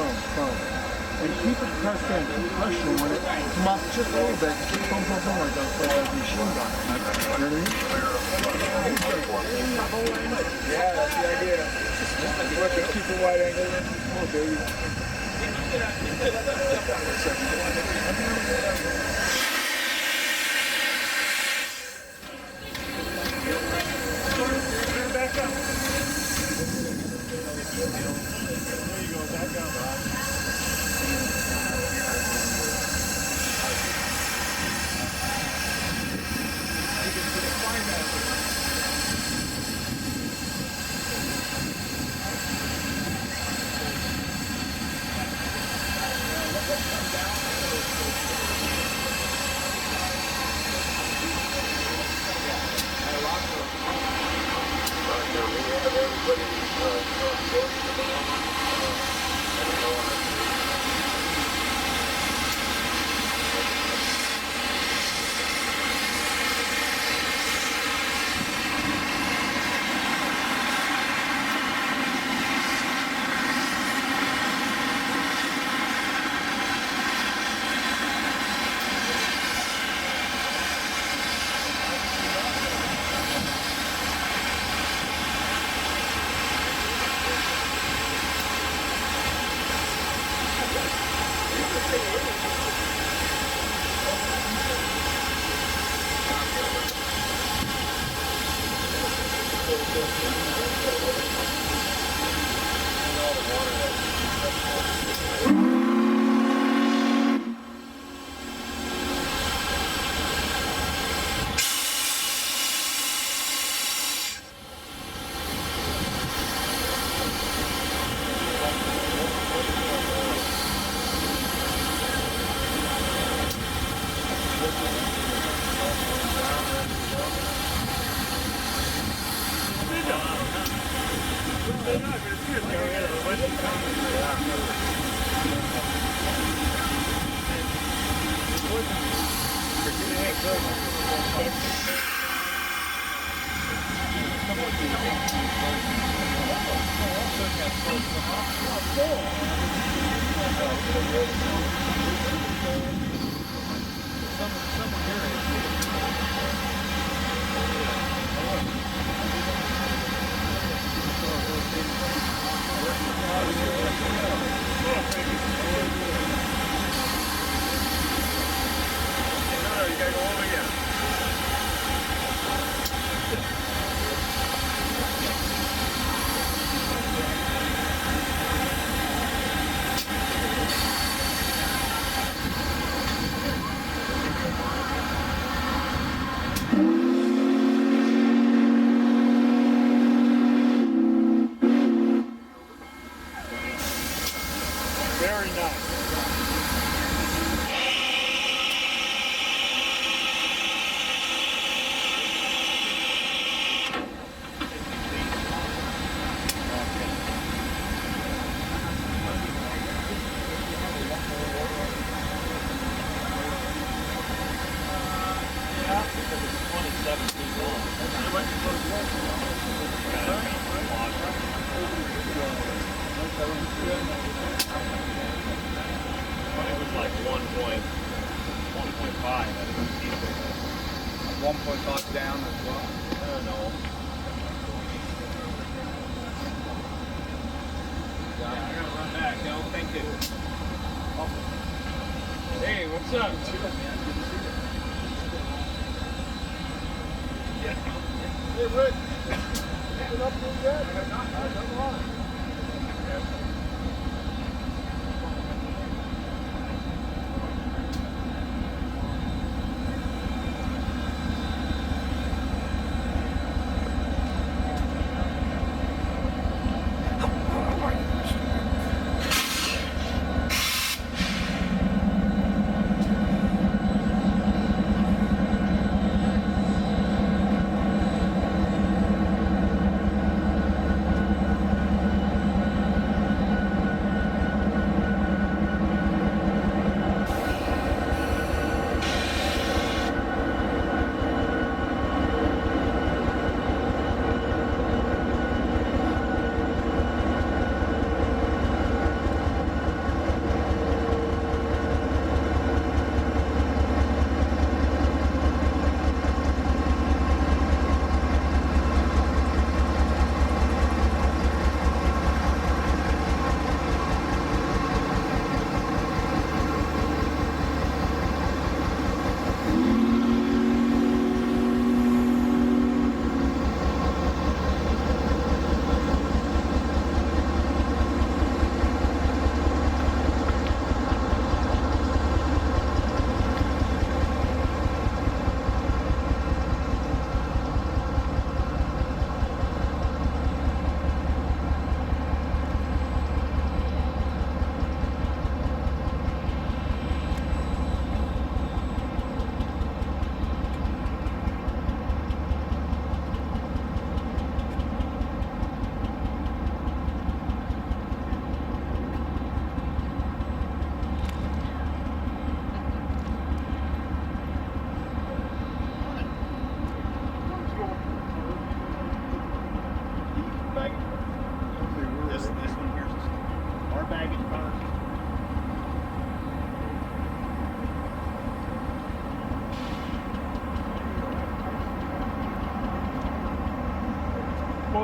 And keep it pressed in, keep pushing when it come up just a little bit, keep boom, like a machine gun. You know what I mean? Yeah, that's the idea. Just keep the wide angle in. Come on, baby. Back up. There you go, back up, Bob.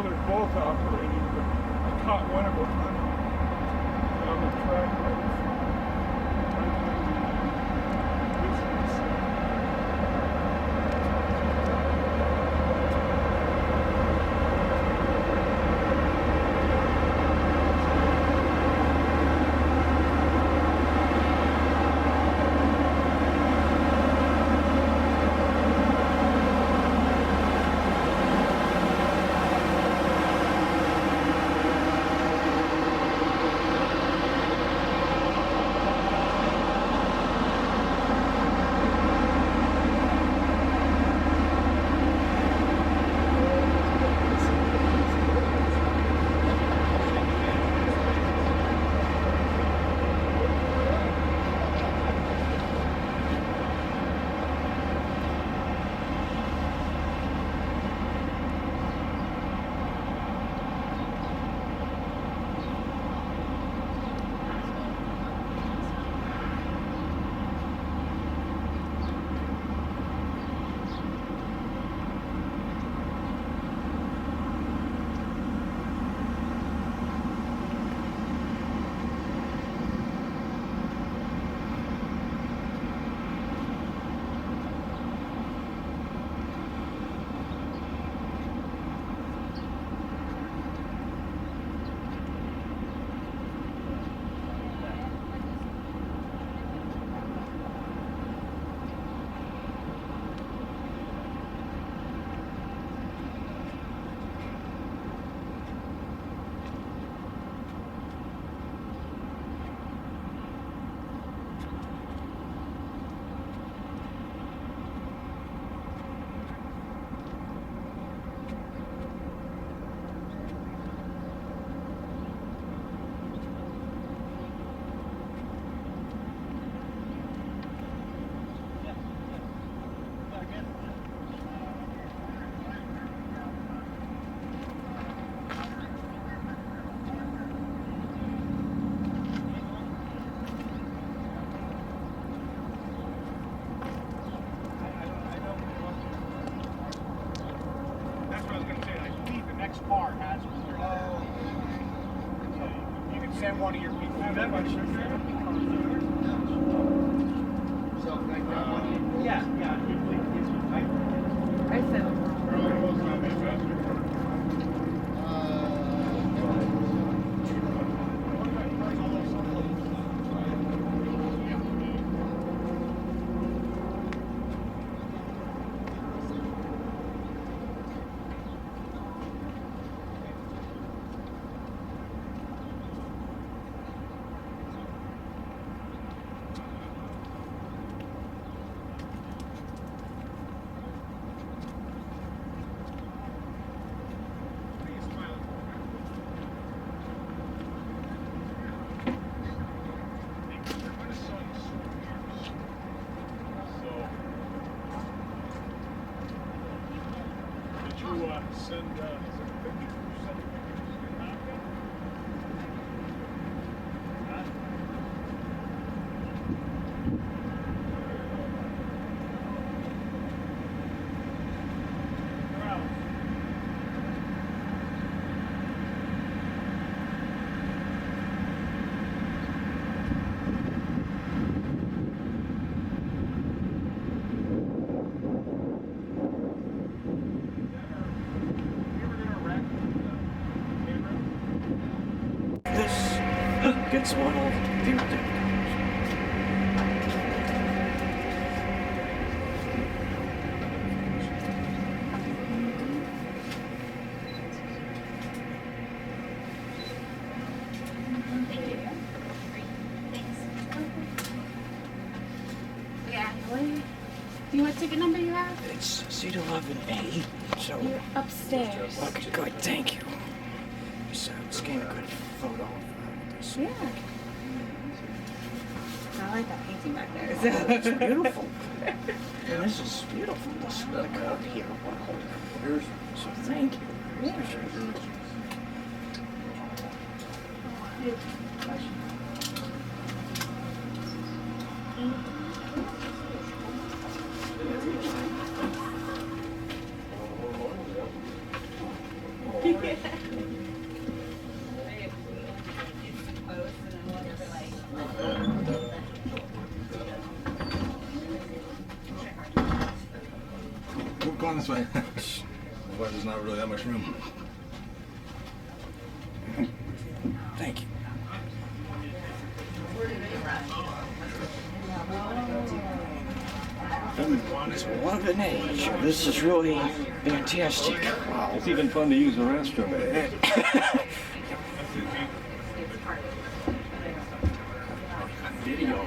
know they're both operating, but I caught one of them on the track right in front. Send one of your people. That much. Yeah. I said. Send gets one old Do you know what ticket number you have? It's seat 11A. So you're upstairs. Okay, good, thank you. Just scan a good photo of this. Yeah. I like that painting back there. So. It's beautiful. And this is beautiful. This is the cup here. So thank you. Yeah. on this way. Otherwise, there's not really that much room. Thank you. It's one of an age. This is really fantastic. Wow. It's even fun to use the restroom. Video.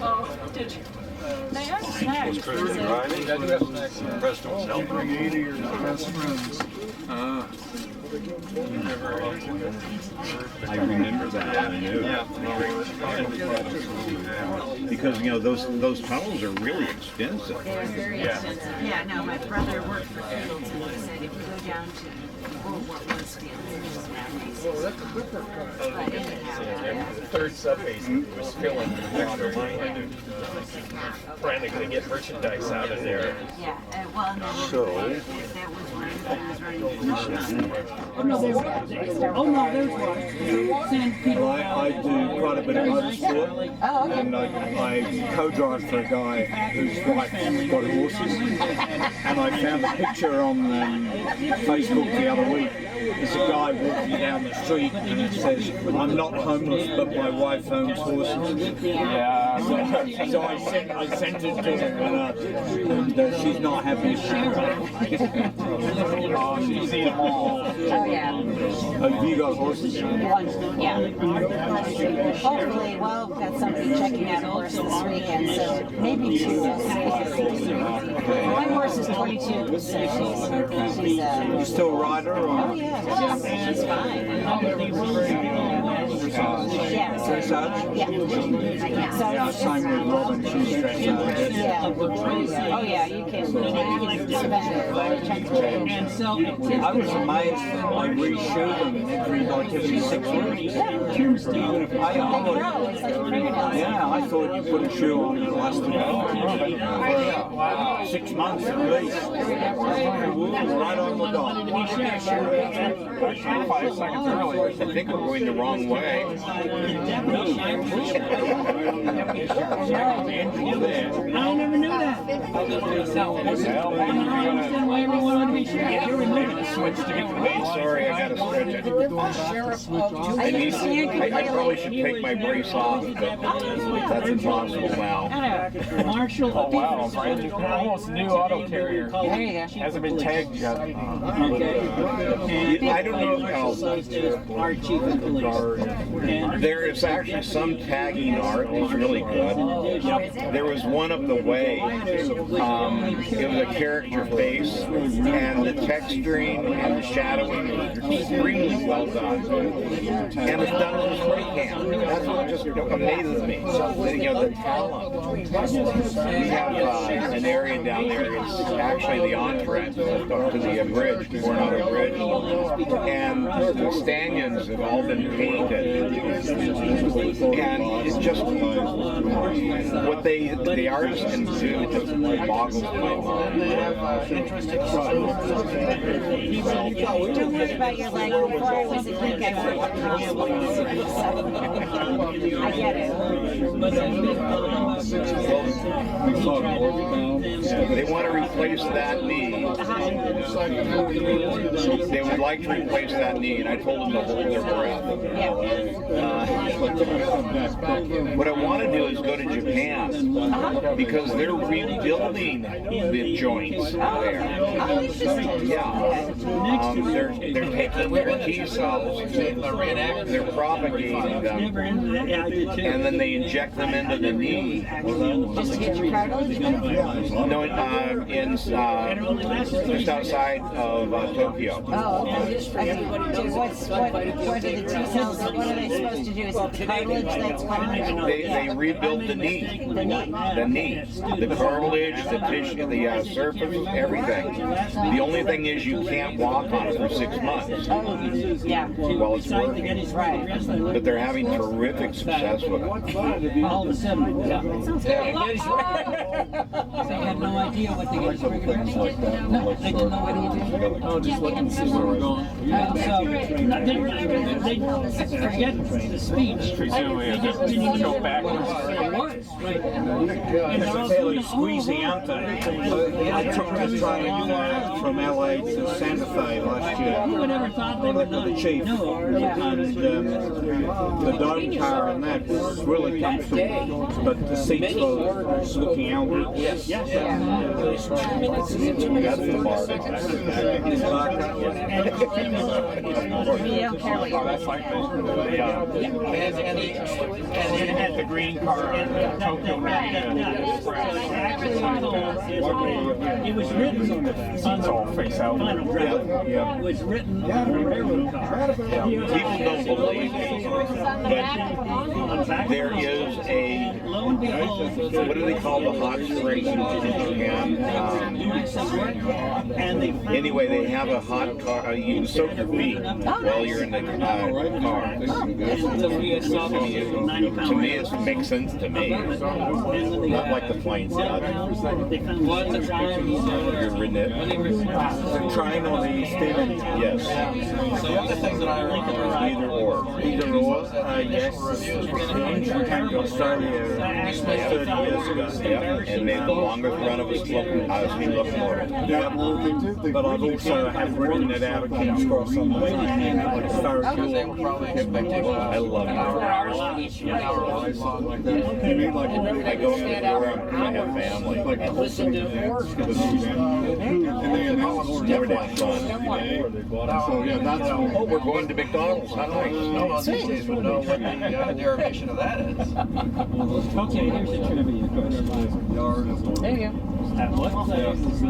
Oh, did you? They have snacks. Bring 80 or best friends. I remember that. I knew. Because those tunnels are really expensive. They're very expensive. Yeah, no, my brother worked for Fields and he said if you go down to, what was Fields, it was nowadays. Oh, that's a different kind. But anyhow, The third sub-basin was filling the water line, frantically get merchandise out of there. yeah, well, no, that was when I was running the Oh, no, there's one. Send people Well, I do quite a bit of motorsport, Oh, okay. and I co-drive for a guy whose wife got horses, and I found a picture on Facebook the other week. There's a guy walking down the street and it says, "I'm not homeless, but my wife owns horses." Yeah. So I sent it to her, and she's not happy. Oh, she's seen them all. Oh, yeah. Have you got horses? Yeah. Hopefully, well, we've got somebody checking out a horse this weekend, so maybe two. My horse is 22, so she's You still a rider? Or? oh yeah, she's fine. Yeah, Dressage? yeah. So Same with Robin, she's dressage. yeah. Oh yeah, you can spend a lot of time doing it. I was amazed that I reshoe them every 6 weeks. Even if I They grow, it's like a fingernail. yeah, I thought you put a shoe on and last for 6 months at least. Right on the dot. 5 seconds early. I think we're going the wrong way. I never knew that. Why everyone wanted to be sure. Switch to get the main. Sorry, I gotta switch it. I probably should take my brace off, but that's impossible now. Marshall. Oh wow, brand new, almost new auto carrier. There you go. Hasn't been tagged yet. I don't know Our chief of police. there is actually some tagging art that's really good. There was one up the way. It was a character face, and the texturing and the shadowing was extremely well done. And it's done with a spray can. That's what just amazes me. The talent. We have an area down there. It's actually the entrance up to the bridge, Coronado Bridge, and the stanchions have all been painted. And it's just what the artists can do just boggles my mind. Don't worry about your leg. Before I was a geek, I worked for I get it. They want to replace that knee. They would like to replace that knee, and I told them to hold their breath. What I want to do is go to Japan, because they're rebuilding the joints there. Yeah. They're taking their T cells, they're propagating them, and then they inject them into the knee. Just to get your cartilage back? No, just outside of Tokyo. Oh, okay. What are the T cells? What are they supposed to do? Is it the cartilage that's gone? They rebuilt the knee. The knee. The knee, the cartilage, the tissue, the surface, everything. The only thing is you can't walk on it for 6 months Oh, yeah. while it's working. Right. But they're having terrific success with it. All of a sudden, yeah. Very They had no idea what they were doing. No, they didn't know what he did. Oh, just looking to see where we're going. And so they forget the speech. Presumably, They just didn't even know back what it was. Right. And they're all fairly doing, squeezy, aren't they? I took this train from LA to Santa Fe last year. who would ever thought they would not With the chief. know? And the dome car and that was really comfortable, but the seats were looking out. That's the part. You don't care what you're And it had the green car and the Tokyo It was written on the all face out. final draft. It was written on a railroad car. People don't believe me, but there is a, Lo and behold, what do they call the hot springs in Japan? and they Anyway, they have a hot car, you can soak your feet while you're in the car. To me, it makes sense to me. Not like the planes. they found You've ridden it? The train or the steaming? Yes. Either or. Either or, yes. I came to Australia 30 years ago. Yep. And made the longest run of a steam locomotive. Yeah, but I've also have ridden it out of King's Cross on the way. Like Farragul. I love it. I go in the door, I have family. Never that fun. So yeah, that's Oh, we're going to McDonald's. How nice. Okay, here's a trivia question. There you go. At what place was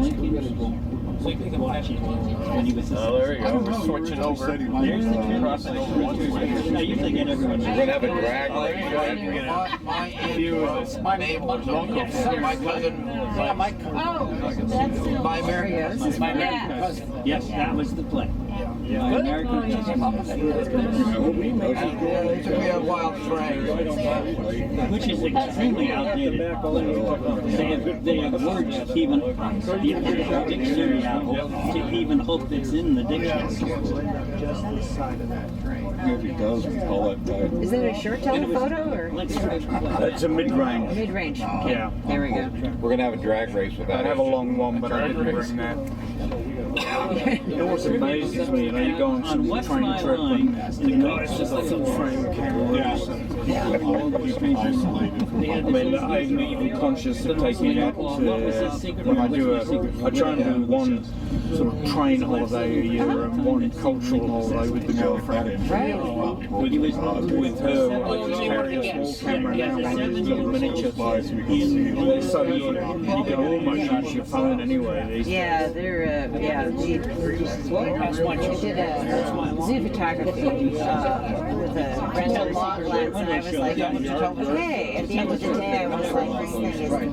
Lincoln watching when he was a Oh, there you go. We're switching over. There's the trivia. I usually get everyone. We're going to have a drag race. My Mario's. Yes, that was the play. Yeah. American which is extremely outdated. They have words even the dictionary out to even hope that's in the dictionary. If he does, we call that tight. Is it a short telephoto or It's a mid-range. mid-range? Okay. Yeah. There we go. We're going to have a drag race with I that. have a long one, but I didn't bring that. It always amazes me, you know, you go on some What's train my trip line? and the guys just like some frame cameras and I mean, I'm even conscious of taking it when I do I try and do one sort of train holiday a year and one cultural holiday with the girlfriend. Right. With her, I just carry a small camera now with these little miniature slides so you can almost use your phone anyway. Yeah, they're we did a zoo photography with a rental lens, and I was like, hey, at the end of the day, I was like, this thing is, I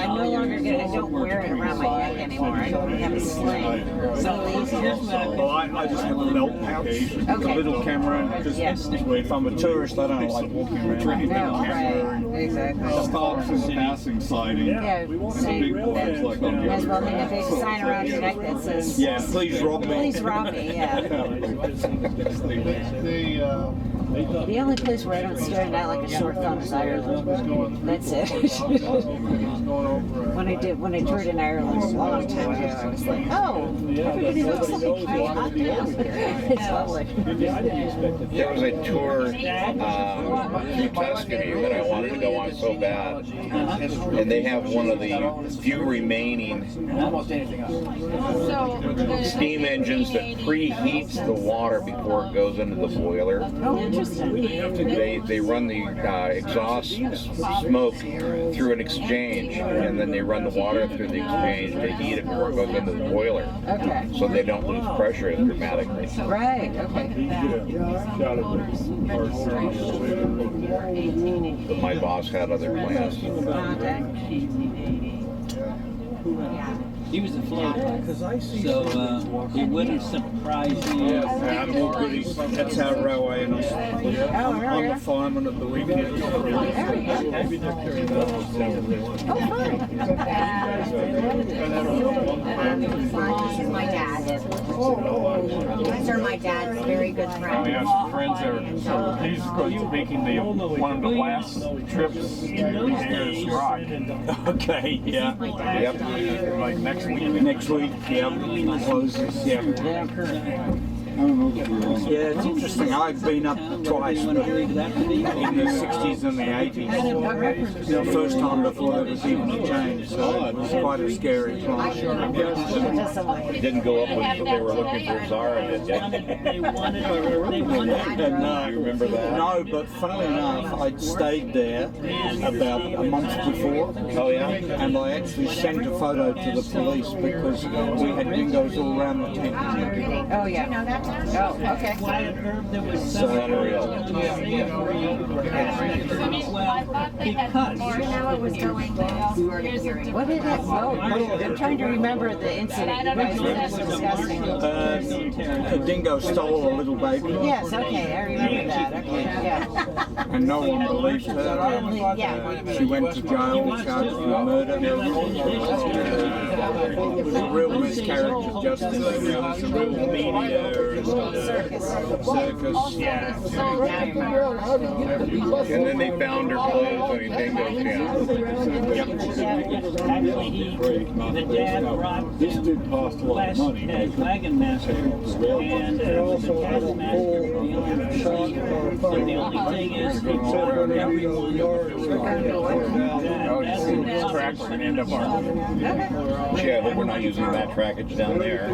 no longer I don't wear it around my neck anymore. I don't have a sling. So lazy. Well, I just have a belt pouch, a little camera, because if I'm a tourist, I don't like walking around with a big camera. Right, exactly. Stops in passing sighting. Yeah, Big boys like on the as well, other I mean, if there's a sign around your neck that says, Yeah, please rob me. please rob me, yeah. The only place where I don't stand out like a sore thumb is Ireland. That's it. When I toured in Ireland a long time ago, I was like, oh, everybody looks like me. It's lovely. There was a tour through Tuscany that I wanted to go on so bad. And they have one of the few remaining steam engines that preheats the water before it goes into the boiler. Oh, interesting. interesting. They run the exhaust smoke through an exchange, and then they run the water through the exchange to heat it before it goes into the boiler. Okay. So they don't lose pressure as dramatically. Right. Okay. But my boss had other plans. He was a floater, so it wouldn't surprise you. Animal goodies. That's our railway, and I'm the fireman at the weekend. Oh, This is my dad. These are my dad's very good friends. We have some friends there, so he's going to be making one of the last trips to Harris Rock. Okay, yeah. Yep. Like next week. Next week, yeah, closes, yeah. Yeah, it's interesting. I've been up twice, but in the 60s and the 80s. The first time before there was even a change, so it was quite a scary climb. It didn't go up when they were looking for Zara, did you? No, You remember that? no, but funnily enough, I'd stayed there about a month before. Oh, yeah? And I actually sent a photo to the police because we had dingoes all around the tent. Oh yeah. Oh, okay. So unreal. What did it? Oh, I'm trying to remember the incident you guys were discussing. A dingo stole a little baby. Yes, okay, I remember that. Okay, yeah. And no one believed her. Yeah. She went to jail charged with murder. It was a real miscarriage of justice. It was a real media Circus. yeah. And then they found her clothes on a dingo camp. The dad brought This did cost a lot of money. wagon master, and also had a master. So the only thing is, he told everyone. This track we're going to end up on. Yeah, but we're not using that trackage down there.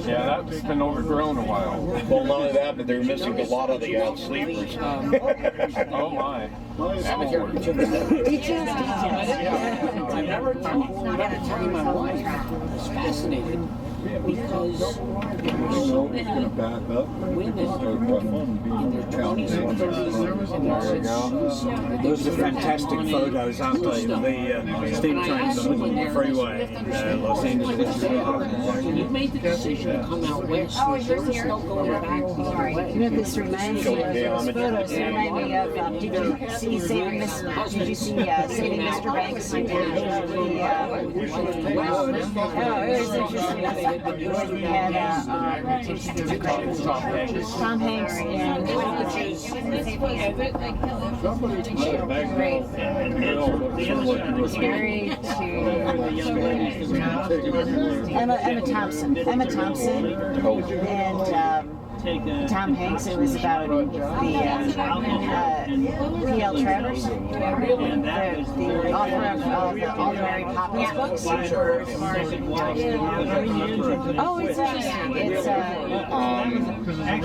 Yeah, that's been overgrown a while. Well, not only that, but they're missing a lot of the sleepers. Oh my. Details. I never told my wife. I was fascinated because It's going to back up. women in their 20s and 30s and There you go. Those are fantastic photos, aren't they? The steam trains on the freeway in Los Angeles. when you made the decision to come out west, there was no going back the other way. You know, this reminds me of those photos. They remind me of. Did you see Saving Mr. Banks? Oh, it was interesting. We had Tom Hanks and married to Emma Thompson. And Tom Hanks. It was about the P.L. Travers, the author of all the Mary Poppins books. Oh, it's interesting. It's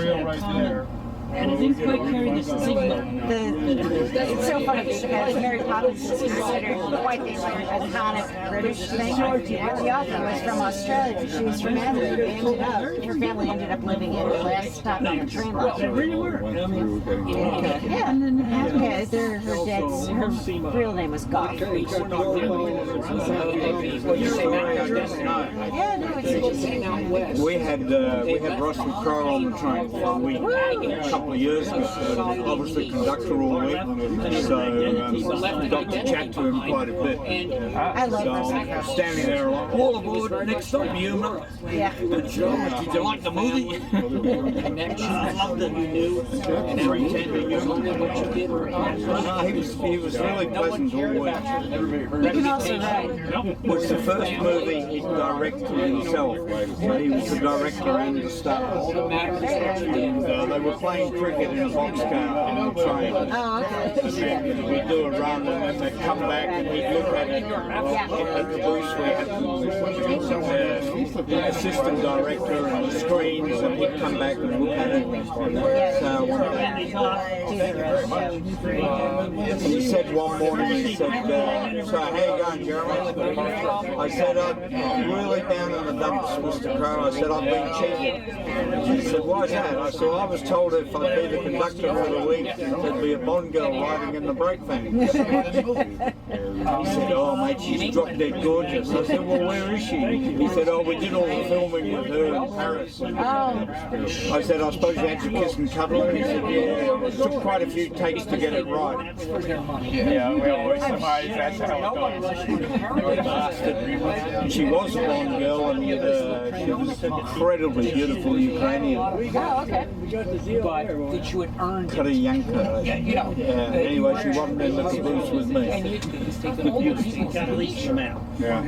Real right there. And it didn't quite carry the stigma. It's so funny because Mary Poppins is considered quite the iconic British thing. The author was from Australia. She was from Adelaide. Her family ended up living in the last stop on the train line. They really were. Yeah, her real name was Goff. Yeah, no, it's interesting. We had Russell Crowe on the train for a week, a couple of years ago. I was the conductor all week, so got to chat to him quite a bit. I love Russell Crowe. Standing there, like, all aboard, next stop, Yuma. Yeah. Did you like the movie? I loved it. And every 10 Yuma. He was he was really pleasant always. You can also ride. It was the first movie he directed himself. So he was the director and the star. And they were playing cricket in a boxcar on the train. Oh, okay. We'd do a run and then they'd come back and we'd look at it. At the booth we had the assistant director and the screens, and he'd come back and look at it. So he said one morning, he said, so how you going, Jeremy? I said, I'm really down in the dumps, Mr. Crow. I said, I've been cheated. He said, why is that? I said, well, I was told if I'd be the conductor for the week, there'd be a Bond girl riding in the brake van. He said, oh mate, she's drop dead gorgeous. I said, well, where is she? He said, oh, we did all the filming with her in Paris. I said, I suppose you had to kiss and cuddle her? He said, yeah, it took quite a few takes to get it right. Yeah, we always surmise that's how it goes. She was a Bond girl, and she was incredibly beautiful Ukrainian. Oh, okay. But that you had earned it. Karayanka. Anyway, she wasn't in the caboose with me. And you can reach them out. Yeah.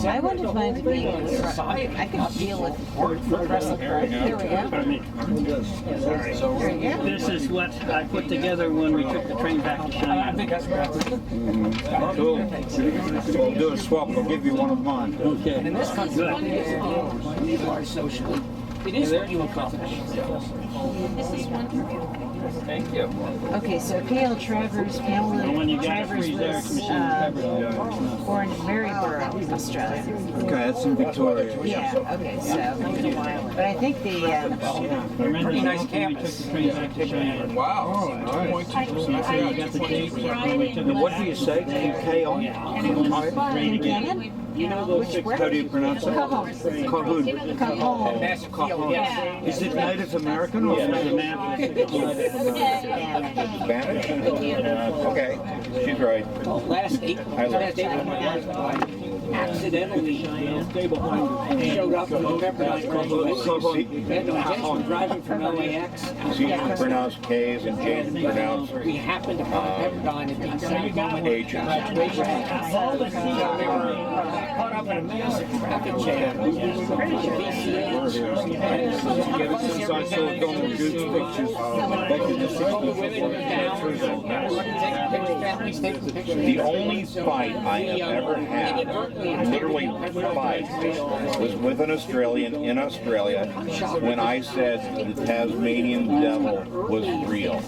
I wouldn't mind being I could deal with progressive cars. There we go. There you go. This is what I put together when we took the train back to China. Cool. We'll do a swap. I'll give you one of mine. Okay. And in this country, you are socially. It is what you accomplish. This is one for you. Thank you. Okay, so P.L. Travers, Pamela When you got it Travers free there, was Commissioner born in Maryborough, Australia. Okay, that's in Victoria. Yeah, okay, so, but I think the, Pretty nice campus. Wow. And what do you say? UK on? You know those six. How do you pronounce it? Cahoon. Cahoon. Is it Native American or Native Spanish? Okay, she's right. Last eight accidentally showed up in the Pepperdine driving from LAX. C's pronounced K's and J's pronounced We happened upon Pepperdine at the exact moment H's. caught up in a massive traffic jam. Since I saw Donald Duke's pictures back in the 60s. The only fight I have ever had, literally fight, was with an Australian in Australia when I said the Tasmanian devil was real.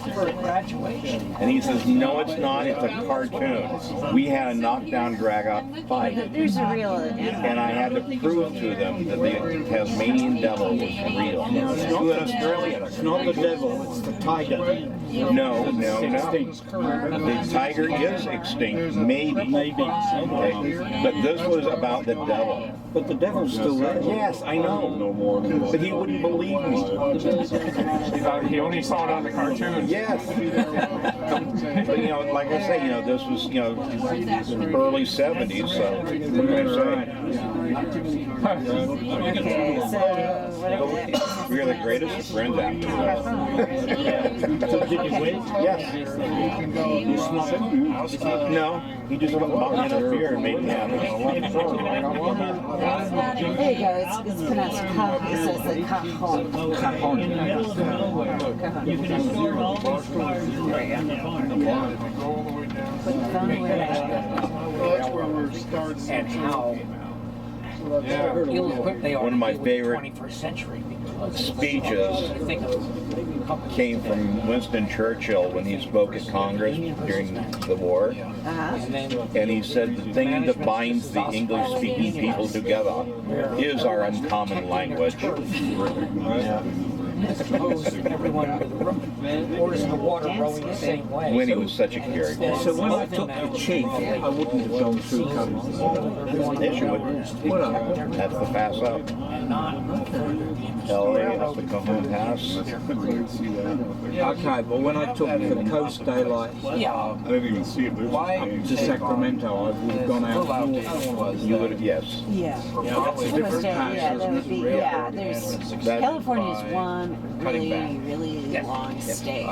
And he says, no, it's not, it's a cartoon. We had a knockdown, drag-out fight. There's a real, And I had to prove to them that the Tasmanian devil was real. To an Australian. It's not the devil, it's the tiger. No. The tiger is extinct, maybe. Okay. But this was about the devil. But the devil's still there. Yes, I know. But he wouldn't believe me. He only saw it on the cartoon. Yes. But like I say, this was early 70s, so what can I say? okay, so whatever. We are the greatest of friends after that. So did you win? Yes. No, he just interfered and made me happy. There you go, it's pronounced Cahoon. It says the Cahoon. Cajon. You can absorb all these cars in the Put the phone away. That's where we're starting. And how ill-equipped they are. One of my to deal with the favorite 21st century. speeches came from Winston Churchill when he spoke at Congress during the war. And he said the thing that binds the English-speaking people together is our uncommon language. Everyone orders in the water rowing the same way. Winnie was such a character. So when I took the chief, I wouldn't have gone through customs. Yes, you would. That's the pass up. LA, that's the Cajon Pass. Okay, but when I took the Coast Daylight I didn't even see it. to Sacramento, I would have gone out north. You would have, yes. Yeah. That's a different pass, Yeah, that isn't would be, it? yeah, there's, California's one, really long stay.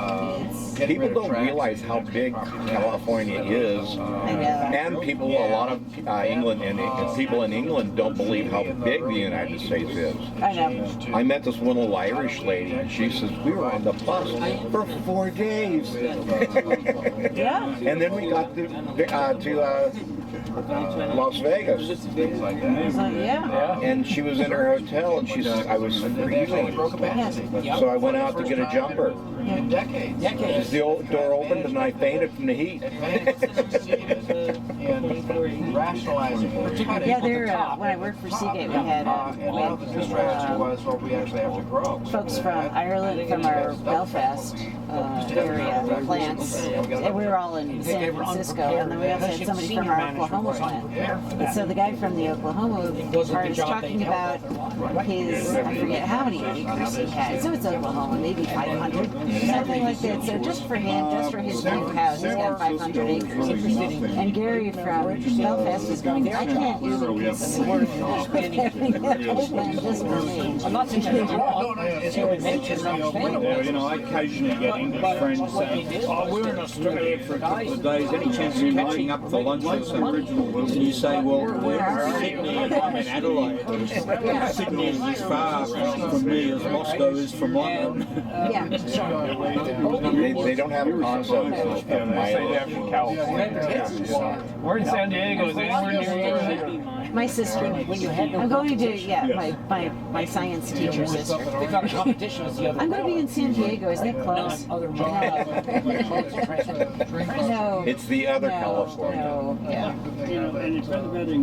People don't realize how big California is, and people, a lot of England and people in England don't believe how big the United States is. I know. I met this one little Irish lady, and she says we were on the bus for 4 days. Yeah. And then we got to Las Vegas. Yeah. And she was in her hotel, and she said, I was freezing. So I went out to get a jumper. Decades. The old door opened, and I fainted from the heat. Rationalizing. Yeah, when I worked for Seagate, we had we actually have to grow. folks from Ireland, from our Belfast area plants, and we were all in San Francisco, and then we also had somebody from our Oklahoma plant. And so the guy from the Oklahoma part is talking about his, I forget how many acres he had. So it's Oklahoma, maybe 500, something like that. So just for him, just for his new house, he's got 500 acres. And Gary from Belfast is going, I can't even conceive having that whole land just for me. I'm not saying it's wrong. You know, I occasionally get English friends saying, oh, we're in Australia for a couple of days, any chance of catching up for lunch or something? And you say, well, we're in Sydney and I'm in Adelaide. Sydney is as far from me as Moscow is from London. Yeah. They don't have a concept of mileage. California. We're in San Diego. Is anywhere near you? My sister. I'm going to, my science teacher sister. They got a competition with the other. I'm going to be in San Diego. Is that close? Other No. It's the other California. No. Yeah. You know, and it's rather better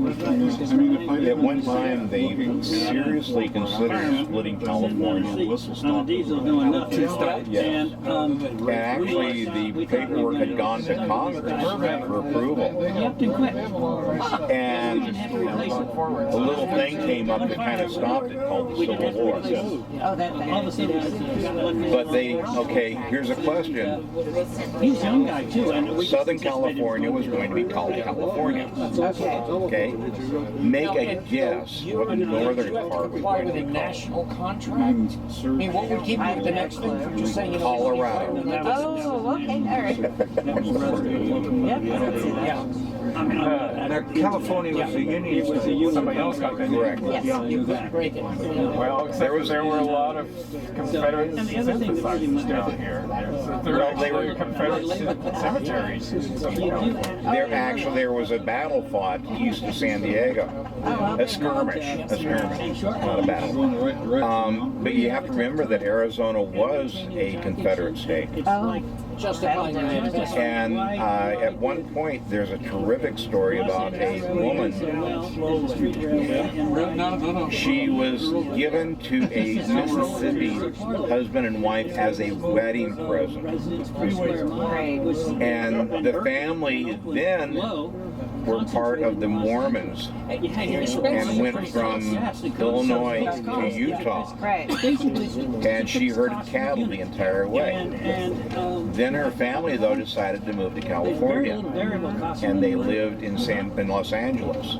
At one time, they seriously considered splitting California. Diesel doing nothing. Yeah. And And actually, the paperwork had gone to Congress for approval. Captain quit. And a little thing came up that kind of stopped it called the Civil War. Oh, that thing. All of a sudden, But okay, here's a question. he's a young guy too. And we Southern California was going to be called California. Okay. Okay? Make a guess what the northern part was Why going with to a be called. national contract? I mean, what would keep you at the next thing from just saying, you know, Colorado. Oh, okay. All right. Yep. Yeah. Now, California was the Union. Somebody else got that. Correct. Yes. You couldn't break it. Well, except there were a lot of Confederate And the other thing that really synthesizers down here. There were Confederate cemeteries. There was a battle fought east of San Diego. A skirmish, not a battle. But you have to remember that Arizona was a Confederate state. Oh. Justifying that. And at one point, there's a terrific story about a woman. She was given to a Mississippi husband and wife as a wedding present. And the family then were part of the Mormons and went from Illinois to Utah. Right. And she herded cattle the entire way. Then her family, though, decided to move to California, and they lived in Los Angeles.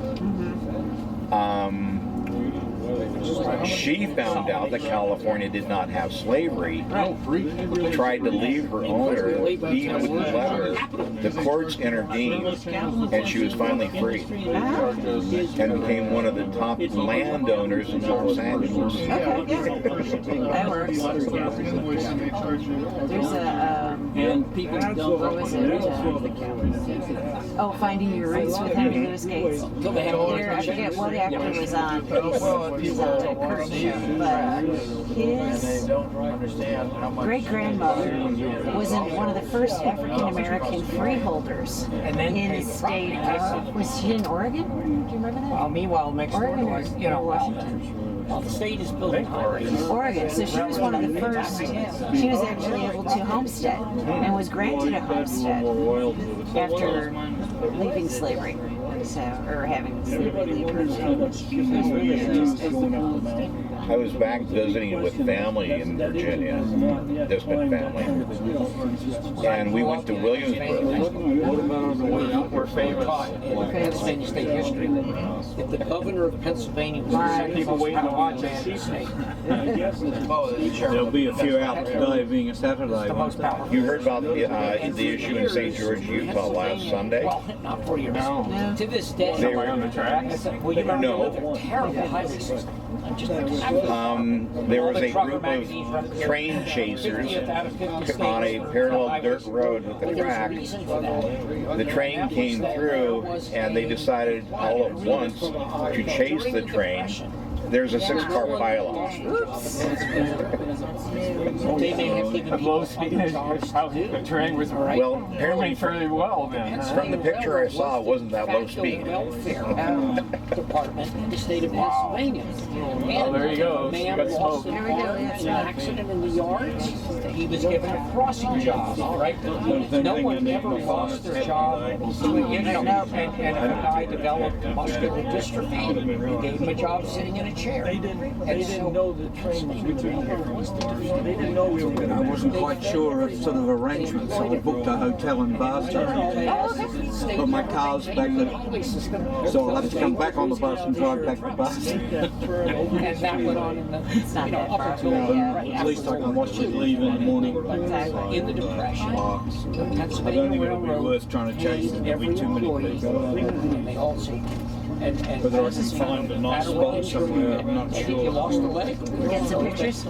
She found out that California did not have slavery, tried to leave her owner, he wouldn't let her. The courts intervened, and she was finally free, and became one of the top landowners in Los Angeles. Okay, yeah. That works. There's and people don't what was it? Finding Your Roots with Henry Louis Gates. I forget what actor was on. He's on a curtain show, but his great-grandmother was one of the first African-American freeholders in the state of, was she in Oregon? Do you remember that? Meanwhile, next door Oregon to or us, you know, Washington? well, the state is building highways. Oregon. So she was one of the first. She was actually able to homestead and was granted a homestead after leaving slavery. Or having slavery leave her. I was back visiting with family in Virginia, distant family, and we went to Williamsburg. We're famous in Pennsylvania state history. If the governor of Pennsylvania was the second People most waiting to watch powerful man in the state. There'll be a few out today, being a Saturday. Most powerful. You heard about the issue in St. George, Utah last Sunday? Well, not 4 years. To this day. They were on the tracks? Well, you remember No. the terrible highway system. There was a group of train chasers on a parallel dirt road with the track. The train came through and they decided all at once to chase the train. There's a 6-car pylon. They may have given The low speed, how the train was Well, apparently fairly well then. from the picture I saw, it wasn't that low speed. welfare department in the state of Pennsylvania. Oh, there you go. A man Got lost smoke. in an accident in the yards. He was given a crossing job, all right? No one ever lost their job. And if a guy developed muscular dystrophy, we gave him a job sitting in a chair. They didn't know the train was going to be here. They didn't know we were going to I wasn't quite sure of sort of arrangements, so I booked a hotel in Barstow. But my car's back at, so I'll have to come back on the bus and drive back to Barstow. And that went on in the, It's not that far. At least I can watch it leave in the morning. Exactly. in the Depression, the I don't Pennsylvania think it'll be Railroad worth trying to chase it. There'll be too many people. and they all say, and Whether I can find a nice spot somewhere, I'm not I think you sure. lost a leg. Get some pictures?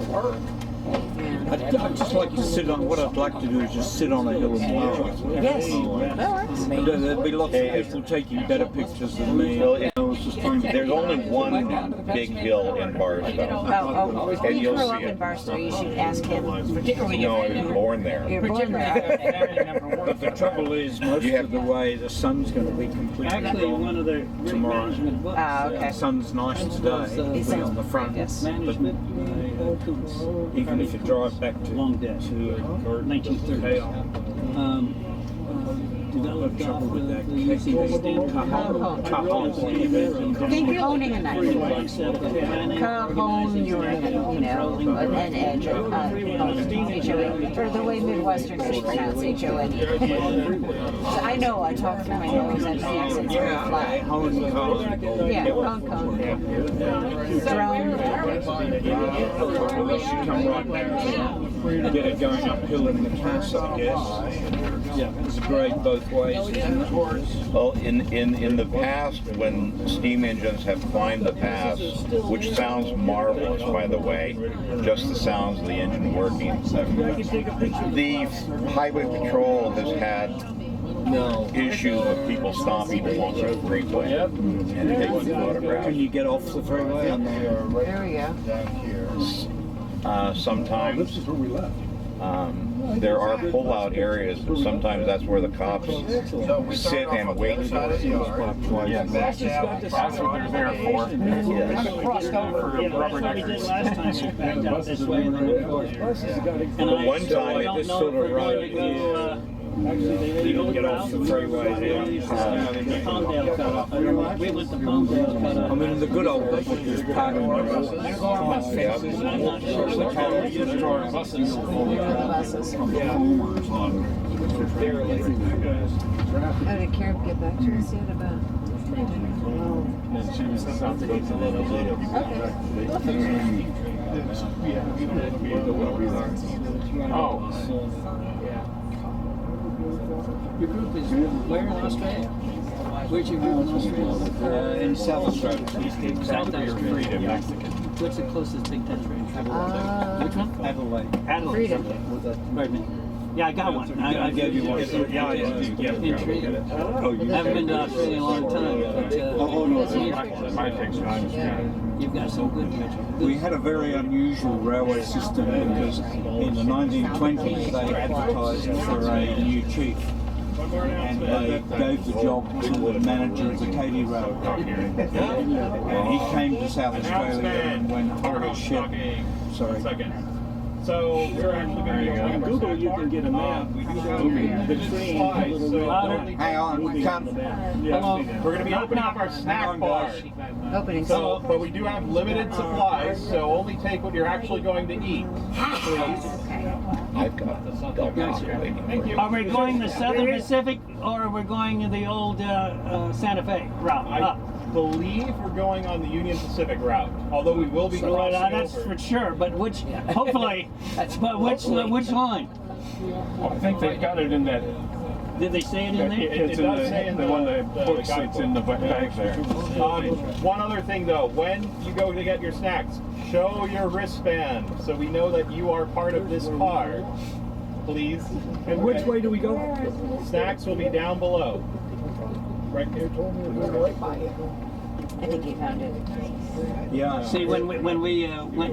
I'd just like to sit on, what I'd like to do is just sit on a hill and watch it. Yes, that works. There'll be lots of people taking better pictures than me. Well, I was just trying to There's only one big hill in Barstow. Oh, And when you you'll grew see up in it. Barstow, you should ask him, particularly No, I was born there. you're born there. But the trouble is, most of the way, the sun's going to be completely Actually, one gone of the tomorrow. management books. Ah, okay. The sun's nice today, He's on the front. Yes. Management, Even if you drive back to long day, or 1930s. Developed trouble with that the Cajon. Think you're owning a knife. Cajon, you're an edge, H-O-N, or the way Midwesterners pronounce H-O-N. I know, I talk through my nose, and the accent's very flat. Yeah, Hong Kong. Drone. Unless you come right back to get it going uphill in the pass, I guess. Yeah, it's a grade both ways. Well, in the past, when steam engines have climbed the pass, which sounds marvelous, by the way, just the sounds of the engine working, the Highway Patrol has had issue with people stopping along the freeway and taking photographs. Can you get off the freeway? There we go. Sometimes. There are pull-out areas, and sometimes that's where the cops sit and wait for it. Yeah, that's what they're there for. Crossed over. Rubberneckers. Last time we backed out this way and then But one time it just sort of right here. They You get off the freeway there. Palmdale cut off. We went to Palmdale cut off. I mean, the good old days was just parking there. I'm not sure what kind of Buses. Oh, did Karen get back to us yet about? Oh. Your group is where in Australia? Where's your group in Australia? In South Australia. South Australia. Mexican. What's the closest big touch range? Which one? Adelaide. Adelaide. Freedom. Pardon me. Yeah, I got one. I gave you one. Yeah. Intriguing. Oh, you I haven't been to Australia in a long time, but Might take time. you've got some good. We had a very unusual railway system because in the 1920s they advertised for a new chief. And they gave the job to the manager of the Katy Railroad. And he came to South Australia and went, holy shit. Sorry. So we're actually going to On Google, you can get a map. The train, a little louder. Hang on, we can't. We're going to be opening up our snack bar. Opening. So, but we do have limited supplies, so only take what you're actually going to eat, please. Okay. I've got the Gotcha. Are we going the Southern Pacific or are we going the old Santa Fe route? I believe we're going on the Union Pacific route, although we will be crossing That's over. for sure, but which, hopefully, but which line? I think they got it in that. Did they say it in there? It's in the one that books. It's in the bag there. One other thing though, when you go to get your snacks, show your wristband so we know that you are part of this car, please. And which way do we go? Snacks will be down below. Right there, told me to go right by it. I think he found it. Yeah. See, when we went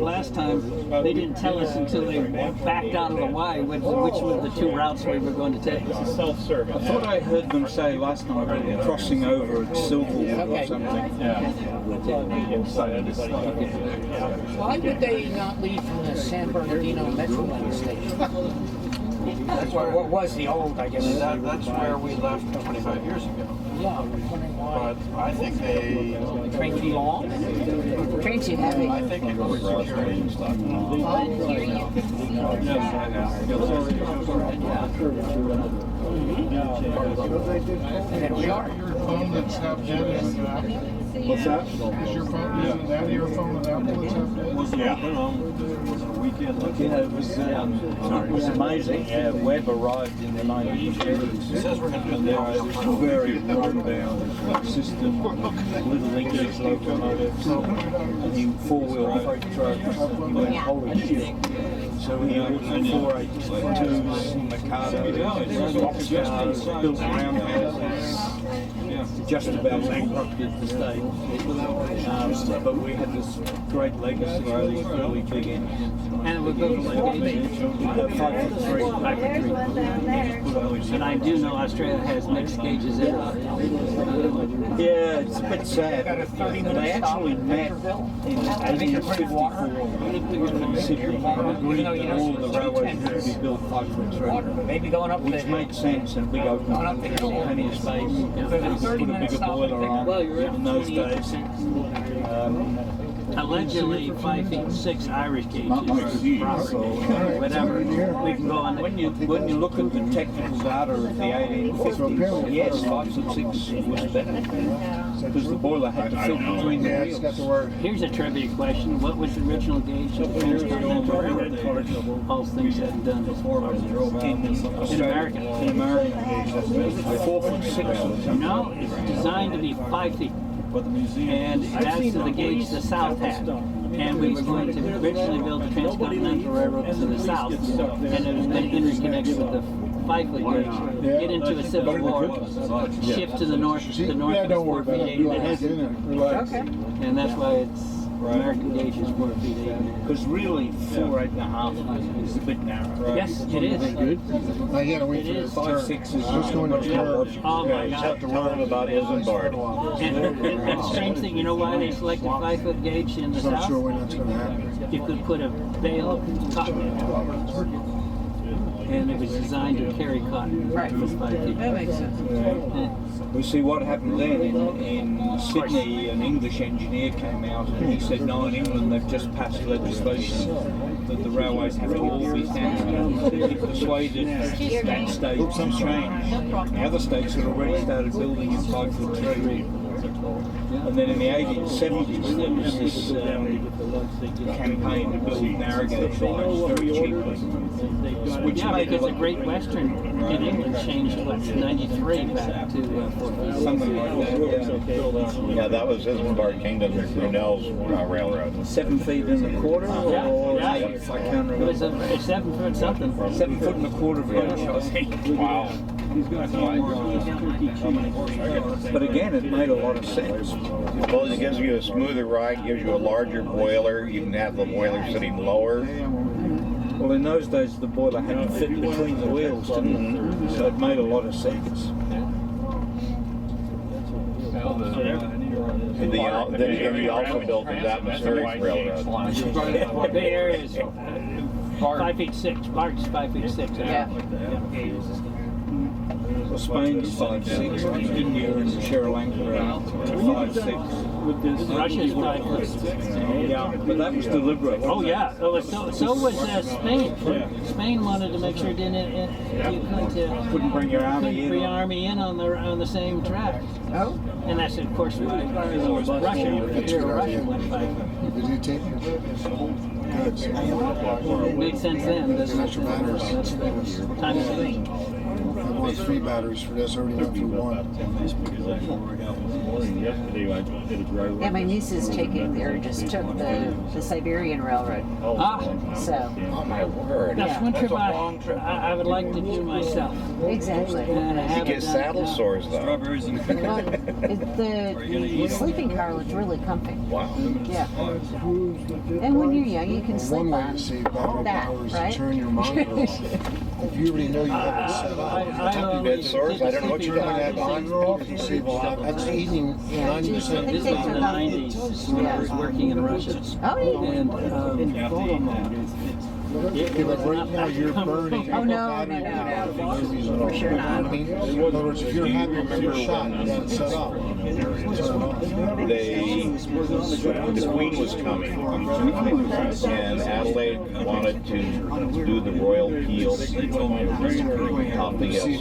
last time, they didn't tell us until they backed out of the Y which were the two routes we were going to take. Self-service. I thought I heard them say last time about crossing over at Silverwood or something. Why would they not leave from the San Bernardino Metroline station? That's what was the old, I guess. That's where we left 25 years ago. Yeah, I'm wondering why. But I think they... Train too long? Train too heavy. I think it was security and stuff. And then we are. Your phone that's half dead is What's that? Is your phone, isn't that your phone with Apple that's half dead? Was Yeah, it was amazing. Webb arrived in the 1930s. It says we're going to do And there was a very run-down system, little English locomotives, and four-wheel freight trucks. He went, holy shit. So he ordered 482s, Mikados, boxcars, built roundhouses. Just about bankrupted the state. But we had this great legacy of these really big engines. And it would go to like 5'3". And I do know Australia has mixed gauges in it. Yeah, it's a bit sad. They actually met in 1854 in Sydney and agreed that all of the railways were to be built 5'3", Maybe going up which made sense and big open plenty of space. Put a bigger boiler on in those days. Allegedly 5'6" Irish gauges, proper, whatever. We can go on. When you look at the technical data of the 1850s, yes, 5'6" was better because the boiler had to fit between the wheels. Here's a trivia question: what was the original gauge of transcontinental railroad? All things said and done. In America. In America, 4'6". No, it's designed to be 5 feet. And that's the gauge the South had. And we were going to originally build the transcontinental railroad to the south, and it was going to interconnect with the 5-foot gauge, get into a civil war, shift to the north. The north Yeah, is don't worry 4 about feet it. 8 Hang in there. Relax. and that's why it's American gauge is 4 feet 8. Because really, 4 8.5 is a bit narrow. Yes, it is. Good. I gotta wait for this 5'6" is just going to curve. Oh my You just have God. to worry about Isambard. And strange thing, you know why they selected 5-foot gauge in the I'm not sure south? when that's gonna happen. You could put a bale of cotton in it. And it was designed to carry cotton. Right. It was 5 feet. That makes sense. We see what happened then in Sydney. An English engineer came out and he said, no, in England they've just passed legislation that the railways have to all be standard. He persuaded that state to change. The other states had already started building in 5'3". And then in the 1870s there was this campaign to build narrow gauge lines very cheaply. Which Yeah, made because the it Great Western in England changed, what, 93 back to 4 feet. something like that. Yeah, that was Isambard Kingdom, Brunel's railroad. 7 feet and a quarter, or Yeah. 8, I can't It was remember. a 7 foot something. 7 foot and a quarter of range, I think. Wow. But again, it made a lot of sense. Well, it gives you a smoother ride, gives you a larger boiler. You can have the boiler sitting lower. Well, in those days, the boiler had to fit between the wheels, didn't it? So it made a lot of sense. And then you also built the atmospheric railroad. Bay Area is 5 feet 6. Bart's 5 feet 6. Yeah. Well, Spain's 5'6", India and Sri Lanka are 5'6". with this Russia's 5 foot. Yeah, but that was deliberate. Oh yeah. Oh, so was Spain. Spain wanted to make sure you couldn't bring your army in. Bring your army in on the same track. Oh. And that's of course why Russia went 5 foot. Did you take it? Good. It makes sense then, doesn't it? Extra batteries. That's the time to do it. I bought 3 batteries for this, already went through 1. Yeah, my niece is just took the Siberian Railroad. So. Oh my word. That's one trip I would like to do myself. Exactly. You get saddle sores though. Well, the sleeping car was really comfy. Wow. Yeah. And when you're young, you can sleep One way on to save battery that, power is right? to turn your monitor off. If you already know you have it set up, You bed sores? I don't know what you're talking about. monitor off, you save a lot. That's eating 90%. This was in the 90s when I was working in Russia. Oh, yeah. And Okay, but right now you're burning. Oh, no. For sure not. In other words, if you're happy with your shot, you got it set up. The Queen was coming, and Adelaide wanted to do the royal peel. See,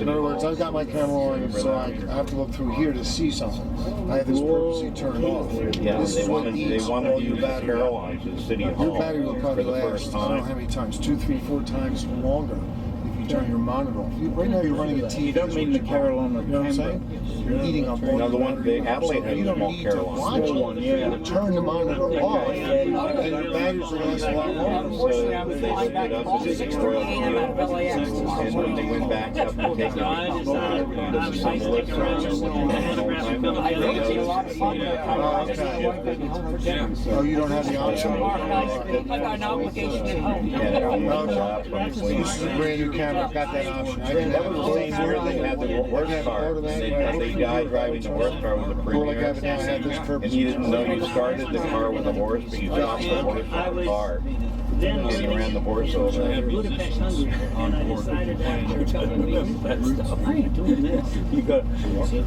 in other words, I've got my camera on, so I have to look through here to see something. I have this purposely turned off. Yeah, This they is what wanted eats you all to your battery. paralyze the city hall Your battery will for probably the last, first I don't know how time. many times, 2, 3, 4 times longer if you turn your monitor off. Right now you're running a TV. You don't mean the Carolina. You know what I'm saying? You're eating up all No, your the one, battery the power. Adelaide So had you a don't small need to Carolina. watch it. You turn the monitor off, and your batteries will last a lot longer. So they set it up as a royal peel, and when they went back up and take it, disassemble it, Oh, you don't have the option? I got an obligation at home. This is a brand new camera, I've got that option. I can That have was the same year they had the horse car. They died driving the horse car with the premier. And you didn't know you started the car with a horse, but you stopped the horse with the car. And you ran the horse over. Budapest, Hungary, and I decided after a couple of weeks, I ain't doing this. You got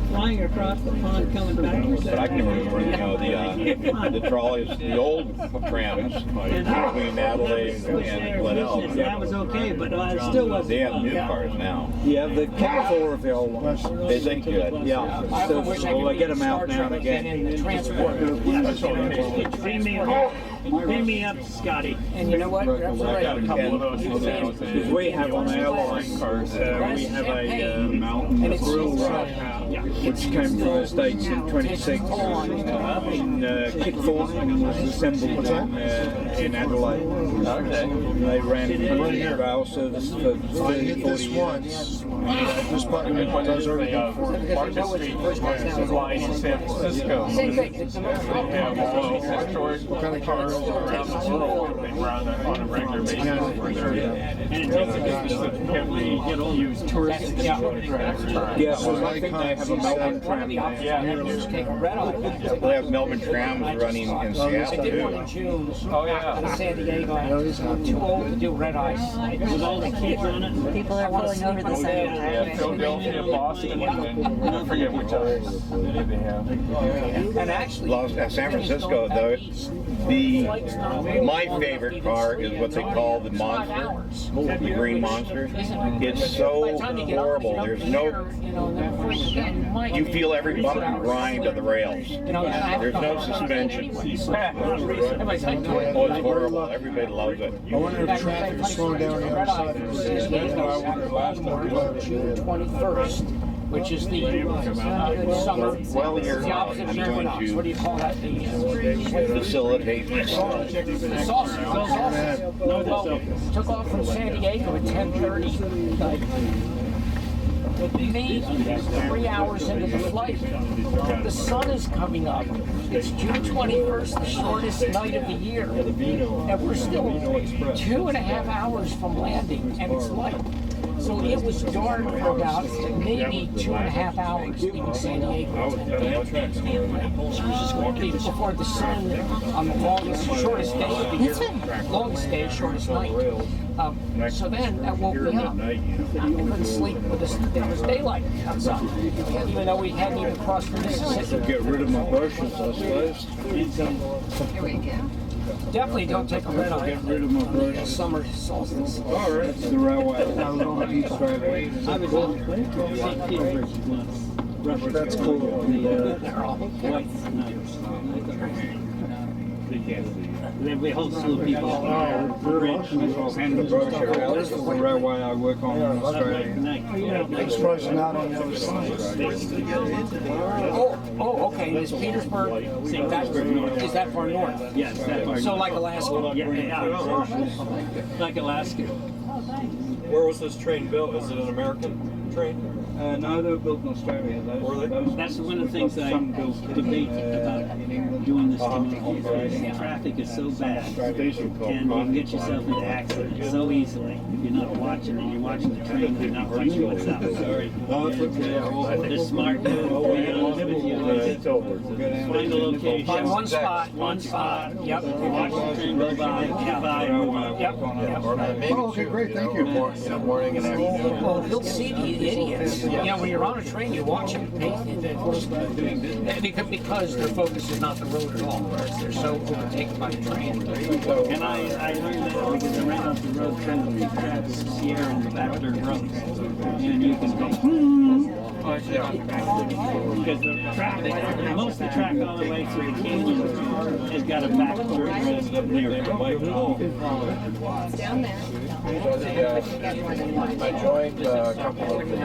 flying across the pond coming back. But I can remember, the trolleys, the old trams between Adelaide and Glenelg. That was okay, but I still wasn't. They have new cars now. Yeah, the chemical of the old ones. They think good. Yeah, so well, I get them out now and again. Beam me up, Scotty. And you know what? That's I got a right. couple of those. Because we have on our line cars, we have a mountain grill rod, which came from the States in 26 in Kickthorne and was assembled in Adelaide. Okay. They ran rail service for I hit 30, 40 this years. once. This button does everything for me. Market Street line in San Francisco. Same thing. Yeah, What kind of car is it? around the world, they run on a regular basis. And it takes Heavily used tourist cars. Yeah, so I think they have a Melbourne tram there. Take a red eye. They have Melbourne trams running in I Seattle did one in too. June. Oh, yeah. In San Diego. I'm too old to do red eyes. with all the kids on it. People are pulling over the side. Yeah, Philadelphia, Boston, and I forget which others they have. And actually, San Francisco, though, my favorite car is what they call the Monster, the Green Monster. It's so horrible. There's no, you feel every bump and grind of the rails. There's no suspension. Oh, it's horrible. Everybody loves it. I wonder if traffic is slowing down on the other side of the city. June 21st, which is the summer. Well, here, The opposite of I'm going equinox. What do you call that? to facilitate this. It's awesome. Well, took off from San Diego at 10:30. Me, 3 hours into the flight, the sun is coming up. It's June 21st, the shortest night of the year, and we're still 2.5 hours from landing, and it's light. So it was dark for about maybe 2.5 hours in San Diego. Before the sun on the longest, shortest day of the year, longest day, shortest night. So then that woke me up. I couldn't sleep with there was daylight outside, even though we hadn't even crossed the Mississippi. Get rid of my brushes, I suppose. Here we go. Definitely don't take a red eye. Get rid of my brushes. Summer solstice. All right, it's the railway. I was on St. Petersburg once. That's cool. The white knights. There'll be a whole slew of people. And the brochure. This is the railway I work on in Australia. I'm surprised you're not on the other side. Oh, okay. Is Petersburg, is that far north? Yes, that far. So like Alaska? Yeah. Like Alaska. Where was this train built? Is it an American train? No, they were built in Australia. That's one of the things I debate about doing this thing. Traffic is so bad, and you can get yourself into accidents so easily if you're not watching, and you're watching the train and you're not watching what's up. The smart move, find a location. Find one spot. Yep. Watch the train go by. Yep. Oh, okay, great, thank you. Morning and afternoon. Well, you'll see the idiots. You know, when you're on a train, you watch them because their focus is not the road at all. They're so overtaken by the train. And I learned that because I ran off the road trying to leave Sierra and the back dirt roads. And you can go, because the traffic, most of the track all the way to the canyon has got a back dirt road near it. It's down there. I joined a couple of the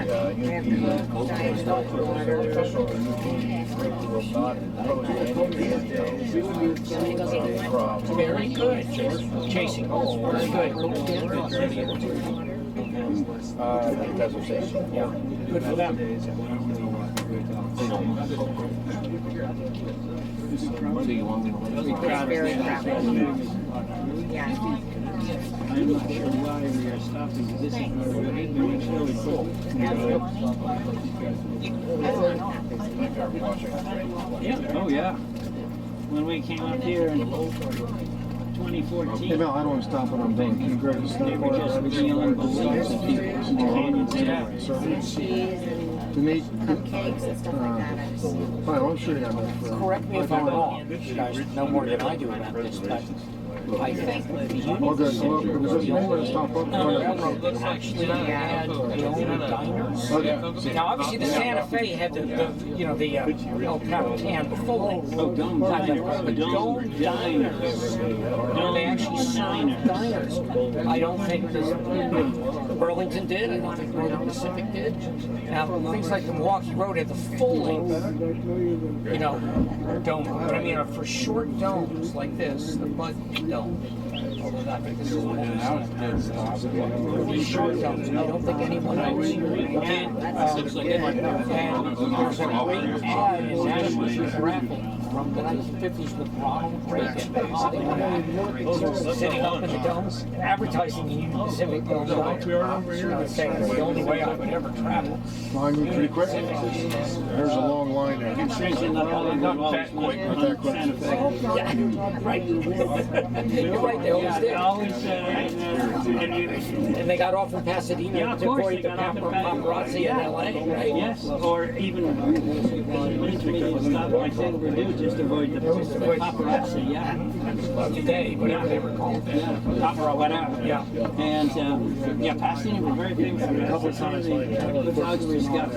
Very good. Chasing goals. Very good. Yeah. Good for them. Very crowded. Yeah. I'm not sure why we are stopping. This is really cool. Yeah. Oh yeah. When we came up here in 2014. Hey, Mel, I don't want to stop when I'm done. Can you grab the stuff? They were just beyond belief. Canyons there. Cheese and Denise, cupcakes and stuff like that. fine, I'm sure you got enough. Correct me if I'm wrong. You guys know more than I do about this, but I think the Oh, good. Well, Union was this the only way to stop up? Railroad that actually had their own diners. Okay. Now, obviously, the Santa Fe had the El Capitan, the full Dome diners. but Dome diners. No, they actually signed diners. I don't think Burlington did. I don't think Northern Pacific did. Now, things like the Milwaukee Road had the full length, dome. But I mean, for short domes like this, the Bud Dome. Although I think this is one of these short domes. I don't think anyone else did. And there's a great ad in National Geographic from the 1950s with Ronald Reagan sitting up in the domes, advertising the Union Pacific Dome Diner, saying it's the only way I would ever travel. Line you pretty quick. There's a long line there. Not that quick. Not that quick. Yeah, right. You're right, they always did. And they got off in Pasadena to avoid the paparazzi in LA, right? Yes, or even intermediate stop like they were doing just to avoid the paparazzi, yeah. Today, whatever they were called. Yeah, paparazzi, whatever. Yeah. And Pasadena was very famous for a couple of times the photographers got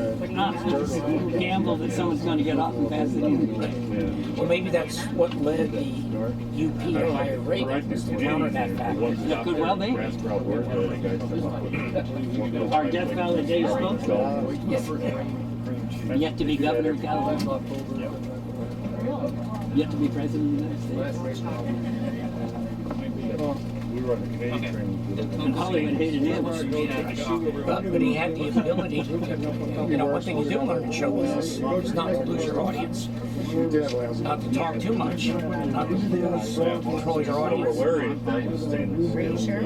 gambled that someone's going to get off in Pasadena. Well, maybe that's what led the UP to hire Reagan, was to counter that fact. That could well be. Our Death Valley Day spokesman. Yet to be governor of California. Yet to be president of the United States. And Hollywood hated him. But he had the ability to, one thing you do learn in show business is not to lose your audience. Not to talk too much, not to control your audience. Are you sure?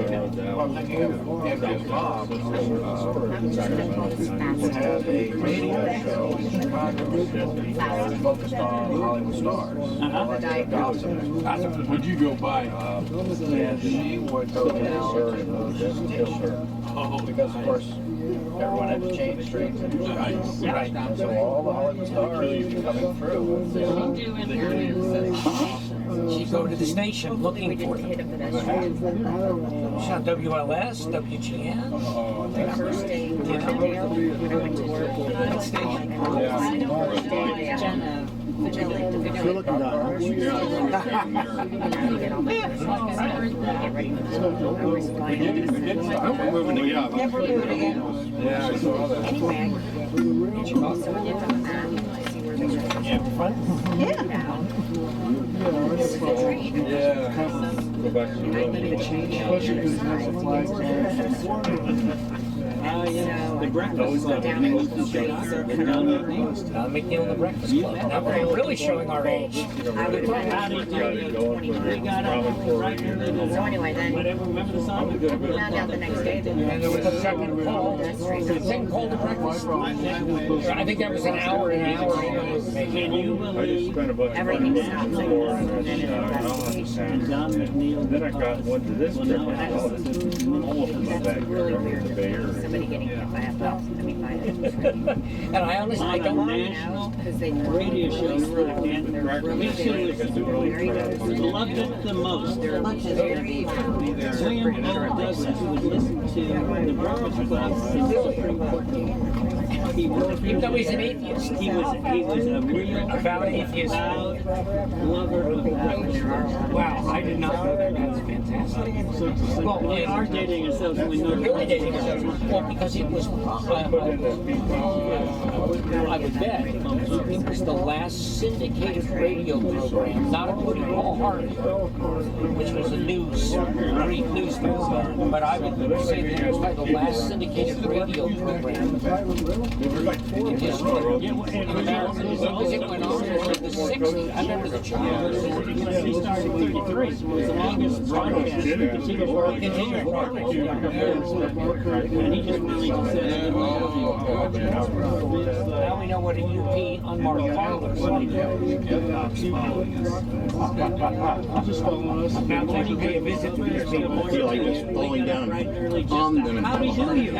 Focused on Hollywood stars. Would you go by? And she would go down because, of course, everyone had to change streets and right. So all the Hollywood stars coming through. She'd go to the station looking for them. She's on WLS, WGN. First day in Carbondale, I went to work at the station. You're looking down. We're moving together. Never do it again. Yeah, I saw that. Anyway, and you also look on the map, see where they are. Yeah. Yeah. Go back to the The breakfast club. McNeil and the Breakfast Club. Now we're really showing our age. I would find out. We got up right near the. So anyway, then Remember the song? found out the next day that And there was a second call. The second call to breakfast. I think that was an hour and an hour. Can you I just believe spent a bunch of everything money stops like for this, and then it's investigation. John McNeil? Then I went to this trip and almost in my That's really backyard weird. in the Bay Area. Somebody getting hit by a bus. I mean, by a And I honestly, I On a don't national because they radio show, and they're we really loved it the most. Lunch is very William L. Douglas would listen to the Breakfast Club in Supreme Court. even though he's an atheist. He was a real Avowed atheist. loud lover of breakfast. Wow, I did not know that. That's fantastic. Well, we are dating ourselves and we know Really dating ourselves. Well, because it was, I would bet, it was the last syndicated radio program, not including Paul Harvey, which was a brief news program, but I would say that it was like the last syndicated radio program in history. In America, because it went on until the 60s. I remember the child. he started in 33, so it was the longest broadcast. Continuous broadcast. And he just really just said, Now we know what a UP unmarked car looks like. Now when you pay a visit to these people, I feel like just pulling down. how do you do you?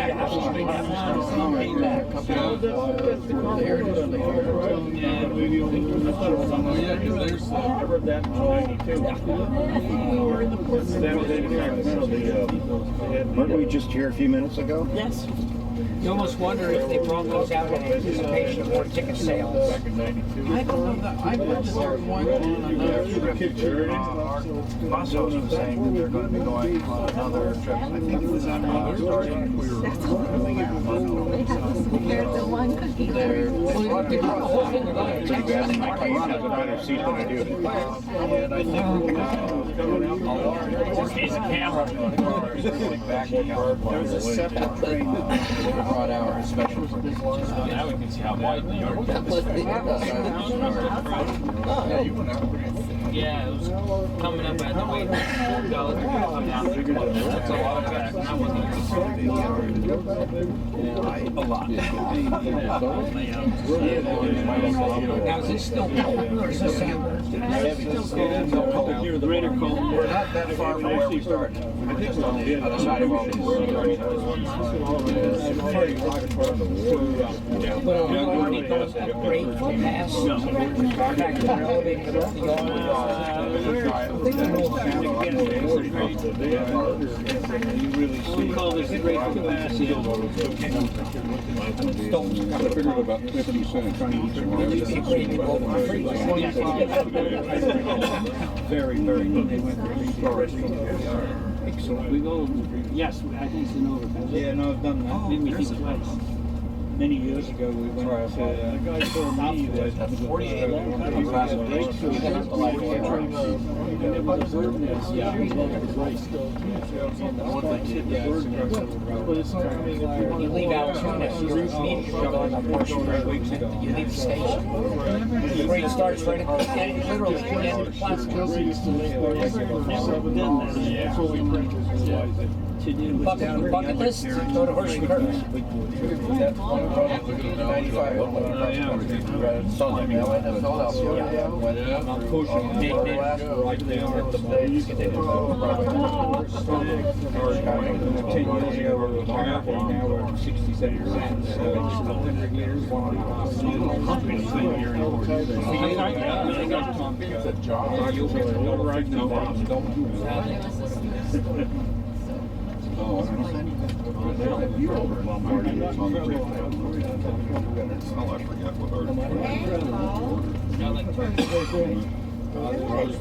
Weren't we just here a few minutes ago? yes. You almost wonder if they brought those out in anticipation of more ticket sales. I don't know that. I went to their one on another trip. Barstow was saying that they're going to be going on another trip. I think it was on starting. They're the one cookie. They're Pretty bad. I have a better seat than I do. and I think He's a camera. there's a separate train brought out a special for this. Now we can see how wide the yard is. Yeah, it was coming up at the weight. That's a lot of gas. That wasn't A lot. Now is this still Colton or is this Sanders? Greater Colton. We're not that far from where we started. We're just on the other side of all this. But already goes that grateful pass. Back to the elevator, the We call this great capacity. Very, very good. They went We go, yes, I think it's an overpass. Yeah, no, I've done that. Maybe we think twice. Many years ago, we went to, the guy told me that That's 48. and it was You leave Altoona, you're immediately going up Marshall Road. You leave the station. The train starts right at the end, literally at the end of the platform. Bucket list, go to Horse and Curtis. 95.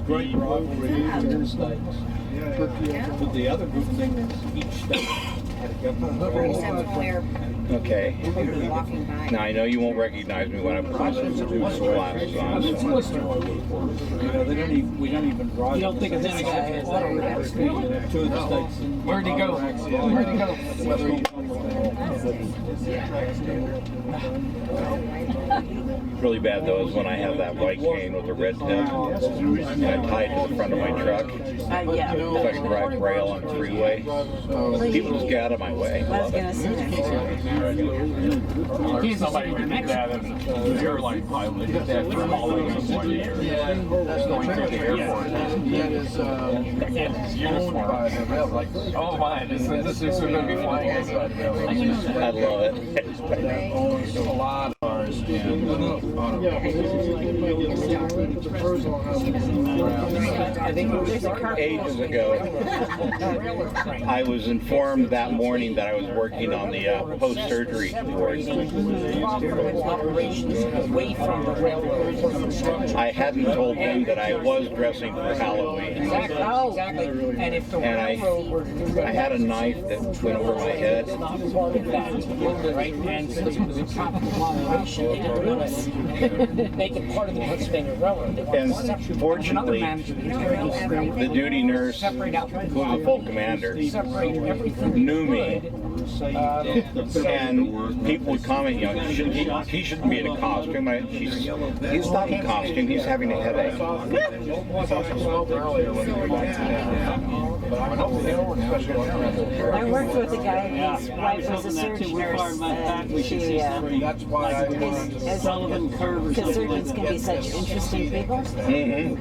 great but the other good thing is each state had a government. Okay. Now I know you won't recognize me when I put my glasses on. They don't even, we don't even drive. You don't think of this guy as two of the states. Where'd he go? Where'd he go? Really bad though is when I have that white cane with the red tip and I tie it to the front of my truck Yeah. so I can drive rail on freeway. People just get out of my way. I was gonna say Somebody would do that as an airline pilot. That for hauling in 20 years. That's going to the airport. That is owned by the railroad. Oh my, this is going to be flying inside the railroad. I love it. That owns a lot of cars and Ages ago, I was informed that morning that I was working on the post-surgery ward. I hadn't told them that I was dressing for Halloween. Exactly. And if the railroad were to I had a knife that went over my head. right, and since it was a top operation, they didn't want to make it part of the Pennsylvania Railroad. They wanted to separate. And fortunately, the duty nurse, separate out who was a full commander, knew me. And people would comment, you know, he shouldn't be in a costume. He's not in costume, he's having a headache. I worked with a guy, his wife was a surgeon nurse. that's why I because surgeons can be such interesting people. And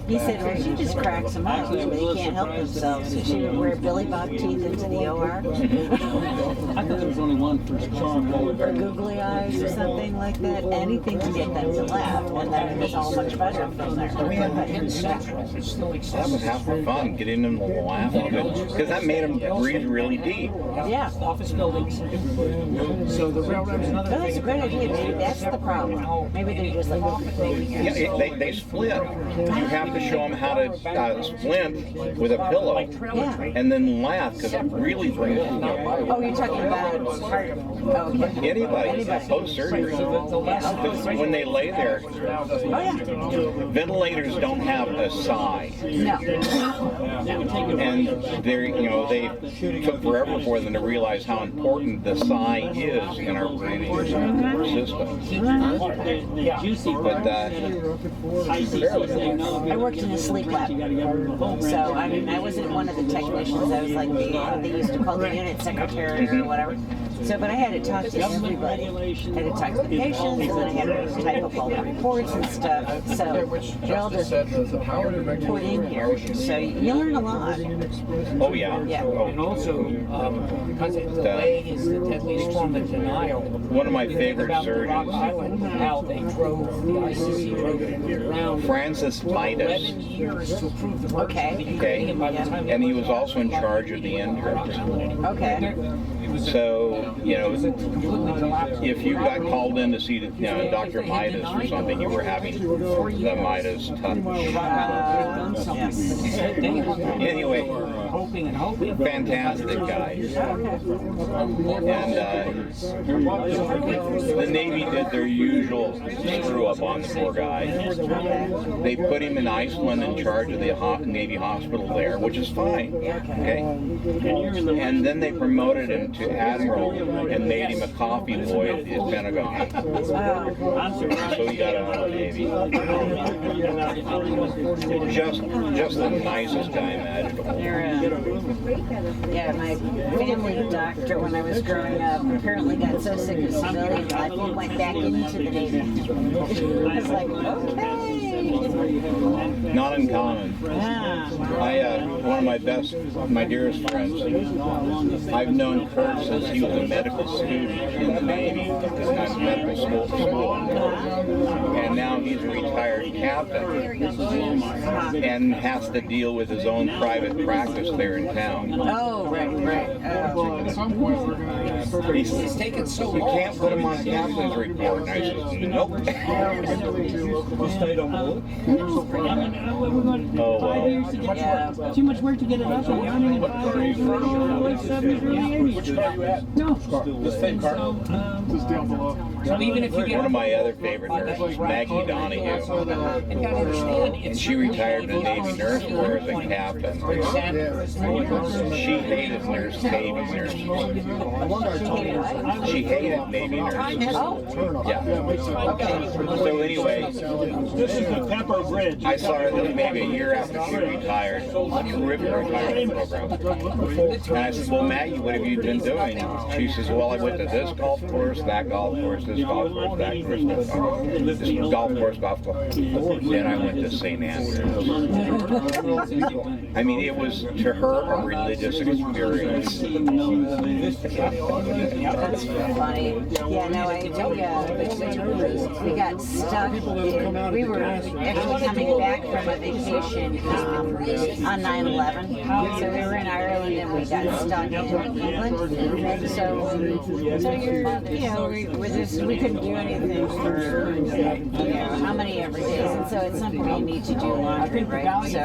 he said, well, she just cracks them up. They can't help themselves. So she would wear Billy Bob teeth into the OR. I thought there was only one for Or googly eyes or something like that. Anything to get them to laugh. And then it was all much better from there. That was half the fun, getting them to laugh a little bit, because that made them breathe really deep. Yeah. Office buildings. So the railroad's another No, that's a great idea. Maybe that's the problem. Maybe they're just like, Yeah, they split. You have to show them how to splint with a pillow, and then laugh, because it really brings them down. oh, you're talking about heart. Oh, okay. Anybody, post-surgery. When they lay there, ventilators don't have a sigh. No. And they took forever for them to realize how important the sigh is in our breathing system. But I worked in a sleep lab. So, I mean, I wasn't one of the technicians. I was like they used to call the unit secretary or whatever. So, but I had to talk to everybody. I had to talk to the patients, and then I had to type up all the reports and stuff. So, they're all just put in here. So, you learn a lot. oh yeah. Yeah. And also, because the way is the deadliest form of denial. One of my favorite Rock surgeons, Island, how they drove the ICC drove it around Francis Midas. 11 years to approve the work. Okay, and he was also in charge of the interns. Okay. So, if you got called in to see Dr. Midas or something, you were having the Midas touch. Yes. Anyway, hoping and hoping. Fantastic guy. And the Navy did their usual screw up on the poor guy. They put him in Iceland in charge of the Navy hospital there, which is fine. Okay. And then they promoted him to admiral and made him a coffee boy at the Pentagon. So he got out of the Navy. Just the nicest guy imaginable. Yeah, my family doctor when I was growing up apparently got so sick of civilian life he went back into the Navy. I was like, okay. Not uncommon. One of my dearest friends, I've known Kurt since he was a medical student in the Navy, medical school. And now he's a retired captain and has to deal with his own private practice there in town. Oh, right. At some point, we're going to It's taken so You long. can't put him on captain's report. And I said, nope. You stayed on board? Oh, well. Too much work to get it up. And you're only in 5 years already, like 70s, early 80s. Which car are you at? No. The same car? Just down below. So even if you get One of my other favorite nurses, Maggie Donahue. and you gotta understand, And she retired in the Navy Nurse Corps as a captain. She hated Navy nurses. She hated Navy nurses. Yeah. So anyway, This is the Pepper Bridge. I saw her maybe a year after she retired. Terrific retirement program. And I said, well, Maggie, what have you been doing? She says, well, I went to this golf course, that golf course, this golf course, that course, this golf course, golf course. Then I went to St. Andrews. I mean, it was to her a religious experience. That's funny. Yeah, no, we got stuck. We were actually coming back from a vacation on 9/11. So we were in Ireland and we got stuck in England. So we couldn't do anything for how many every day. And so at some point you need to do laundry, right? So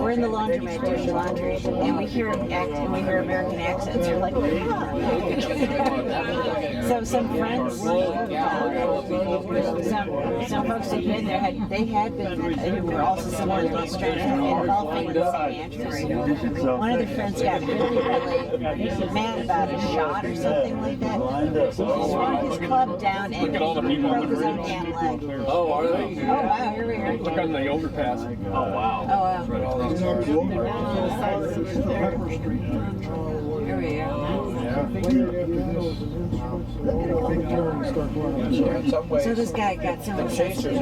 we're in the laundromat doing laundry and we hear American accents. We're like, so some friends, some folks who've been there they had been who were also somewhere in Nystrom and golfing in St. Andrews. One of the friends got really mad about a shot or something like that. So he swung his club down and broke his own damn leg. Oh, are they? Oh wow, here we are. Look on the overpass. Oh, wow. Oh wow. Here we are. So this guy got so obsessed with it.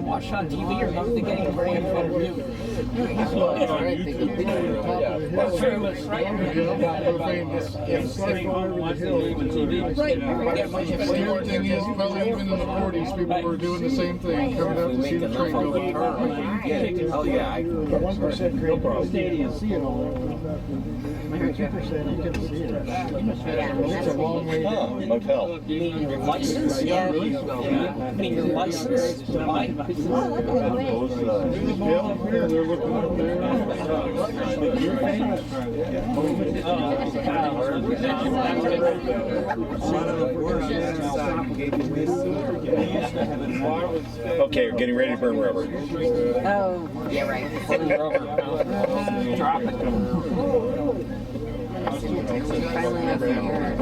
Watch on TV or not to get him right in front of you. That's true, right? The weird thing is, probably even in the 40s, people were doing the same thing, coming out to see the train go by. Oh, yeah. 1% grade stadium, see it all. 2% you can see it. It's a long way Oh, motel. You mean your license? Yeah. You mean your license to buy? Oh, look at the Okay, we're getting ready to burn rubber. Oh, yeah, right. Drop it.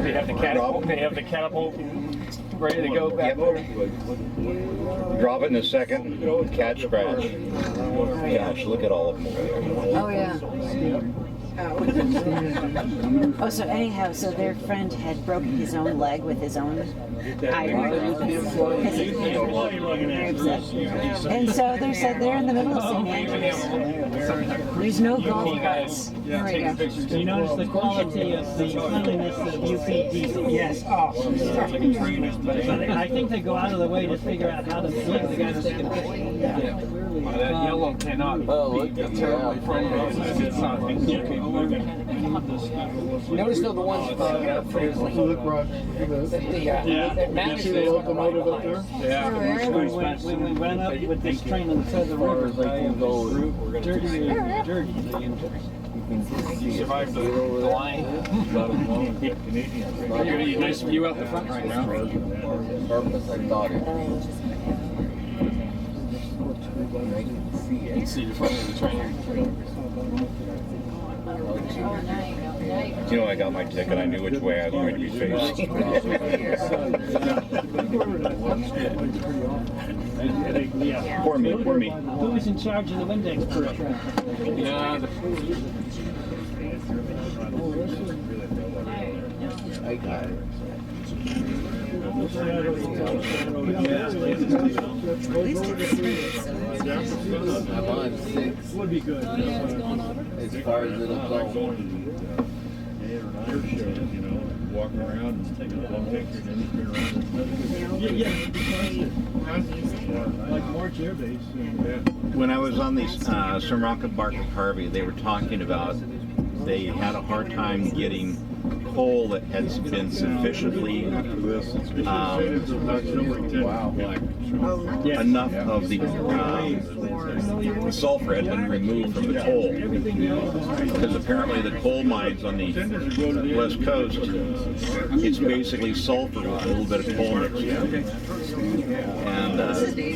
They have the catapult ready to go back there. Drop it in a second. Catch, scratch. Gosh, look at all of them over there. Oh, yeah. Oh, so anyhow, so their friend had broken his own leg with his own iron. And so they said they're in the middle of St. Andrews. There's no golf carts. Here we go. You notice the quality of the cleanliness of UP diesel. Yes. Oh, I think they go out of the way to figure out how to look at the guys taking pictures. That yellow cannot be terribly friendly. It's not. notice though the ones Look, Rod. the that managed See the locomotive up there? Yeah. We went up with this train on the side of the river. Dirty, the engines. Survived the line. Nice view out the front right now. You can see the front of the train. You know, I got my ticket. I knew which way I was going to be facing. Poor me, poor me. Who was in charge of the Windex program? Yeah. I got it. I'm on 6. Would be good. As far as it'll go. Walking around and taking a long picture and then turn around. Like March Air Base. When I was on the Sumrocket Barker Harvey, they were talking about they had a hard time getting coal that has been sufficiently enough of the sulfur had been removed from the coal, because apparently the coal mines on the west coast, it's basically sulfur with a little bit of coal mixed in. And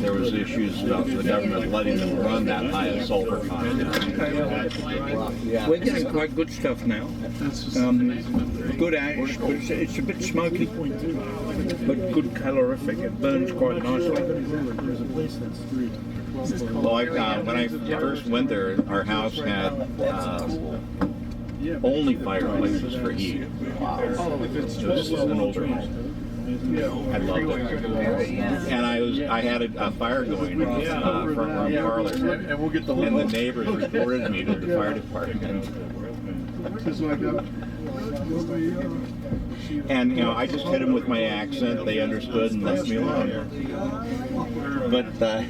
there was issues about the government letting them run that high of sulfur content. We're getting quite good stuff now. Good ash, but it's a bit smoky, but good calorific. It burns quite nicely. Well, when I first went there, our house had only fireplaces for heat. It was an older home. I loved it, and I had a fire going in the front room parlor, and the neighbors reported me to the fire department. And you know, I just hit them with my accent. They understood and left me alone. But I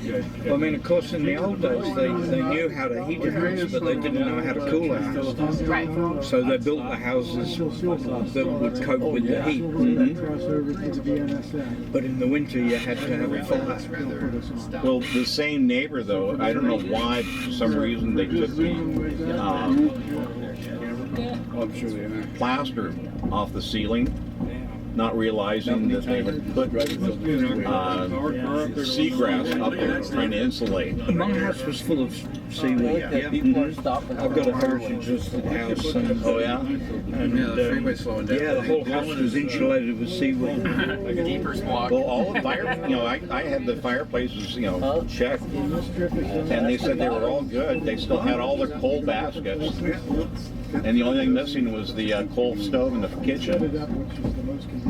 mean, of course, in the old days, they knew how to heat a house, but they didn't know how to cool a house. Right. So they built the houses that would cope with the heat. But in the winter, you had to have a fire. Well, the same neighbor, though, I don't know why, for some reason, they took the plaster off the ceiling, not realizing that they had put seagrass up there trying to insulate. My house was full of seaweed. I've got a heritage of the house. And, oh yeah? And the whole house was insulated with seaweed. Like a deeper's block. Well, all the fire, you know, I had the fireplaces, you know, checked, and they said they were all good. They still had all their coal baskets, and the only thing missing was the coal stove in the kitchen.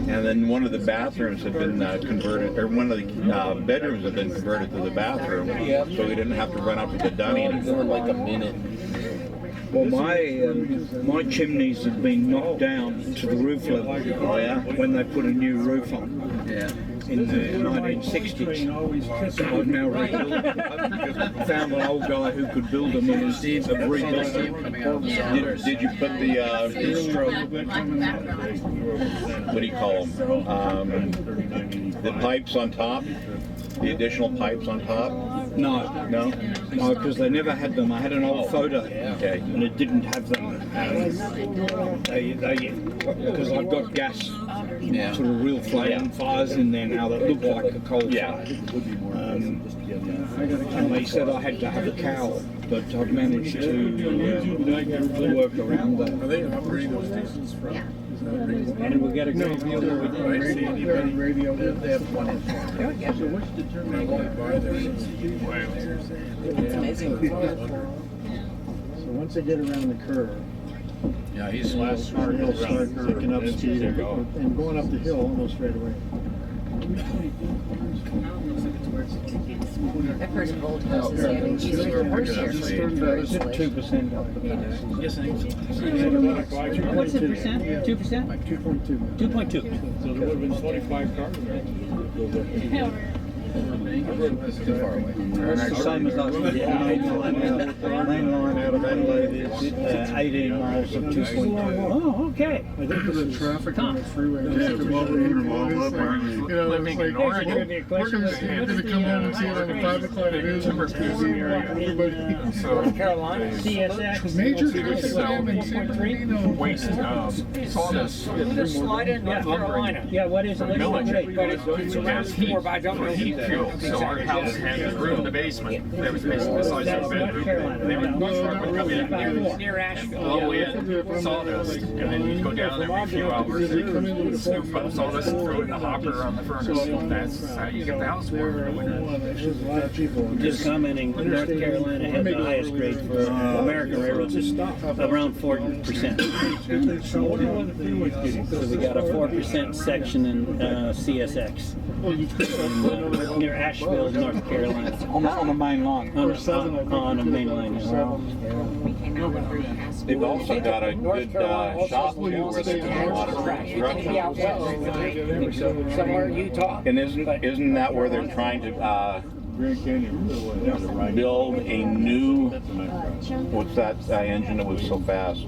And then one of the bathrooms had been converted, or one of the bedrooms had been converted to the bathroom, so we didn't have to run up to the dunny for like a minute. Well, my chimneys had been knocked down to the roof level. Oh yeah? When they put a new roof on. Yeah. In the 1960s. I've now rebuilt. I found an old guy who could build them and has rebuilt them. Did you put the what do you call them? The pipes on top? The additional pipes on top? No, because they never had them. I had an old photo, and it didn't have them. Because I've got gas, sort of real flame fires in there now that look like a coal fire. And they said I had to have a cowl, but I've managed to work around that. Are they operating those stations from? Yeah. And we got a great view where we did Radio. They have one in So what's determined by there? It's amazing. So once they get around the curve, Yeah, he's last hard. they'll start picking up speed and going up the hill almost right away. The first gold horses, yeah, they used like a horse here. 2% up the Yes, I think so. What's the percent? 2%? 2.2. 2.2. So there would have been 25 cars there. That's too far away. Same as us. Main line out of Adelaide is 18 miles of 2.2. Oh, okay. I think there's a traffic on the freeway. You know, it's like, hey, we're gonna come home and see it on the 5 o'clock news and we're busy. Everybody. North Carolina, CSX. Major traffic jam in San Bernardino. Waste sawdust. Just slide in North Carolina. Yeah, what is it? But it's around four, but I don't know Heat fuel. So our house had a room in the basement. There was basically the size of a bedroom. They would come in near Asheville. all the way in, sawdust, and then you'd go down every few hours and scoop up sawdust and throw it in the hopper on the furnace. That's how you get the house warm in the winter. Just commenting, North Carolina had the highest grade for American railroads, around 40%. So we got a 4% section in CSX near Asheville, North Carolina. On the main line. On the main line. They've also got a good shop too, where they do a lot of construction. Yeah, well, somewhere in Utah. And isn't that where they're trying to build a new, what's that engine that was so fast?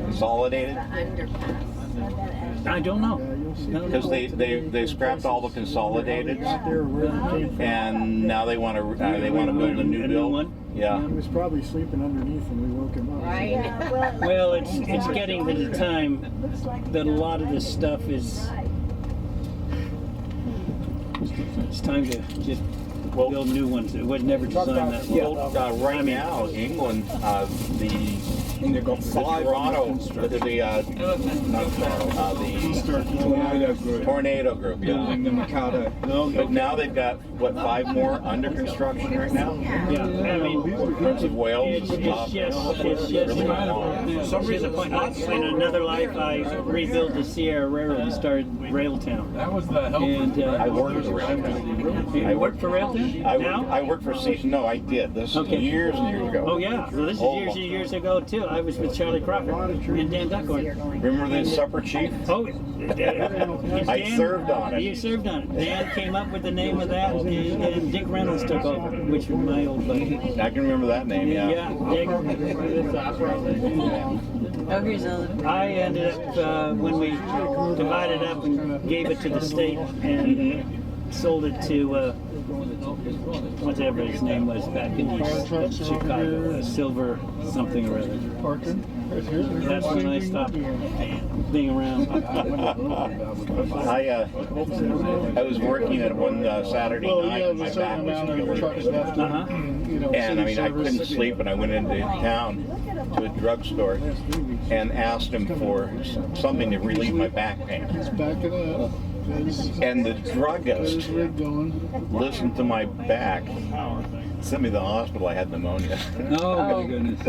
Consolidated? I don't know. Because they scrapped all the consolidateds, and now they want to build a new build. One? Yeah. He was probably sleeping underneath when we woke him up. Right. Well, it's getting to the time that a lot of this stuff is. It's time to just build new ones. It would never design that. Well, right now, England, They've got 5 Toronto, the Tornado Group, building the Mikado. But now they've got, what, 5 more under construction right now? Yeah, I mean, Prince of Wales is top. it's just some reason point. In another life, I rebuilt the Sierra Railroad and started Railtown. That was the help. And I worked for Railtown. you worked for Railtown? Now? I worked for No, I did. This is years and years ago. Oh yeah, well, this is years and years ago too. I was with Charlie Crocker and Dan Duckhorn. Remember the Supper Chief? Oh, I served on it. You served on it. Dan came up with the name of that, and Dick Reynolds took over, which was my old buddy. I can remember that name, yeah. Yeah, Dick. I ended up, when we divided up and gave it to the state and sold it to whatever his name was back in East Chicago, Silver something or other. That's when I stopped being around. I was working at one Saturday night and my back was killing. And I mean, I couldn't sleep, and I went into town to a drugstore and asked him for something to relieve my back pain. And the druggist listened to my back, sent me to the hospital. I had pneumonia. Oh my goodness.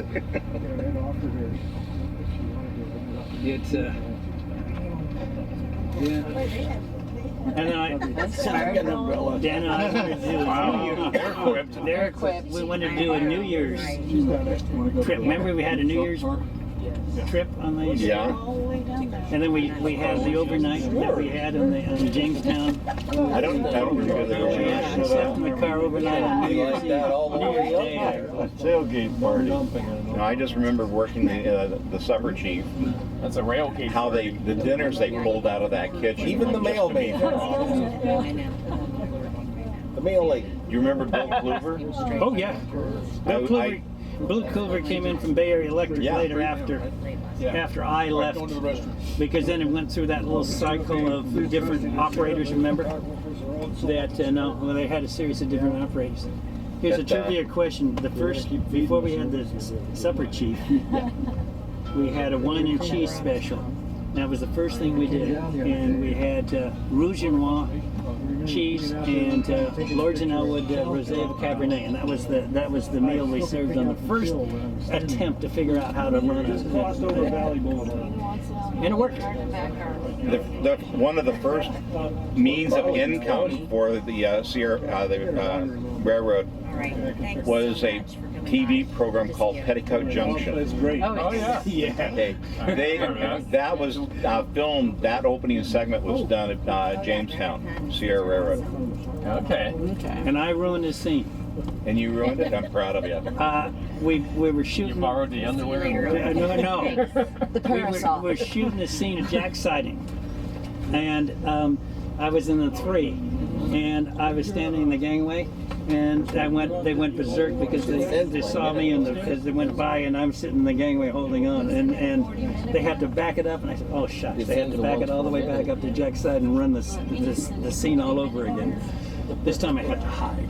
It's yeah. And then Dan and I they're equipped. We wanted to do a New Year's trip. Remember we had a New Year's trip on the and then we had the overnight that we had in Jamestown. I don't remember the Yeah, slept in the car overnight on New Year's Eve. tailgate party. No, I just remember working the Supper Chief. That's a rail cage. How the dinners they pulled out of that kitchen. Even the mailman. The mail lady. You remember Bill Kluver? Oh yeah, Bill Kluver came in from Bay Area Electric later after I left, because then it went through that little cycle of different operators. Remember that? Well, they had a series of different operators. Here's a trivia question: before we had the Supper Chief, we had a wine and cheese special. That was the first thing we did, and we had Rouge and Noir cheese and Lords and Elwood Rosé of Cabernet, and that was the meal we served on the first attempt to figure out how to run it. And it worked. One of the first means of income for the Sierra railroad was a TV program called Petticoat Junction. That's great. Oh, yeah. Okay. That was filmed. That opening segment was done at Jamestown, Sierra Railroad. Okay. And I ruined the scene. And you ruined it. I'm proud of you. We were shooting. You borrowed the underwear? No. The parasol. We were shooting the scene of Jack siding, and I was in the 3, and I was standing in the gangway, and they went berserk because they saw me as they went by, and I'm sitting in the gangway holding on, and they had to back it up, and I said, oh shucks, they had to back it all the way back up to Jack's side and run the scene all over again. This time I had to hide.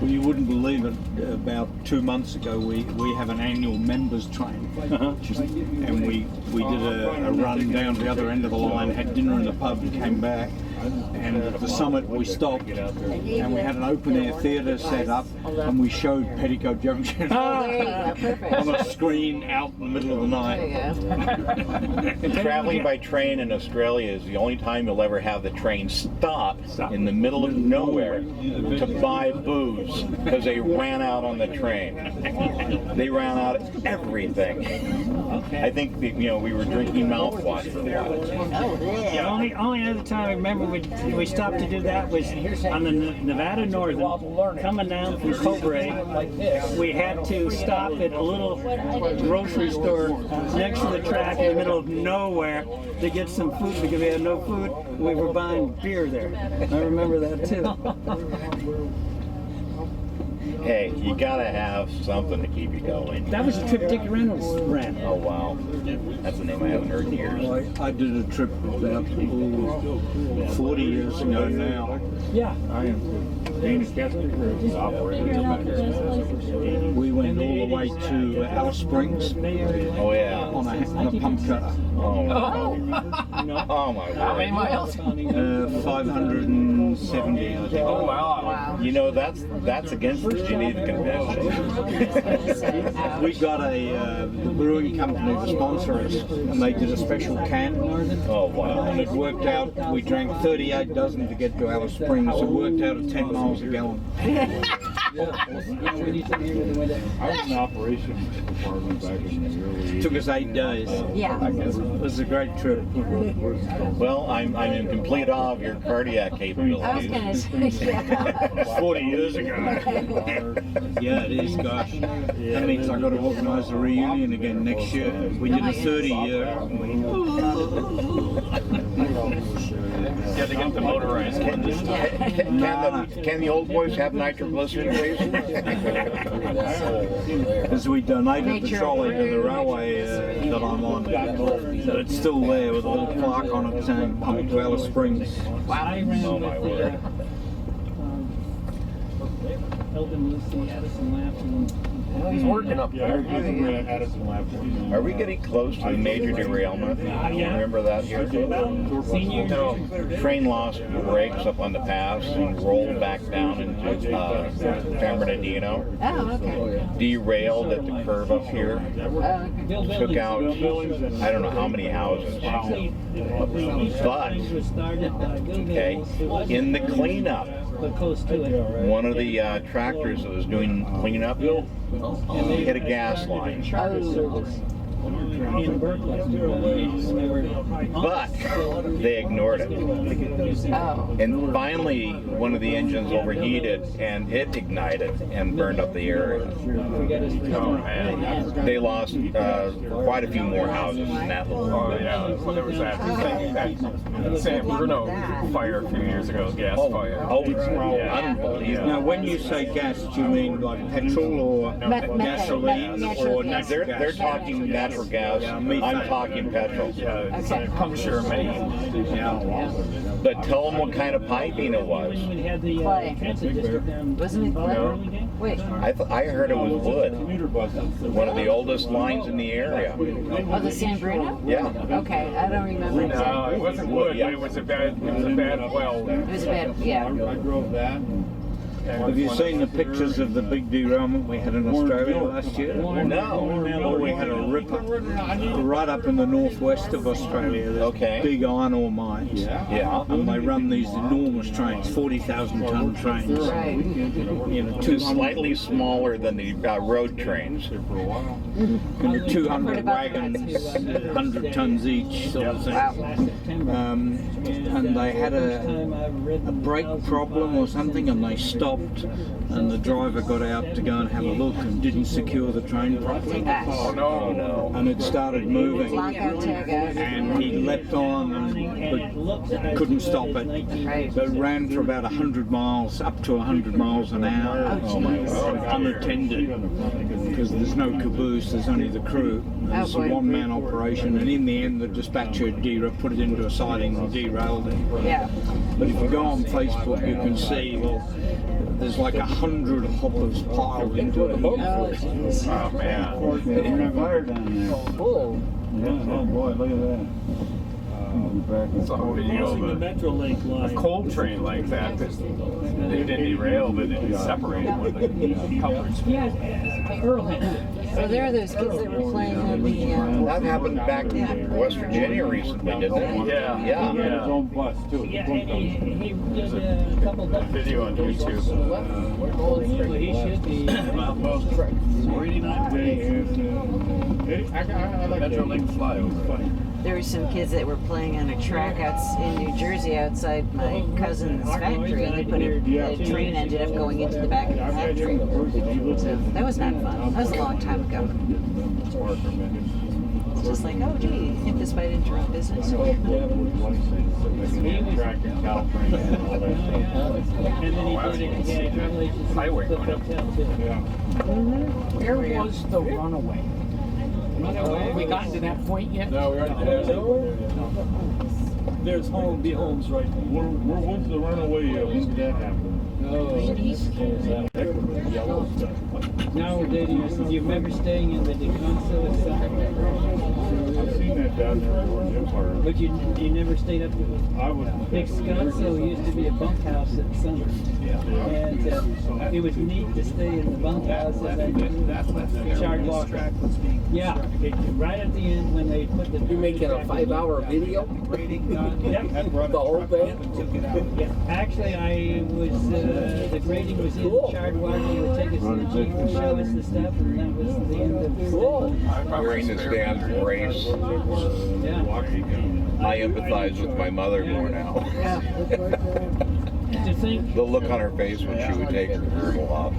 Well, you wouldn't believe it. About 2 months ago, we have an annual members train, and we did a run down the other end of the line, had dinner in the pub, and came back. And at the summit, we stopped, and we had an open air theatre set up, and we showed Petticoat Junction on a screen out in the middle of the night. Traveling by train in Australia is the only time you'll ever have the train stop in the middle of nowhere to buy booze because they ran out on the train. They ran out of everything. I think we were drinking mouthwash for a while. The only other time I remember we stopped to do that was on the Nevada Northern, coming down from Cobre. We had to stop at a little grocery store next to the track in the middle of nowhere to get some food because we had no food. We were buying beer there. I remember that too. Hey, you gotta have something to keep you going. That was the trip Dick Reynolds ran. Oh wow, that's a name I haven't heard in years. Well, I did a trip about 40 years ago now. Yeah. I am. We went all the way to Alice Springs. Oh yeah. On a pump cutter. Oh my word. How many miles? 570. I think. Oh wow. You know that's against the Geneva Convention. We got a brewing company to sponsor us, and they did a special can. Oh wow. And it worked out. We drank 38 dozen to get to Alice Springs. It worked out at 10 miles a gallon. I was in the operations department back in the early 80s. Took us 8 days. Yeah. It was a great trip. Well, I'm in complete awe of your cardiac I was capabilities. gonna say, yeah. 40 years ago. Yeah, it is, gosh. That means I've got to organise a reunion again next year. We did a 30-year. You have to get the motorized one. Can the old boys have nitroglycerin, please? As we donated the trolley to the railway that I'm on. So it's still there with a little plaque on it saying pump to Alice Springs. Wow. Oh my word. Elton Lucy, Addison Laughlin. He's working up Yeah, there. Addison Lab. Are we getting close to a major derailment? Remember that here? Senior. Train lost brakes up on the pass and rolled back down into San Bernardino. Oh, okay. Derailed at the curve up here. Took out I don't know how many houses. But okay, in the cleanup, one of the tractors that was doing cleanup hit a gas line. In Berkeley. But they ignored it. Oh. And finally, one of the engines overheated and it ignited and burned up the area. Oh man. They lost quite a few more houses in that little. Oh yeah. Well, there was that San Bruno fire a few years ago, gas fire. Unbelievable. Now, when you say gas, do you mean like petrol or gasoline or natural gas? They're talking natural gas. I'm talking petrol. Yeah, it's a puncture main. But tell them what kind of piping it was. Clay. Wasn't it clay? Wait. I heard it was wood. One of the oldest lines in the area. Oh, the San Bruno? Yeah. Okay, I don't remember. No, it wasn't wood, but it was a bad well. It was a bad, yeah. I drove that. Have you seen the pictures of the big derailment we had in Australia last year? No. Well, we had a ripper right up in the northwest of Australia. There's big iron ore mines. Yeah. And they run these enormous trains, 40,000 ton trains. You know, Slightly smaller than the road trains. 200 wagons, 100 tons each, sort of thing. And they had a brake problem or something, and they stopped, and the driver got out to go and have a look and didn't secure the train properly. Oh no! And it started moving, and he leapt on, but couldn't stop it. So it ran for about 100 miles, up to 100 miles an hour, unattended, because there's no caboose, there's only the crew. It's a one-man operation, and in the end the dispatcher put it into a siding and derailed it. Yeah. But if you go on Facebook, you can see, well, there's like 100 hoppers piled into it. Oh man! There's a fire down there. Oh. Yeah, oh boy, look at that. Saw a video of a coal train like that. They didn't derail, but it separated when the couplers. So there are those kids that were playing on the... That happened back in West Virginia recently, didn't it? Yeah. He had his own bus too. He did a couple of Video on YouTube. He should be. Metrolink flyover. There were some kids that were playing on a track out in New Jersey outside my cousin's factory, and they put the train ended up going into the back of the factory. So that was not fun. That was a long time ago. It's just like, oh gee, you think this might interrupt business? And then he put it Highway going up. Where was the runaway? Have we gotten to that point yet? No, we're already there. There's homes right there. Where was the runaway? When did that happen? Yellow stuff. Nowadays, do you remember staying in the Deconso itself? I've seen that down there in Orange Empire. But you never stayed up to I was. Big Sconso used to be a bunkhouse in summer. And it was neat to stay in the bunkhouse and then charge walk. Yeah, right at the end when they put the... You're making a 5-hour video? Yep. The whole thing? Yeah, actually I was, the grading was in charred walk. They would take us to the Jeep and show us the stuff, and that was the end of the stay. Wearing this damn brace. Yeah. I empathize with my mother more now. To think, The look on her face when she would take her girdle off.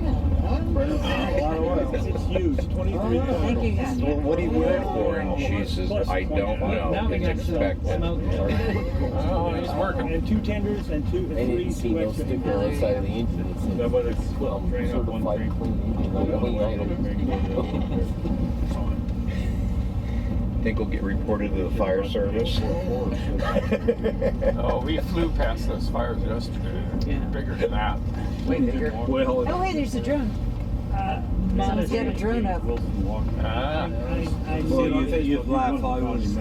It's huge. 23 tons. Thank you guys. Well, what do you wear it for? And she says, I don't know. now we It's got expected. smoke. Oh, he's working. And 2 tenders and 2 and 3 I didn't see no sticker on the side of the engine. It said, No, but it's certified clean engine, clean item. Think we'll get reported to the fire service? Oh, we flew past those fires yesterday. Yeah. Bigger than that. Well, Oh wait, there's a drone. Someone's got a drone up. Ah. well, you'd laugh.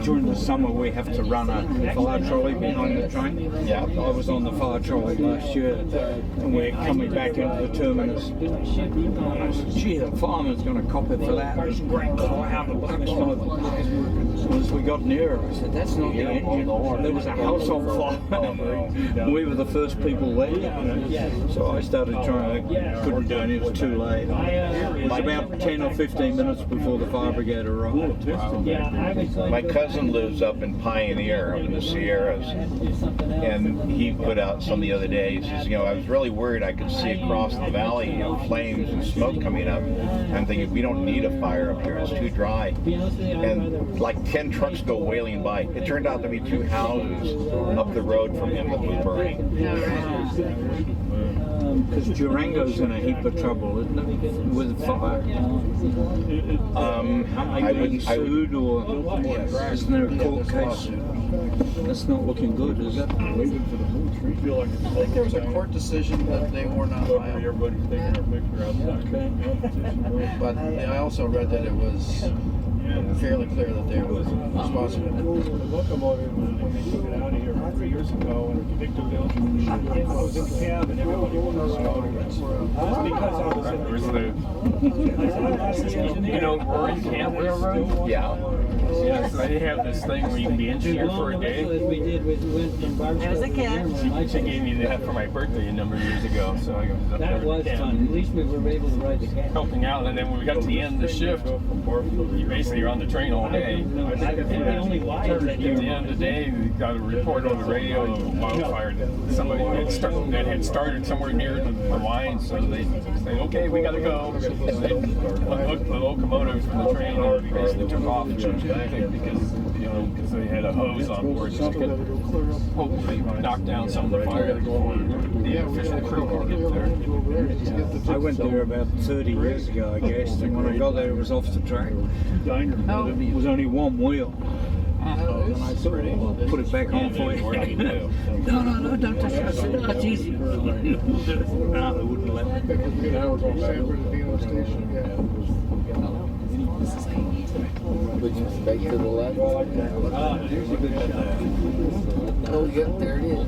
During the summer we have to run a fire trolley behind the train. Yeah. I was on the fire trolley last year, and we're coming back into the terminus. And I said, gee, the fireman's going to cop it for that. There's a great cloud of black smoke. As we got nearer, I said, that's not the engine. There was a house on fire. We were the first people there. So I started trying, couldn't do it, it was too late. It was about 10 or 15 minutes before the fire brigade arrived. My cousin lives up in Pioneer, up in the Sierras, and he put out some the other day. He says, I was really worried I could see across the valley, flames and smoke coming up. I'm thinking, we don't need a fire up here, it's too dry. And like 10 trucks go wailing by. It turned out to be 2 houses up the road from him that was burning. Because Durango's in a heap of trouble, isn't it, with fire? I wouldn't. Sued, or isn't there a court case? That's not looking good, is it? I think there was a court decision that they were not liable. Everybody's taking our picture outside. Okay. But I also read that it was fairly clear that they were responsible. The locomotive, when they took it out of here 3 years ago, and Victor built it was in cab, and everybody wanted to go. That's because I was You know, Roaring Camp Railroad? Yeah. Yeah, so they have this thing where you can be engineered for a day. We did, we went from Barstow. I was a kid. She gave me that for my birthday a number of years ago, so I was up there That was with fun. At least we were able to ride the cab. helping out, and then when we got to the end of the shift, you basically are on the train all day. And at the end of the day, we got a report on the radio of a wildfire that somebody had started somewhere near the line, so they said, okay, we gotta go. So they unhooked the locomotive from the train and basically took off and jumped back because they had a hose on board, so they could hopefully knock down some of the fire before the official crew could get there. I went there about 30 years ago, I guess, and when I got there, it was off the track. It was only one wheel. And I thought, I'll put it back on for you. No, don't touch it. I said, no, it's easy. No, they wouldn't let me. Now we're going San Bernardino Station, Which is back to the left. There's a good shot. Oh, yep, there it is.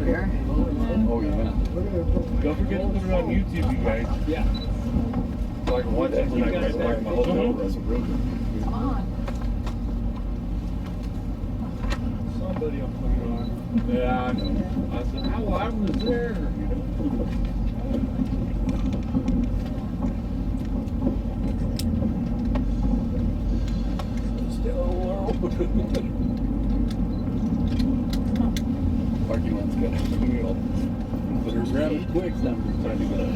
Here? Oh, yeah. Don't forget to put it on YouTube, you guys. Yeah. So I can watch it when I park my hotel room. Somebody will put it on. Yeah, I know. I said, oh, I was there. Parking lot's got a wheel. But there's rather quick trying to get up.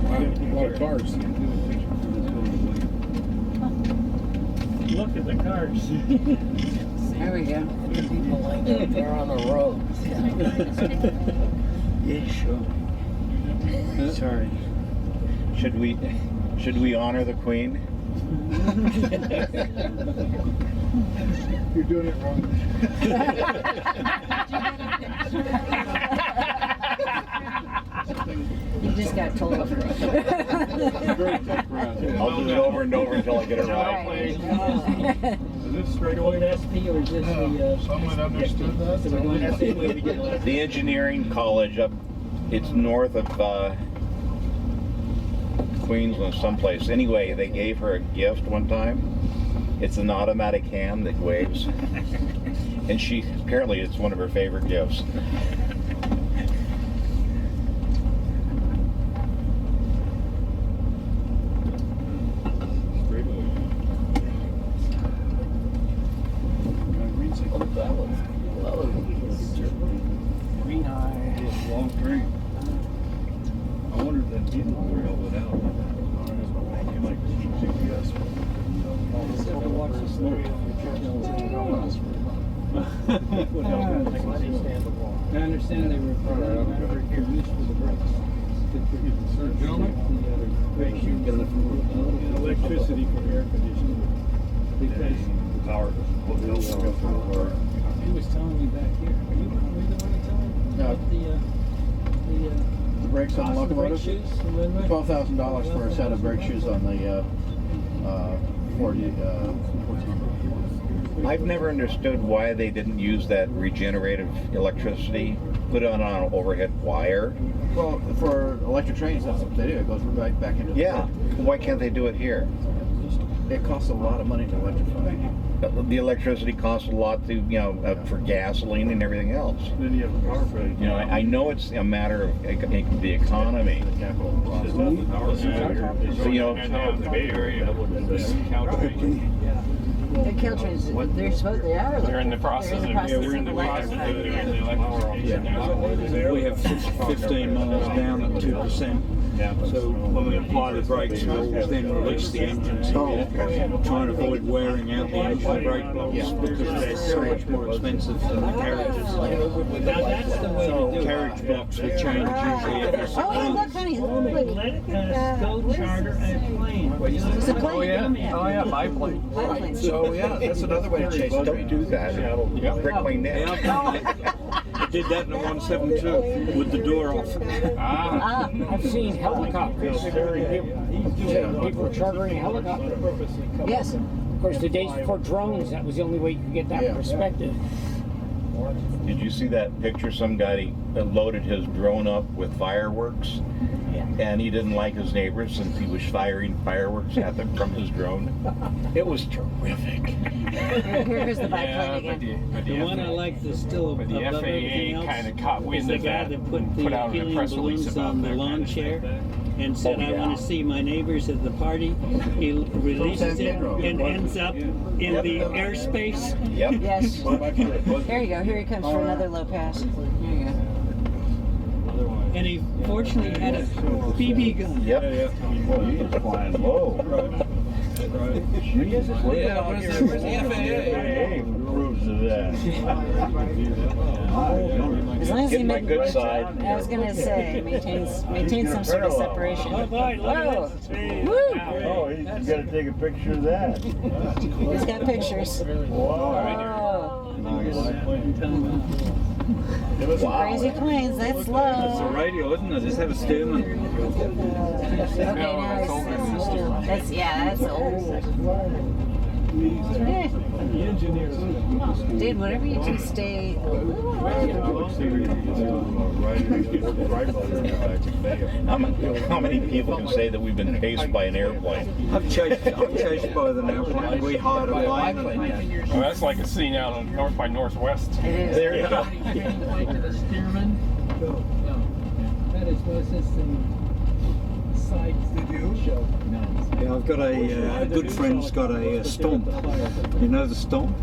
Wow, a lot of cars. Look at the cars. There we go. People like that. They're on the road. Yeah, sure. Sorry. Should we honor the Queen? You're doing it wrong. You just got told. I'll do it over and over until I get it right. Is this straight away? SP or is this the Someone understood that? so we're going to see where we get left? The engineering college it's north of Queensland someplace. Anyway, they gave her a gift one time. It's an automatic hand that waves. And apparently it's one of her favorite gifts. Green eye. Long train. I wonder if that didn't rail without. You might keep GPS. I understand they were used for the brakes. Electricity for air conditioning. Because our hotel. He was telling me back here. Are you the one telling me? No. The brakes on the cost of brake locomotive? shoes? $12,000 for a set of brake shoes on the 14. I've never understood why they didn't use that regenerative electricity, put it on an overhead wire. Well, for electric trains, that's what they do. It goes right back into the Yeah, why can't they do it here? It costs a lot of money to electrify. The electricity costs a lot to, for gasoline and everything else. Then you have a power plate. I know it's a matter of the economy. So, the Bay Area, The Caltrains, they're supposed they are. they're in the process of doing the electrification. We have 15 miles down at 2%. So when we apply the brakes, we always then release the engine. So we're trying to avoid wearing out the engine brake blocks because they're so much more expensive than the carriages. Now that's the way to do it. Carriage blocks we change usually every 6 Oh, look, months. honey. Let us go charter a plane. It's a plane. Oh yeah, biplane. Biplane. So yeah, that's another way to chase it. Don't do that. Brick my neck. It did that in a 172 with the door off. I've seen helicopters. People were chartering helicopters. Yes. Of course, the days before drones, that was the only way you could get that perspective. Did you see that picture? Some guy loaded his drone up with fireworks, and he didn't like his neighbors since he was firing fireworks at them from his drone. It was terrific. Here's the biplane again. The one I like is still But the above everything FAA else kind of caught is wind the of guy that, that put the put out a helium press release balloons about on the their lawn kind of chair thing. and said, I want to see my neighbors at the party. He releases it and ends up in the airspace. Yep. Yes. There you go. Here he comes for another low pass. Here you go. And he fortunately had a BB gun. Yep. Well, he was flying low. Jesus. Where's the FAA? Proves to that. As long as he Get my good side. I was gonna say maintains some sort of separation. Oh boy, look Whoa. at this. Woo! Oh, you got to take a picture of that. He's got pictures. Wow. Crazy planes, that's It's a low. radio, isn't it? Just have a steerman. Okay, now that's that's old. Dude, whatever you do, stay a little How many people can say that we've been chased by an airplane? I'm chased by an airplane. We hired a line. Well, that's like a scene out on North by Northwest. There you go. Yeah, I've got a good friend's got a Stomp. You know the Stomp?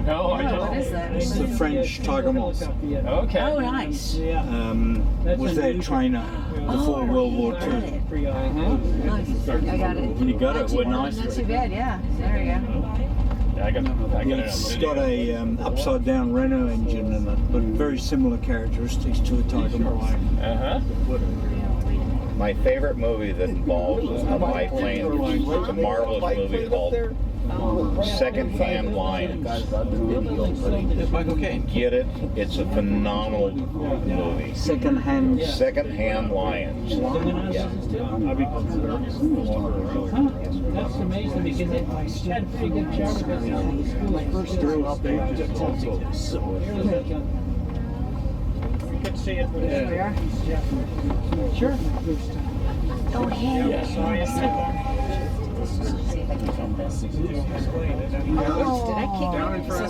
No, I don't. What is that? It's the French Tiger Moth. Okay. Oh, nice. Was their trainer before World War II. Nice. I got it. You got it. We're nice. Not too bad, yeah. There you go. Yeah, I got it on It's video. got a upside down Renault engine in it, but very similar characteristics to a Tiger Moth. Uh-huh. My favorite movie that involves a biplane is a marvelous movie called Second-Hand Lions. Michael Caine. Get it? It's a phenomenal movie. Second-Hand Lions. Yeah. That's amazing because it had pretty good charter business when the school first You can see it from There we are. Sure. Oh, hey. See if I can get this. Oh, did I kick down in front of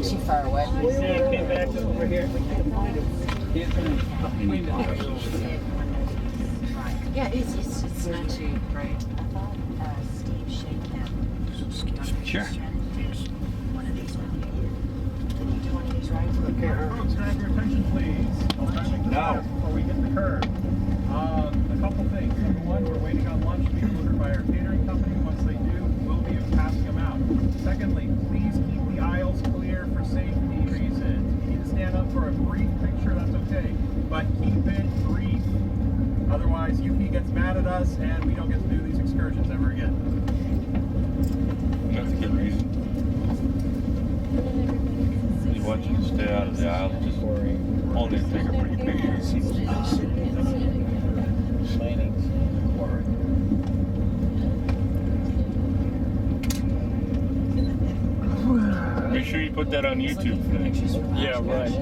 too far away. Came back over here. Yeah, it's not too bright. I thought Steve Shake him. Sure. One of these one. Can you do one of these rides? Folks, grab your attention, please. I'll try to make this fast before we hit the curb. A couple things. Number one, we're waiting on lunch to be delivered by our catering company. Once they do, we'll be passing them out. Secondly, please keep the aisles clear for safety reasons. If you need to stand up for a brief picture, that's okay. But keep it brief. Otherwise, UP gets mad at us and we don't get to do these excursions ever again. That's a good reason. You want you to stay out of the aisle, just only take a pretty picture. Make sure you put that on YouTube. Yeah, right.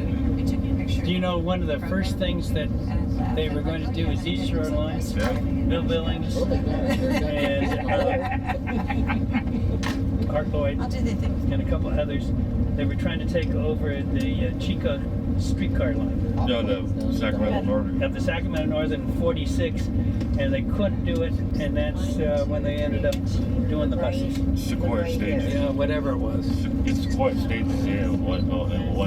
Do you know one of the first things that they were going to do is East Shore Lines, Bill Billings, and Art Lloyd, and a couple others. They were trying to take over the Chico streetcar line. No, the Sacramento Northern. At the Sacramento Northern 46, and they couldn't do it, and that's when they ended up doing the buses. Sequoia stages. Yeah, whatever it was. It's Sequoia stages, yeah. One,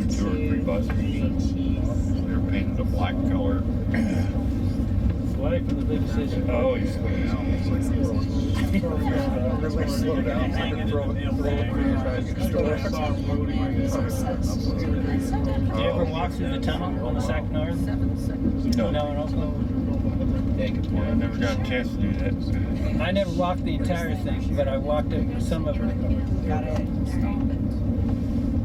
2, or 3 buses. They were painted a black color. What a right from the big decision. Oh, yeah. Do you ever walk through the tunnel on the Sac North? No. No. Yeah, I never got a chance to do that. I never walked the entire thing, but I walked some of it.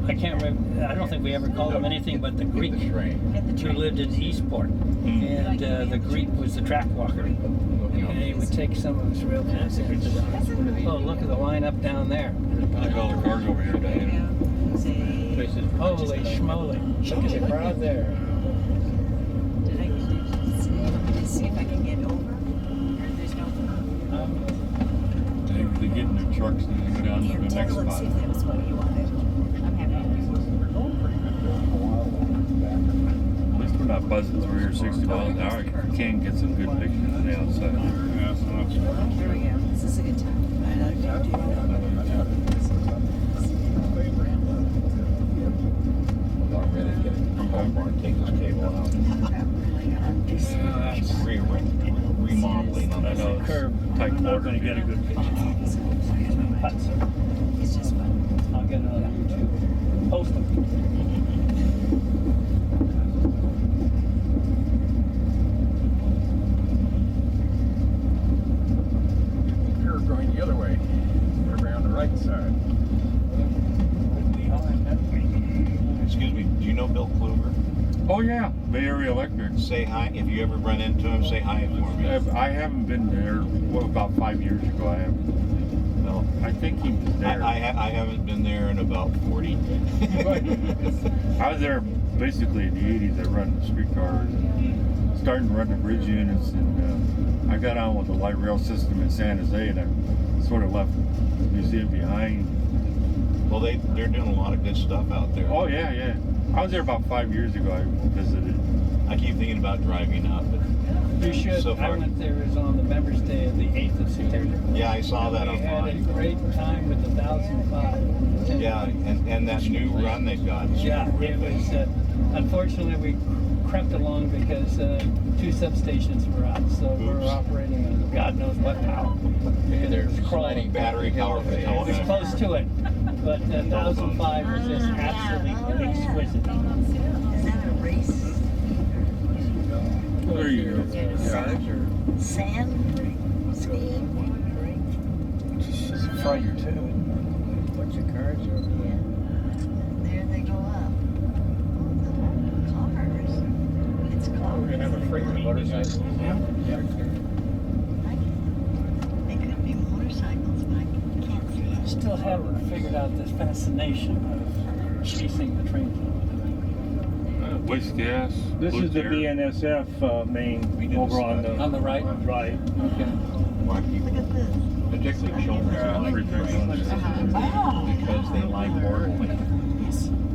I can't remember. I don't think we ever called him anything but the Greek, who lived in Eastport, and the Greek was the track walker, and he would take some of his rail cars. Oh, look at the line up down there. Look at all the cars over here, Diana. Holy schmoly! Look at the crowd there. See if I can get over. There's no. They get in their trucks and go down to the next Take a look, spot. see if that was what you wanted. I'm happy. At least we're not buzzing through here 60 miles an hour. You can get some good pictures on the outside. Here we go. This is a good time. I'm ready to get it from home and take this cable out. Remodeling on I that know it's tight I'm not quarter. going to get a good picture. Hudson. It's just fun. I'll get it on YouTube. Post them. Curve going the other way. Over on the right side. Excuse me, do you know Bill Kluver? Oh yeah, Bay Area Electric. Say hi, if you ever run into him, say hi for me. I haven't been there, about 5 years ago I haven't. No. I think he was there. I haven't been there in about 40. I was there basically in the 80s. I run streetcars and starting to run the bridge units, and I got on with the light rail system in San Jose, and I sort of left the museum behind. Well, they're doing a lot of good stuff out there. Oh yeah, yeah. I was there about 5 years ago. I visited. I keep thinking about driving up, but You should. So I far. went there. It was on the Members' Day of the 8th of September. yeah, I saw that We had a online. great time with the 1,005. Yeah, and that new run they've got. is Yeah, it terrific. was. Unfortunately, we crept along because 2 substations were out, so we're Oops. operating on God knows what power. There's crawling. Battery power for It was television. close to it, but 1,005 was just absolutely exquisite. Is that a race? There you go. Sand? Speed? Just fire too. Bunch of cars over there. There they go up. Cars. It's cars. We're gonna have a freight motorcycle. They could be motorcycles, but I can't see it. Still haven't figured out this fascination of chasing the train. Waste gas. This is the BNSF main over on the right? right. Okay. Why people, Look at this. particularly children, because they like orderly.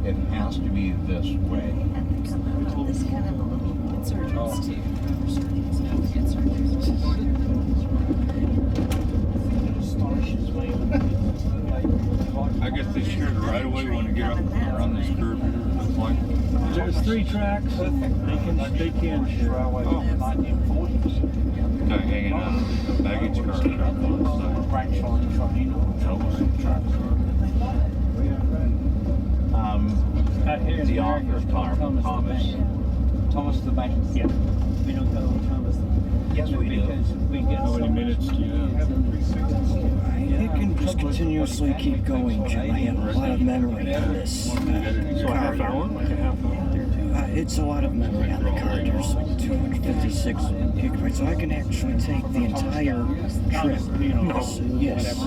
It has to be this way. And they come out with this kind of a little surgeons too. Surgeons, no, get surgeons. I guess they shared right away when they get up around this curve here. It's like There's 3 tracks. They can share. guy hanging out in the baggage car. The author of Thomas the Bank. Yeah. We don't call him Thomas the Bank. Yes, we do. Because we get How many minutes do you have? It can just continuously keep going, Jim. I have a lot of memory on this. So a half hour? Like a half hour? It's a lot of memory on the car. There's like 256 gigabytes, so I can actually take the entire trip. Yes.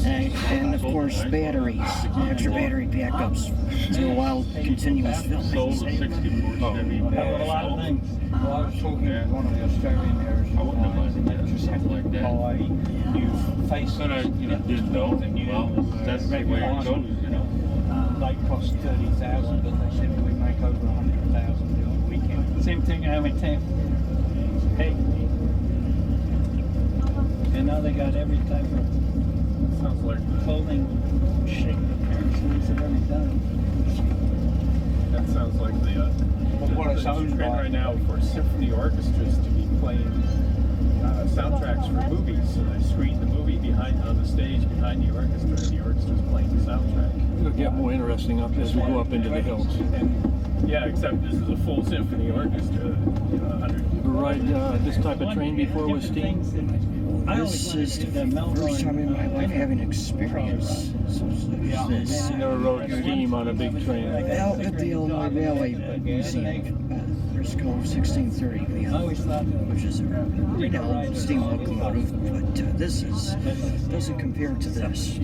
And of course, batteries, extra battery backups to allow continuous Sold filming. a 64 Chevy. a lot of things. Well, I was talking to one of the Australian areas. I wouldn't have minded that, something like that. Hawaii. You face But I didn't know. Well, that's the way it goes, you know. They cost 30,000, but they said we make over 100,000 doing weekend. Same thing. I mean, hey, and now they got every type of Sounds like clothing shape appearances and everything. that sounds like the what it sounds trend like. right now for symphony orchestras to be playing soundtracks for movies. So they screen the movie behind on the stage behind the orchestra, and the orchestra's playing the soundtrack. It'll get more interesting up as we go up into the hills. And, yeah, except this is a full symphony orchestra. You ride this type of train before with steam? This is the first time in my life having experience this. You never rode steam on a big train? Out at the Illinois Railway Museum. There's called 1630, which is a renowned steam locomotive, but this doesn't compare to this.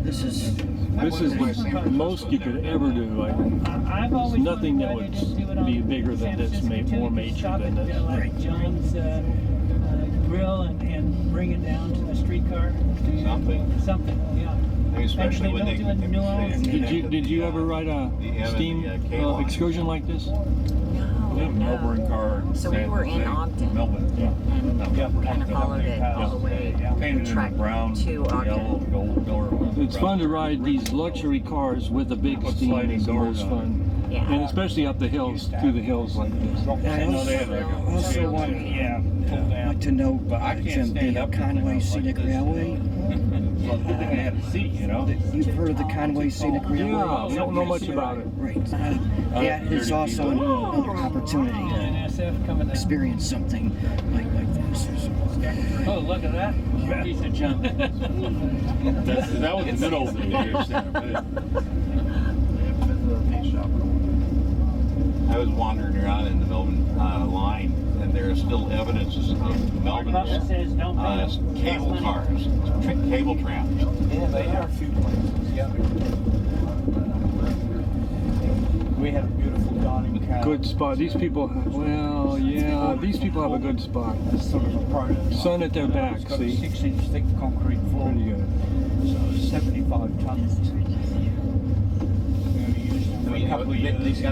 This is the most you could ever do. There's nothing that would be bigger than this, more major than this. Right. John's grill and bring it down to the streetcar. Something, yeah. Especially when they Did you ever ride a steam excursion like this? We have a Melbourne car. So we were in Ogden. Melbourne. And kind of followed it all the way Painted in track brown, to yellow, Ogden. gold color. It's fun to ride these luxury cars with a big steam. It's the most fun. Yeah. And especially up the hills, through the hills like this. I also want to know the Conway Scenic Railway. You've heard of the Conway Scenic Railway? Yeah, we don't know much about it. Right. That is also another opportunity to experience something like this. Oh, look at that. Piece of junk. That was the good old days. I was wandering around in the Melbourne line, and there are still evidences of Melbourne's cable cars, cable trams. Yeah, they are a few places, yeah. We had a beautiful dining car. Good spot. These people, these people have a good spot. Sort of a prototype. Sun at their back, It's got see? a 6-inch thick concrete floor. Pretty good. So 75 tons. They got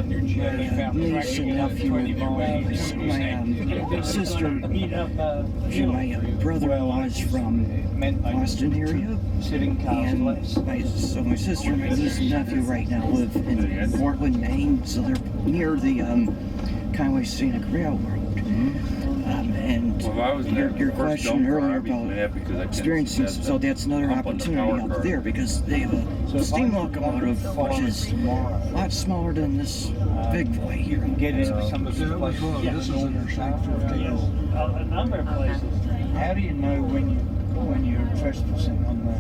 their Niece and nephew, my sister, my brother-in-law's from Boston area, and my sister and my niece and nephew right now live in Portland, Maine, so they're near the Conway Scenic Railroad. And your question earlier about experiencing, so that's another opportunity up there because they have a steam locomotive which is a lot smaller than this Big Boy here. Get into some of the places. This is an intersection. A number of places. How do you know when you're trespassing on the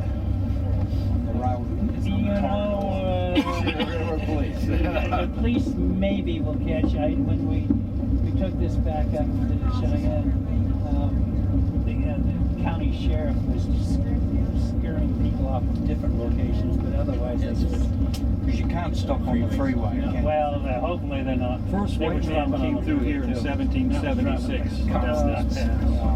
road? The police maybe will catch you. When we took this back up to the Cheyenne, the county sheriff was scaring people off from different locations, but otherwise they just... Because you can't stop on the freeway. Well, hopefully they're not. First white man came through here in 1776.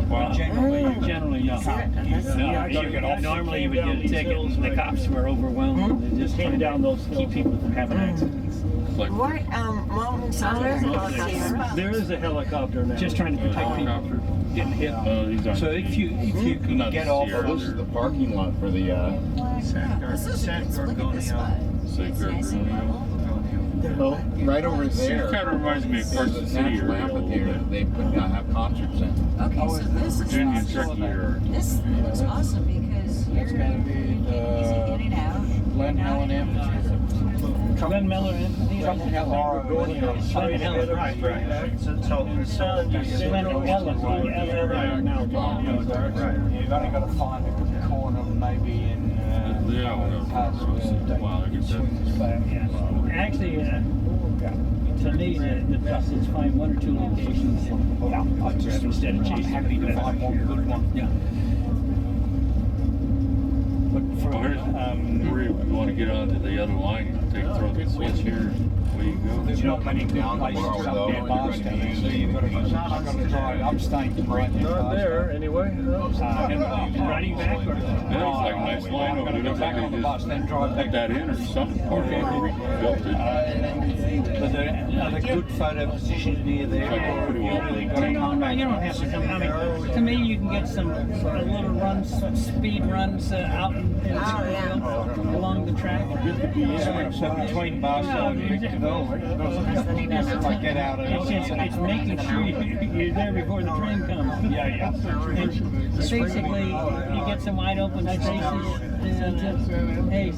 Well, generally, yeah. Normally you would get a ticket and the cops were overwhelmed. They just came down those hills. Keep people from having accidents. What mountains are there? There is a helicopter now. Just trying to protect people from getting hit. So if you can get off, this is the parking lot for the right over there. It kind of reminds me of Carson City or amphitheater. They have concerts in. Okay, so this is Virginia and Turkey area. This looks awesome because That's you're going to be easy to get it out. Glen Helen Amphitheater. Glen Miller Amphitheater. Glen Helen. Glen Helen, right. Glen Helen now. You've only got to find a good corner, maybe in parts where it swings back. Actually, to me, the best is find one or two locations. I just instead of chasing. happy to find one good one. Yeah. But for Where you want to get onto the other line, throw the switch here. Where you go? there's not many good places up there, Barstow, so you've got to go. I'm going to try. I'm staying tonight. Not there, anyway. Riding back or? Yeah, it's like a nice line I'm over going to there. go back on the bus, then drive Put back. that in or something. Or built it. But are the good photo positions near there, or you really got to come back? You don't have to come. I mean, to me, you can get some little runs, speed runs out along the track. Yeah, so between Barstow and Victorville, if I get out of It's making sure you're there before the train comes. Yeah. And basically, you get some wide open spaces, and hey,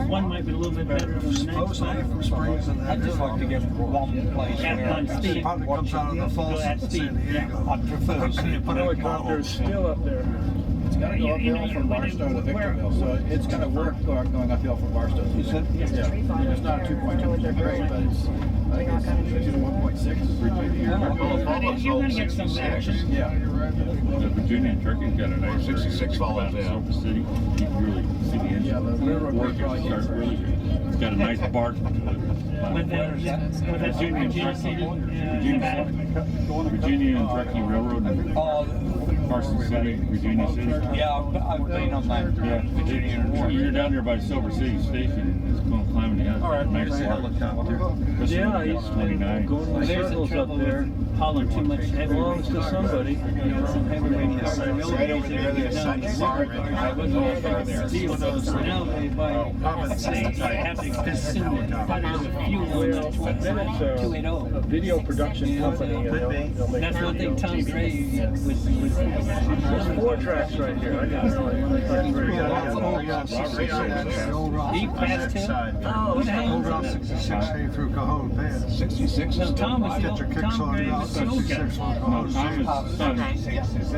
one might be a little bit better than the next. I'd just like to get one place On speed. Comes out of the falls At in speed. San Diego. I'd prefer to see it put a Helicopter's still up there. It's got to go uphill from Barstow to Victorville, so it's going to work going uphill from Barstow. Is it? Yeah. It's not a 2.2 grade, but it's, I think it's 1.6. You're going to get some action. Yeah. The Virginia trucking got a nice 66 follows, yeah. Silver City. You can really see the engine. Yeah, the railroad working. probably Starts gets really good. It's got a nice bark to it. With that Virginia and Truckee Railroad. Carson City, Virginia City. Yeah, I've been on that. Yeah, Virginia and Truckee. you're down there by Silver City Station. It's going climbing the All right, nice helicopter. Yeah, he's 29. going in There's the circles up trouble there. with hauling too much heavy Belongs to somebody. Some heavy weight cars. Right over there, there's Sunny Farm. I wouldn't know if over there. Now they buy, they have to consume quite a bit of fuel on that Then it's a 280. video production company. And they'll make That's what they video. tell Ray There's 4 tracks right here. I got no idea. Deep past too? Oh, what the hell is that? 66 came through Cajon Pass. 66 No, is Tom was Get your kicks on about 66 on No, Cajon. Thomas' son.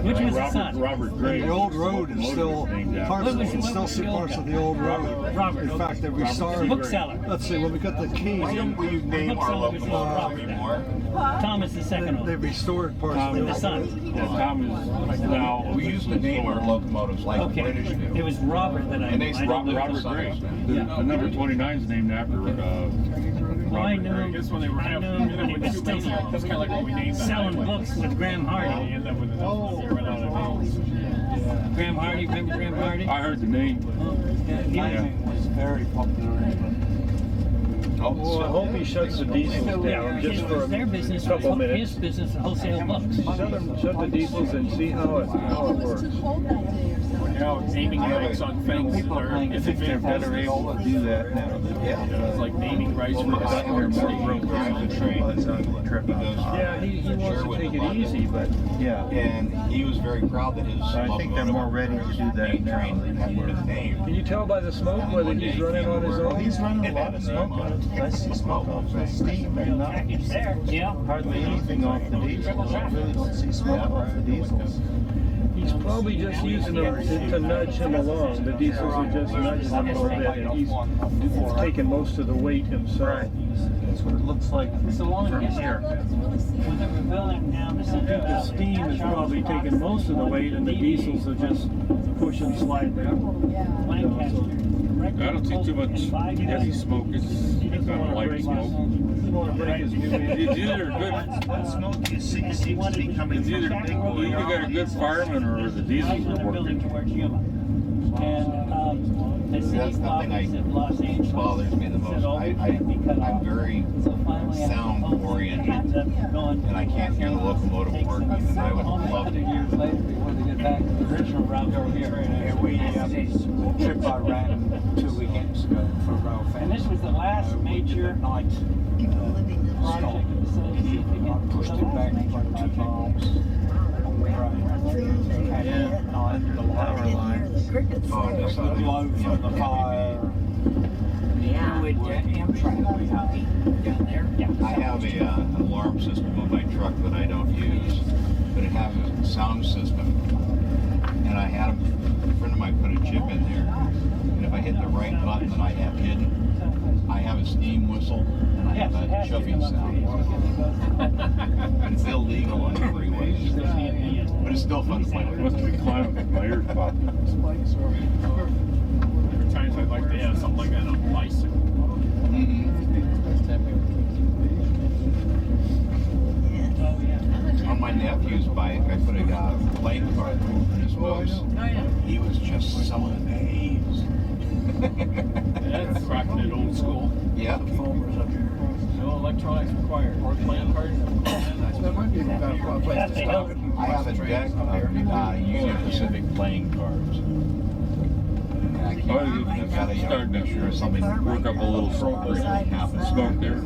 Which was the son? Robert Gray. The old road is still parts of, you can still see parts of the old road. Robert. In fact, they restarted. Bookseller. Let's see, when we got the keys, Will you name our locomotive anymore? Thomas the second they one. restored parts of the The old son. Yeah, Tom is now. We used to name our locomotives like the Okay. British do. It was Robert that I And they I don't know. Robert Gray. The number 29 is named after I Robert knew Gray. him. Guess when they were I having, knew him when he was still it's kind of like what we named them. selling books with Graham Hardy. You end up with a run out of names. Graham Hardy, remember Graham Hardy? I heard the name. Timing was very popular in England. Well, I hope he shuts the diesels down just for a Their business, couple his minutes. business, wholesale books. Shut the diesels and see how it works. You know, naming rights on things People are are, paying it's a big $50 business. able to do that now. It's like naming rights for the Drive the train. Yeah, he wants to take it easy, but Yeah. And he was very proud that his I think they're more ready to do that now train than had they were. his name. can you tell by the smoke whether he's running on his own? He's running a lot of smoke on it. I see smoke off the steam and not Yeah. hardly anything off the diesels. I really don't see smoke off the diesels. He's probably just using them to nudge him along. The diesels are just nudging him a little bit, and he's taking most of the weight himself. That's what it looks like So long from as here. when they were building down the The steam is probably taking most of the weight, and the diesels are just pushing slightly. I don't see too much heavy smoke. It's kind of light smoke. You want to break his new engine. It's either good. That smoke you see seems to be coming It's from either the Big Boy. you got a good fireman or the diesels are working. And the city That's the thing office in Los Angeles bothers me the most. said all the time be cut I'm off. very So finally, after sound the whole thing oriented, ends up going, and I can't hear the locomotive working, and I would almost love to 100 hear years later before they get back to the original route over here. Yeah, we trip I ran 2 weekends ago for Rail And this was the last major night. project of the city. I pushed it back like 2 miles on the road. And at night, the power line low from the fire. Yeah. With Amtrak down there. I have a an alarm system on my truck that I don't use, but it has a sound system. And I had a friend of mine put a chip in there. And if I hit the right button that I have hidden, I have a steam whistle and I have a chuffing sound. And it's illegal on the freeways. But it's still fun to play with. Must be climbing. My ears popping. There are times I'd like to have something like that on a bicycle. On my nephew's bike, I put a playing card in his moves. He was just so amazed. That's rocking it old school. Yeah. No electronics required. Playing cards. That might be a place to stop. I have a deck of Union Pacific playing cards. I've got to make sure something Work up a little smoke there.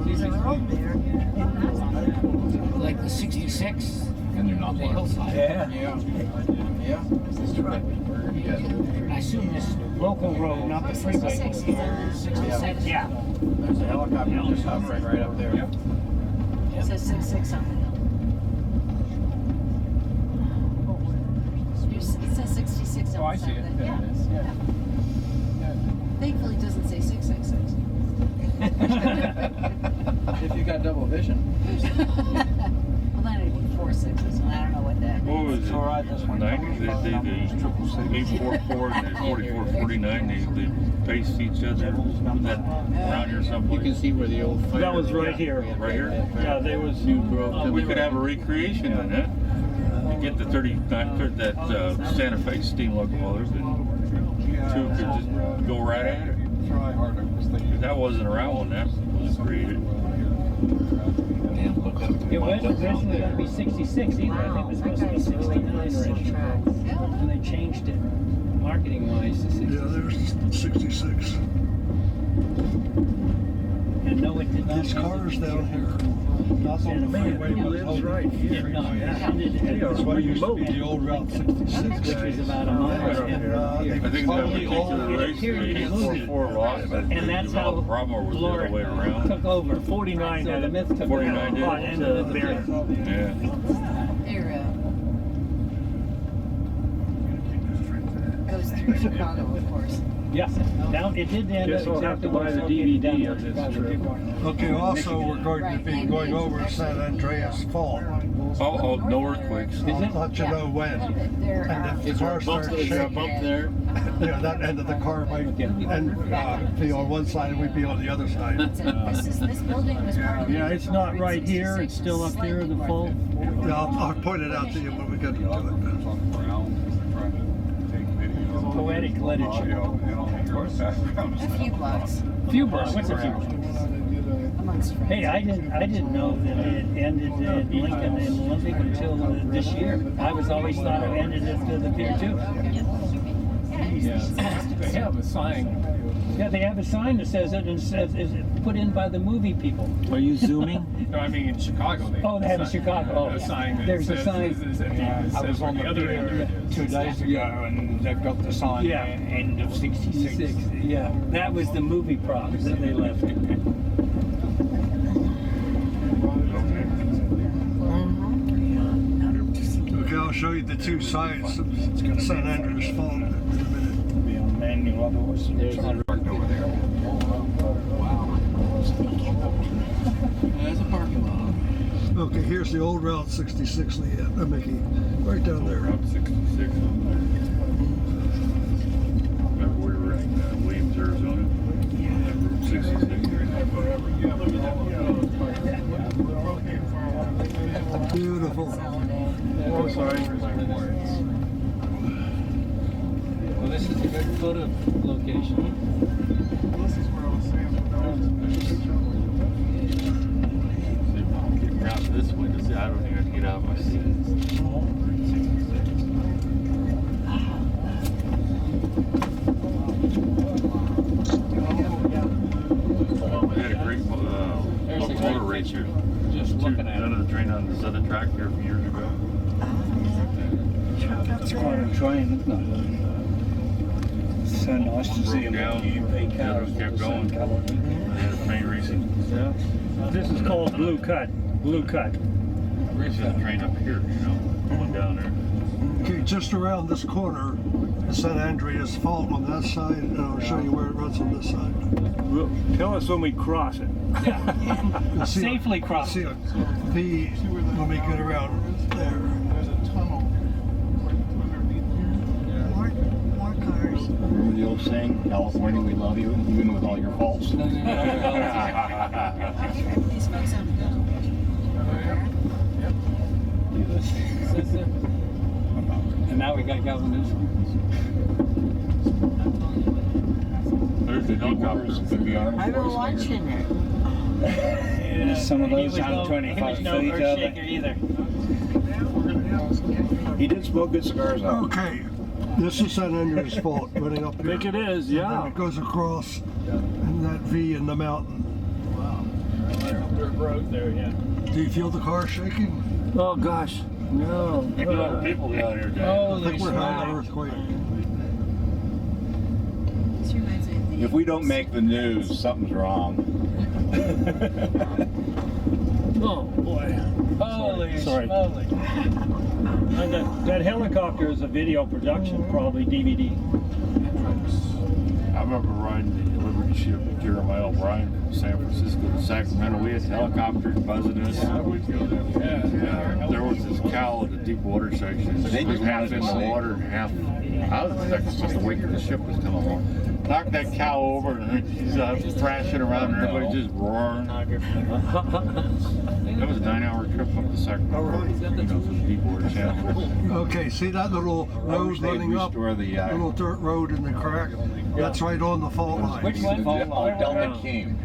Like the 66. And they're not large. Yeah. Yeah. I assume this is local road, not the freeway. 66. Yeah. There's a helicopter just hovering right up there. It says 66 on the hill. It says 66 on Oh, I the see it. side. There it is. Yeah. Thankfully, it doesn't say 666. If you got double vision. Well, then it'd be 4 6s. I don't know what that What means. was it? 90s, they 844 and 4449, they faced each other. Was that around here someplace? You can see where the old fire. That was right here. Right here? Yeah, they was. We could have a recreation then, huh? You get the that Santa Fe steam locomotive and two could just go right at it. That wasn't around when that was created. It wasn't originally going to be 66 either. I think it was supposed to be 69 originally. And they changed it marketing wise to 66. Yeah, there's 66. And no, it did not. These cars down here, not on the freeway, He but lives right here. No, that's why it used to be the old Route 66. which is about a mile. I think that particular race, the 844 lost, And that's how Brommer was the other way around. took over. 49 So had the it. myth took 49 did. over. End of the barrier. Yeah. There goes through Chicago, of course. Yeah. Now it did end Guess up I'll have to exactly buy the where it's located DVD down of this by the trip. Debriefing. Okay, also, we're going to be going over San Andreas Fault. Oh, no earthquakes. I'll let you know when. And if the car starts shaking, there? yeah, that end of the car might be on one side and we'd be on the other side. This building was part of Yeah, it's not right here. It's still up there, the fault. Yeah, I'll point it out to you when we get into it. Poetic literature. a few blocks Few blocks. What's a few blocks? amongst friends. Hey, I didn't know that it ended in Lincoln and Olympic until this year. I was always thought it ended at the pier too. They have a sign. Yeah, they have a sign that says it and says is put in by the movie people. Are you zooming? No, I mean in Chicago. They Oh, they have a Chicago. Oh, a sign. That there's a says, sign. I was on the other end. 2 days ago, and they've got the sign Yeah. end of 66. Yeah, that was the movie prop that they left. Okay, I'll show you the two sides of San Andreas Fault in a minute. Be on manual, otherwise There's a over there. There's a parking lot. Okay, here's the old Route 66, Mickey, right down there. Route 66 over there. Remember we were in Williams, Arizona? Route 66. Beautiful. Oh, sorry. Well, this is a good photo location. Get around this way to see. I don't think I can get out of my seat. We had a great locomotive race here. Just looking at None it. of the train on the southern track here a few years ago. It's quite a train, isn't it? It's so nice to see Broke down. them UP The cars others kept all the same going. colour. They had a train racing. Yeah. This is called Blue Cut. Blue Cut. Racing a train up here, going down there. Okay, just around this corner, the San Andreas Fault on that side, and I'll show you where it runs on this side. Well, tell us when we cross it. You'll see Safely cross. See a V when we get around there. There's a tunnel More cars. Remember the old saying, California, we love you, even with all your faults? These folks on the go. this. And now we got governors. There's the helicopters. Could be armed I've been forces. watching it. Some of He those was no 125 feet of earthshaker either. He did smoke good cigars out. Okay, this is San Andreas Fault running up I here. think it is, yeah. And it goes across in that V in the mountain. Dirt road there, yeah. Do you feel the car shaking? Oh gosh, no. There's a lot of people down here, Dave. I think we're having an earthquake. This reminds me of the If we don't make the news, something's wrong. Oh boy. Holy Sorry. smoly. And that helicopter is a video production, probably DVD. I remember riding the Liberty ship with Jeremiah O'Brien from San Francisco to Sacramento. We had helicopters buzzing us. There was this cow at the deep water section. They It was just half wanted in to the see. water and half. I was expecting just the wake of the ship was coming along. Knocked that cow over and he's thrashing around and everybody just roaring. That was a 9-hour trip up to Sacramento, you know, from the deep water channel. Okay, see that little road they'd running up? restore the, Little dirt road in the crack? That's right on the fault line. Which one? Delta King.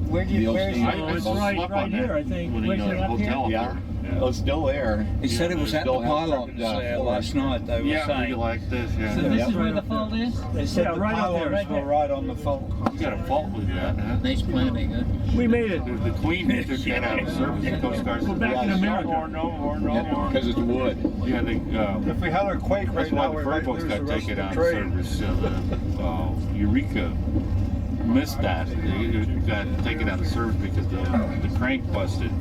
Where do you, where's I- the, I It's slept right on here, that I think. when he Where's got it a up here? hotel up Yeah. there. Oh, it's still there. He said it was at the Still have pylon perfect, last night, they were Yeah, saying. like this, so yeah. this Yep. is where the fault is? They said Yeah, the right up there, pylons right were there. right on the fault. You got a fault with that, huh? Nice planning, huh? We made it. The Queen took that out of service. The Coast Guard We're said, back in "No America." more, no more, no more. Because it's wood. Yeah, they, If we had a quake that's right why now, the we fur might boats lose got the rest taken of out the of trade. service. Eureka missed that. They got taken out of service because the crank busted.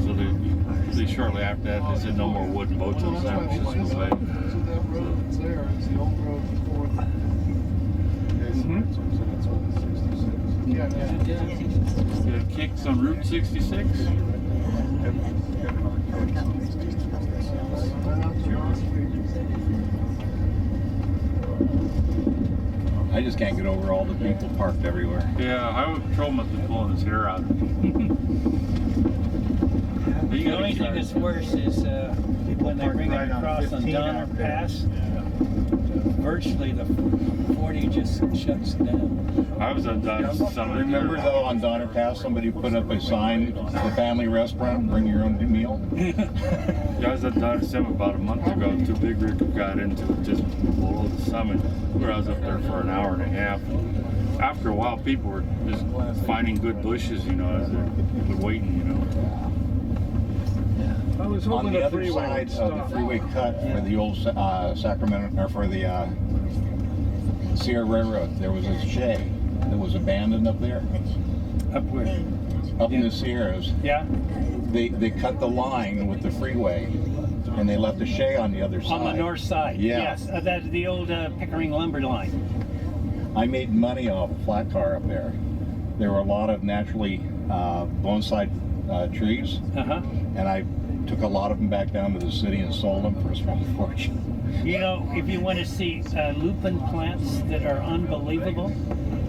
So they shortly after that, they said no more wooden boats on San Francisco Bay. You got kicks on Route 66. I just can't get over all the people parked everywhere. Yeah, Highway Patrol must be pulling his hair out. The only thing that's worse is when they bring it across on Donner Pass, virtually the 40 just shuts down. I was on some. Remember though, on Donner Pass, somebody put up a sign, the family restaurant, bring your own meal? Yeah, I was at Dodge Summit about a month ago. 2 big rigs got into it just below the summit, where I was up there for an hour and a half. After a while, people were just finding good bushes, you know, as they're waiting, you know. I was On hoping the the other freeway side would of stop. the freeway cut for the old Sacramento, or for the Sierra Railroad, there was a shay that was abandoned up there. Up where? Up in the Sierras. Yeah? They cut the line with the freeway, and they left a shay on the other side. On the north side. Yeah. Yes, that's the old Pickering lumber line. I made money off a flat car up there. There were a lot of naturally bonsai trees, and I took a lot of them back down to the city and sold them for a small fortune. You know, if you want to see lupin plants that are unbelievable,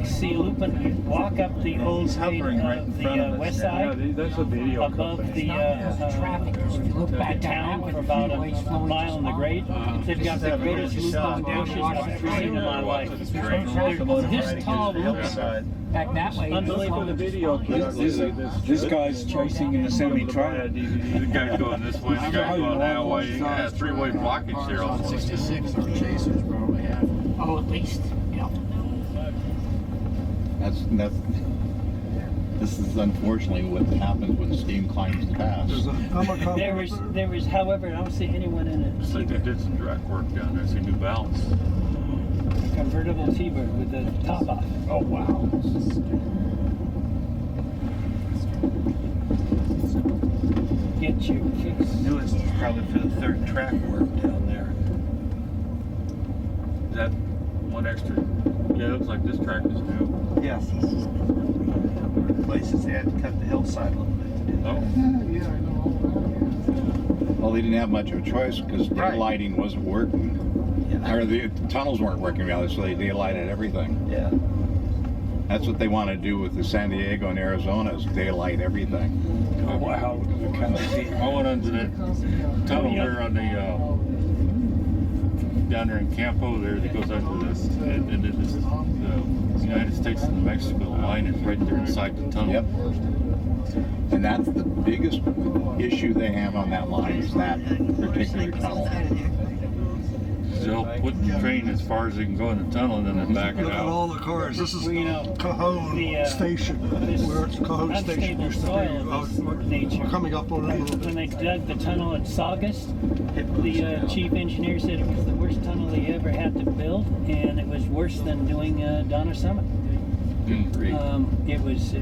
see lupin, walk up the old state, the west side, Yeah, that's a video above company. the town for about a mile in the grade. They've got the greatest lupin bushes I've ever seen in my life. They're this tall lupin. Back that way. For the video, This guy's chasing in a semi-truck. The guy's going this way, the guy's going that way. Yeah, 3-way blockage there on 66 or chasers probably have. Oh, at least, yeah. That's this is unfortunately what happens when steam climbs the pass. There was, however, I don't see anyone in it. Looks like they did some direct work down there. See New Balance. Convertible T-Bird with the top off. Oh wow. Get your kicks. Newest probably for the third track work down there. Is that one extra? Yeah, it looks like this track is new. Yeah. Places they had to cut the hillside a little bit. Oh. Well, they didn't have much of a choice because daylighting wasn't working. Or the tunnels weren't working rather, so they daylighted everything. Yeah. That's what they want to do with the San Diego and Arizona is daylight everything. Oh, wow. I went under that tunnel there on the down there in Campo there that goes under this, and then this, the United States and Mexico line is right there inside the tunnel. Yep. And that's the biggest issue they have on that line is that particular tunnel. They'll put the train as far as they can go in the tunnel and then they back it Look at out. all the cars. This is Cajon the, Station, where it's Cajon Station used to be. We're coming up on it a little When bit. they dug the tunnel at Saugus, the chief engineer said it was the worst tunnel they ever had to build, and it was worse than doing Donner Summit. It was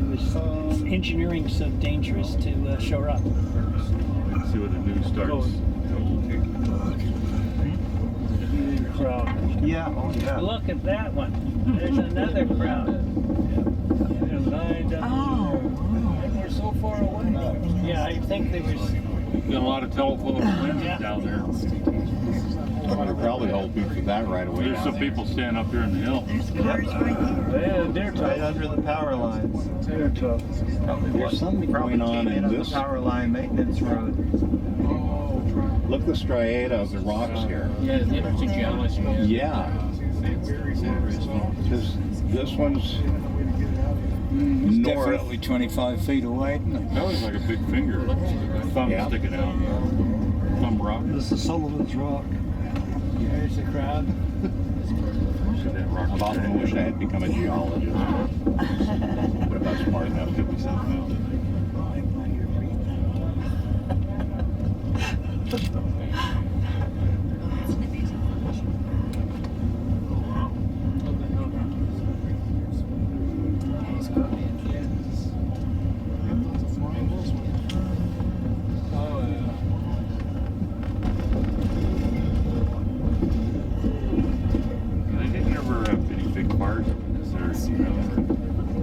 engineering so dangerous to shore up. Let's see what the news starts. Crowd. Yeah, oh yeah. Look at that one. There's another crowd. They're lined up. And we're so far away. Yeah, I think there was. Got a lot of telephone lenses down there. They're probably hoping for that right away. There's some people standing up here in the hill. They're tough. Right under the power lines. They're tough. There's something going on in this. Power line maintenance road. Look at the striata of the rocks here. Yeah, the geology. Yeah. This one's north. Definitely 25 feet away, isn't it? That was like a big finger. Thumb sticking out. Thumb rock. This is Sullivan's Rock. There's the crowd. I've often wished I had become a geologist. But about smart enough to be something else.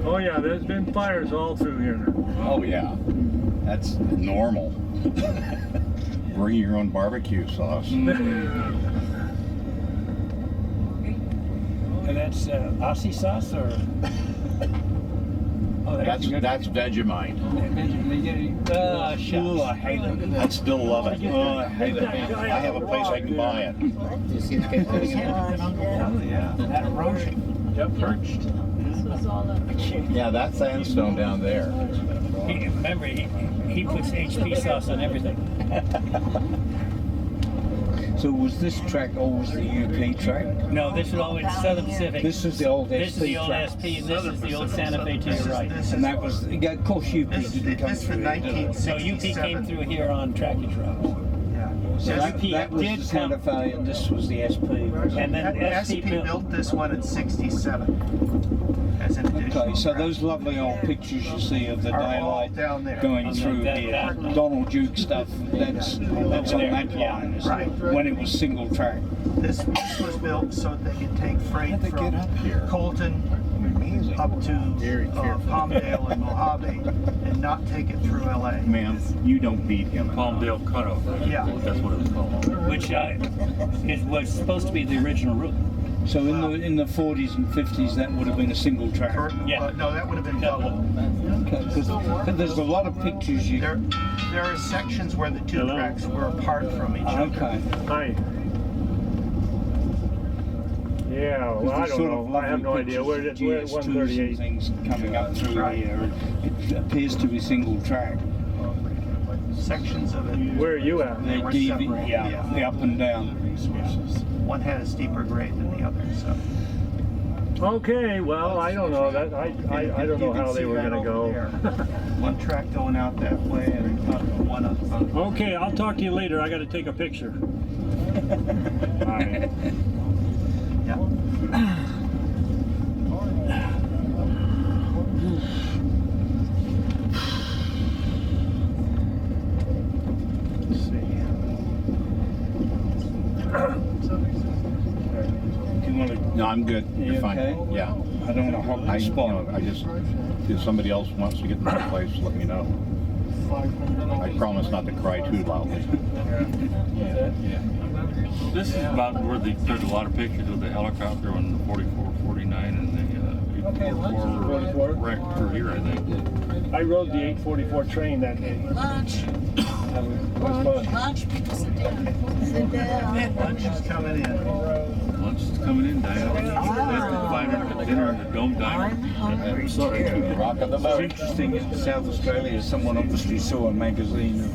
Oh yeah, there's been fires all through here. Oh yeah, that's normal. Bring your own barbecue sauce. And that's Aussie sauce or? Oh, That's Vegemite. Oh, shucks. I still love it. I have a place I can buy it. That erosion. Yep, perched. Yeah, that's sandstone down there. Remember, he puts HP sauce on everything. So was this track always the UP track? No, this is always Southern Pacific. This is the old SP This is the old track. SP, and this is the old Santa Fe to your right. And that was, yeah, of course UP didn't come through here. So UP came through here on trackage routes. So that was did the Santa Fe and this was the SP. And then SP built this one in '67 as an additional. Okay, so those lovely old pictures you see of the daylight down there. going through here, Donald Duke stuff, that's on that line, isn't it? When it was single track. This was built so that they could take freight from Colton up to Palmdale and Mojave and not take it through LA. Man, you don't beat him. Palmdale cutoff. Yeah. That's what it was called. Which was supposed to be the original route. So in the 40s and 50s, that would have been a single track. Yeah. No, that would have been double. Okay, because there's a lot of pictures you. There are sections where the two tracks were apart from each other. Okay. Hi. Yeah, well, I don't know. I have no idea. We're at 138. Things coming up through here. It appears to be single track. Sections of it. Where are you at? They were deviate, separate, yeah, the up and down. One had a steeper grade than the other, so. Okay, well, I don't know. That I don't know how they were going to go. One track going out that way and one up. Okay, I'll talk to you later. I got to take a picture. All right. Yeah. Let's see. Do you want to? No, I'm good. You're fine. Okay? Yeah. I don't want to hog the spot. I just, if somebody else wants to get in my place, let me know. I promise not to cry too loudly. This is about where they took a lot of pictures of the helicopter on the 44, 49, and the 844 wrecked per year, I think. I rode the 844 train that day. Lunch. That was fun. Lunch, people sit down. Sit down. Lunch is coming in. Lunch is coming in, Diana. That's the finer dinner in the Dome Diner. I'm sorry, rock of the It's boat. interesting in South Australia, someone obviously saw a magazine of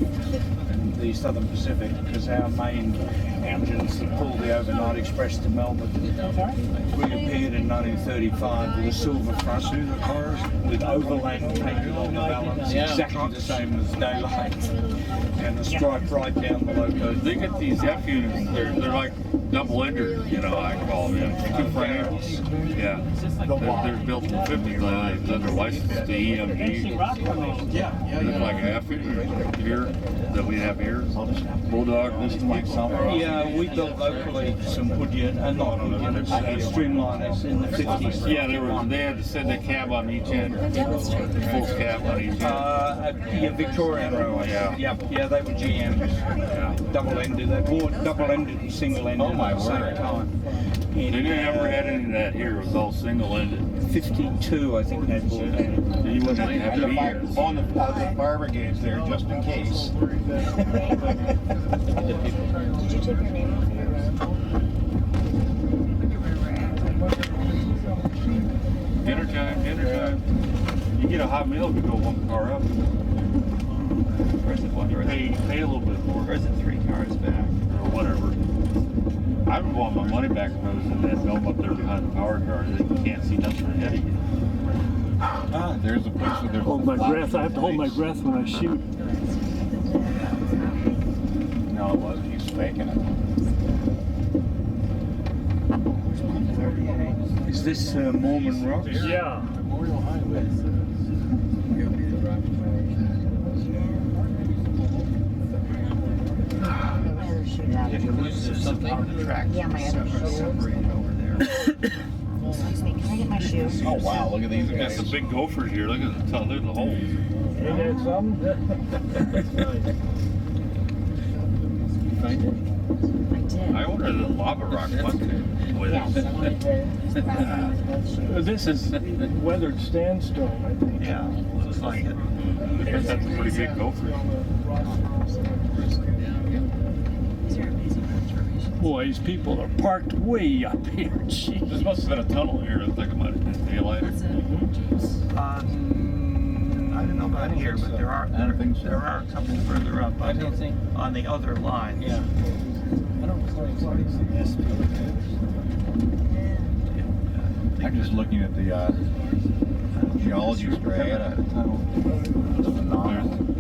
the Southern Pacific, because our main engines that pulled the overnight express to Melbourne reappeared in 1935 with a silver front with overland taking on the balance, exactly the same as daylight, and a stripe right down the loco. They get these F units, they're like double enders, you know, I call them, two front ends. Yeah, they're built in the 50s, they're licensed to EMG. Yeah, They look like an F unit here that we have here. Bulldog, this is my summer. Yeah, we built locally some wood units, not wood units, streamliners in the 50s. Yeah, they had to send a cab on each end, full cab on each end. Yeah, Victorian Railway. Yeah. Yeah, they were GMs. Yeah. Double-ended. They bought double-ended and single-ended at the same time. They never had any of that here. It was all single-ended. 52, I think they bought that. You wouldn't have to be here. On the fire brigades there, just in case. Did you take your name off your Dinner time, dinner time. You get a hot meal if you go one car up. Or is it one? Or is Pay a little bit more. or is it 3 cars back? Or whatever. I would want my money back if I was in that dome up there behind the power car that you can't see nothing ahead of you. There's a place where there's Hold my breath. I have to hold my breath when I shoot. No, it wasn't. He's faking it. Is this Mormon Rocks? Yeah. Memorial Highway. If you lose something on the track, Yeah, my other shoe. separate over there. Excuse me, can I get my shoe? Oh wow, look at these Got guys. some big gophers here. Look at the holes. Ain't that something? That's nice. You find it? I did. I ordered the lava rock one with Yes, I wanted to. This is weathered sandstone, I think. Yeah, looks like it. That's a pretty big gopher. Boy, these people are parked way up here. Jeez. This must have been a tunnel here. I think it might have been daylight. I don't know about here, but there are a couple further up. I don't think on the other line. Yeah. I don't I'm just looking at the geology strata.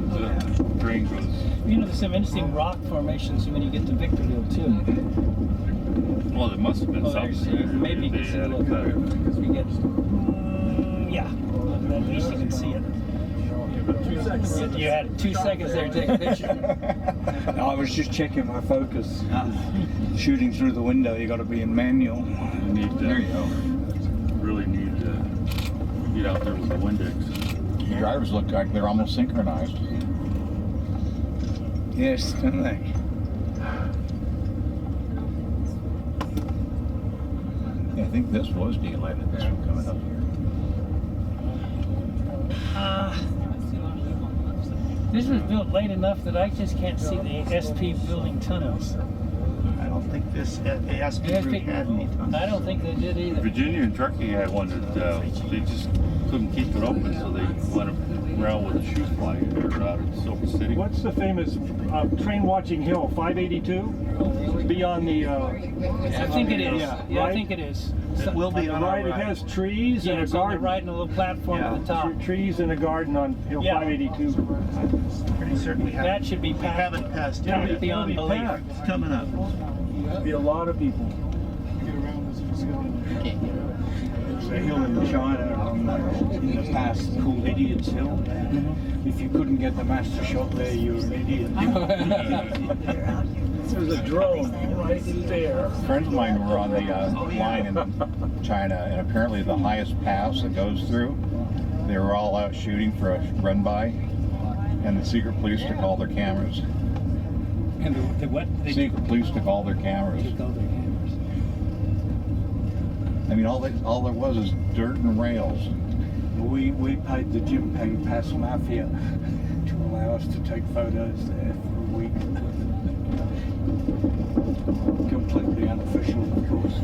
The drain goes. You know, there's some interesting rock formations when you get to Victorville, too. Well, there must have been Oh, there's, something. maybe you can see a little better because we get, yeah, at least you can see it. You had 2 seconds there to take a picture. I was just checking my focus. Shooting through the window, you got to be in manual. There you go. Really need to get out there with the Windex. The drivers look like they're almost synchronized. Yes, don't they? Yeah, I think this was daylighted. This one coming up here. This was built late enough that I just can't see the SP building tunnels. I don't think this SP route had any tunnels. I don't think they did either. Virginia and Truckee had one that they just couldn't keep it open, so they went around with a shoe fly out of Silver City. What's the famous train watching hill? 582? Beyond the. I think it is. Yeah, I think it is. It will be on our Right, it right. has trees Yeah, and a it's on the garden. right and a little platform at the top. Trees and a garden on hill Yeah. 582. Pretty certain we That should be passed. haven't passed Yeah, yet. Beyond it'll be belief. packed. It's coming up. There'll be a lot of people. There's a hill in China in the past called Idiot's Hill. If you couldn't get the master shot there, you were an idiot. There's a drone right there. Friends of mine were on the line in China, and apparently the highest pass that goes through, they were all out shooting for a run by, and the secret police took all their cameras. And the what? Secret police took all their cameras. Took all their cameras. I mean, all there was is dirt and rails. We paid the Jim Payne Pass Mafia to allow us to take photos there for a week. Completely unofficial, of course.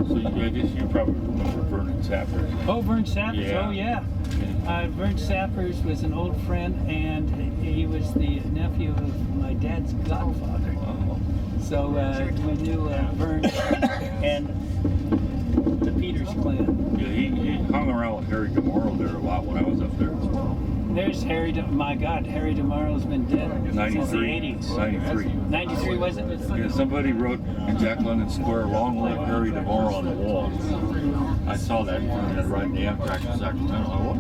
So I guess you probably remember Vernon Sappers. Oh, Vern Sappers, Yeah. oh yeah. Vern Sappers was an old friend, and he was the nephew of my dad's godfather. So we knew Vern and the Peters clan. Yeah, he hung around with Harry DeMorrow there a lot when I was up there. There's Harry, my God, Harry DeMorrow's been dead since the 80s. 93. 93, was it? Yeah, somebody wrote in Jack London Square, "Long live Harry DeMorrow" on the wall. I saw that riding the Amtrak in Sacramento.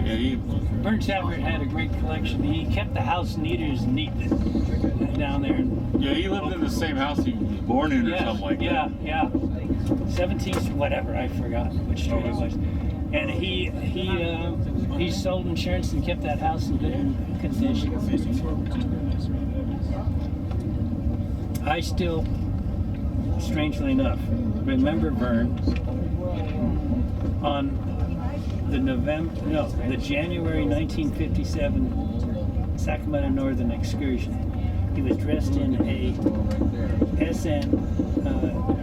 Yeah, Vern Sappers had a great collection. He kept the house neater as neat down there. Yeah, he lived in the same house he was born in or something like that. Yeah. 17th, whatever, I forgot which street it was. And he sold insurance and kept that house in good condition. I still, strangely enough, remember Vern on the January 1957 Sacramento Northern Excursion. He was dressed in a SN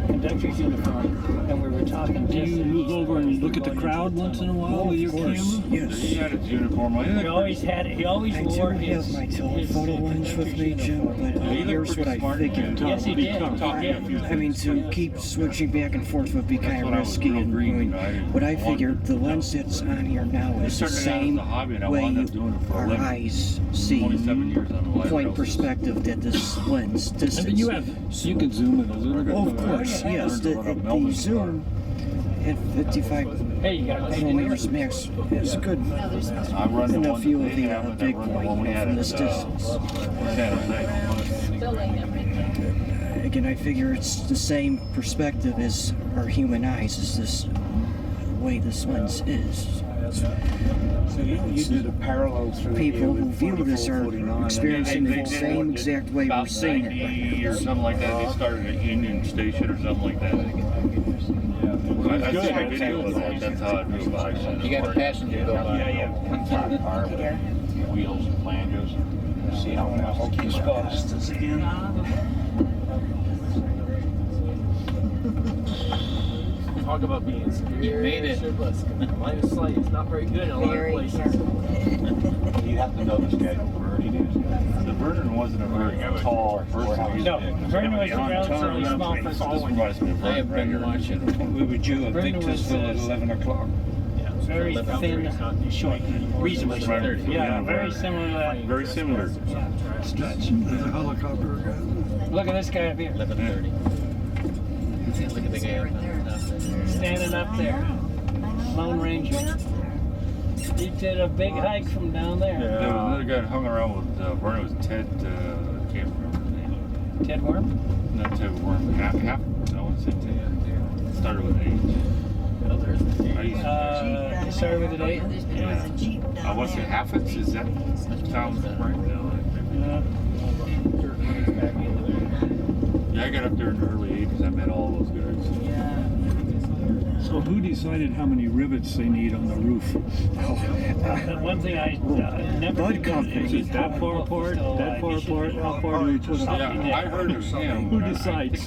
conductor's uniform, and we were talking. Do you move over and look at the crowd once in a while with your camera? Yes. He had his uniform on. He always had it. He always wore his. I do have my telephoto lens with me, Jim, but here's what I figured. Yes, he did. I mean, to keep switching back and forth would be kind of risky. And what I figured, the lens that's on here now is the same way our eyes see. Point perspective that this lens. You can zoom in a little bit. Oh, of course, yes. The zoom at 55 millimeters max is good enough view of the Big Boy from this distance. Again, I figure it's the same perspective as our human eyes, is this way this lens is. So you did a parallel through people who view this are experiencing the same exact way we're seeing it. Or something like that. They started at Union Station or something like that. I think I video of that. That's how I knew about it. You got a passenger go by. Yeah. Wheels and flanges. See how fast it goes. Talk about being scared. You made it. Line of sight is not very good in a lot of places. You have to know the schedule where it is. The Vernon wasn't a very tall person. No, Vernon was a relatively small person. I have been watching. We were due at Victorsville at 11 o'clock. Very thin, short, reasonably short. Yeah, very similar to that. Very similar. There's a helicopter again. Look at this guy up here. 11:30. Look at the guy standing up there. Lone Ranger. He did a big hike from down there. There was another guy that hung around with Vernon. Was Ted, I can't remember his name. Ted Worm? Not Ted Worm. Half? No, it's Ted. Started with an H. Started with an H? Yeah. I want to say Haffitz. Is that sounds right? Yeah, I got up there in the early 80s. I met all those guys. So who decided how many rivets they need on the roof? One thing I never Bud Company. Is it that far apart? That far apart? How far do we put it? Yeah, I heard it was him. Who decides?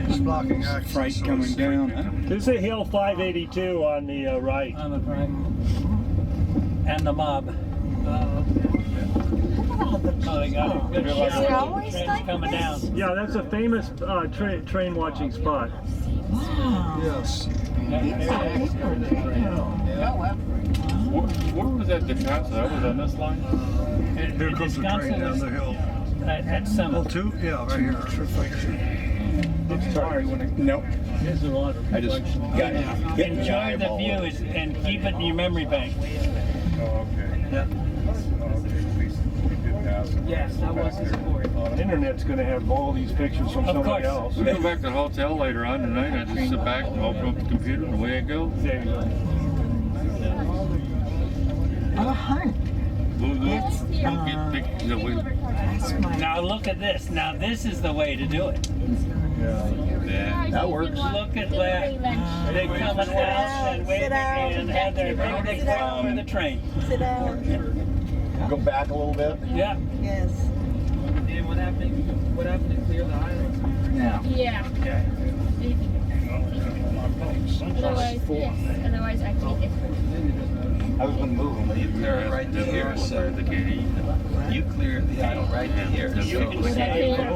He's blocking access. Freight coming down, huh? There's a Hill 582 on the right. On the right. And the mob. Oh, they got it. Good trains coming down. Yeah, that's a famous train watching spot. Yes. Where was that Descanso? That was on this line? Here comes the train down the hill. At Summit. Oh, two? Yeah, right here. Sorry, Nope. There's a lot of I just got enjoy the views and keep it in your memory bank. Oh, okay. Yeah. Yes, that was his report. The internet's going to have all these pictures from somebody else. We go back to the hotel later on tonight. I just sit back and open up the computer and away I go. There you go. A hunt. We'll get pictures of it. Now look at this. Now this is the way to do it. That works. Look at that. They come out and wave and have their big big crowd for the train. Sit down. Go back a little bit. Yeah. Yes. And what happened to clear the islands? Now. Yeah. Otherwise I can't. I was going to move them, but you clear it right to here, so you clear the aisle right to here. You can say it in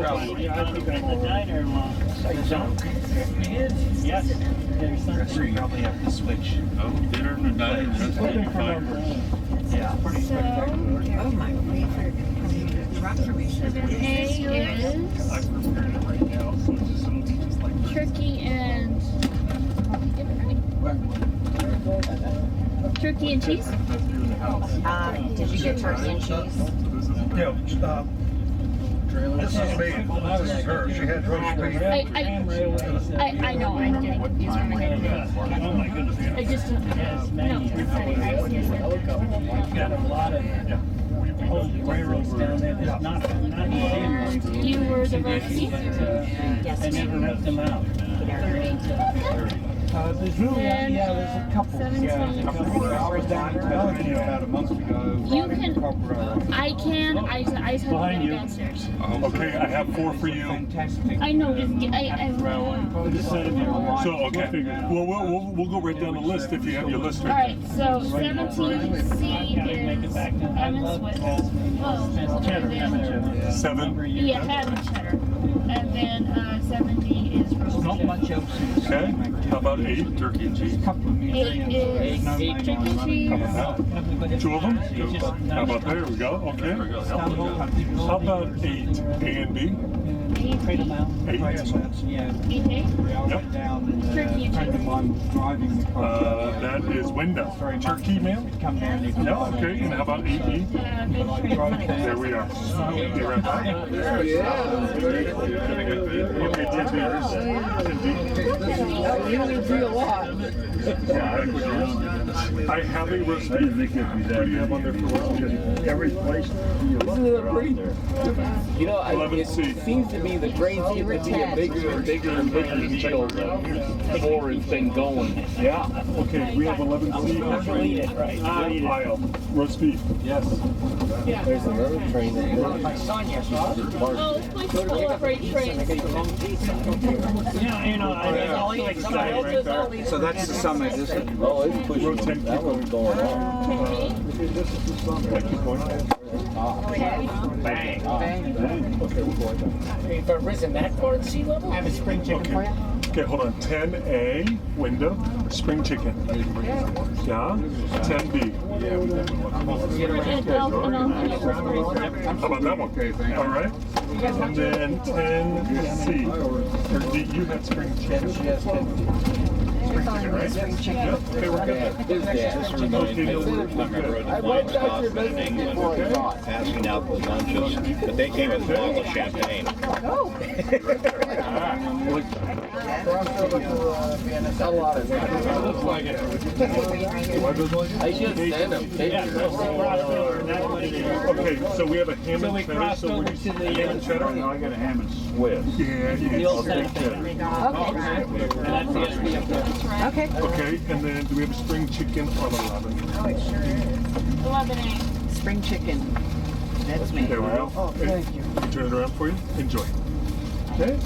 the diner long. Yes. So you probably have to switch. Oh, dinner in the diner. Looking for numbers. Yeah. Oh, my favorite. A is turkey and turkey and cheese. Did you get turkey and cheese? Yeah, this is me. This is her. She had roast beef. I know I'm getting confused from my head. I just no. You've got a lot of old railroads down there that's not museum. You were the roast beef? I never ripped them out. There's really, there's a couple. I was down about a month ago. You can, I just have to go downstairs. Okay, I have 4 for you. I know, So, okay, well, we'll go right down the list if you have your list right. Alright, so 17C is Evan Swift. Oh, 7. yeah, ham and cheddar. And then 70 is roast. Not much else. Okay, how about 8? Turkey and cheese. 8 is turkey and cheese. How about that? 2 of them? How about there we go, okay. How about 8? A and B? 8. 8. Yep. Turkey and cheese. That is window. Turkey, ma'am? No, okay, and how about 8B? There we are. Be right back. Okay, 10B. You do a lot. I have a roast beef. What do you have on there for roast? Every place. Isn't it pretty? You know, it seems to be the grain seems to be a bigger and bigger and bigger deal the more it's been going. Yeah. Okay, we have 11C. Eat it, right? Aisle. Roast beef. Yes. Yeah. There's another train there. My son, yes. Oh, please full of freight trains. Yeah, you know, I also excited right there. So that's the summit, isn't it? Oh, it's pushing. That one's going on. Bang. Bang. Okay, we're going down. You've risen that far at sea level? I have a spring chicken for you. Okay, hold on. 10A, window, spring chicken. Yeah? 10B. How about that one? All right. And then 10C. Or D, you had spring chicken. She has 10. Right? Yep. Okay, we're good. I went out your business before I thought. Passing out the lunches, but they came with a bottle of champagne. Oh. A lot of it. Looks like it. I should send them pictures. Okay, so we have a ham and cheddar. So we're just ham and cheddar. No, I got a ham and Swiss. Yeah, I'll take cheddar. Okay. Okay, and then do we have a spring chicken on 11? 11A. Spring chicken. That's me. There we go. Oh, thank you. Turn it around for you. Enjoy. Okay,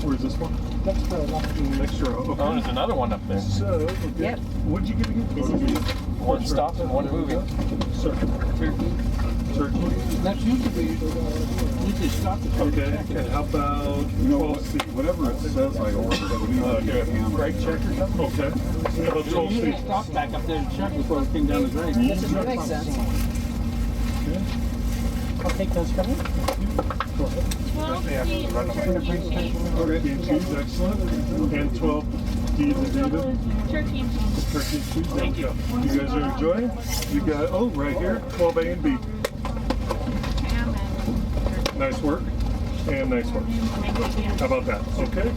where's this one? Next row. Okay. Oh, there's another one up there. So, okay. Yep. What'd you get again? One stop and one moving. Turkey. That's usually stop the Okay, and how about 12C? Whatever it says, I ordered. Brake check or something? Okay. How about 12C? Stop back up there and check before we came down the drain. That makes sense. I'll take those from you. 12C is Turkey and cheese, excellent. And 12D is David. turkey and cheese. Turkey and cheese, thank you. You guys are enjoying? You got, oh, right here, 12A and B. Nice work. And nice work. How about that? Okay.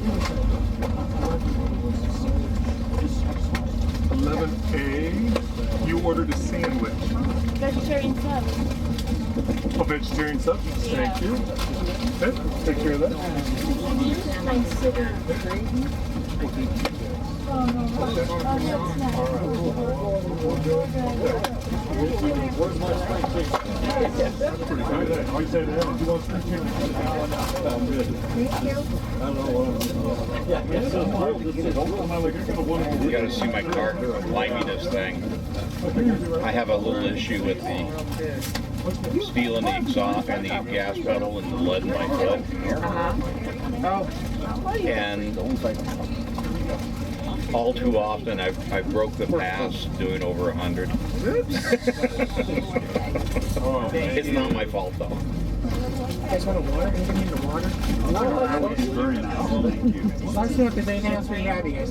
11A, you ordered a sandwich. Vegetarian sub. Oh, vegetarian substance, thank you. Okay, take care of that. That's pretty good. Always say that. Do you want spring chicken? I'm good. I don't know what You gotta see my car liminess thing. I have a little issue with the steel in the exhaust and the gas pedal and the lead in my foot. And all too often I broke the pass doing over 100. It's not my fault though. You guys want a water? Anybody need a water? Very nice. Thank you. Let us know if there's anything else we have, you guys.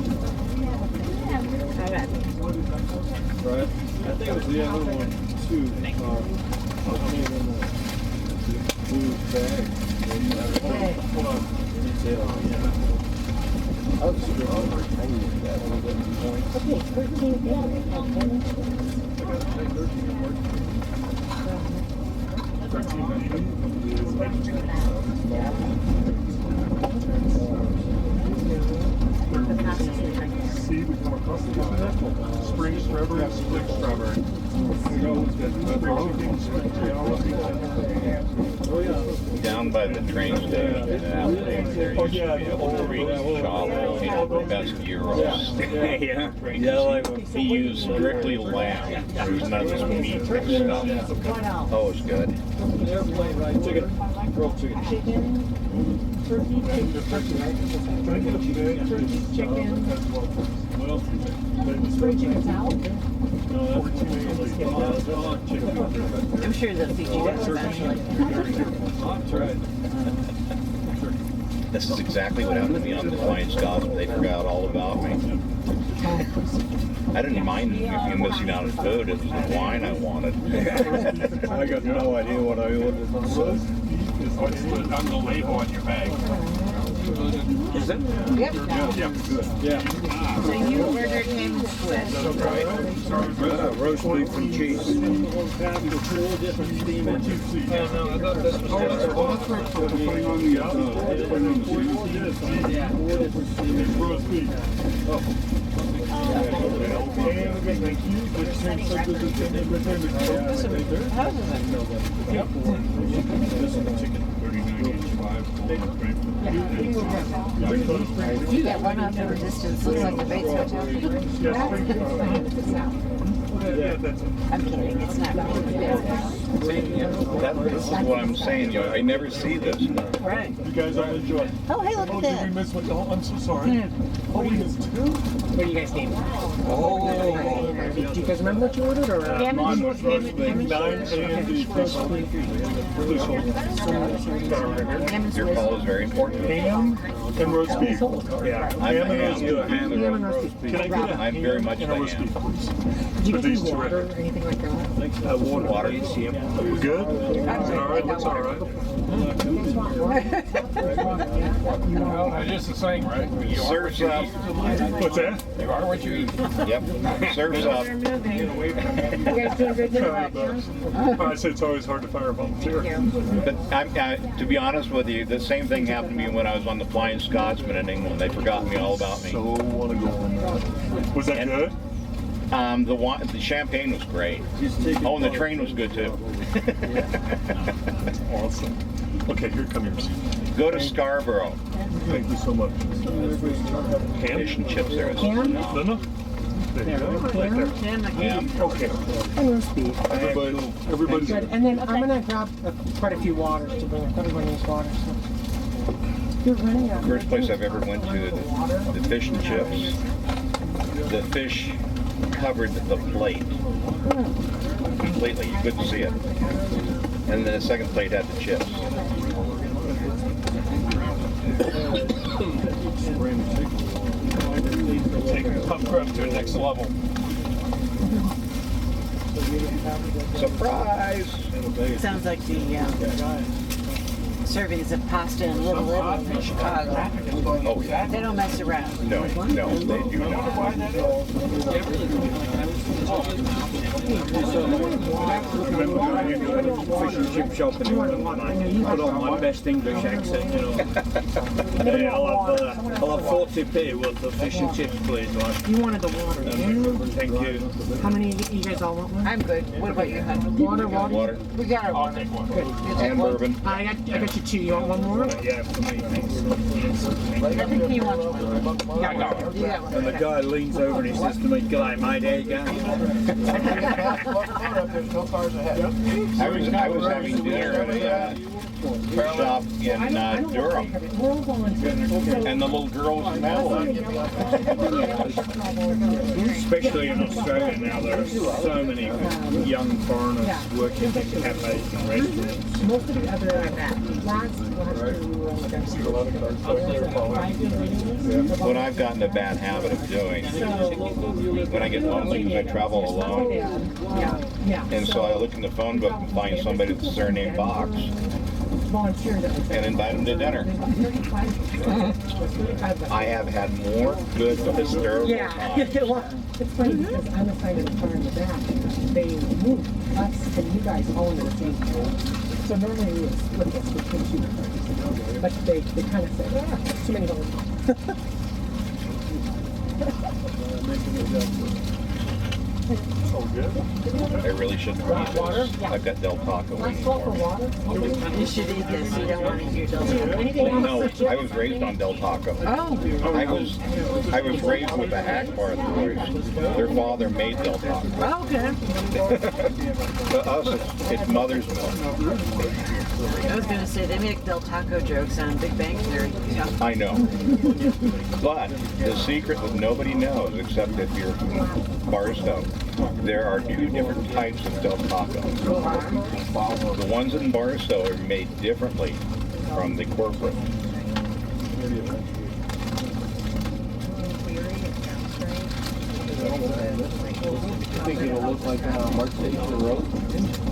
Right. I think it was the other one too. Blue bag. See, we come across the spring strawberry, spring strawberry. Down by the train station, there used to be a Greek shop in the best gyros. He used strictly lamb. There was none of this meat stuff. Oh, it's good. Chicken, turkey, chicken. Spring chicken salad? I'm sure they'll feed you guys eventually. This is exactly what happened to me on the Lions Gospel. They forgot all about me. I didn't mind you missing out on food. It was the wine I wanted. I got no idea what I ordered. What's on the label on your bag? Is it? Yep. Yeah. So you ordered him with Roast beef and cheese. You got one off in the distance, looks like the Bates Hotel. I'm kidding, it's not. This is what I'm saying. You know, I never see this stuff. Right. You guys all enjoy. Oh, hey, look at Did we that. miss what? Oh, I'm so sorry. Oh, we missed two? What do you guys need? Oh. Do you guys remember what you ordered? Or, Mine was roast beef, 9 and the fish hold. Your call is very important. Ham and roast beef. Yeah, Ham and roast beef. Ham and roast beef. Can I get a I'm very much and a roast beef, please? Did you For get these any two right water here. or anything like that? Water. We're good? Is it all right? Looks all right. Just the same, right? You are Surf's what you up. eat. What's that? You are what you eat. Yep. Surf's up. You guys doing good tonight? I say it's always hard to fire a volunteer. But to be honest with you, the same thing happened to me when I was on the Flying Scotsman in England. They forgot me all about me. So want to go. Was that good? The champagne was great. Oh, and the train was good too. Awesome. Okay, here come yours. Go to Scarborough. Thank you so much. Ham? Fish and chips there. Ham? No, no. There you go. Right there. Yeah. Okay. And roast beef. Everybody's Good. And then I'm going to grab quite a few waters to bring. Everyone needs water. So. You're running out. First place I've ever went to, the fish and chips. The fish covered the plate completely. You couldn't see it. And then the second plate had the chips. Taking pup crust to the next level. Surprise! Sounds like the servings of pasta in Little Italy in Chicago. Oh, yeah. They don't mess around. No, they do not. Fish and chip shop and put on my best English accent, you know. Hey, I'll have 40p worth of fish and chips, please. Like. You wanted the water. Thank you. How many you guys all want one? I'm good. What about you, hon? Water. We got our water. Take one. Good. And bourbon. I got you two. You want one more? Yeah, for me, thanks. I think he wants one. Yeah, I got one. You got one. And the guy leans over and he says to me, "G'day, mate, how you going?" I was having dinner at a shop in Durham, and the little girl was in the Especially in Australia now, there are so many young foreigners working in cafes and restaurants. Most of the other What I've gotten a bad habit of doing, when I get lonely, because I travel alone, and so I look in the phone book and find somebody with the surname Box, and invite them to dinner. I have had more good hysterical times. It's funny because I'm assigned a car in the back. They moved us and you guys all into the same car. So normally we would split this between two cars. But they kind of said, too many homes. I really shouldn't eat this. I've got Del Taco waiting for me. You should eat this. You don't want to eat Del Taco. No, I was raised on Del Taco. Oh. I was raised with the Akbar boys. Their father made Del Taco. Oh, okay. To us, it's mother's milk. I was going to say, they make Del Taco jokes on Big Bang Theory. Yeah. I know. But the secret that nobody knows, except if you're from Barstow, there are two different types of Del Taco. The ones in Barstow are made differently from the corporate.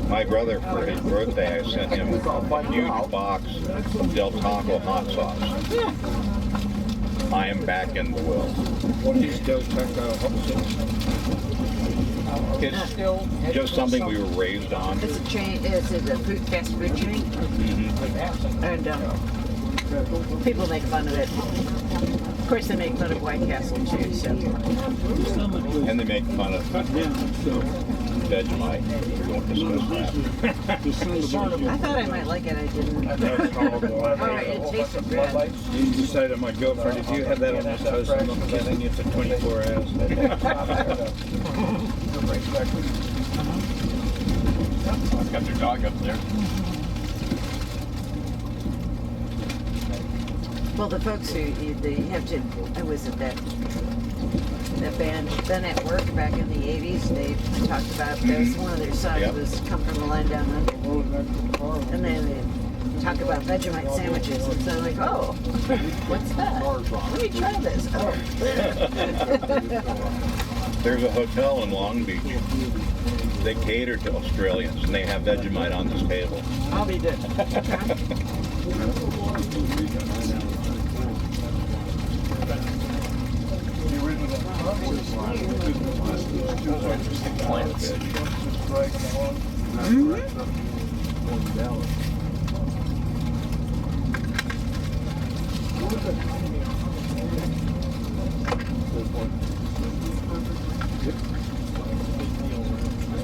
My brother, for his birthday, I sent him a huge box of Del Taco hot sauce. I am back in the will. What is Del Taco hot sauce? It's just something we were raised on. It's a chain. It's a fast food chain. And people make fun of it. Of course, they make fun of White Castle too. So. And they make fun of Vegemite. We won't discuss that. I thought I might like it. I didn't. Oh, it tasted good. You just say to my girlfriend, if you have that on this toast, I'm not kissing you for 24 hours. I've got their dog up there. Well, the folks who they have to, I was at that band, Then at Work back in the 80s, they talked about this. One of their sons was come from the land down under. And then they talk about Vegemite sandwiches. And so I'm like, oh, what's that? Let me try this. Oh. There's a hotel in Long Beach. They cater to Australians, and they have Vegemite on this table. I'll be good. Interesting plants.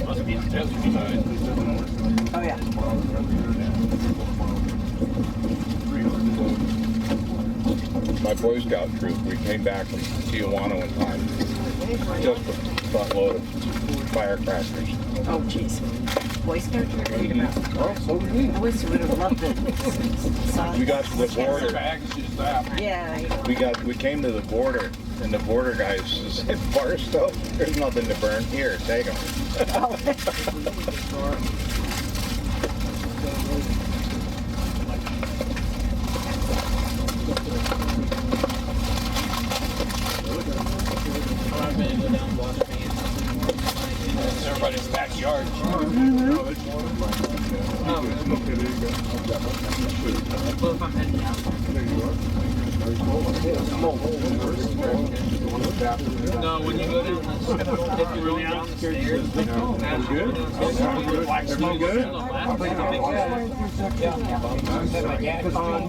Must be in the desert side. Oh yeah. My Boy Scout troop, we came back from Tijuana one time, just a buttload of firecrackers. Oh, jeez. Boy Scout troop? I wish we would have loved it. We got to the border. Yeah. We came to the border, and the border guys said, Barstow, there's nothing to burn. Here, take them. Everybody's backyard. Well, if I'm heading out. No, when you go down, if you're going down the stairs, Good? Everything good?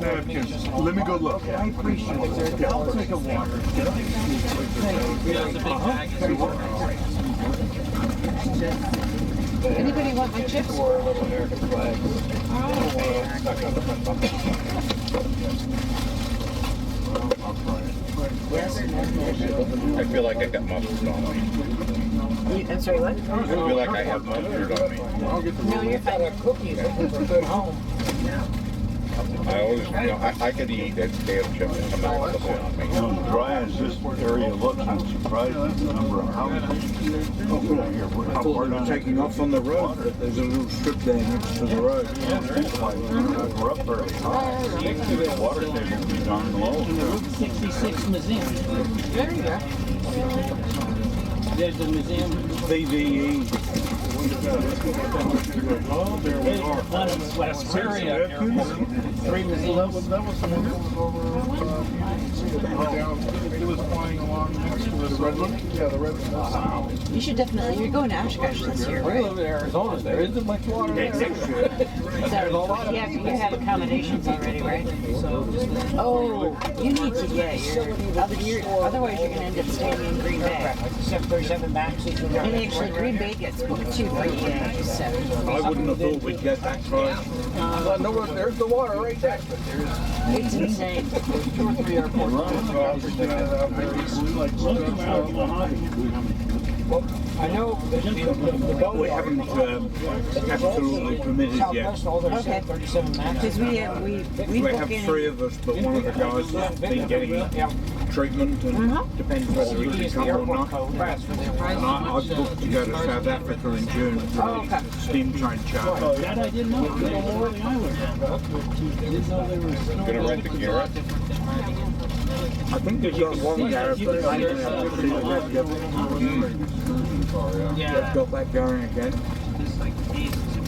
Napkins. Let me go look. I appreciate it. I'll take a water. Anybody want my chips? I feel like I got mustard on me. I'm sorry, what? I feel like I have mustard on me. No, you're fine. Cookies for good home. I always, you know, I could eat that potato chip and come out with it on me. You know, dry as this area looks, I'm surprised at the number of houses. I thought they were taking off on the road, but there's a little strip there next to the road. We're up very high. The water table will be darn low. In the Route 66 Museum. There you go. There's a museum. BVE. Oh, there we are. One in Westphalia. Three museums. That was the one that was over, it was flying along next to the red one? Yeah, the red one. Wow. You should definitely, you're going to Oshkosh this year, We right? live in Arizona. There isn't much water there. So, you have accommodations already, right? Oh, you need to, otherwise you're going to end up staying in Green Bay. 737 Max. And actually, Green Bay gets booked too for EA, so. I wouldn't have thought we'd get that close. There's the water right there. It's insane. There's 2 or 3 airports. Well, I know the boat We haven't absolutely committed yet. Southwest, all their Okay. 737 Max. Because we We book have in. 3 of us, but one of the guys has been getting treatment and depends whether he can come or not. And I've booked to go to South Africa in June for the steam train charter. That I didn't know. Didn't know there was snow. Gonna rent the Garrett? I think they've got one Garrett, but I don't know if they've got that going again.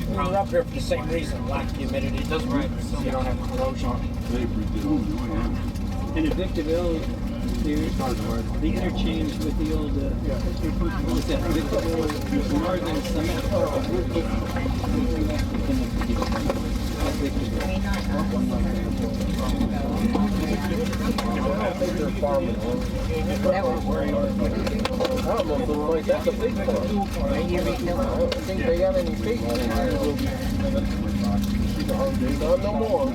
We were up here for the same reason, lack of humidity. It doesn't rain, so you don't have corrosion. And at Victorville, there's the interchange with the old, what's that, Victorville, Northern Summit. That's a big one. I don't think they got any feet. No more.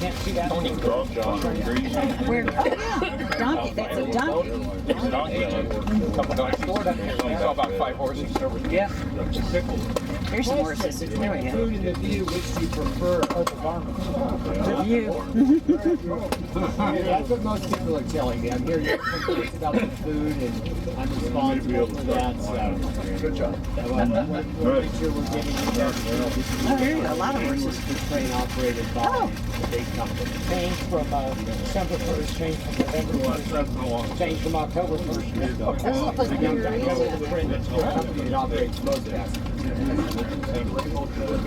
Can't see that. Tony Cross, John Grease. Where? Oh, yeah. Donkey. That's a donkey. It's a donkey. Couple donkey. It's all about 5 horses. Yeah. Here's some horses. There we go. Food and the view, which do you prefer? The view. That's what most people are telling me. I'm hearing complaints about the food, and I'm responsible for that. So, good job. Make sure we're getting it done. Oh, here you go. A lot of horses. The train operated by the big company. Changed from December 1st, changed from November 1st, changed from October 1st. Doesn't look like you're The company that operates most assets.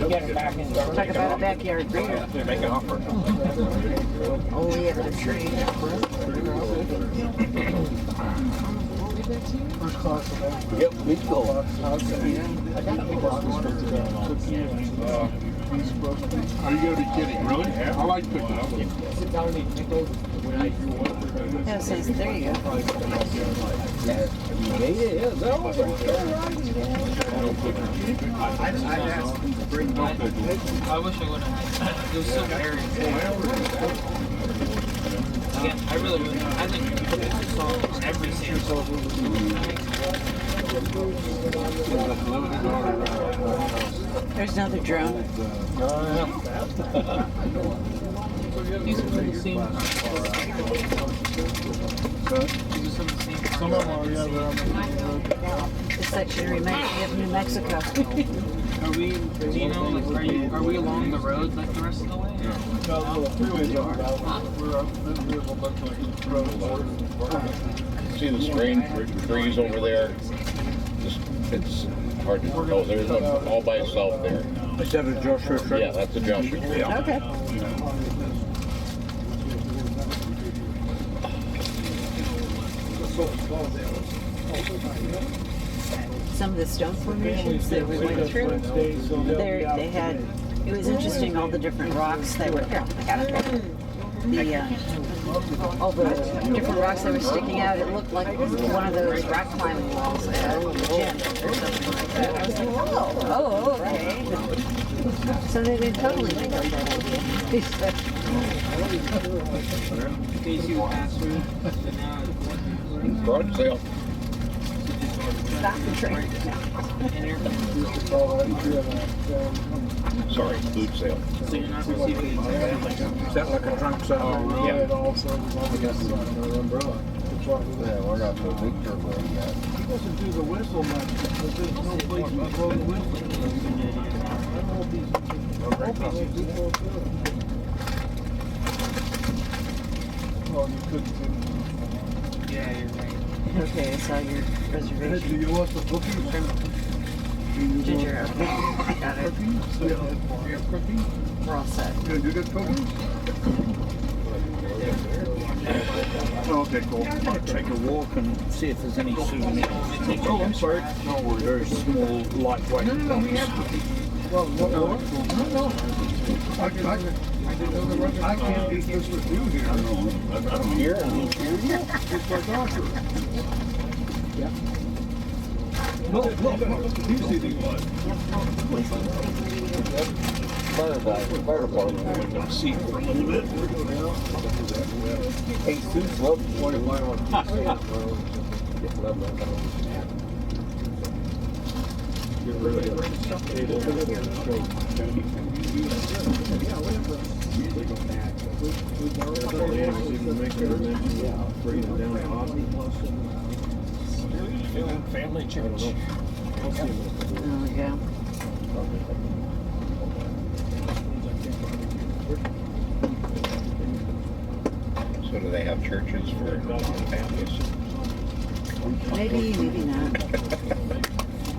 Get it back in. Talk about a backyard breeder. Make an offer. Only at the tree. First class. Yep, we go. Are you gonna be kidding? Really? I like pickles. Sit down and eat pickles when I do work. Yeah, so there you go. I wish I would have. It was so very. Again, I really would. I think it's songs every single. There's another drone. These are from the same. Some of them are, yeah, they're on the This section reminds me of New Mexico. Are we? Do you know? Like, are we along the road like the rest of the way? No, the freeways are. We're up, we have a bunch of roads. See the strange trees over there? It's hard to. Oh, there's one all by itself there. Is that a Joshua tree? Yeah, that's a Joshua tree. Okay. Some of the stone formations that we went through, they had, it was interesting, all the different rocks that were, here, I got it. All the different rocks that were sticking out, it looked like one of those rock climbing walls at a gym or something like that. I was like, whoa, oh, okay. So they did totally make up that idea. Garage sale. Stop the train. Sorry, food sale. So you're not receiving Is that like a trunk sale? Yeah. Yeah, we're not so big turbo yet. He doesn't do the whistle much because there's no place to blow the whistle. Oh, you couldn't do. Yeah, you're right. Okay, I saw your reservation. Do you want the cookies? Ginger, okay. Got it. Cookies? Do you have cookies? We're all set. Can you get cookies? Okay, cool. I'll take a walk and see if there's any souvenirs. Oh, I'm sorry. No worries. Very small, lightweight ones. Well, what? No. I can't eat this with you here. I'm here. It's my doctor. Yeah. No, you see these ones. Fire department. See. Hey, Sue's love 25 on Family church. Oh, yeah. So do they have churches for families? Maybe, maybe not.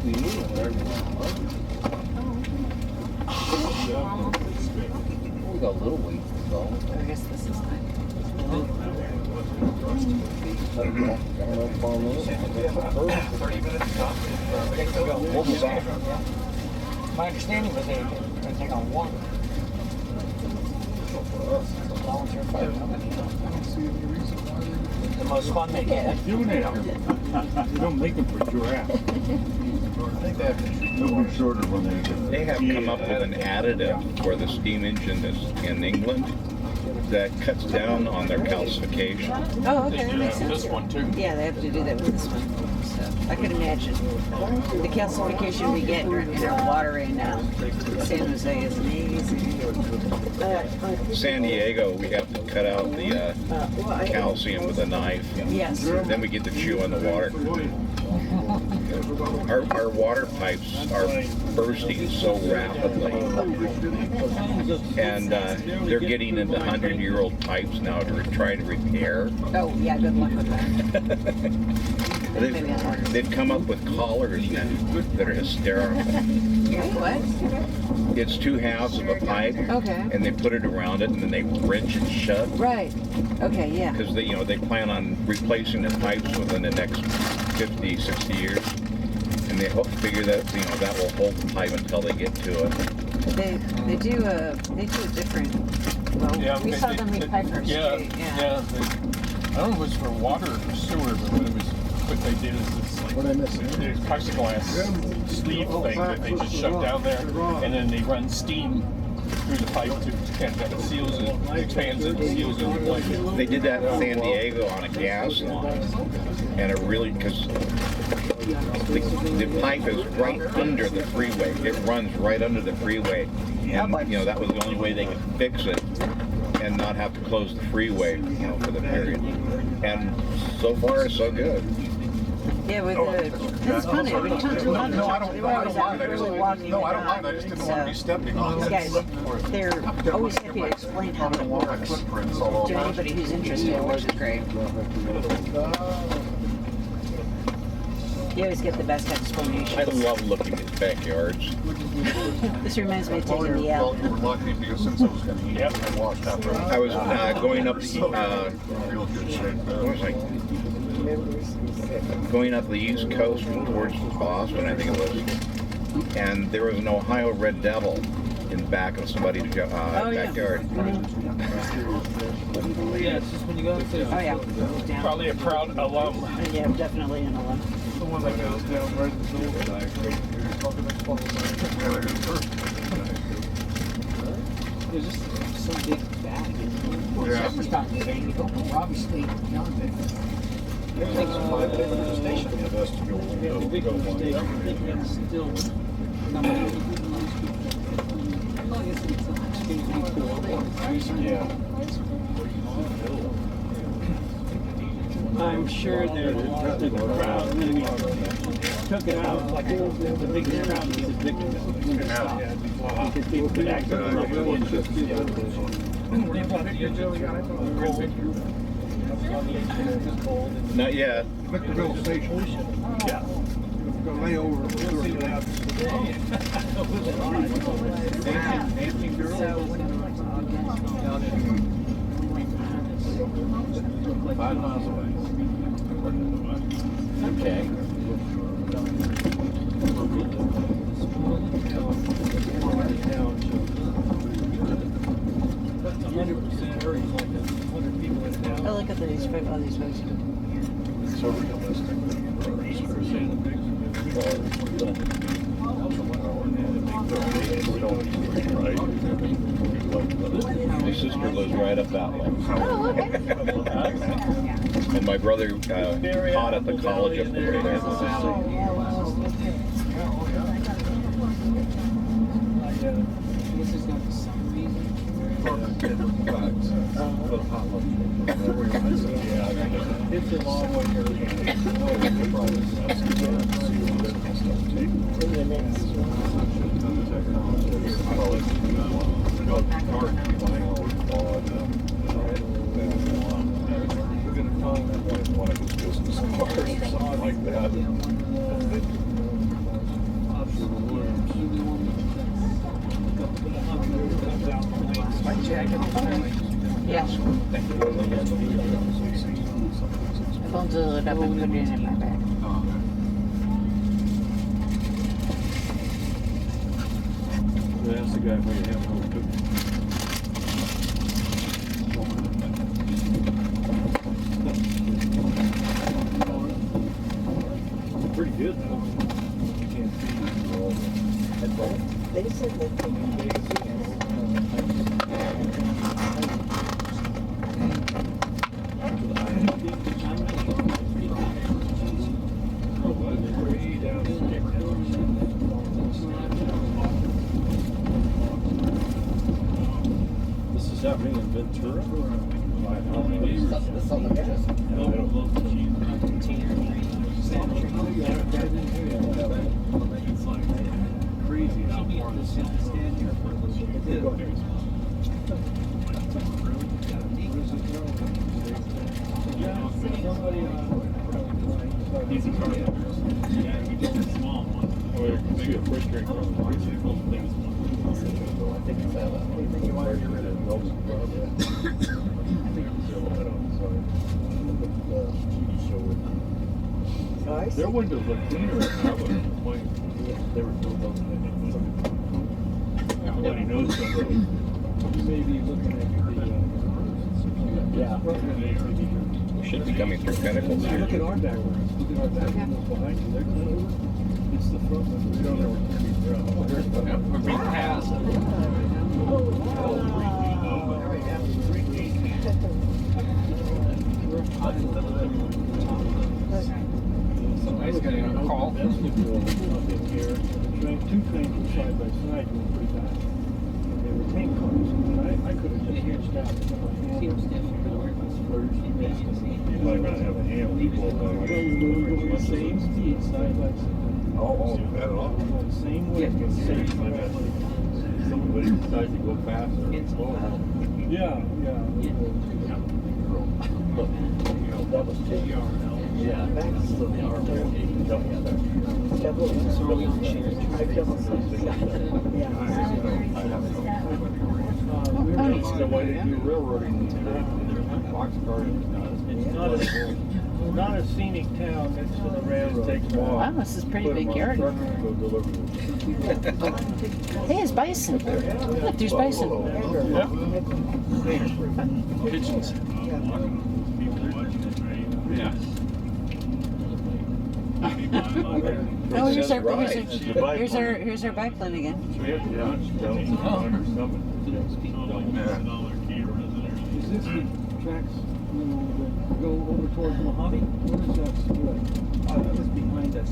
We got a little week to go. I guess this is fine. We'll be back. My understanding was they were going to take on one. Volunteer fire company. The most fun they get. You don't make them for giraffes. I think they have to be shorter when They have come up with an additive for the steam engine that's in England that cuts down on their calcification. Oh, okay, that makes sense. This one too. Yeah, they have to do that with this one. So I could imagine the calcification we get in our water in San Jose is amazing. San Diego, we have to cut out the calcium with a knife. Yes. Then we get to chew on the water. Our water pipes are bursting so rapidly, and they're getting into 100-year-old pipes now to try to repair. Oh, yeah, good luck with that. They've come up with collars now that are hysterical. What? It's two halves of a pipe, Okay. and they put it around it, and then they wrench it shut. Right. Okay, yeah. Because they plan on replacing the pipes within the next 50, 60 years, and they figure that that will hold the pipe until they get to it. They do a different. Well, Yeah, we saw them repipe our street. I don't know if it was for water or sewer, but what they did is this like there's plexiglass sleeve thing that they just shove down there, and then they run steam through the pipe to that it seals it, expands it, and seals it. They did that in San Diego on a gas line, and because the pipe is right under the freeway. It runs right under the freeway, and that was the only way they could fix it and not have to close the freeway for the period. And so far, so good. Yeah, that's funny. We talked to Lynn. No, I don't mind. I just didn't want to be stepping on These it. guys, they're always happy to explain how it works to anybody who's interested, which is great. You always get the best explanation. I love looking at backyards. This reminds me of taking the L. Well, you were lucky because since I was going to eat, I washed up. I was going up real good shape. what was I? Going up the East Coast towards Boston, I think it was. And there was an Ohio Red Devil in the back of somebody's backyard. Yeah, it's just when you go to. Oh yeah. Probably a proud alum. Yeah, definitely an alum. The one that goes down right at the There's just some big bag. Yeah. You don't know, obviously, beyond it. It takes 5 minutes to the station. Yeah, the big mistake, I think that's still number Yeah. I'm sure that the crowd maybe took it out like the biggest crowd is a victim. Because people could act like really interested. Not yet. Victorville Station. Yeah. Go lay over. Dancing girls. 5 miles away. Okay. Oh, look at these folks. So realistic. My sister lives right up that way. Oh, okay. And my brother taught at the college up there. This is not for some reason. It's a long way We're going to find one of his business cars or something like that. Yes. I'm going to load it up and put it in my bag. That's the guy where you have no pretty good though. You can't see They said that This is happening in Ventura. Crazy how far this is. Easy car. Small one. Or maybe a quick drink from the bicycle. Their windows look cleaner than I would complain. They were built up. Everybody knows somebody. You may be looking at the We should be coming through Pinnacles here. Look at our back windows. Look at our back windows behind you. They're clean. It's the front windows. We don't know where We're being passed. Somebody's getting a call. Two trains were side by side going pretty fast. And they were tank cars. And I could have just hitched out. You might not have a hand people. We were going the same speed side by side. Oh, that all? Same way. Same way. Somebody decides to go faster. Yeah. That was 10 yards. Yeah, that's the double stack. It's not a scenic town next to the railroad. Wow, this is pretty big yard. Hey, it's bison. Look, there's bison. Pigeons. Yeah. Oh, here's our bike lane again. Is this the tracks go over towards Mojave? Where is that split? That's behind us.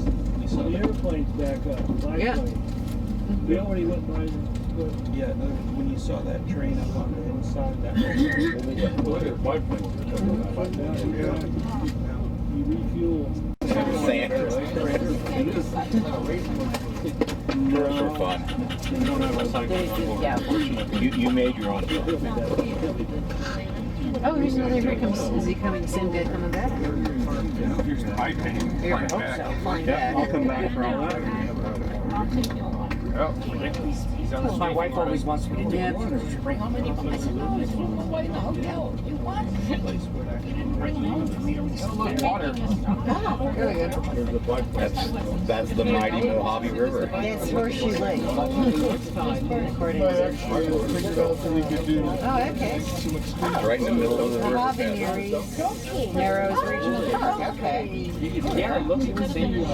So the airplane's back up. We already went by the split. Yeah, when you saw that train up on the inside, that You refuel. Those are fun. You made your own. Oh, here's another. Here comes. Is he coming? Same guy coming back? Here's the bike lane. Here, I hope so. Flying back. I'll come back for all that. My wife always wants me to do Yeah. bring how many? I said, no, I just want to go in the hotel. You what? Water. Very good. That's the mighty Mojave River. It's Horseshoe Lake. According to Oh, okay. It's right in the middle of the river. Habaneri's Narrows Regional Park. Okay. Yeah, it looks the same.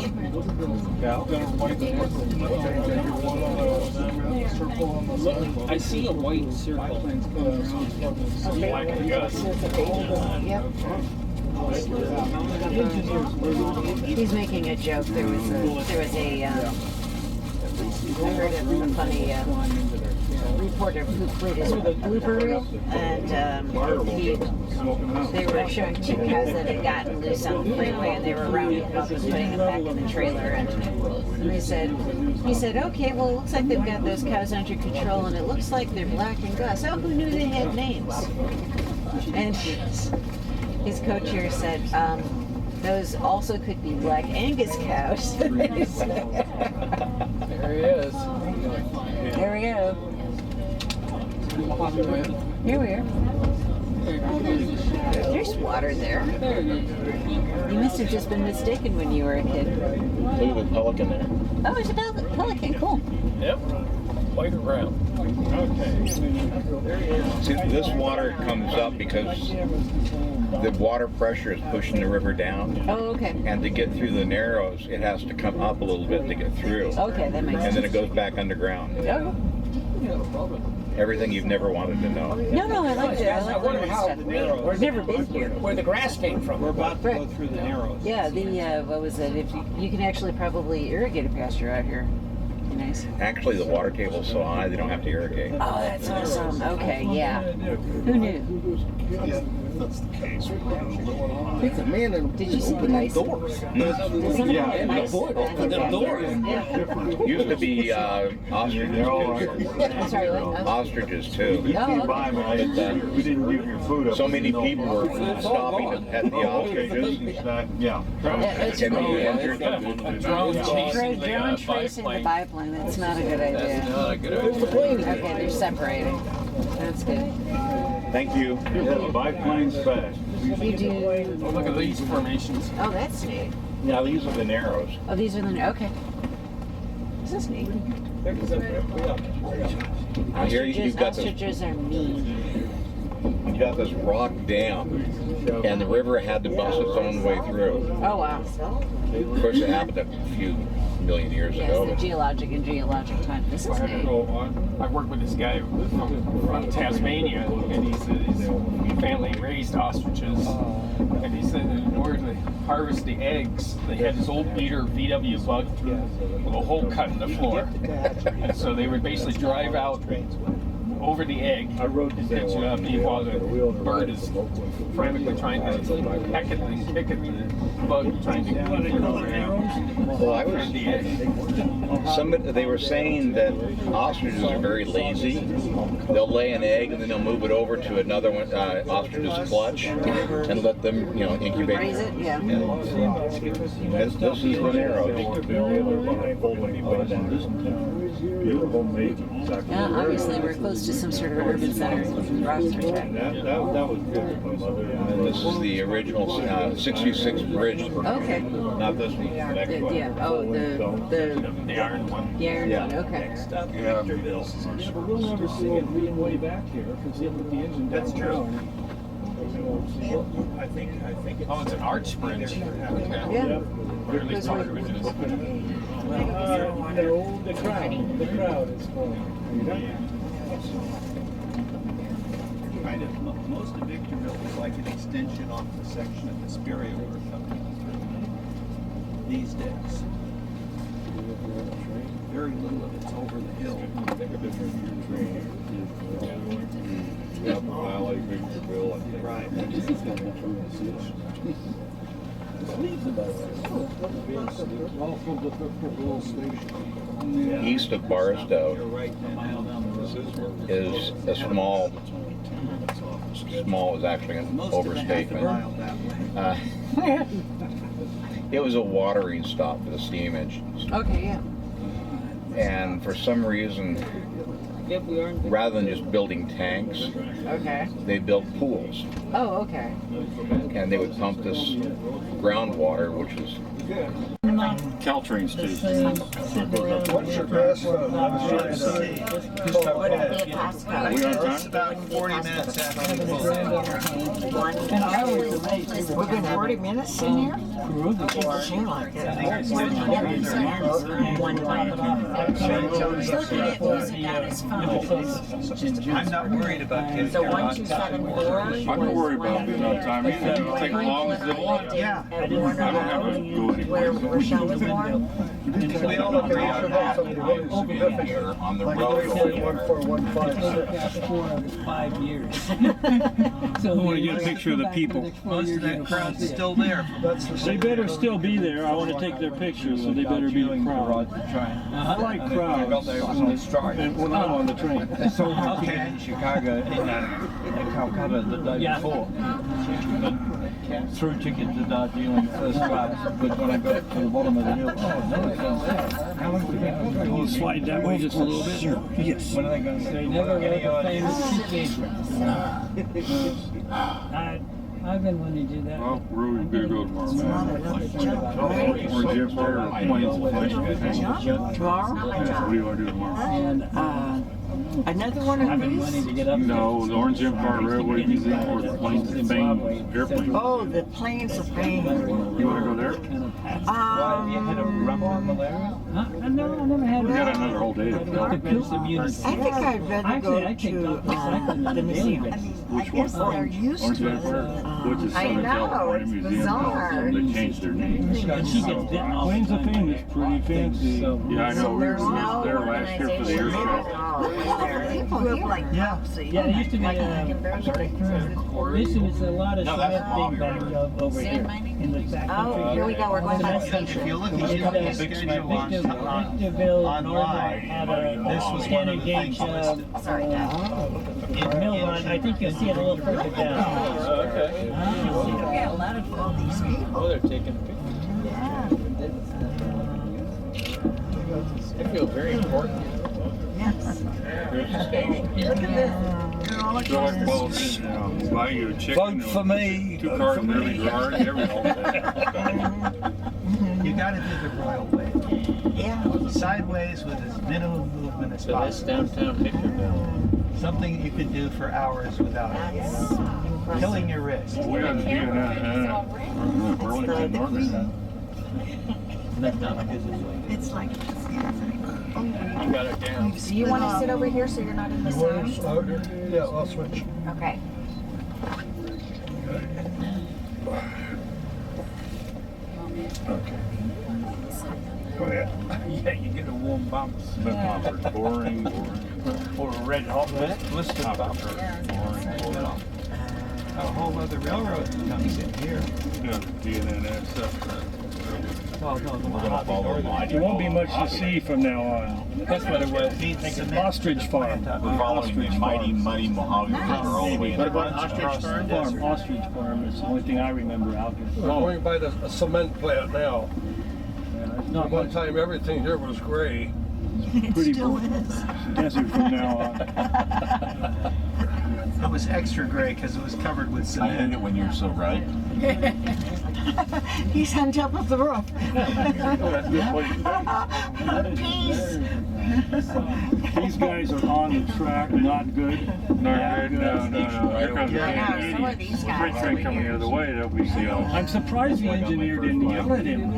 I see a white circle. Black and Gus. Yep. He's making a joke. There was a I heard a funny reporter who played his blooper reel, and they were showing two cows that had gotten loose on the freeway, and they were rounding them up and putting them back in the trailer. And he said, okay, well, it looks like they've got those cows under control, and it looks like they're Black and Gus. Oh, who knew they had names? And his co-chair said, those also could be Black Angus cows. There he is. There we go. Here we are. There's water there. You must have just been mistaken when you were a kid. Look at the pelican there. Oh, it's a pelican. Cool. Yep. White or brown. Okay. See, this water comes up because the water pressure is pushing the river down. Oh, okay. And to get through the Narrows, it has to come up a little bit to get through. Okay, that makes sense. And then it goes back underground. Okay. Everything you've never wanted to know. No, I like it. I wonder how I've never been here. Where the grass came from. We're about to go through the Narrows. Yeah, what was it? If you can actually probably irrigate a pasture out here. Nice. Actually, the water table's so high they don't have to irrigate. Oh, that's awesome. Okay, yeah. Who knew? That's the case. It's a man in Did you see the mice? doors. Yeah, Mice? Open them doors. used to be ostriches. Sorry, what? Ostriches too. Oh, Buy them, we didn't give your food up. So many people were stopping to pet the ostriches. Yeah. That's And right. they entered Drone chasing the Drone tracing the biplane. That's not a good idea. Not a good idea. Okay, they're separating. That's good. Thank you. Yeah, the biplane's fast. You do. Oh, look at these formations. Oh, that's neat. Now these are the Narrows. Oh, these are the. Okay. This is neat. Now here you've got this. Ostriches are mean. You've got this rock dam, and the river had to bust its own way through. Oh wow. Of course, it happened a few million years Yes, ago. the geologic time. This is neat. I worked with this guy from Tasmania, and his family raised ostriches. And he said that in order to harvest the eggs, they had this old beater VW bug with a hole cut in the floor. And so they would basically drive out over the egg and pitch it up while the bird is frantically trying to pick at the bug, trying to get it over. Well, they were saying that ostriches are very lazy. They'll lay an egg and then they'll move it over to another one, ostrich's clutch, and let them, incubate. Raise it, yeah. This is Ronero's. Obviously, we're close to some sort of urban center. And this is the original 66 bridge. Okay. Not this one. The next one. Yeah. Oh, the iron one. The iron one. Okay. Yeah, but we'll never see it being way back here because the engine. That's true. I think it's. Oh, it's an arch bridge. Yeah. Or at least part of it is. No, the crowd is full. Kind of, most of Victorville is like an extension off the section of Hesperia we're coming these days. Very little of it's over the hill. Valley, Victorville, I think. Right. East of Barstow is a small is actually an overstatement. It was a watering stop for the steam engines. Okay, yeah. And for some reason, rather than just building tanks, okay, they built pools. Oh, okay. And they would pump this groundwater, which is Caltrain station. What's your password? We are just about 40 minutes after the We've been 40 minutes in here? It seemed like it. I'm not worried about getting So 1274. I don't worry about being on time. You can take as long as they want. Yeah. I don't have to go Where anywhere. Rochelle was born. We all agree on that. on the Like road. 1415. 5 years. I want to get a picture of the people. Most of that crowd's still there. That's the They better still be there. I want to take their pictures, so they better be a crowd. I like crowds. And when I'm on the train. So okay. In Chicago, in Calcutta the day before. Through ticket to Darjeeling first class, but when I got to the bottom of the hill, how long did that Can you slide that way just a little bit? Sure. Yes. When are they going to say? They never wrote the famous I've been wanting to do that. Well, we're going to go tomorrow. Or Jim Farr planes. Tomorrow? What do you want to do tomorrow? And another one I've of been wanting to these? get up. No, the Orange Empire Railway Museum or the Plains of Spain airplane. Oh, the Plains of Spain. You want to go there? You had a rumble malaria? No, I never had We got another whole day to fill. I think I'd rather go to the museum. Which one? Orange Empire, which is Southern California Museum. They changed their name. And she gets bitten off. Plains of Fame is pretty fancy. Yeah, I know. We were there last year for the air show. Yeah. Yeah, it used to be this is a lot of cement big bag over here in the back country. Oh, here we go. We're going back. If you look at the big schedule Victorville, online, had this was one of the things listed. Sorry, Dad. in Millrun. I think you'll see it a little further down. Okay. We got a lot of all these people. Oh, they're taking pictures. I feel very important. Yes. Here's the station. Look at this. So like politics now, buy you a chicken. Vote for me. 2 cars in early garden, everything. You got to do the royal way. Yeah. Sideways with as minimum movement as So that's possible. downtown picture. Something you could do for hours without killing your wrist. We got to be in Burlington Northern. It's like, You got it down. do you want to sit over here so you're not in the sun? Yeah, I'll switch. Okay. Go ahead. Yeah, you get a warm bump. Boring. Or a red hot blister bump. A whole other railroad comes in here. Yeah, DNS. There won't be much to see from now on. That's what it was. Ostrich Farm. We're following the mighty, muddy Mojave River all the way. What about Ostrich Farm? Ostrich Farm is the only thing I remember out here. We're going by the cement plant now. Not One time everything here was gray. Pretty desert from now on. It was extra gray because it was covered with I cement. hate it when you're so right. He's on top of the roof. Peace. These guys are on the track, not good. Not good, no. Here comes the Yeah, so are these guys. freight train coming the other way, they'll be I'm surprised the engineer didn't yell at him.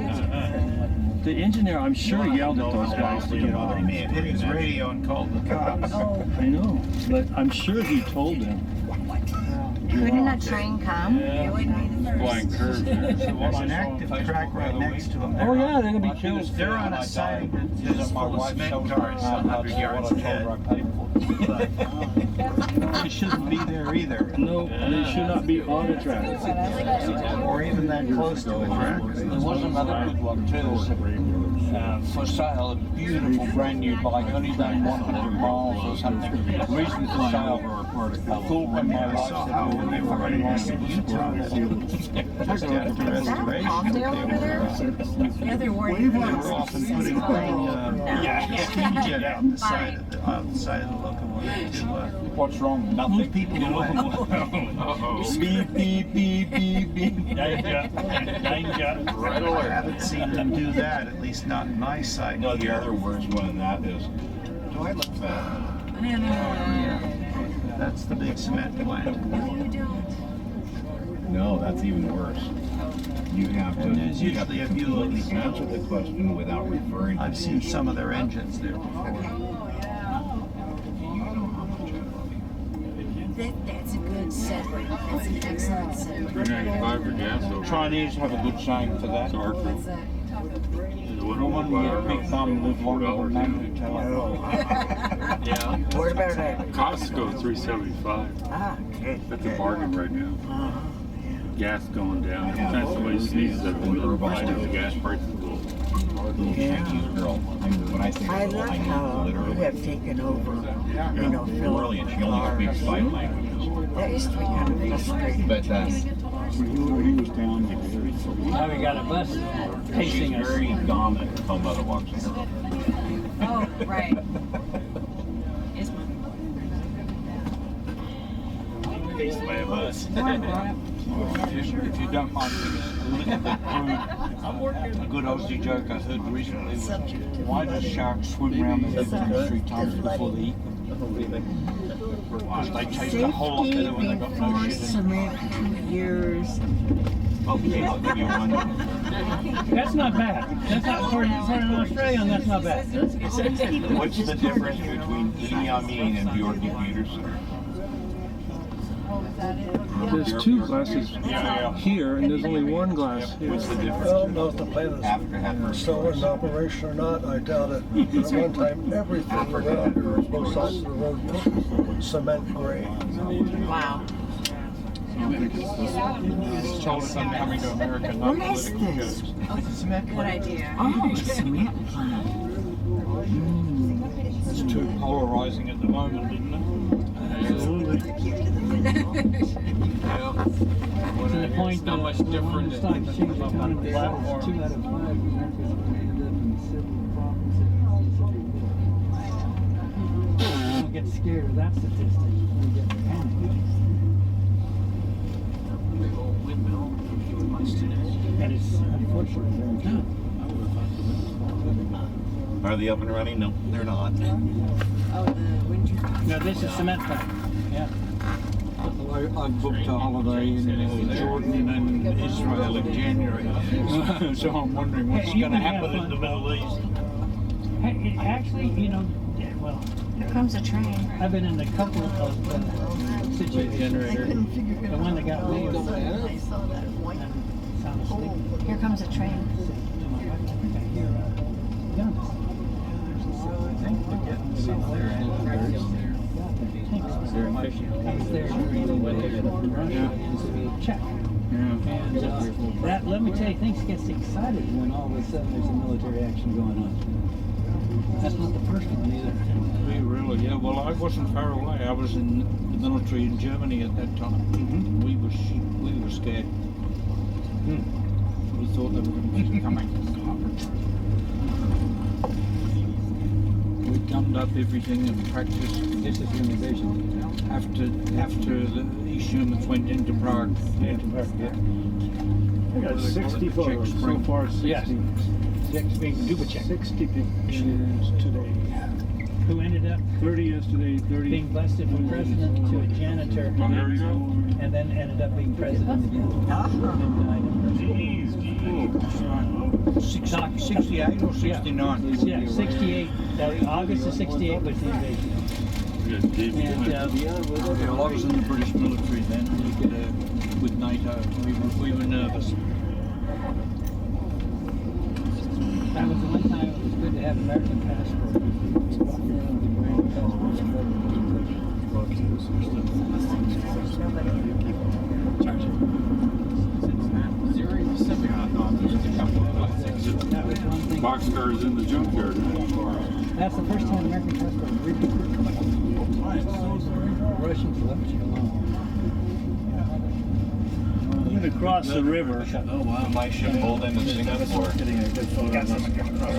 The engineer, I'm sure, yelled at those guys to get off. Hit his radio and called the cops. I know, but I'm sure he told them. Couldn't a train come? It wouldn't be the flying curves there. There's an active track right next to them. Oh yeah, they're gonna be killed. They're on a siding that is full of cement cars 100 yards ahead. They shouldn't be there either. No, they should not be on the track. Or even that close to a track. There was another good one too. For sale, a beautiful brand new bike, only done 100 miles or something. Reason for sale. I thought when my wife said, oh, you were running on Is that Palmdale over there? Yeah, they're worried. They were often putting steam jet out the side of the locomotive to what's wrong? Nothing. move people away. Beep, beep, beep, beep, beep. Danger. I haven't seen them do that, at least not in my sight. No, the other worst one in that is, do I look fat? That's the big cement plant. No, that's even worse. You have to, And there's you have usually to a few completely answer the question without referring to I've the seen issue. some of their engines there before. That's a good segue. That's an excellent segue. $3.95 for gas. Chinese have a good saying for that. Sorry. No one will get a big thumb live longer than man to tell it. Yeah. What about that? Costco $3.75. Ah, okay. That's a bargain right now. Gas going down. Every time somebody sneezes, I've been notified that the gas prices will. When I think I of love how you have taken over, you know, brilliant. She only speaks 5 languages. That used to be kind of frustrating. But He was down there. Now we got a bus she's pacing us. very dominant if my mother walks in. Oh, right. Is Faced by a bus. If you don't mind, it's a little bit crude. A good Aussie joke I heard recently was, why do sharks swim around the head 3 times before they eat them? Because they taste a whole lot better when they've got no Before shit in them. cement, 2 years. Okay, I'll give you one. That's not bad. That's not for an Australian. That's not bad. What's the difference between Idi Amin and Bjorky Peterson? There's 2 glasses here, and there's only 1 glass here. What's the I difference? don't know if the plant is Africa still in operation or not. I doubt it. But at one time, everything around here, both sides of the road, was cement gray. wow. Told us I'm coming to America, not What is political this? jokes. Good idea. Oh, cement plant. It's too polarizing at the moment, isn't it? Absolutely. To the point It's not much different than on the platform. 2 out of 5 ended up in civil property. Don't get scared of that statistic. You get panicked. Big old windmill. And it's unfortunately very good. Are they up and running? No, they're not. Oh, the winter. No, this is cement plant. Yeah. I booked a holiday in Jordan and Israel in January, so I'm wondering what's going to happen in the Middle East. Hey, actually, you know, well, Here comes a train. I've been in a couple of situations. The one that got me was I saw that white. Here comes a train. Check. And that, let me tell you, things get excited when all of a sudden there's a military action going on. That's not the first one either. Really, yeah. Well, I wasn't far away. I was in the military in Germany at that time. We were scared. We thought they were going to be coming. We gummed up everything and practiced. This is the invasion. After the East Germans went into Prague. Into Prague, yeah. I got 60 photos so far. 60. Yes. 60 Dubacek. 60 pictures today. Who ended up 30 yesterday, 30. being busted from president to a janitor, and then ended up being president again. Jeez. 68 or 69? Yeah, 68. August of 68 was the invasion. And I was in the British military then, with NATO. We were nervous. That was the one time it was good to have American passport. Boxcars in the junkyard. That's the first time American passport was really Russians left you alone. I'm going to cross the river. Oh wow! My ship pulled into Singapore.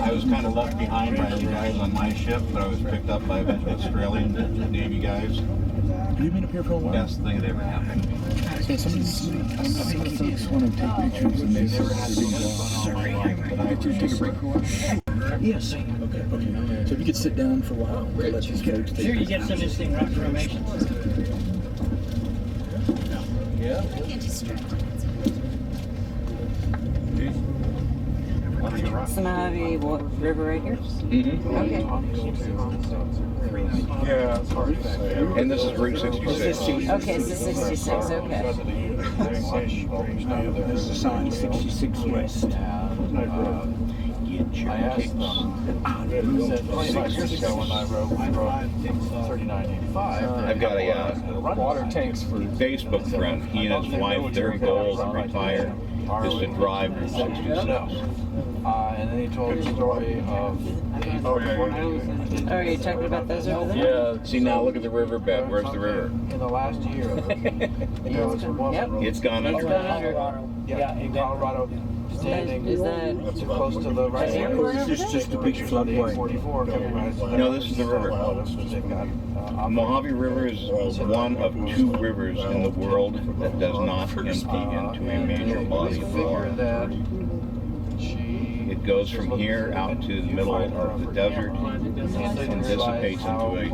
I was kind of left behind by the guys on my ship, but I was picked up by a bunch of Australian Navy guys. Have you been up here for a while? Best thing that ever happened. So somebody's folks want to take pictures and they never had to sorry. Could you take a break for a while? Yes. Okay. So if you could sit down for a while, we'll let these folks take Sure, you get some interesting rock formations. Yeah. Some Mojave River right here? Okay. Yeah, it's hard to say. And this is Route 66. Okay, it's the 66, okay. There's a sign 66 West. I asked them, 25 years ago when I wrote 3985. I've got a water tanks for Facebook friend. He and his wife, their goal to retire is to drive Route 66. And then he told the story of Oh, are you talking about those over there? Yeah. See, now look at the riverbed. Where's the river? in the last year. It's gone under. Yeah, in Colorado. Standing Is that too close to the right It's just a big floodway. No, this is the river. Mojave River is one of 2 rivers in the world that does not empty into a major body of water. It goes from here out to the middle of the desert and dissipates into a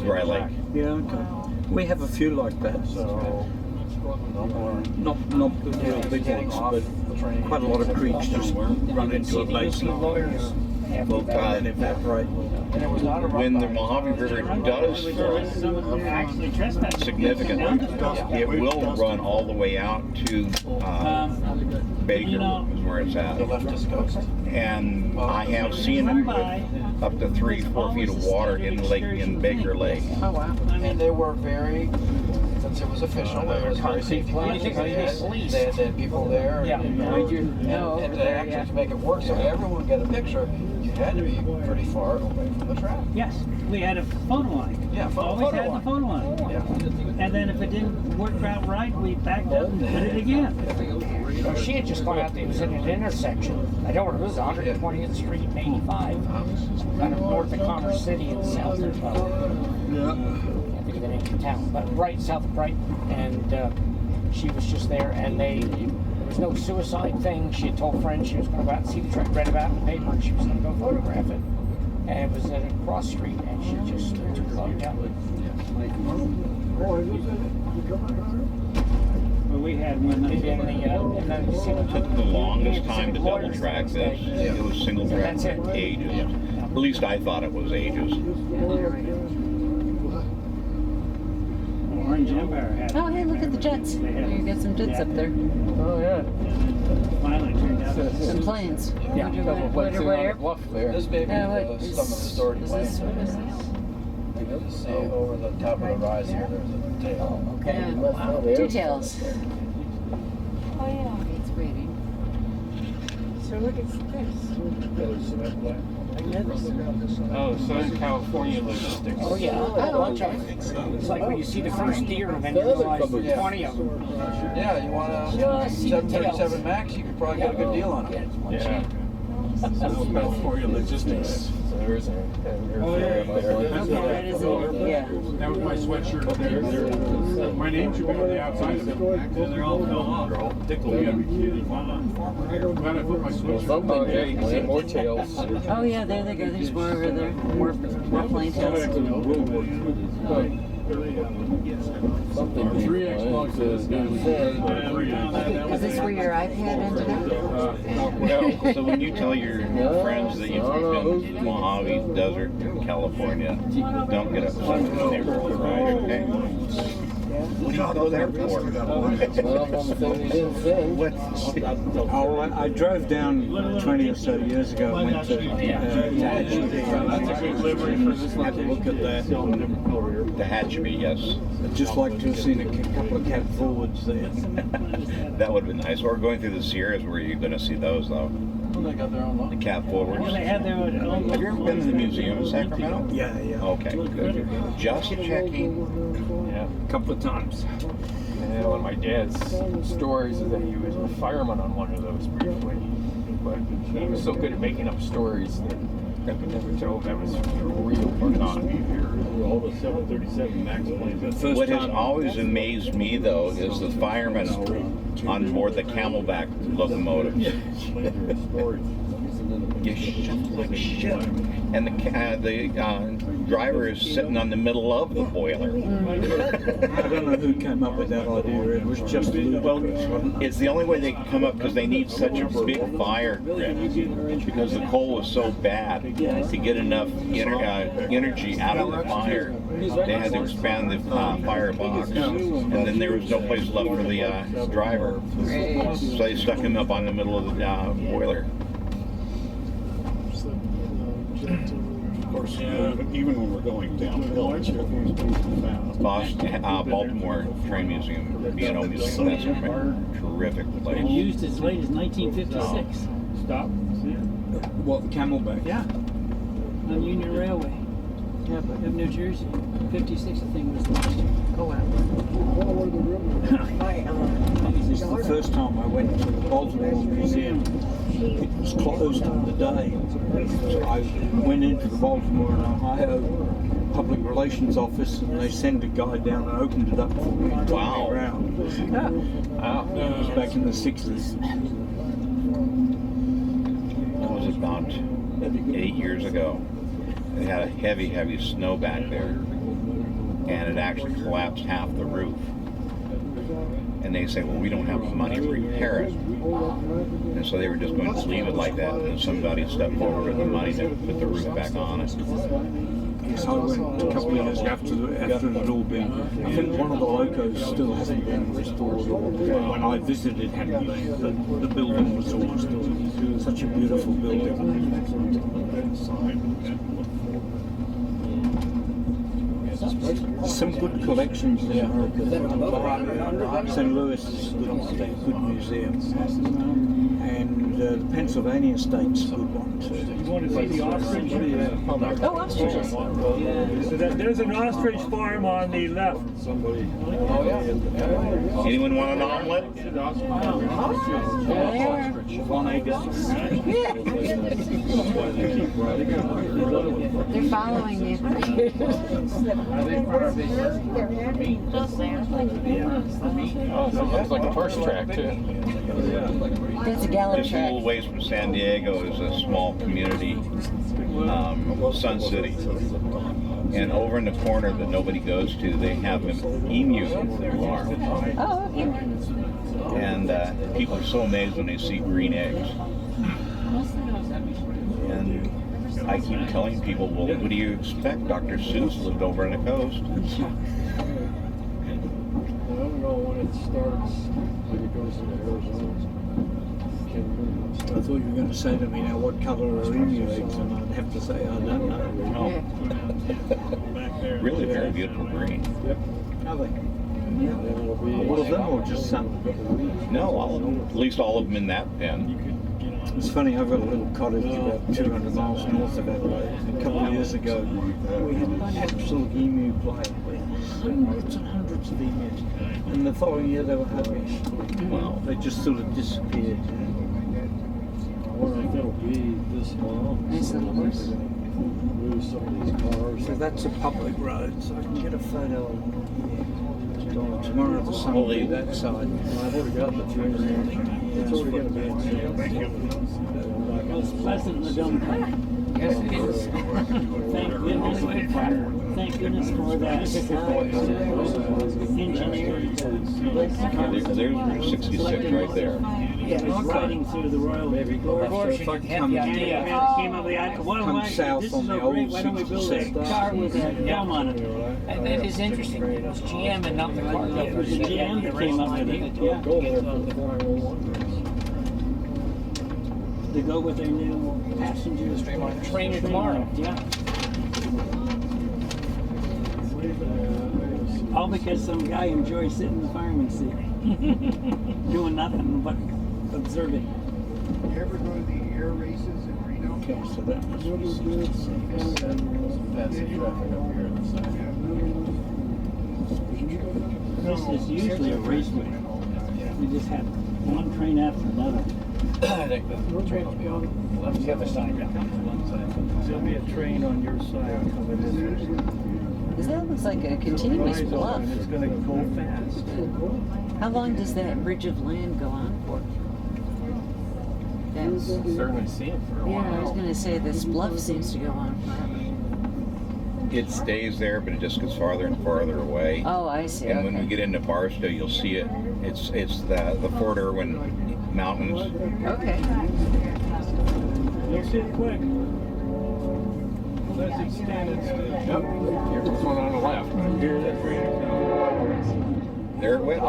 dry lake. Yeah, okay. We have a few like that. Not the real big ones, but quite a lot of creeks just run into a basin. And evaporate. When the Mojave River does flow significantly, it will run all the way out to Baker, is where it's at. And I have seen it with up to 3-4 feet of water in Baker Lake. Oh wow! And they were very, since it was official, there was very safety plans. They had people there, and actually to make it work, so everyone would get a picture. You had to be pretty far away from the track. Yes, we had a photo line. Yeah, always had the photo line. Yeah. And then if it didn't work out right, we backed up and did it again. Well, she had just gone out there, it was in an intersection. I don't know, it was 120th Street and 85. Kind of north of Commerce City and south of, I can't think of the name of the town, but right south of Brighton. And she was just there, and there was no suicide thing. She had told friends she was going to go out and see the track, read about it in the paper, and she was going to go photograph it. And it was at a cross street, and she just took luck out. Well, we had one It took the longest time to double track this. It was single track for ages. At least I thought it was ages. Orange Empire had. Oh, hey, look at the jets. You got some jets up there. Oh yeah. Finally turned out. Some planes. Yeah, What airport? bluff there. This may be some of the story planes. What is this? See over the top of the rise here, there's a tail. Okay. Wow. Two tails. Oh yeah, it's waiting. So look at this. Oh, Southern California logistics. Oh yeah. Oh, okay. It's like when you see the first deer and then you realize there's 20 of them. Yeah, you want a 737 Max, you could probably get a good deal on it. Yeah. Southern California logistics. So there's a. Oh, yeah. That was my sweatshirt there. My name should be on the outside of it. They're all fell off. They're all tickled. You gotta be kidding. Glad I put my sweatshirt on. Yeah, you can see more tails. Oh yeah, there they go. There's more over there. More plane tails. Three Xbox is Is this where your iPad ended up? No. So when you tell your friends that you've been to the Mojave Desert in California, don't get upset when they roll their eyes, okay? What do you go there for? Oh, I drove down 20 or so years ago and went to Tehachapi. Had a look at that. Tehachapi, yes. I'd just like to have seen a couple of cab forwards there. That would have been nice. Or going through the Sierras, where you're going to see those, though. They got their own. The cab forwards. Well, they had their own. Have you ever been to the museum in Sacramento? Yeah. Okay, good. Just checking. Yeah. A couple of times. And one of my dad's stories is that he was a fireman on one of those briefly. But he was so good at making up stories that I could never tell if that was real or not. All the 737 Max planes. What has always amazed me, though, is the firemen on board the Camelback locomotives. You shuffle like shit. And the driver is sitting on the middle of the boiler. I don't know who came up with that idea. It was just ludicrous, wasn't it? It's the only way they can come up because they need such a big fire grid because the coal is so bad to get enough energy out of the fire. They had to expand the firebox, and then there was no place left for the driver, so they stuck him up on the middle of the boiler. Of course, even when we're going downhill, it's Baltimore Train Museum, B&O Museum, that's a terrific place. And used as late as 1956. Stop. What, the Camelback? Yeah. On Union Railway. Yeah, but of New Jersey. 56, I think, was the last year. Oh wow. This is the first time I went to the Baltimore Museum. It was closed on the day. So I went into the Baltimore and Ohio Public Relations Office and they sent a guy down and opened it up for me and took me around. Wow. It was back in the 60s. That was about 8 years ago. They had a heavy snow back there, and it actually collapsed half the roof. And they say, well, we don't have the money to repair it. And so they were just going to leave it like that, and then somebody stepped forward with the money to put the roof back on it. Yes, I went a couple of years after it had all been. I think one of the locos still hasn't been restored. When I visited, it hadn't been. The building was all still such a beautiful building. Some good collections in America. St. Louis is a good museum. And the Pennsylvania State's a good one too. You want to see the ostrich? Oh, ostriches. Yeah. There's an ostrich farm on the left. Oh, yeah. Anyone want an omelet? They're following you. Oh, it's like a horse track too. That's a gallop Just a track. little ways from San Diego is a small community, Sun City. And over in the corner that nobody goes to, they have an emu farm. Oh, okay. And people are so amazed when they see green eggs. And I keep telling people, well, what do you expect? Dr. Seuss lived over on the coast. I don't know when it starts, when it goes into Arizona. I thought you were going to say to me, now what colour are emu eggs? And I'd have to say, I don't know. Back Really very beautiful green. Yep. Are they? All of them or just some? No, all of them. At least all of them in that pen. It's funny, I've got a little cottage about 200 miles north of Adelaide. A couple of years ago, we had an absolute emu play. We had hundreds and hundreds of emus. And the following year they were happy. Wow. They just sort of disappeared. I wonder if it'll be this long. Nice little horse. Move some of these cars. So that's a public road, so I can get a photo of tomorrow the sun will be that side. I've already got the train. It's already going to be in sale. Thank you. It's pleasant in the dump. Yes, it is. Thank goodness for that. Engineering. There's Route 66 right there. Riding through the Royal Navy. Come south on the old Why don't we build a 66. car with a Dome on it. And that is interesting. It was GM and not the car. It was the GM that came up with it. Yeah. Go there for the 401. To go with their new passengers. Trainer tomorrow. Yeah. All because some guy enjoys sitting in the fireman's seat. Doing nothing but observing. You ever go to the air races in Reno? Okay, so that must be That's the traffic up here. This is usually a raceway. We just have one train after another. I think the train will be on the other side. There'll be a train on your side coming in. That looks like a continuous bluff. And it's going to go fast. How long does that bridge of land go on for? That's, Certainly see it for a while. yeah, I was going to say this bluff seems to go on forever. It stays there, but it just gets farther and farther away. Oh, I see. And Okay. when we get into Barstow, you'll see it. It's the Fort Irwin Mountains. Okay. You'll see it quick. Let's extend it. Yep. Here's this one on the left. Here, that train is coming. There it went.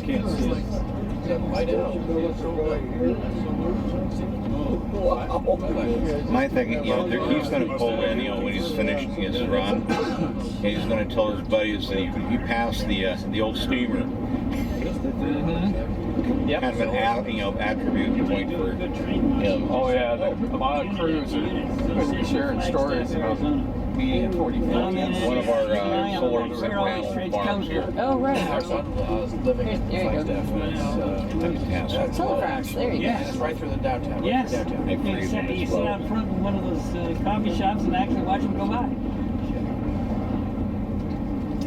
Can't see it. My thing, he's going to pull in, when he's finished his run, and he's going to tell his buddies that he passed the old steamer. Yep. Kind of an attribute point for him. Oh yeah, a lot of crews are sharing stories about me and 45. One of our solar panel farms here. Oh, right. Our son is living in There you go. Flagstaff. Solar farms, there you go. Yeah, it's right through the downtown. Yes. Downtown. Except you sit out front of one of those coffee shops and actually watch them go by.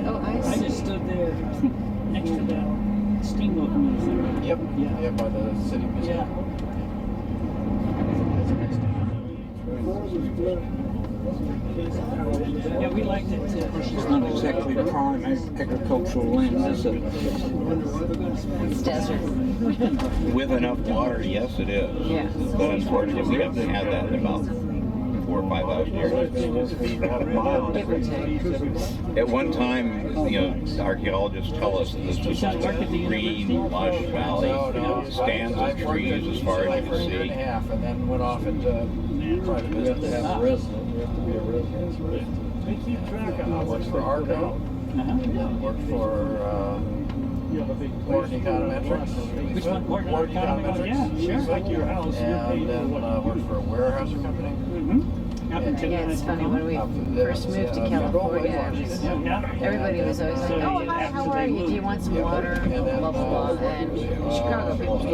Oh, I I see. just stood there next to that steam locomotive. Yep. Yeah. Yeah, by the city museum. Yeah. Yeah, we liked it. It's not exactly prime agricultural land, is it? It's desert. With enough water, yes it is. Yeah. But unfortunately, we haven't had that in about 4,000 or 5,000 years. Give or take. At one time, archaeologists tell us that this was just a green, lush valley, stands of trees as far as you can For a year and a see. half, and then went off into private You have to business. have a resident. You have to be a resident. They keep track of how Worked for Arco. Worked for You have a big Warden Econometrics. Which one? Warden Econometrics? Yeah, sure. It's like your house. And then worked for a Weyerhaeuser company. Up until Yeah, it's funny, when we first moved to California, everybody was always like, oh, hi, how are you? Do you want some water? Blah, blah, blah. And Chicago people, you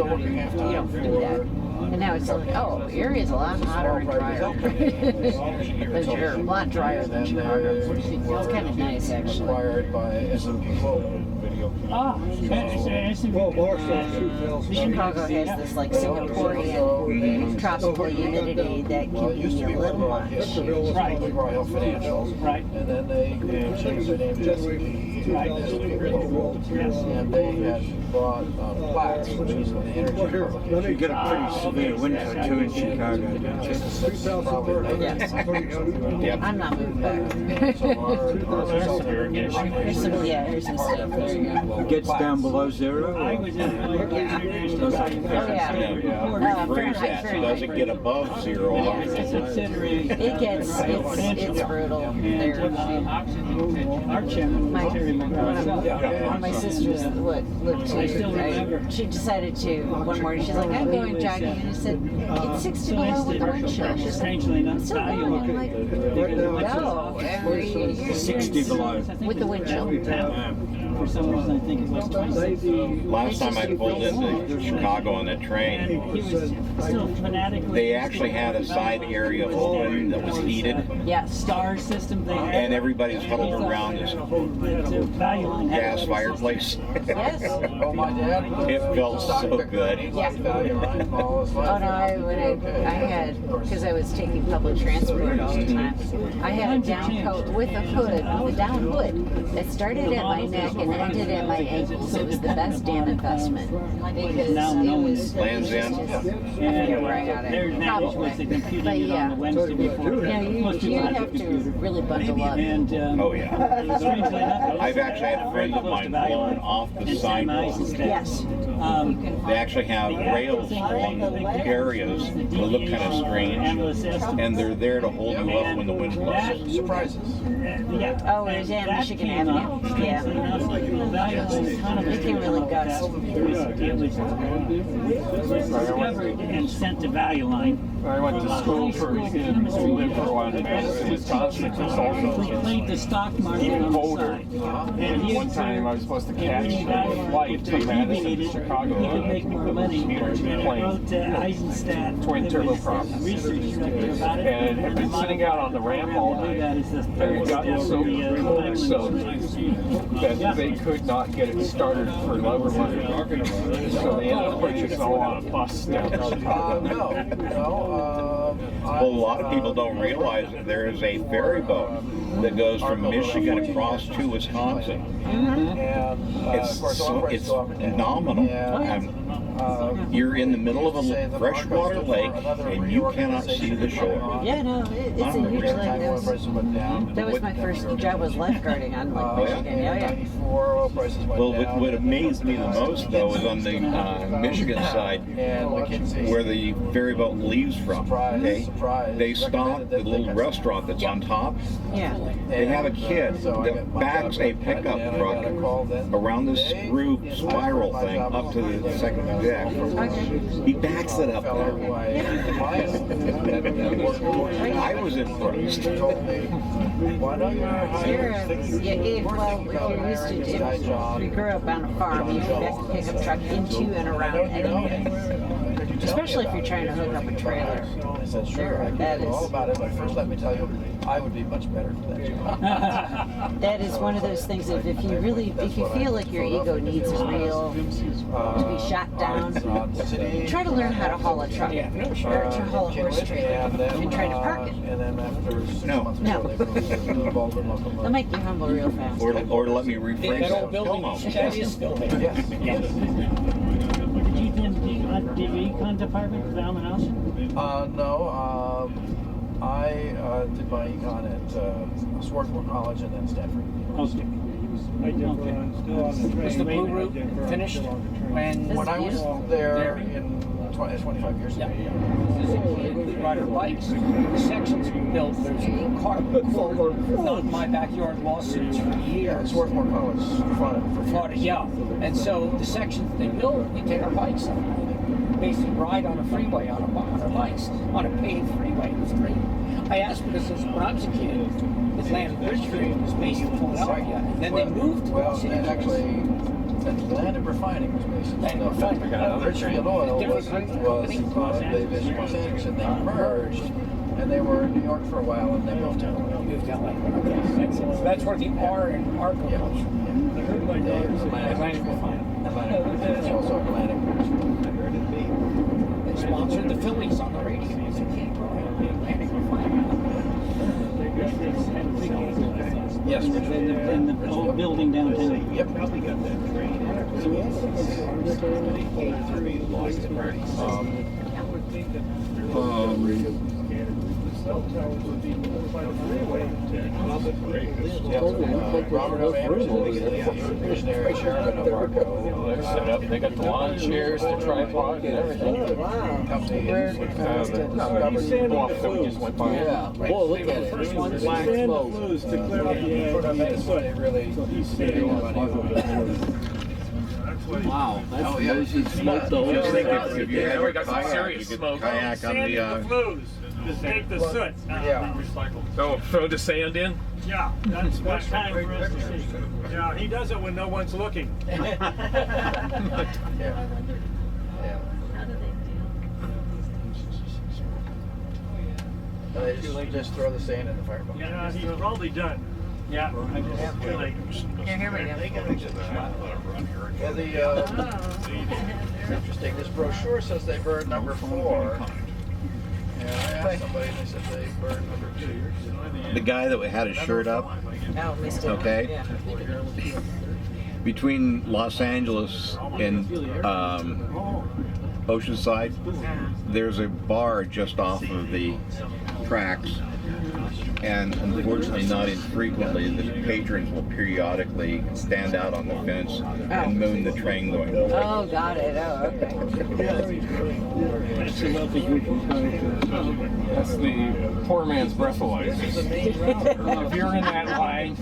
don't do that. And now it's like, oh, Erie's a lot hotter and drier. But you're a lot drier than Chicago. It's kind of nice, actually. Acquired by S&P Global. Ah, Chicago has this like Singaporean tropical humidity that can be a little much. Right. Royal Financial. Right. And then they changed their name to S&P And they had bought plaques, which is an energy publication. You get a pretty severe winter too in Chicago. Yes. I'm not moving back. There's some stuff there. It gets down below zero. Freeze that, so does it get above zero? It gets, it's brutal there. My sister's lived too. She decided to one morning. She's like, I'm going jogging, and I said, it's 60 below with the wind chill. She's like, I'm still going. I'm like, no, every 60 below with the wind chill. For some reason, I think it was 26. Last time I pulled into Chicago on the train, they actually had a side area open that was heated. Yes. Star system they had. And everybody's huddled around this gas fireplace. Yes. Oh, my dad. It felt so good. Yeah. Oh no, I had, because I was taking public transport all the time, I had a down coat with a hood, with a down hood that started at my neck and ended at my ankles. It was the best damn investment because it was. Lands End. I forget where I got it. Probably. But yeah, you have to really bundle up. Oh yeah. I've actually had friends of mine blown off the sidewalk. Yes. They actually have rails along areas that look kind of strange, and they're there to hold you up when the wind blows. Surprises. Oh, there's Michigan Avenue. Yeah. It can really guts. It was discovered and sent to Value Line. I went to school for lived for a while in Wisconsin. It's also We played the stock market on the colder. side. And one time I was supposed to catch a flight to Madison to Chicago. He could make more money. And I wrote to Eisenstadt, twin turboprop, research director about it. and I've been sitting out on the ramp all night. That is the And third it got so cold that they could not get it started for love or money. So they ended up putting us all on a bus down to Chicago. Well, a lot of people don't realize that there is a ferry boat that goes from Michigan across to Wisconsin. It's phenomenal. You're in the middle of a freshwater lake and you cannot see the shore. Yeah, no, it's a huge lake. That was my first job, was lifeguarding on Lake Michigan. Yeah. Well, what amazed me the most, though, is on the Michigan side, where the ferry boat leaves from. They stop at the little restaurant that's on top. Yeah. They have a kid that backs a pickup truck around the screw spiral thing up to the second deck. He backs it up there. I was impressed. If you're used to, if you grew up on a farm, you can back a pickup truck into and around anything. Especially if you're trying to hook up a trailer. I said, sure, I can do all about it, but first let me tell you, I would be much better for that job. That is one of those things that if you feel like your ego needs a reel to be shot down, try to learn how to haul a truck or to haul a horse trailer and try to park it. And then after 6 months, No. They'll make you humble real fast. Or let me rephrase That that. old building, that is still there. Yes. Did you then the econ department for Allen House? No, I did my econ at Swarthmore College and then Stanford. Okay. Was the Blue Route finished When I was there in 25 years ago. We ride our bikes. The sections we built, there's carbon not my backyard lawsuits for years. Swarthmore College, Florida, yeah. And so the sections they built, we take our bikes on. Basically ride on a freeway on our bikes, on a paved freeway. It was great. I asked because when I was a kid, Atlantic Bridge Street was based in Philadelphia. And then they moved to Well, City. actually, Atlantic Refining was based in Philadelphia. Richfield Oil was based in Los Angeles, and they merged. And they were in New York for a while, and they moved to LA. That's where the R in agriculture. Atlantic Refining. It's also Atlantic. They sponsored the Phillies on the radio. Atlantic Refining. Yes, in the old building downtown. Yep. Visionary chairman of Arco. They're set up. They got the lawn chairs, the tripod, and everything. Company is That we just went by. yeah. Well, look at it. This one's black smoke. They really Wow, that's oh, yeah. smoked the whole Just think thing. if you had we your got some kayak, serious you could smoke. kayak on the, Just take the soot. yeah. Oh, throw the sand in? Yeah, that's what time for us to see. Yeah, he does it when no one's looking. Yeah. They just throw the sand in the fire bucket. Yeah, he's probably done. Yeah, I just feel like. Here we go. Well, interesting. This brochure says they burned number 4. And I asked somebody, and they said they burned number 2. the guy that had his shirt up, Oh, missed it. okay? Yeah. Between Los Angeles and Oceanside, there's a bar just off of the tracks, and unfortunately not infrequently, the patrons will periodically stand out on the fence and moon the train going over. Oh, got it. Oh, okay. That's the poor man's breathalyzer. If you're in that line,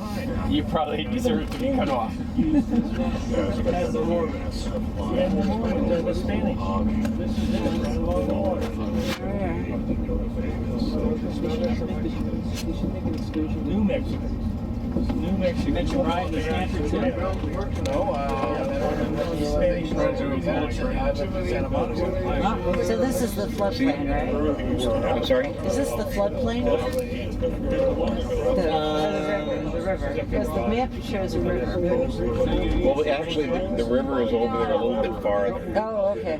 you probably deserve to be cut off. That's the Mormons. And the Mormons are the Spanish. New Mexico. New Mexico. You mentioned Ryan the Stanford too? So this is the floodplain, right? I'm sorry? Is this the floodplain? The river. Because the map shows a river. Well, actually, the river is over there a little bit farther. Oh, okay.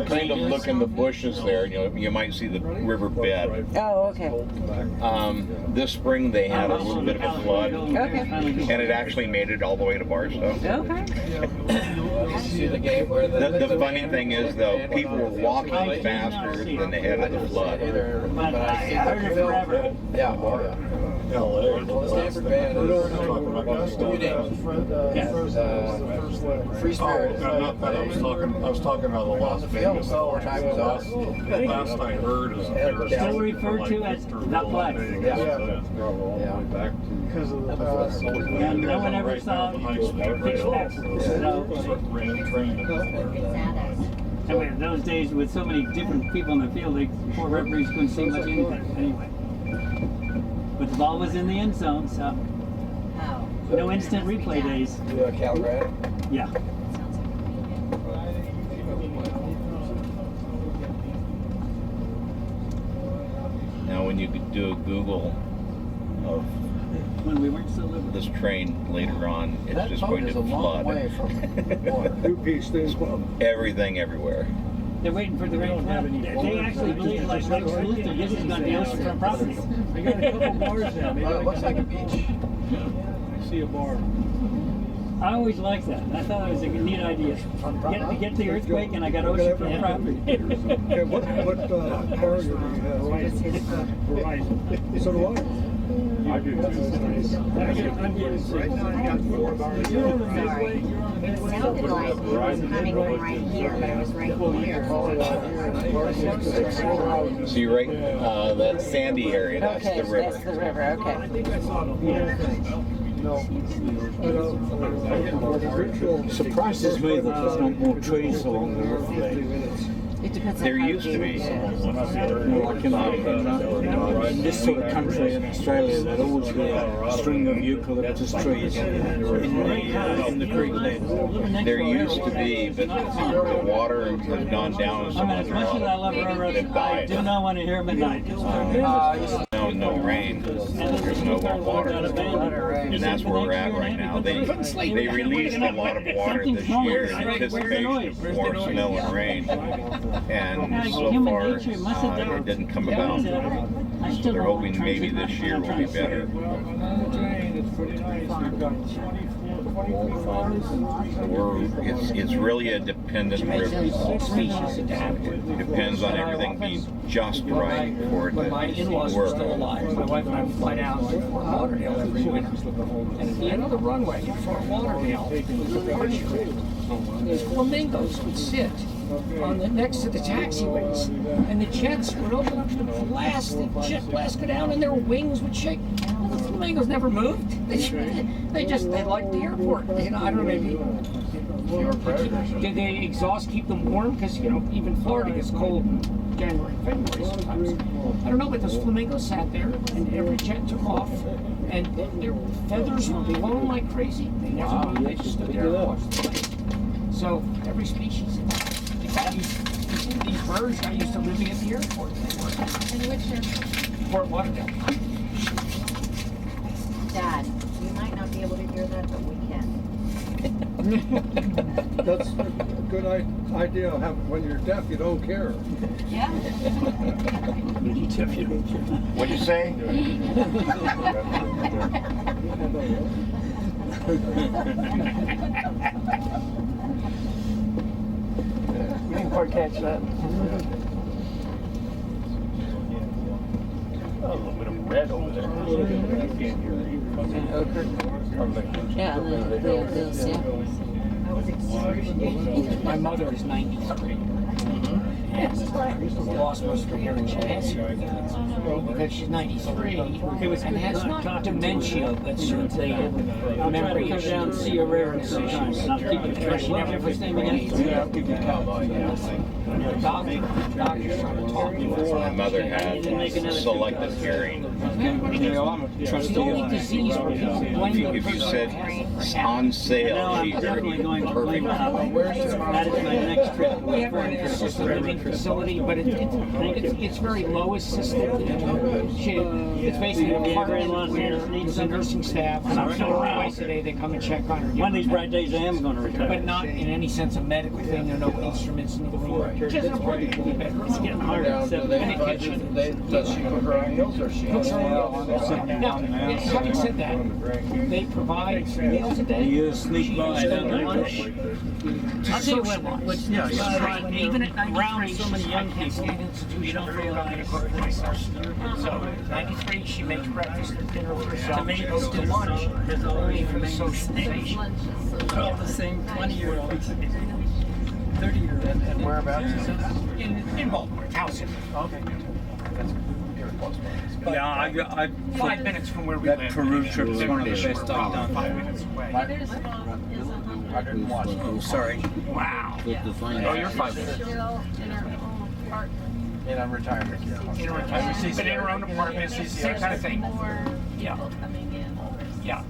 Kind of look in the bushes there, you might see the river bed. Oh, okay. This spring they had a little bit of a flood, Okay. and it actually made it all the way to Barstow. Okay. See the game where The funny thing is, though, people were walking faster than they had of the flood. But I heard it forever. Yeah, oh yeah. Well, Stanford band is Free Spirit. Not that I was talking about the Las Vegas. Last I heard is they're Still referred to as the flag. because of the And no one ever saw pitch black. I mean, in those days with so many different people in the field, the poor referees couldn't see much anything anyway. But the ball was in the end zone, so no instant replay days. Calgrad? Yeah. Now, when you could do a Google of When we weren't so liberal. this train later on, it's just going to flood. Everything everywhere. They're waiting for the rain. They actually believe, like Luther, this is going to be oceanfront property. I got a couple bars now. Maybe It looks like a beach. I see a bar. I always liked that. I thought it was a neat idea. Get the earthquake, and I got oceanfront property. Okay, what car do you have? Verizon. So do I. I do too. I'm getting sick. It sounded like it was coming from right here, but it was right here. See, right, that sandy area, that's Okay, the river. that's the river. Okay. Surprises me that there's not more trees along the river. It depends on There how used to be. Like in this sort of country in Australia, there'd always be a string of eucalyptus trees in the creek bed. There used to be, but the water has gone down so I mean, much. as much as I love railroads, I do not want to hear them at night. No rain, there's no more water, and that's where we're at right now. They released a lot of water this year in anticipation of more snow and rain, and so far it didn't come about. So they're hoping maybe this year will be better. It's really a dependent river. Species adapted. Depends on everything being just right for it When my in-laws to were work. still alive, my wife and I would fly down to Fort Lauderdale every winter. And at the end of the runway in Fort Lauderdale, these flamingos would sit on the next to the taxiways, and the jets would open up to blast, the jet blast go down, and their wings would shake. Well, the flamingos never moved. They liked the airport. You know, I don't know, maybe. Did the exhaust keep them warm? Because, you know, even Florida gets cold in January and February sometimes. I don't know, but those flamingos sat there, and every jet took off, and their feathers were blowing like crazy. They never moved. They just stood there and watched the flight. So every species. These birds got used to living at the airport. In which airport? Fort Lauderdale. Dad, you might not be able to hear that, but we can. That's a good idea. When you're deaf, you don't care. Yeah. What'd you say? We didn't quite catch that. A little bit of red over there. Yeah, the hills, yeah. My mother is 93. And lost most of her hearing. She has hearing aids because she's 93 and has not dementia, but certainly memory Come down and see your rare sometimes. Not keeping because she never was naming anything. Doctor's trying to talk to us. My mother had selective hearing. It's the only disease where people blame the If you person said who has it. on sale, I'm she heard definitely going to perfect. That is my next trip. We have an assisted living facility, but it's very low assisted. It's basically a apartment where needs a nursing staff. Twice a day they come and check on her. One of these bright days I am going to retire. But not in any sense a medical thing. There are no instruments in the floor. Just an apartment. It's getting harder. Does she cook her own meals or she? Now, having said that, they provide 3 meals a day. You sneak by lunch. I'll tell you what, even at 93, so many young kids in institutional food, I'm going to cook for myself. So, 93, she makes breakfast and dinner for herself. She goes to lunch, only for the socialization. All the same 20-year-olds. 30-year-olds. And whereabouts is it? In Baltimore, Towson. Okay. That's very close. Yeah, I 5 minutes from where we live. that Peru trip is one of the best I've done. 5 minutes away. I didn't watch it. Oh, sorry. Wow. Oh, you're 5 minutes. In a retirement. In a retirement, but in her own apartment, same kind of thing. Yeah. Yeah.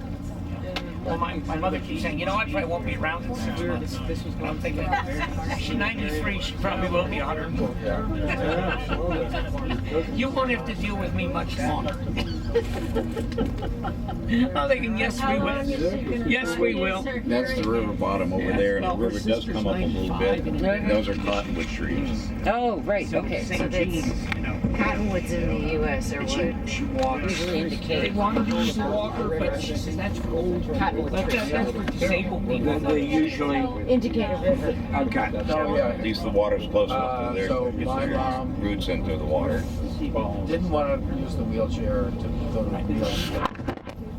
Well, my mother keeps saying, you know, I probably won't be around in 6 months. This was what I'm thinking. She's 93, she probably will be 104. You won't have to deal with me much longer. I'm thinking, yes, we will. Yes, we will. That's the river bottom over there, and the river does come up a little bit. Those are cottonwood trees. Oh, right, okay. So that's cottonwoods in the U.S. or what? She walks. Usually indicate. They want to use the walker, but she says that's for old cottonwood. That's for disabled people. They usually Indicate a river. okay. Oh, yeah. At least the water's close enough to there So to get my their mom roots into the water. didn't want to use the wheelchair to go to the wheelchair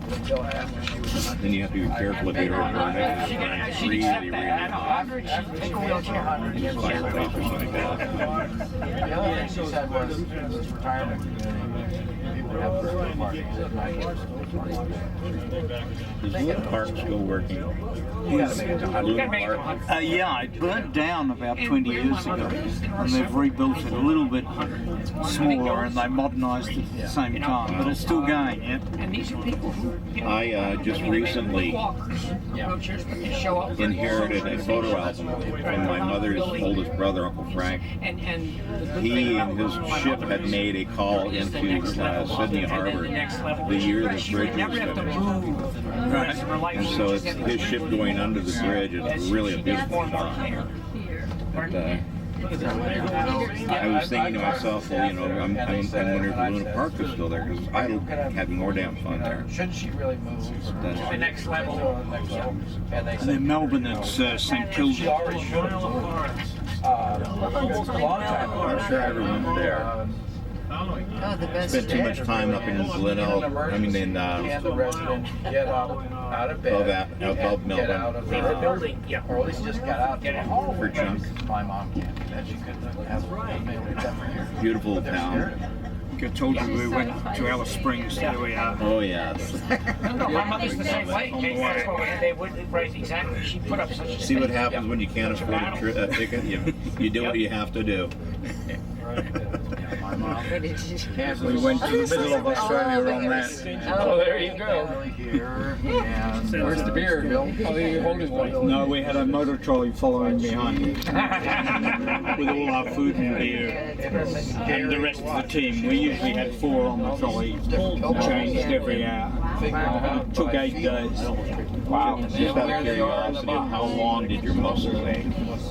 until after she was. Then you have to be careful if you're over there. She'd accept that. At 100, she'd take a wheelchair. 100 years The other thing she said was this retirement community, people would have birthday parties. Is Lynn Park still working? You gotta make it to 100. You gotta make it 100. Yeah, it burnt down about 20 years ago, and they've rebuilt it a little bit smaller, and they modernised it at the same time. But it's still going, yeah. And these are people who, you know, I just recently wheelchairs, but they show up. inherited a photo album from my mother's oldest brother, Uncle Frank. And He and his ship had made a call into Sydney Harbor the year the bridge was finished. And so it's his ship going under the bridge is really a beautiful shot. But, I was thinking to myself, well, you know, I'm wondering if Luna Park is still there because I had more damn fun there. Should she really move The next level. And they And in Melbourne, it's St Kilda. she already should have almost a long time ago. I'm sure I remember there. Oh, the best. Spent too much time up in Glenelg. I mean, in Can the resident get up out of bed, above and get out of The building, yeah. or at least just get out, get home For junk. My mom can't do that. She couldn't have been able to do that for years. Beautiful town. I told you we went to Alice Springs. There we are. Oh yes. No, my mother's the same way. That's why they wouldn't, right, exactly. She put up such a See what happens when you can't afford a ticket? You do what you have to do. We went to the middle of Australia on that. Oh, there you go. Where's the beer, Bill? Oh, you're holding one. No, we had a motor trolley following behind with all our food and beer and the rest of the team. We usually had 4 on the trolley, changed every hour. It took 8 days. Wow. Just out of curiosity, how long did your muscle take?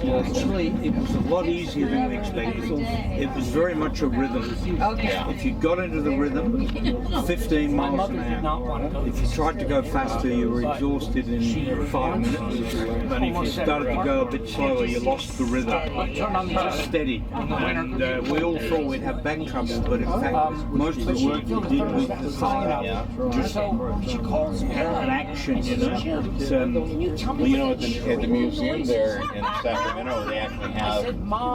Actually, it was a lot easier than we expected. It was very much a rhythm. Okay. If you got into the rhythm, 15 miles an hour. If you tried to go faster, you were exhausted in 5 minutes. But if you started to go a bit slower, you lost the rhythm. Just steady. And we all thought we'd have back trouble, but in fact, most of the work we did was the side, just an action, you know. Well, you know, at the museum there in Sacramento, they actually have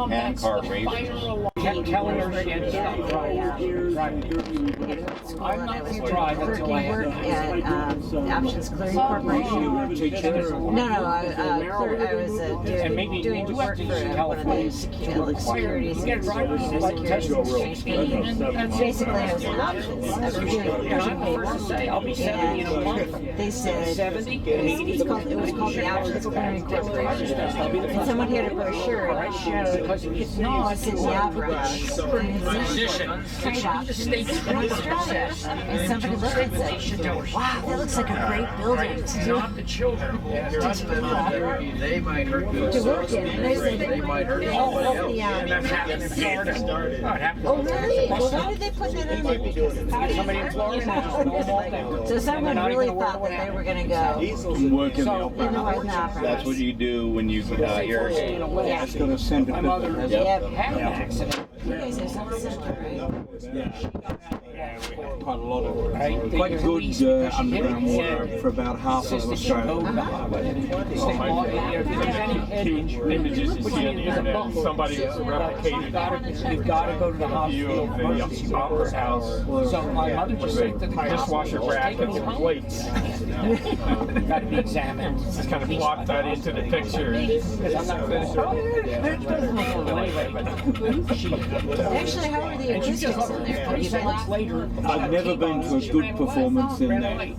hand car races. kept telling her she had to stop driving. I'm not going to drive until I have at Options Clearing Corporation. You were a teacher? No, I was doing work for one of the securities. Basically, I was in options. I was doing I'll be 70 in a month. They said 70, it was called the Options Clearing Corporation. And someone had a brochure. No, it's in the Opera House. Musician. And somebody looked and said, wow, that looks like a great building to do. Not the children. They might hurt you. To work in. And I said, They might hurt you. oh, really? Well, why did they put that in there? Because it's somebody in Florida. so someone really thought that they were going to go Work in the in the Opera House. That's what you do when you hear. Yeah. It's going to send a My mother bit. Yep. had an accident. You guys are so similar, right? Quite a lot of quite good underground water for about half of Australia. Images you see on the internet. Somebody was replicated. You've got to go to the hospital. The opera house. So my mother just said that the Dishwasher brackets and plates. got to be examined. Just kind of plot that into the picture. Actually, how are the acoustics in there? Have you been? I've never been to a good performance in there.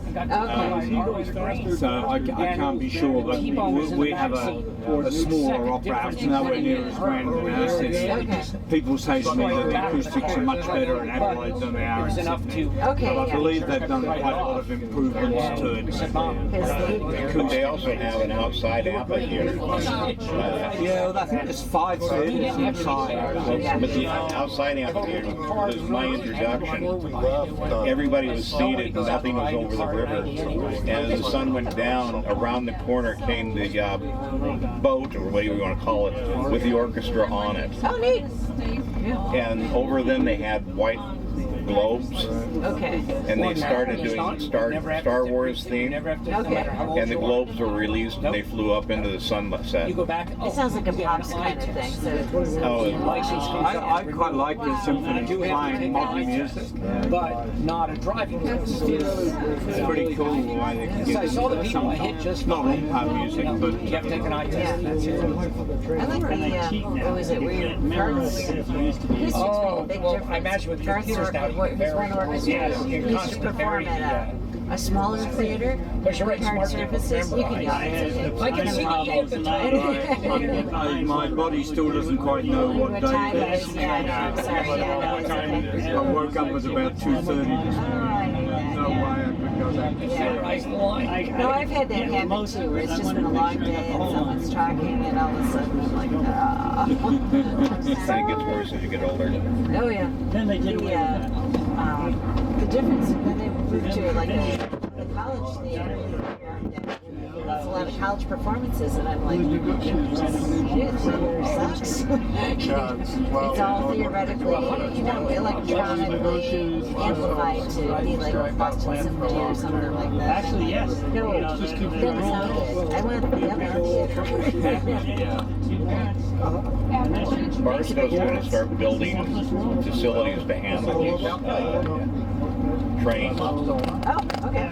Okay. So I can't be sure, but we have a smaller opera house, nowhere near as grand as ours. People say to me that the acoustics are much better in Adelaide than they are in Sydney. Okay. But I believe they've done quite a lot of improvements to it. They also have an outside amphitheater. Yeah, well, I think there's 5 theaters inside. But the outside amphitheater was my introduction. Everybody was seated, nothing was over the river. And as the sun went down, around the corner came the boat, or whatever you want to call it, with the orchestra on it. Oh, neat. And over them they had white globes. Okay. And they started doing Star Wars theme. Okay. And the globes were released and they flew up into the sunset. You go back. It sounds like a pops kind of thing. I quite like the symphony playing modern music, but not a driving test. It's pretty cool the way they can So I get saw the into people I some hit just not on music, but you have to take an eye test. I like the, what was it, weird parts. It used to make a big difference. I imagine with Garth computers now, He's one orchestra. He used to perform at a smaller theater. But you're right, Hard smart people surfaces. You can remember. yell. I can see my body still doesn't quite know what day it is. Yeah, I know. I'm sorry. Yeah, no, it's okay. I woke up at about 2:30 this morning. No way I could go back to sleep. No, I've had that happen too, where it's just been a long day and someone's talking and all of a sudden I'm like, And it gets worse as you get older. Oh yeah. Then they did away with that. The difference when they moved to like the college theater, there's a lot of college performances, and I'm like, shit, theater sucks. It's all theoretically, electronically amplified to be like Boston Symphony or something like that. Actually, yes. No, doesn't sound good. I want the other theater. Barstow's going to start building facilities to handle these trains. Oh, okay.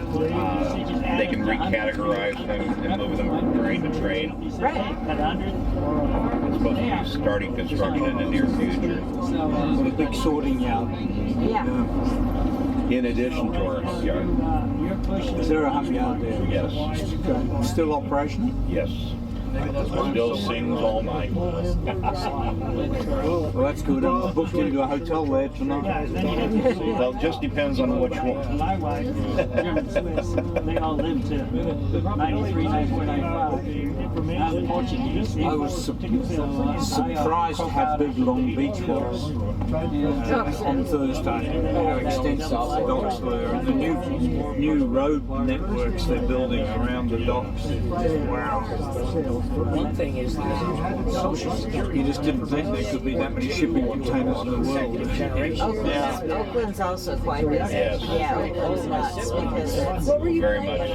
They can recategorize them and move them from train to train. Right. It's supposed to be starting construction in the near future. With a big sorting yard. Yeah. In addition to our hump yard. Is there a hump yard there? Yes. Okay. Still operational? Yes. Still sings all night. Well, that's good. I'm booked into a hotel there tonight. Well, it just depends on which one. My wife, German Swiss, they all lived to 93, 94, 95. I'm Portuguese. I was surprised how big Long Beach was on Thursday. How extensive the docks were, and the new road networks they're building around the docks. Wow. One thing is Social Security. You just didn't think there could be that many shipping containers in the world. Oakland's also quite busy. Yes. Yeah, Oakland's nuts because it's very much.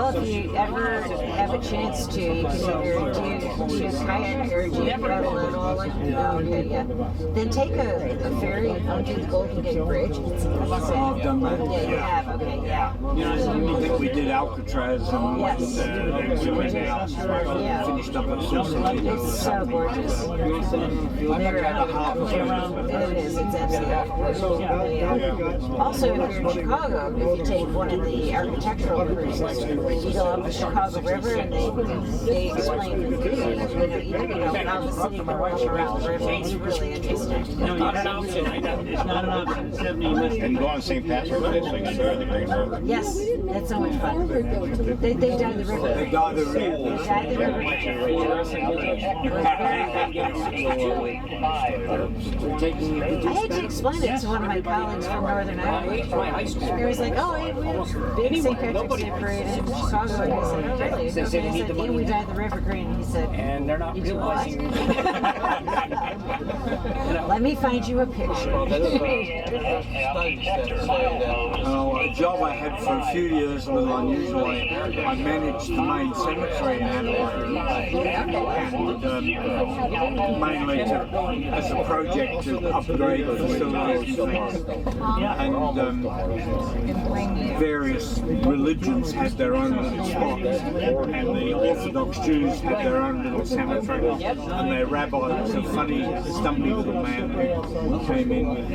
well, if you ever have a chance to, you can either do kayak or do paddle and all like okay, yeah. Then take a ferry onto the Golden Gate Bridge. It's amazing. I've done that. Yeah, you have. Okay, yeah. I think we did Alcatraz and then we went out and finished up at Sausalito. It's so gorgeous. It is. It's absolutely gorgeous. Also, if you're in Chicago, if you take one of the architectural cruises, you go up the Chicago River and they explain how the city works around the river. It's really interesting. It's not an option. It's not an option. 70 West. And go on St. Patrick's Day so you can enjoy the Green River. Yes, that's so much fun. They dive the river. They dive the river. They dive the river. I had to explain it to one of my colleagues from Northern Ireland. He was like, oh, we have a big St. Patrick's Day parade in Chicago. And I said, oh, really? Okay. I said, and we dive the river green. He said, And they're not realizing. let me find you a picture. A job I had for a few years, a little unusual. I managed the main cemetery in Adelaide, and mainly as a project to upgrade the facilities and various religions had their own little spots, and the Orthodox Jews had their own little cemetery, and their rabbi was a funny, stumpy little man who came in with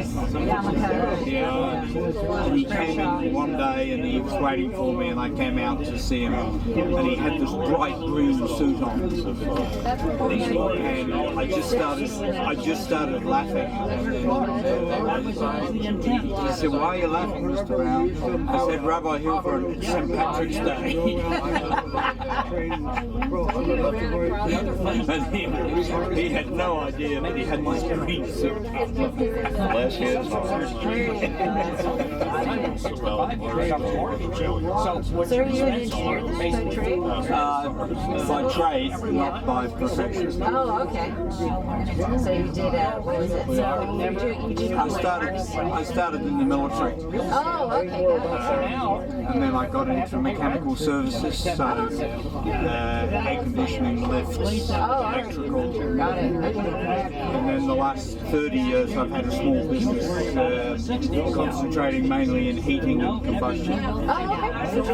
he came in one day and he was waiting for me, and I came out to see him, and he had this bright green suit on, and I just started laughing. He said, "Why are you laughing, Mr. Brown?" I said, "Rabbi Hilbert, it's St. Patrick's Day." And he had no idea that he had this green suit. Bless his heart. So are you an engineer by trade? By trade, not by profession. Oh, okay. So you did, what was it? So you did I started in the military. Oh, okay. And then I got into mechanical services, so air conditioning, lifts, electrical. Got it. And then the last 30 years I've had a small business concentrating mainly in heating and combustion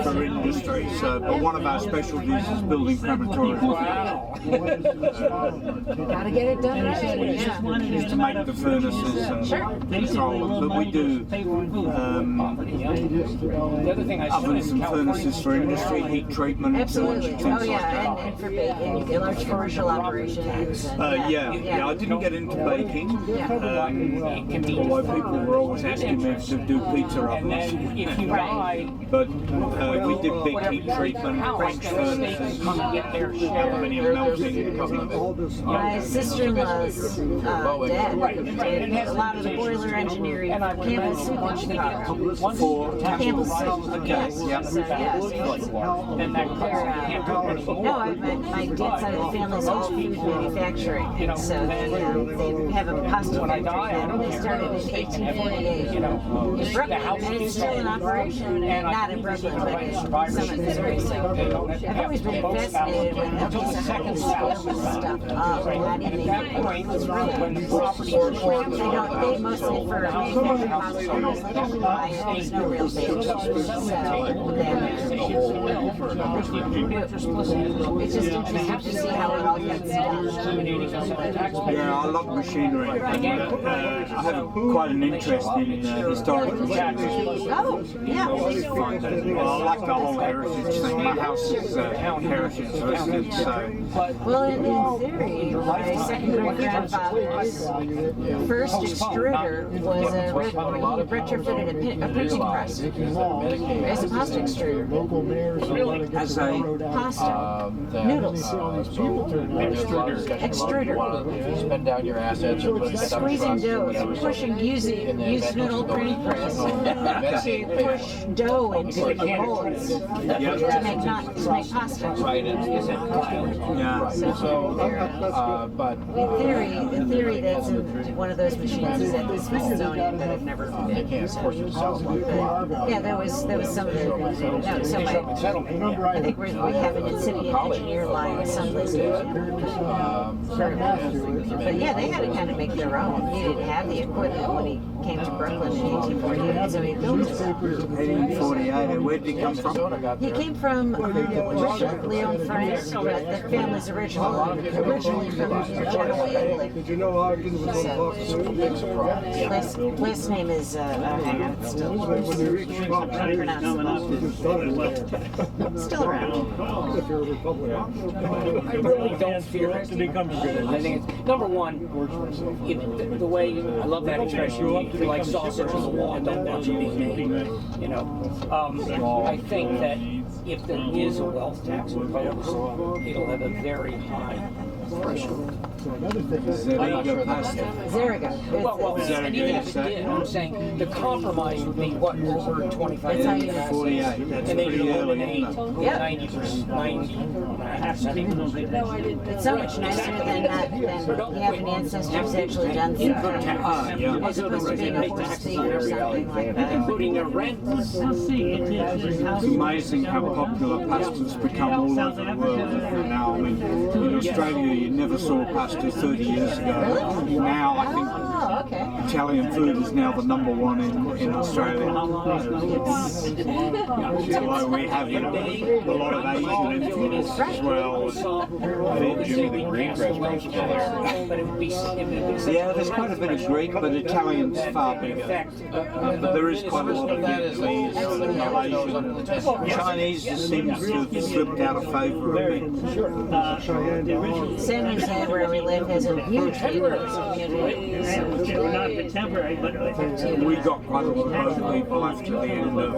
for industry. So, but one of our specialties is building crematories. Gotta get it done right. Is to make the furnaces and control them. But we do ovens and furnaces for industry, heat treatment. Absolutely. Oh yeah, and for baking, large commercial operations. Yeah. I didn't get into baking, although people were always asking me to do pizza ovens. But we did big heat treatment, French furnaces, aluminium My sister-in-law's dad did a lot of the boiler engineering for Campbell's car. Campbell's, yes. So, yes. No, my dad's side of the family's all food manufacturing, and so they have a pasta factory that they started in 1848 in Brooklyn, and it's still in operation, not in Brooklyn, but in Summit, Missouri. So I've always been fascinated with that piece of how they scale this stuff up. Not even it's really they mostly for manufacturing hospitals. They don't buy it. There's no real base. So it's just interesting to see how it all gets done. Yeah, I love machinery. I have quite an interest in historical machinery. Oh, yeah. Well, I like the whole heritage thing. My house is heritage listed, so. Well, in theory, my second great grandfather's first extruder was a retrofitted a printing press as a pasta extruder. As a pasta noodles extruder. Spend down your assets or put squeezing dough, use an old printing press to push dough into the molds to make pasta. Right. Yeah. But in theory, that's one of those machines is at the Smithsonian, but I've never. They can't force you to sell them. Yeah, there was some of the. No, I think we have an incipient engineer line someplace. But yeah, they had to kind of make their own. He didn't have the equipment when he came to Brooklyn in 1848, so he built it. 1848, where did he come from? He came from Lyon, France, but the family's originally from Genoa, Italy. Did you know how I can Last name is, hang on, it's still still around. I really don't fear it. I think it's, number one, the way, I love that expression, if you like sausage on the wall, don't watch it being made. You know, I think that if there is a wealth tax imposed, it'll have a very high threshold. Zeriga. Well, and even if it did, I'm saying the compromise would be what, over 25 years. 48, that's And they pretty early, isn't it? 90%. It's so much nicer than having ancestors actually done something. As opposed to being a horse thief or something like that. Including their rent. It's amazing how popular pasta's become all over the world now. I mean, in Australia you never saw pasta 30 years ago. Now I think Italian food is now the #1 in Australia. Although we have a lot of Asian influence as well. Jimmy the Greek restaurant's still there. Yeah, there's quite a bit of Greek, but Italian's far bigger. But there is quite a lot of Vietnamese and Malaysian. Chinese just seems to have slipped out of favour a bit. San Jose, where we live, has a huge Vietnamese community. Not contemporary, but we got quite a lot of boat people after the end of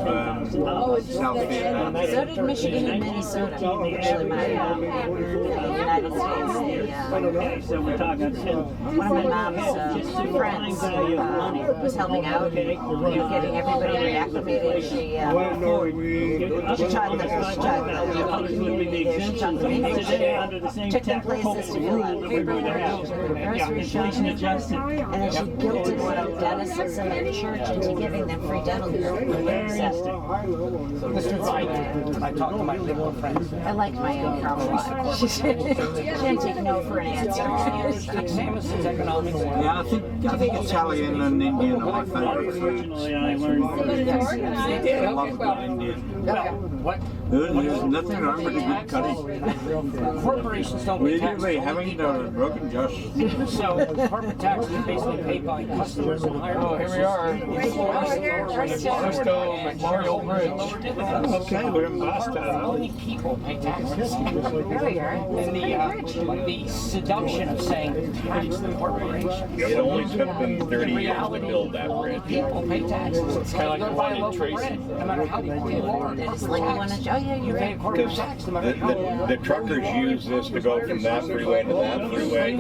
South Vietnam. So did Michigan and Minnesota. Actually, my United States. So we're talking One of my mom's friends was helping out, getting everybody reacclimated. She taught the community there. She taught them English. Took them places to fill out paperwork, grocery shopping, and then she guilted one of the dentists in their church into giving them free dental care. I talked to my liberal friends. I liked my own girl a lot. She can't take no for an answer. Samus's economics. Yeah, I think Italian and Indian are my favourite foods. I love good Indian. What? There's nothing wrong with a good curry. Corporations don't pay Will you taxes. be having the broken Josh? So corporate taxes are basically paid by customers and higher. Oh, here we are. Barstow Memorial Bridge. Okay, we're in Barstow. Only people pay taxes. There we are. And the the seduction of saying tax the corporation. It only took them 30 years to build that bridge. People pay taxes. It's kind of like buy a local bread, no matter how poor you are. It's like you want to. Oh yeah, you pay a corporate tax, no matter how. The truckers use this to go from that freeway to that freeway,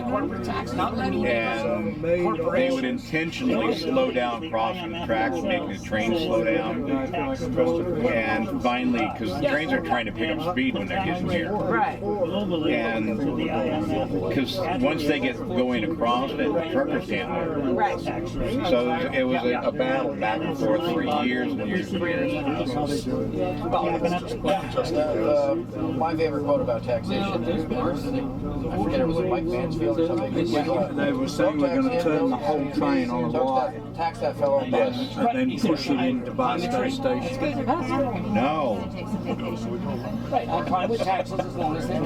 and they would intentionally slow down crossing the tracks, making the trains slow down, and finally, because the trains are trying to pick up speed when they're getting near. Right. And because once they get going across it, the truckers can't move. Right. So it was a battle back and forth for years and years and years. My favorite quote about taxation is, I forget, it was Mike Mansfield or something. They were saying we're going to turn the whole train on a wire. Tax that fellow. Yes, and then push it into Barstow Station. No. Right, I'm fine with taxes as long as they're...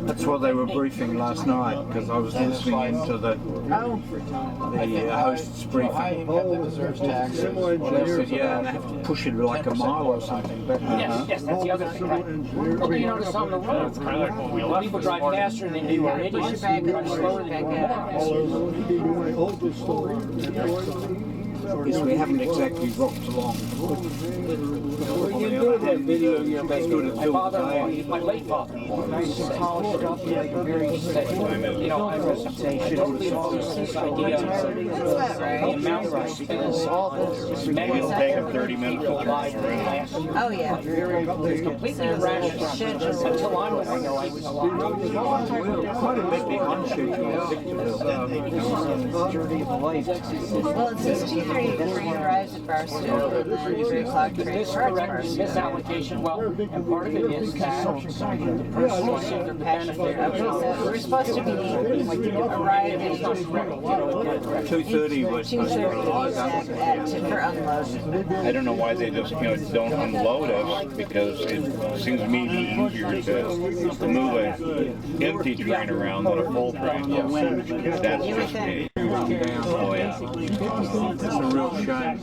That's what they were briefing last night, because I was listening into the host's briefing. Deserves taxes. They said, yeah, they have to push it like a mile or something. Yes, that's the other thing, right? Well, you notice on the road, It's kind of like when we left people this drive morning. faster than they do. They just drive slower than they Yes, we haven't exactly rocked along. My father-in-law, he's my late father-in-law. Nice and polished up, very steady. You know, I was totally opposed to this idea of the mountain rush because all this It'll take them 30 minutes to turn around. Oh, yeah. It's completely irrational. Until I was there, I was alive. Quite a bit behind schedule. Well, it says 2:30 the train arrives at Barstow. 3 o'clock train This departs correct, this Barstow. allocation, well, and part of it is that the personal super benefit. Okay, so we're supposed to be arriving at 2:30 was supposed to arrive. for unload. I don't know why they just don't unload us, because it seems to me to be easier to move an empty train around than a full train. That's just me. Oh yeah. It's a real shame.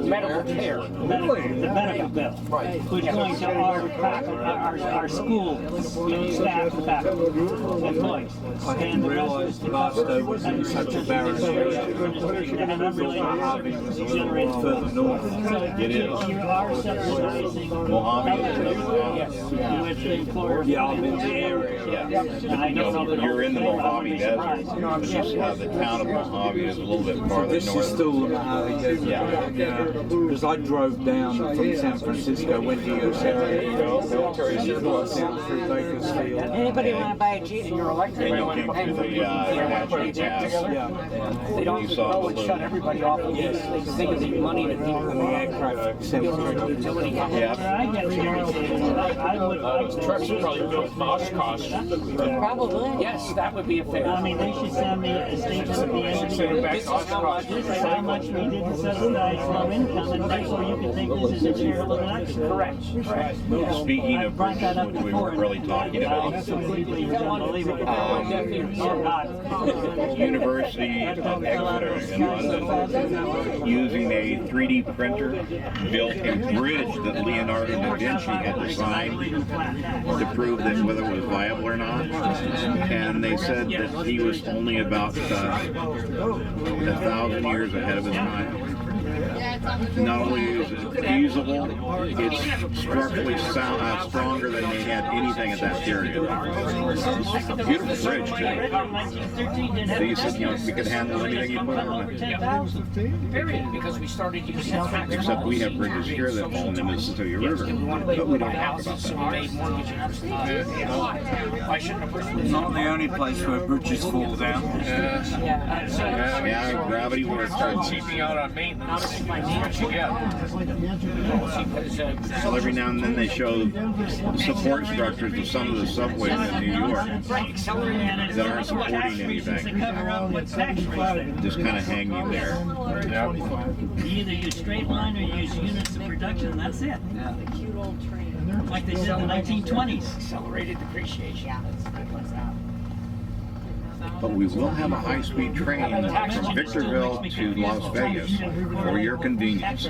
Medical care. The medical bill, which going to our school staff and faculty, employees. I hadn't realised Barstow was in such a barren area. And unrelated was a little further north. It is. You are subsidizing. Mojave is another town. Yeah, I'm in the area. Yeah. You're in the Mojave Desert. It's just the town of Mojave is a little bit farther This north. is still the Mojave Desert. Yeah. Because I drove down from San Francisco, went to Yosemite, down through Bakersfield. Anybody want to buy a Jeep? You're elected. And you came through the natural gas. They don't go and shut everybody off. They think of the money that people And the aircraft exemption. Yeah. I get irritated. I would. Trucks are probably built Bosch cost. Probably. Yes, that would be a fair. I mean, they should send me a statement at the end of the Send it year. back This is how much. This is how much we didn't subsidize low income, and therefore you can think this is a charitable action. Correct. Speaking of bridges, which we weren't really talking about, University of Exeter in London, using a 3D printer, built a bridge that Leonardo da Vinci had designed to prove that whether it was viable or not. And they said that he was only about 1,000 years ahead of his time. Not only is it feasible, it's structurally stronger than they had anything at that period. Beautiful bridge, too. They said, you know, we could handle anything you put on it. Period, because we started using tractor Except we have bridges here that fall in the Mississippi River, but we don't talk about that. Not the only place where bridges fall down. Yeah, gravity will Start cheaping out on maintenance. What you get. So every now and then they show support structures of some of the subways in New York that aren't supporting anything, just kind of hanging there. You either use straight line or you use units of production, and that's it. Like they did in the 1920s. Accelerated depreciation. But we will have a high-speed train from Victorville to Las Vegas for your convenience.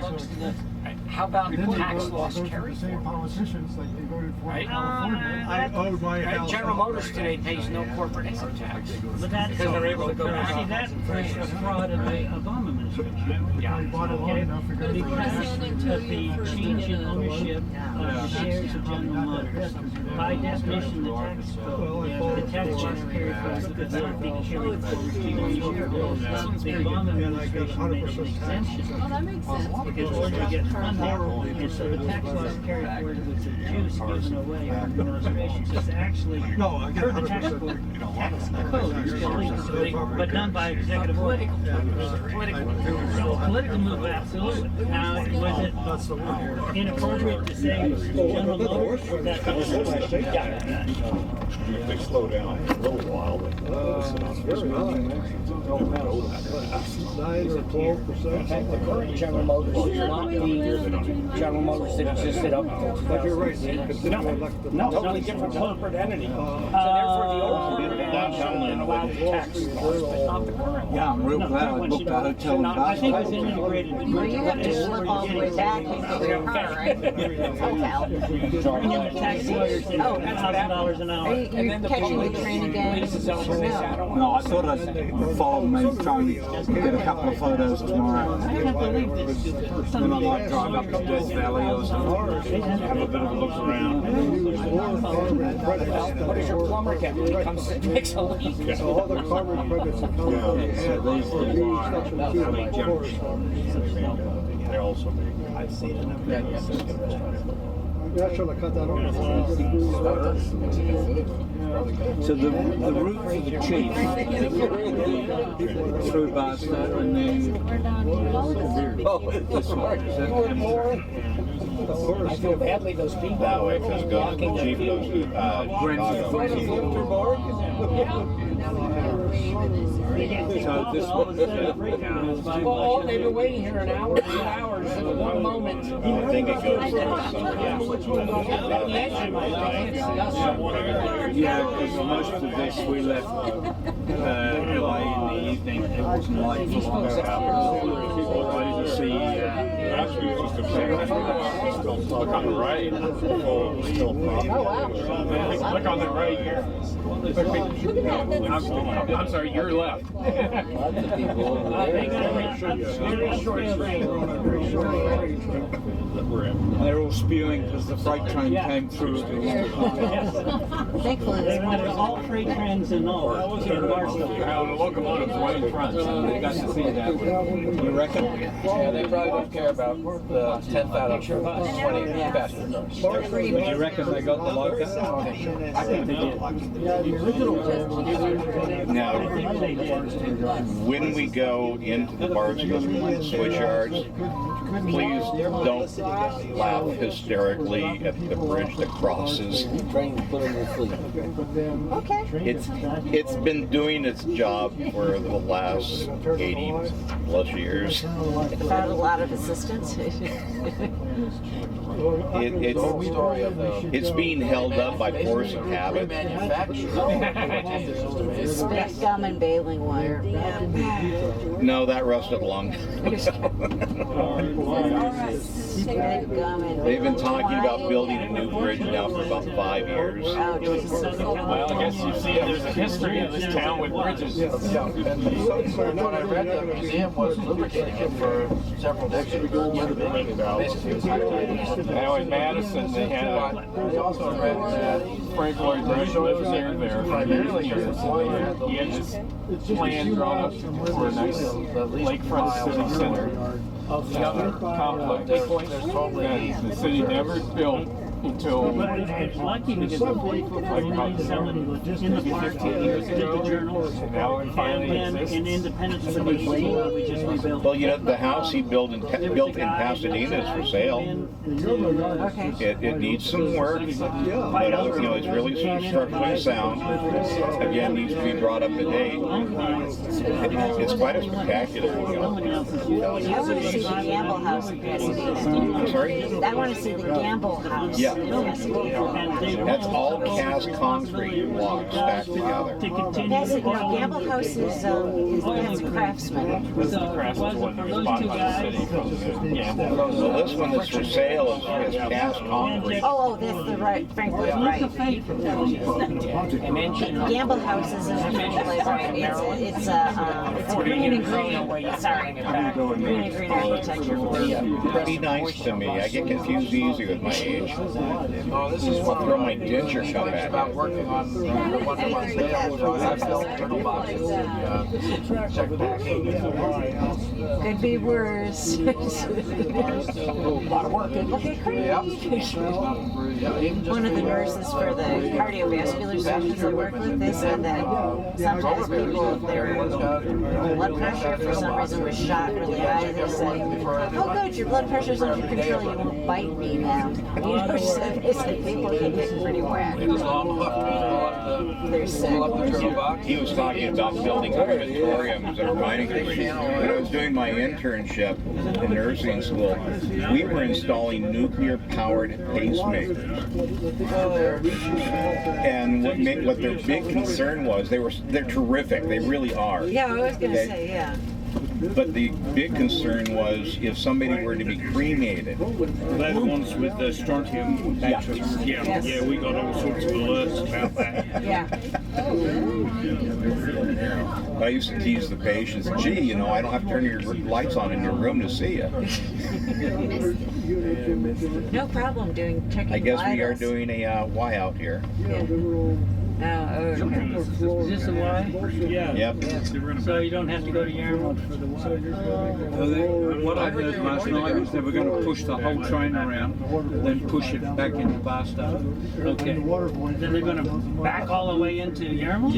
How about tax loss carry Same forward? politicians like they voted for Right? in California. I owed my house. General Motors today pays no corporate income tax But that's because they're able to go back. see, that was a fraud of the Obama administration. Yeah. Bought it long enough to go Because of the change in ownership of the shares of General Motors. By definition, the tax code, the tax loss carry forward could not be carried forward to the shareholders. The Obama administration made an exemption. Oh, that makes sense. In order to get funding, and so the tax loss carry forward was a juice given away from the administration. So it's actually, per the tax code, is still legal, but done by executive order. Political move, absolutely. Now, was it inappropriate to say General Motors? That's the question. If they slow down a little while, Very high. 9 or 12%. The current General Motors is not the General Motors that existed up until 2000. But you're right, they consider like the Totally different corporate entity. So therefore, the old administration allowed the tax laws, but not the current. Yeah, I'm real glad I booked a hotel in Barstow. I think it's an integrated. Well, you have to slip all the way back and get your car, right? Hotel. Bring in the taxi orders in $1,000 an hour. Are you catching the train again? No. No, I thought I'd follow me, try and get a couple of photos tomorrow. I can't believe this. Then I might drive up to Death Valley or something, have a bit of a look around. What does your plumber get when he comes to fix a leak? So all the carbon credits that come from Valley Junction. they also make. I've seen it. Yeah, I should have cut that off. So the route for the chief through Barstow and then this way. Is that I feel badly those people. That way, because the chief goes to So this Oh, they've been waiting here an hour, 2 hours, for one moment. I think it goes yeah, because most of this we left LA in the evening. It wasn't like for long hours. To see. Look on the right. Look on the right here. I'm sorry, you're left. They're all spewing because the freight train came through. Thankfully, There's all freight trains and all in Barstow. The locomotive's right in front, so they got to see that. You reckon? Yeah, they probably don't care about the 10th out of 20 passenger cars. You reckon they got the loco? I think they did. Now, when we go into the Barstow switch yards, please don't laugh hysterically at the bridge that crosses. okay. It's been doing its job for the last 80 plus years. Without a lot of assistance. It's being held up by force of habit. Spit gum and baling wire. No, that rusted long. They've been talking about building a new bridge now for about 5 years. Well, I guess you see there's a history of this town with bridges. When I read the museum was lubricating it for several decades. Now in Madison, they had They also read that Frank Lloyd Wright lives near there. primarily He had this plan drawn up for a nice lakefront city center of the other complex that the city never built until But it's lucky because the 40-foot line selling in the park 10 years ago, the journal, now it finally and then exists. in Independence for the we just rebuilt. Well, you know, the house he built in Pasadena is for sale. It needs some work, but you know, it's really structurally sound. Again, needs to be brought up to date. It's quite a spectacular. You know. I want to see the Gamble House in Pasadena. I'm sorry? I want to see the Gamble House. Yeah, That's all cast concrete blocks stacked together. That's it. No, Gamble House is that's Craftsman. So this one that's for sale is cast concrete. Oh, that's the right, Franklin, right. Gamble House is in it's green and green. Sorry, green and green architecture. Pretty nice to me. I get confused easy with my age. Oh, this is I'll throw my denture cup at about you. working on the one that was there. I've built turtle boxes and check packing. Could be worse. A lot of work. Okay, great. One of the nurses for the cardiovascular surgeons I work with, they said that sometimes people, if their blood pressure for some reason was shot really high, they say, oh good, your blood pressure's under control, you won't bite me now. You know, so basically people can get pretty whacked. They're sick. He was talking about building crematoriums at our mining company. When I was doing my internship in nursing school, we were installing nuclear-powered pacemakers. And what their big concern was, they're terrific. They really are. Yeah, I was going to say, yeah. But the big concern was if somebody were to be cremated. They're the ones with the strontium batteries. Yeah, we got all sorts of alerts about that. Yeah. I used to tease the patients, gee, you know, I don't have to turn your lights on in your room to see you. No problem checking I guess we are vitals. doing a Y out here. Yeah. Is this a Y? Yeah. Yep. So you don't have to go to Yarmouth for the Y. What I heard last night was they were going to push the whole train around, then push it back into Barstow. Okay. Then they're going to back all the way into Yarmouth?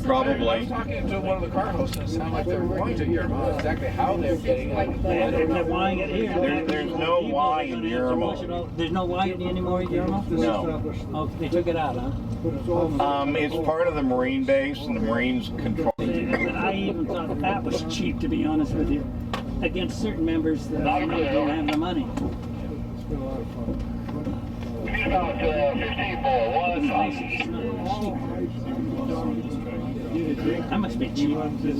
Probably. I was talking to one of the car hosts and it sounded like they were going to Yarmouth. Exactly how they're getting it. They're Ying it here. There's no Y in Yarmouth. There's no Y anymore in Yarmouth? No. Oh, they took it out, huh? It's part of the Marine base, and the Marines control. I even thought that was cheap, to be honest with you, against certain members that don't have the money. That must be cheap. I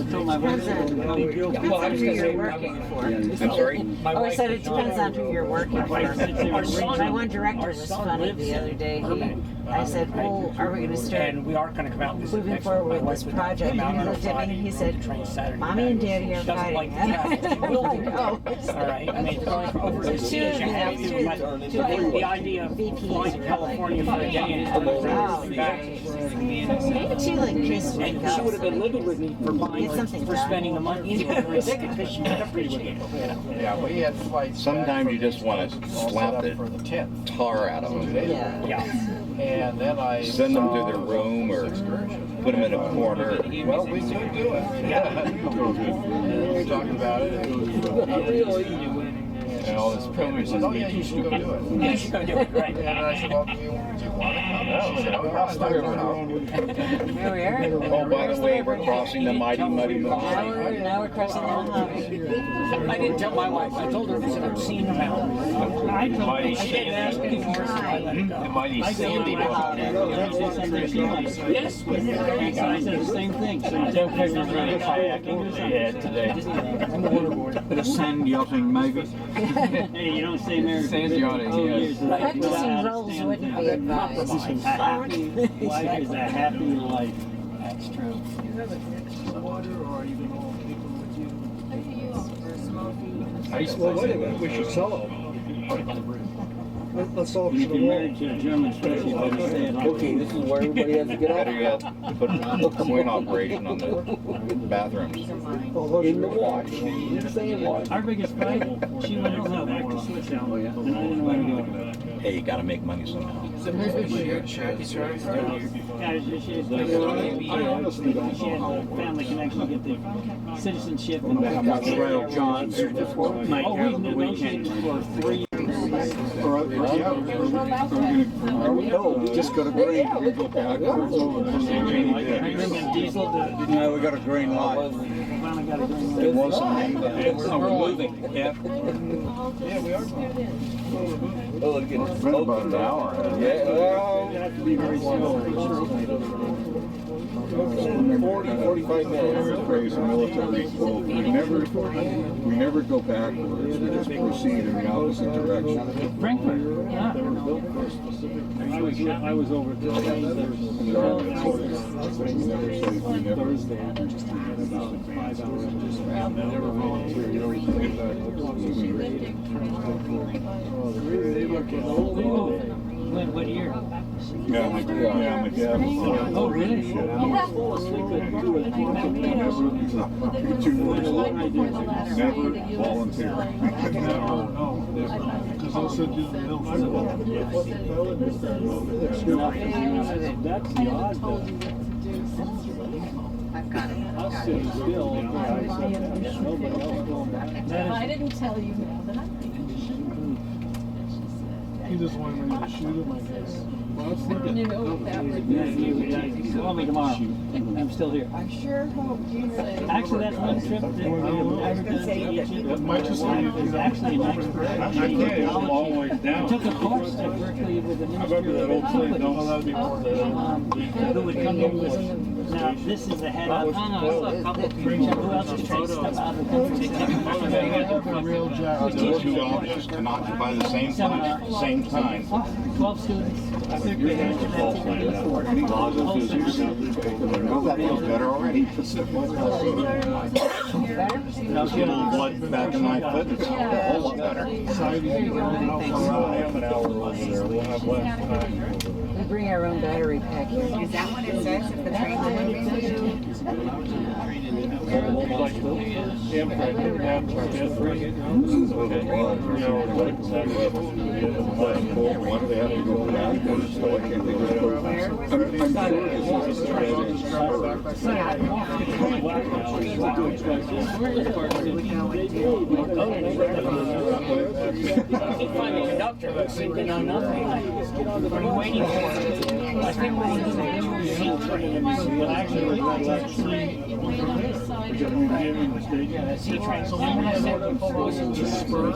told my wife. Well, I was going to say working for. I'm sorry? Oh, I said it depends on who you're working for. My one director was funny the other day. I said, well, are we going to start moving forward with this project? And he looked at me and he said, Mommy and Daddy are fighting. I'm like, oh. All right. I mean, overseas, you have to. The idea of flying to California for a day and back. Maybe too, like, just And she would have been livid with me for buying, for spending the money because she didn't appreciate it. Yeah, we had flights. Sometimes you just want to slap the tar out of them. Yeah. And then I send them to their room or put them in a corner. Well, we could do it. Yeah. And we talked about it. And all this privilege says, oh yeah, you should go do it. Yeah, you should go do it, right. And I said, well, do you want to come? She said, oh, yeah, I'll Here we are. Oh, by the way, we're crossing the mighty muddy Mississippi. Now we're crossing the Mojave. I didn't tell my wife. I told her it was an obscene amount. I told her she didn't ask me for it, so I let it go. The mighty sandy Yes. So I said the same thing. So you don't have to really kayaking. Yeah, today. The sand yachting, maybe. Hey, you don't say American. Sand yachting, yes. Practicing roles wouldn't be advised. A happy life is a happy life. That's true. Well, wait a minute, we should sell them. Let's all You to the can wall. marry to a German special, but you say it like Okay, this is where everybody has to get Better out. yet, put a coin operation on the bathrooms. In the wash. Sand wash. our biggest fight, she went home back to Switzerland, and I didn't want to go. Hey, you gotta make money somehow. Yeah, she had a family connection to get the citizenship and RailGiants might oh, have we've the weekend. negotiated for 3 years. No, we just got a green. Diesel to, No, we got a green light. finally got a green light. It wasn't. Oh, we're moving. Yeah. Yeah, we are. Oh, look at it. It's been about an hour. Yeah, well, You have to be very slow. 40, 45 minutes. Praise the military. Well, we never go backwards. We just proceed in the opposite direction. Frankfurt, yeah. I was over to Thursday. About 5 hours just never volunteered. What year? Yeah, my dad was Oh, really? never volunteer. Because I said you that's the odd. I've got it. I'll sit still. Nobody else going back. I didn't tell you now, then I think He just wanted me to shoot him, I guess. Well, I was thinking, you know that would Call me tomorrow. I'm still here. I sure hope you say. Actually, that's one trip that I was going to take it might just is actually next. It's a long ways I down. took a course at Berkeley with the I remember that old place. No, that'd be more who would come in with. Now, this is the head of. Who else is trying stuff out of the country? Two offices can occupy the same place, same time. 12 students. That feels better already. Let's get a little blood back in my foot. It's a whole lot better. We bring our own battery pack here. Is that what it says if the train Why do they have to go backwards? Why can't they just go Find a conductor that seemed to know nothing. I'm waiting for it. I think we're going to but actually we're going to C train. So when I said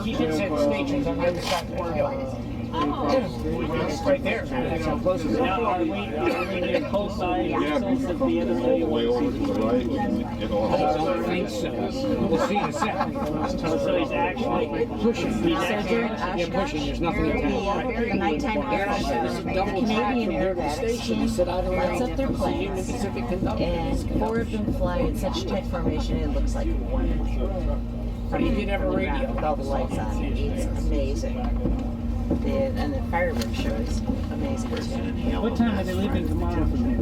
he did say the stations on the other side of the hill. It's right there. That's how close it is. Now, are we near Colton? way over to the right? I think so. We'll see in a second. So he's actually pushing. He's actually pushing. There's nothing in town. The nighttime air Canadian Air Station sets up their planes, and 4 of them fly in such tight formation it looks like one. But he did have a radio with all the lights on. It's amazing. And the fireworks show is amazing too. What time are they leaving tomorrow from here?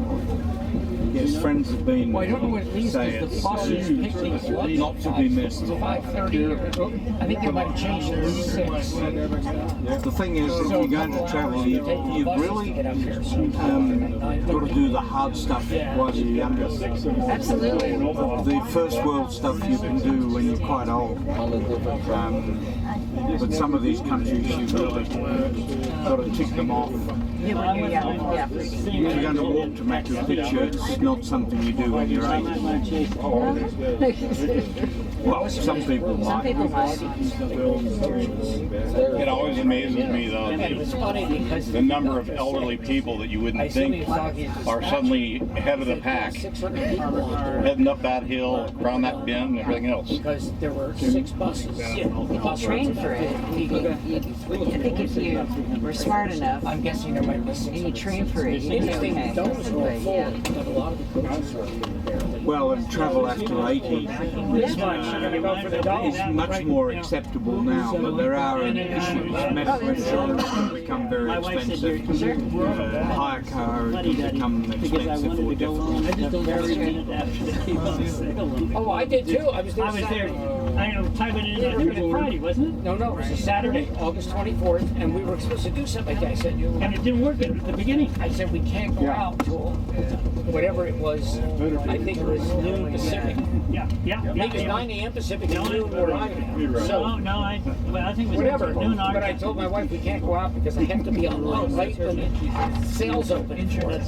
His friends have been Well, I don't know what it means because the buses pick things up. not to be missed. 5:30. I think they might have changed it to 6. The thing is, if you're going to travel, you've really got to do the hard stuff while you're younger. Absolutely. The first world stuff you can do when you're quite old. But some of these countries you've really got to tick them off. Yeah, when you're young, yeah. If you're going to walk to Machu Picchu, it's not something you do when you're 80. Well, some people might. Some people might. It always amazes me though, the number of elderly people that you wouldn't think are suddenly head of the pack, heading up that hill, around that bend, and everything else. Because there were 6 buses. If you train for it, I think if you were smart enough, I'm guessing there might be 6. and you train for it, you'd be okay. But, yeah. Well, and travel after 80 is much more acceptable now, but there are issues. Medical insurance has become very expensive. Hire car has become expensive or difficult. Oh, I did too. I was there. type it in, I think it was Friday, wasn't it? No, it was a Saturday, August 24th, and we were supposed to do something like that. I said, and it didn't work at the beginning. I said, we can't go out till whatever it was. I think it was noon Pacific. Yeah. I think it was 9 a.m. Pacific and noon where I'm at. So, I think it was whatever. noon our But I told my wife we can't go out because I have to be online right when the sales open for it.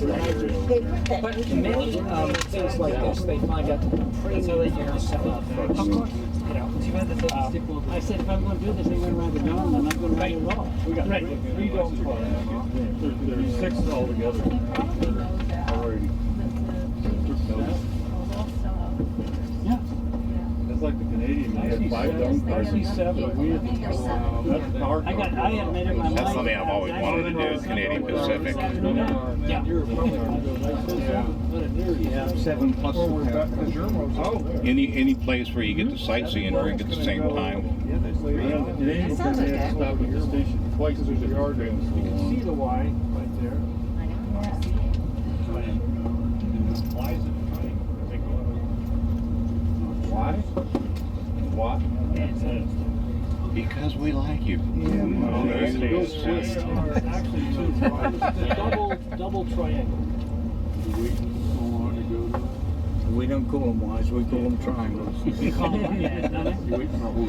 But many things like this, they find out the premium and sell out first. Of course. You know, I said, if I'm going to do this, I'm going to ride the dome, I'm not going to ride it all. We got 3 dome cars. There's 6 altogether. Already. Yeah. That's like the Canadian, they had 5 dome cars. I had made it my mind. That's something I've always wanted to do, is Canadian Pacific. Yeah. Yeah, 7 plus. Any place where you get to sightsee and drink at the same time. Canadian sounds like that. stop at the station twice as a yard. You can see the Y right there. Why is it Why? What? Because we like you. Double triangle. We don't call them Ys, we call them triangles.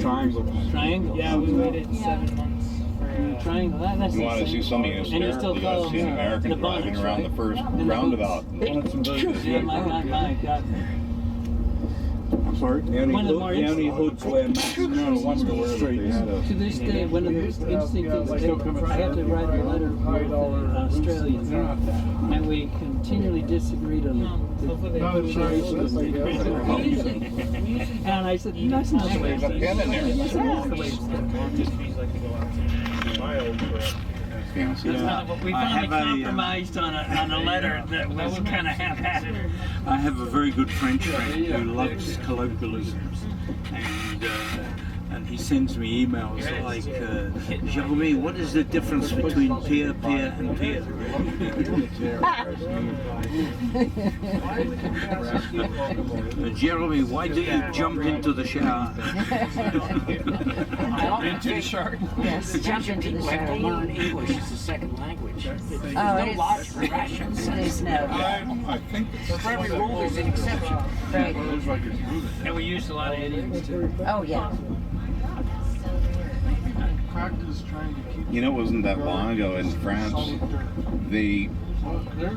Triangles. Triangle. Yeah, we waited 7 months for triangle. That's You want to see something in and you still call see an them American the driving bonnets, around right? the first And the roundabout. Yeah, my God. I'm sorry? The only hoods wear masks. No, one's the streets. To this day, one of the most interesting things, I have to write a letter with Australians, and we continually disagreed on the and I said, that's not the way it's we finally compromised on a letter that was kind of half-hearted. I have a very good French friend who loves colloquialisms, and he sends me emails like, Jeremy, what is the difference between peer, peer, and peer? Jeremy, why do you jump into the shower? Into the shower? Yes, jump into the shower. Learn English as a second language. There's Oh, no logic or rations. There's no. I think For every rule, there's an exception. Right. And we used a lot of idioms too. Oh, yeah. You know, it wasn't that long ago in France, they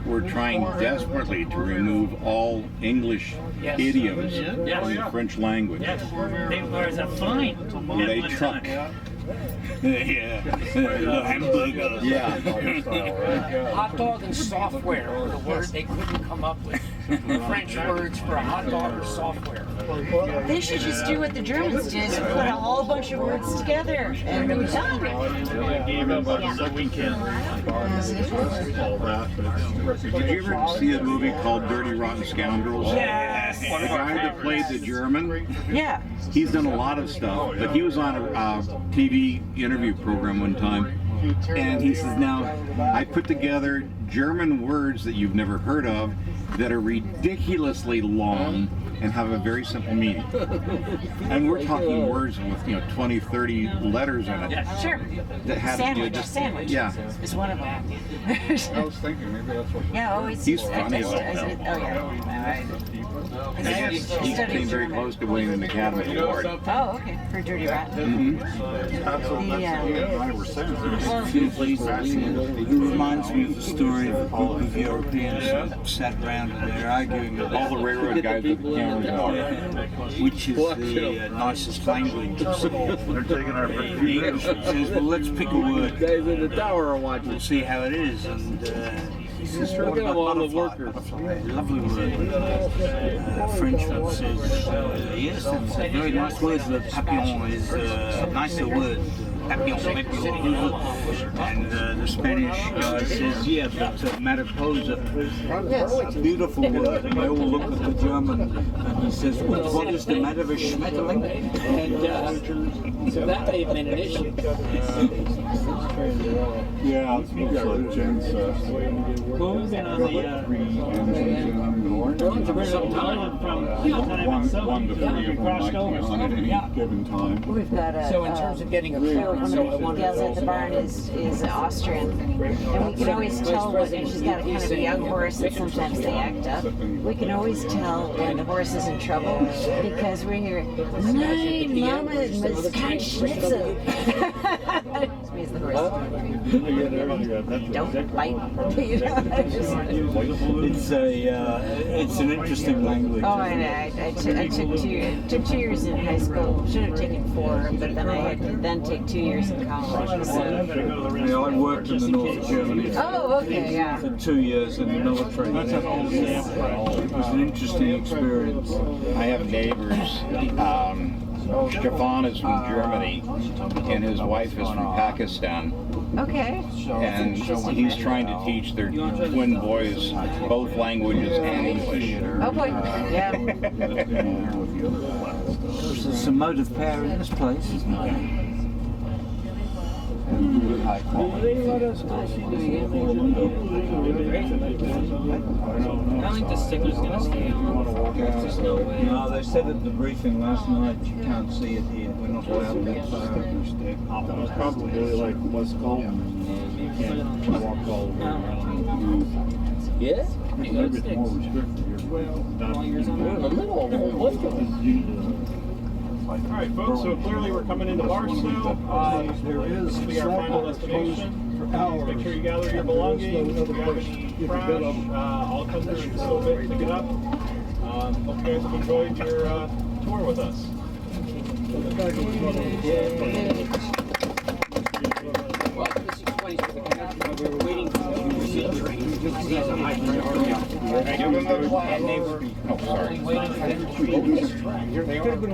were trying desperately to remove all English idioms from the French language. Yes, there was a fine. They truck. Hamburger. Yeah. Hot dog and software were the word they couldn't come up with. French words for a hot dog or software. They should just do what the Germans did and put a whole bunch of words together and be done. Did you ever see a movie called Dirty Rotten Scoundrels? Yes. The guy that played the German? Yeah. He's done a lot of stuff, but he was on a TV interview program one time, and he says, now, I put together German words that you've never heard of that are ridiculously long and have a very simple meaning. And we're talking words with 20, 30 letters in it. Yeah, sure. That had Sandwich, just, sandwich. Yeah. Is one of them. I was thinking maybe that's what. Yeah, oh, He's funny though. Oh, yeah. He came very close to winning an Academy Award. Oh, okay. For Dirty Rotten. It reminds me of the story of a group of Europeans who sat around and they're arguing about all the railroad guys with the cameras on, which is the nicest language. They're taking our The Englishman says, well, let's pick a word. Guys in the tower are watching. We'll see how it is. And he says, what about butterfly? Butterfly, lovely word. Frenchman says, yes, it's a very nice word. Papillon is a nicer word. Papillon. And the Spanish guy says, yeah, but mariposa, a beautiful word. And they all look at the German and he says, what is the matter with Schmetterling? And so that may have been an issue. Yeah, it's got James. Well, we've been on the One to 3 of them might be on at any given time. We've got a. So in terms of getting a one car, of so I the wanted gals to at the barn is Austrian, and we can always tell when she's got a kind of a young horse, and sometimes they act up. We can always tell when the horse is in trouble because we hear, "Nein, Mama, Muskat Schnitzel." Squeeze the horse. Don't bite. It's an interesting language. Oh, I know. I took 2 years in high school. Should have taken 4, but then I had to then take 2 years in college. So. Yeah, I worked in the north of Germany. Oh, okay, yeah. For 2 years in the military. It was an interesting experience. I have neighbors. Stefan is from Germany, and his wife is from Pakistan. Okay. And he's trying to teach their twin boys both languages and English. Oh boy, yeah. There's some motive power in this place, isn't there? High quality. I don't think the sticker's gonna stay on. There's no way. No, they said at the briefing last night you can't see it here. We're not allowed that far. It's probably like West Colton. You can't walk all the way around. Yeah? It's a bit more restricted here. We're in the middle of the whole Alright folks, so clearly we're coming into Barstow. There is This will be our final destination. Make sure you gather your belongings. If you have any trash, I'll come through and still pick it up. Hope you guys have enjoyed your tour with us. Well, this explains for the conductor. We're waiting for the train. Because he has a high priority. And they were only waiting for the train. Here they are. Do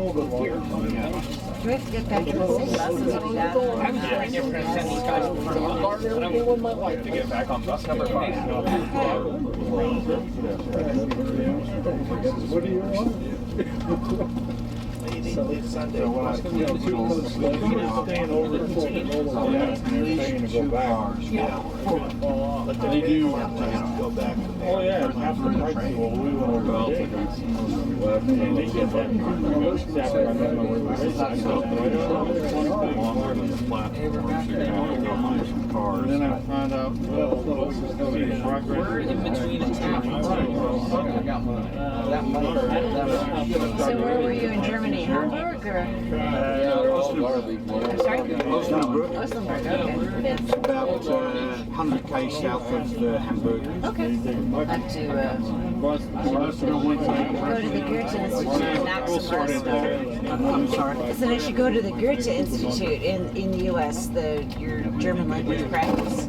we have to get back to the same buses we got? I was right there for a second. These guys were from Fogg. I want my life to get back on bus number 5. What do you want? Sunday. So when I staying over to go back. But they do go back. Oh yeah, after high school we went over to and they get that exactly. I remember where we longer than the platform. Some cars. And then I found out We're in between a town. So where were you in Germany? Hamburg or? Sorry? Osnabrück. Osnabrück, okay. It's about 100k south of Hamburg. Okay. Up to go to the Goethe Institute in Knoxville. I'm sorry? I said I should go to the Goethe Institute in the U.S., your German language practice.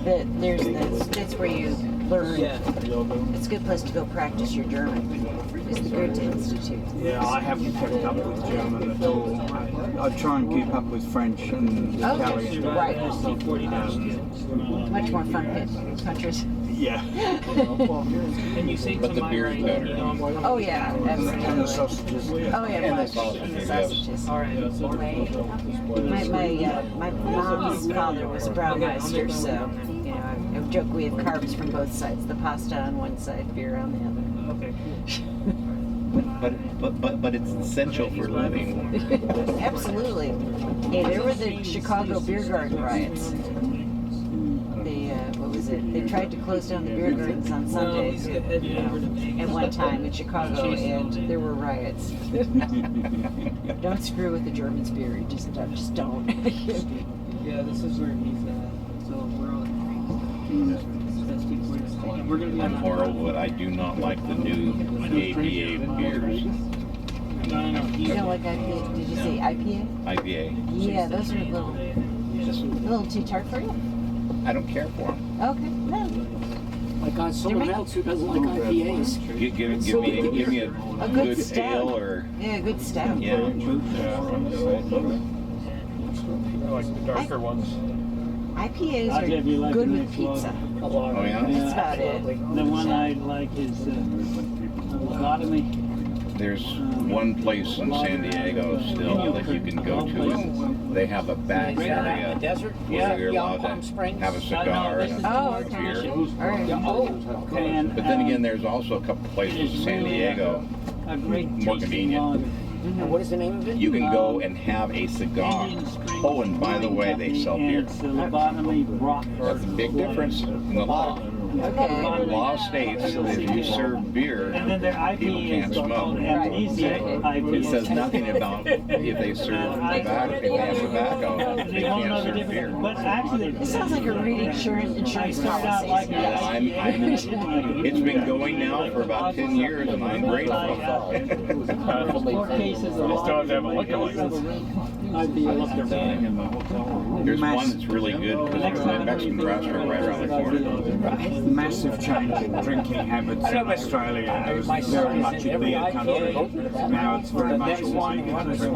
And so that's where you learn. It's a good place to go practice your German. Is the Goethe Institute. Yeah, I haven't kept up with German at all. I try and keep up with French and Italian. Right. Much more fun countries. Yeah. And you say But the beer's better. Oh yeah, absolutely. And the sausages. Oh yeah, And the the sausages, sausages. All right. My mom's father was a Braumeister, so you know I joke we have carbs from both sides. The pasta on one side, beer on the other. Okay. But it's essential for living. Absolutely. Hey, there were the Chicago beer garden riots. What was it? They tried to close down the beer gardens on Sundays, at one time in Chicago, and there were riots. Don't screw with the Germans' beer. Just don't. Yeah, this is where he's at. So we're on. We're gonna be on. Moreover, I do not like the new ABA beers. You don't like IPA? Did you say IPA? IPA. Yeah, those are a little too tart for you. I don't care for them. Okay, no. I got someone else who doesn't like IPAs. Give me a good stout. ale or Yeah, a good stout. yeah. I like the darker ones. IPAs I'll give you are like good the with next one. pizza. Oh yeah. That's about it. The one I like is lobotomy. There's one place in San Diego still that you can go to, and they have a back area where you're allowed to have a cigar and a beer. But then again, there's also a couple places in San Diego more convenient. And what is the name of it? You can go and have a cigar. Oh, and by the way, they sell beer. That's a big difference in the law. The law states that if you serve beer, people can't smoke. It says nothing about if they serve tobacco, if they have tobacco, they can't serve beer. It sounds like a insurance policy. It's been going now for about 10 years, and I'm grateful. They still have to have a liquor license. There's one that's really good because there's a Mexican restaurant right around the corner. Massive change in drinking habits in Australia. It was very much a beer country. Now it's very much a wine country. I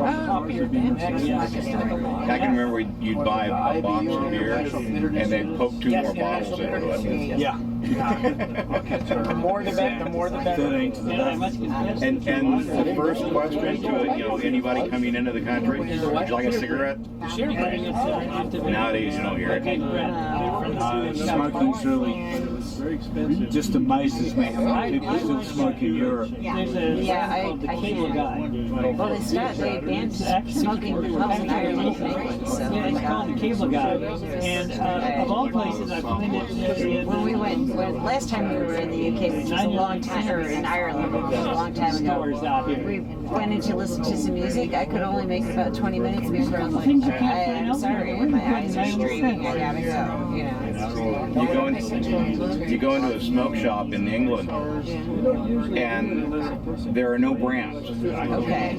can remember you'd buy a box of beer and they'd poke 2 more bottles into it. Yeah. The more the better. The more the better. And the first question to anybody coming into the country, would you like a cigarette? Nowadays you don't hear it. Smoking's really just amazes me how many people still smoke in Europe. Well, they banned smoking in pubs in Ireland, so. Yeah, it's called the cable guy. And of all places, I find it. When we went, last time we were in the UK, which was a long time, or in Ireland, a long time ago, we went in to listen to some music. I could only make about 20 minutes before I was like, I'm sorry, my eyes are streaming, I gotta go, You go into a smoke shop in England, and there are no brands. Okay.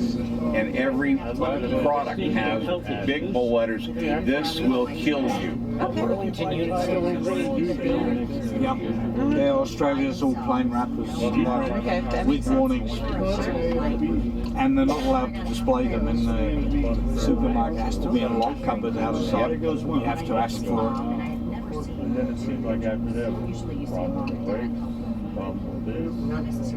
And every product has big bold letters, "This will kill you." Yeah, Australia's all plain wrappers with warnings. And they're not allowed to display them in the supermarket. It has to be in a lock cupboard outside. You have to ask for it. And then it seems like after that, problem with brakes, problem with this.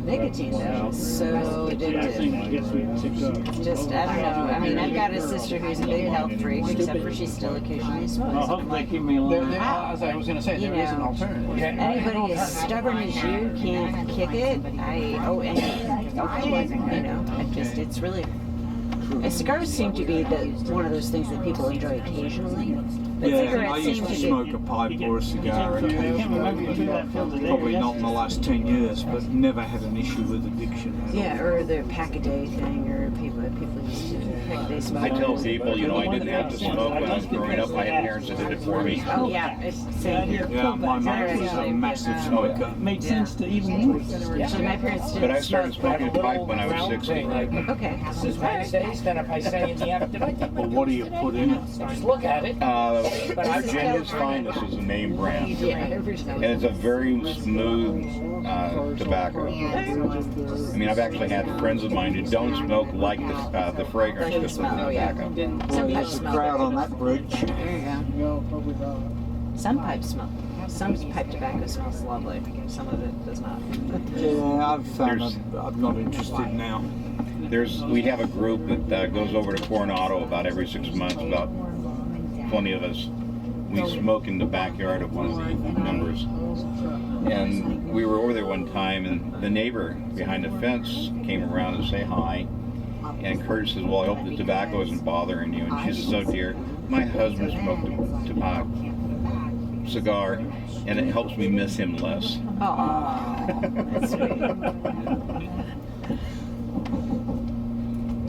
Nicotine though, so addictive. Just, I don't know. I mean, I've got a sister who's a big health freak, except for she still occasionally smokes. Oh, they keep me alone. As I was going to say, there is an alternative. Anybody as stubborn as you can't kick it. It's really. Cigars seem to be one of those things that people enjoy occasionally. But I used to smoke a pipe or a cigar occasionally. Probably not in the last 10 years, but never had an issue with addiction. Yeah, or the pack-a-day thing, or people used to pack-a-day smoke. I tell people, I didn't have to smoke when I was growing up. I had parents that did it for me. Oh, yeah. Same here. Yeah, my mom was a massive smoker. Made sense to even my parents didn't. But I started smoking a pipe when I was 60. Okay. This is Wednesday, then if I say in the afternoon, did I take my Well, what do you put in it? Just look at it. Virginia's Finest is the name brand. And it's a very smooth tobacco. I mean, I've actually had friends of mine who don't smoke like the fragrance of the tobacco. There's a crowd on that bridge. There you go. Some pipe smoke. Some pipe tobacco smells lovely. Some of it does not. Yeah, I've found I'm not interested now. We have a group that goes over to Coronado about every 6 months, about 20 of us. We smoke in the backyard of one of the members. And we were over there one time, and the neighbor behind the fence came around to say hi. And Curtis says, well, I hope the tobacco isn't bothering you. And she says, oh dear, my husband smoked a cigar, and it helps me miss him less. Aww, that's sweet.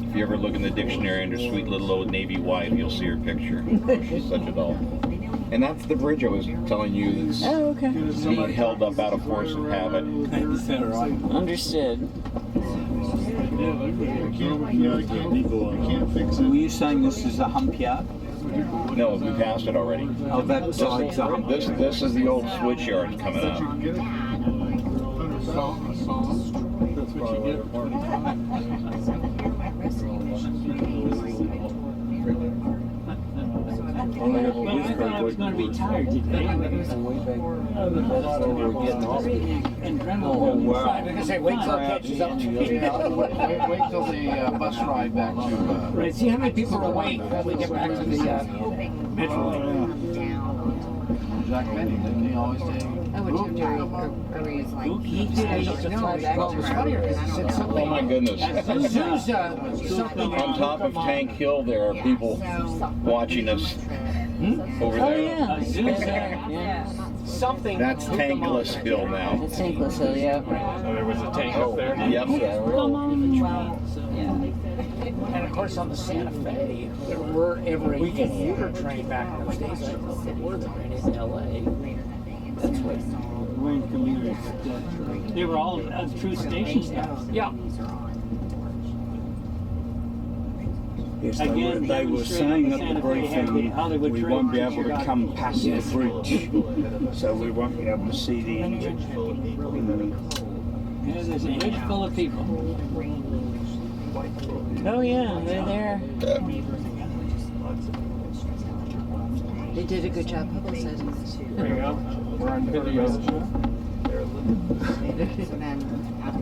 If you ever look in the dictionary under sweet little old Navy wife, you'll see her picture. She's such a doll. And that's the bridge I was telling you that's being held up out of force of habit. Understood. Were you saying this is a hump yard? No, we passed it already. Oh, that side's a hump. This is the old switch yard coming up. Well, it's going to be tired today. Oh, wow. I was gonna say, wait till it catches up to you. Wait till the bus ride back to. Right, see how many people are waiting when we get back to the metro. Jack Benny, didn't he always take? Oh, would you drive? Or were you like, He did it. No, well, it was funnier because he said something. Oh my goodness. Something On top of Tank Hill, there are people watching us over there. Something. That's Tankless Hill now. It's Tankless Hill, yeah. So there was a tank up there? Yep. And of course on the Santa Fe, there were ever a commuter train back in those days. I don't know if there were train in LA. That's what. Wayne commuters. They were all true station stops. Yeah. Yes, Again, they were saying at the briefing Hollywood we Trail won't be able to Chicago. come past the bridge, so we won't be able to see the engine. Yeah, there's a bridge full of people. Oh yeah, they're there. They did a good job publicizing this. There you go. We're on video.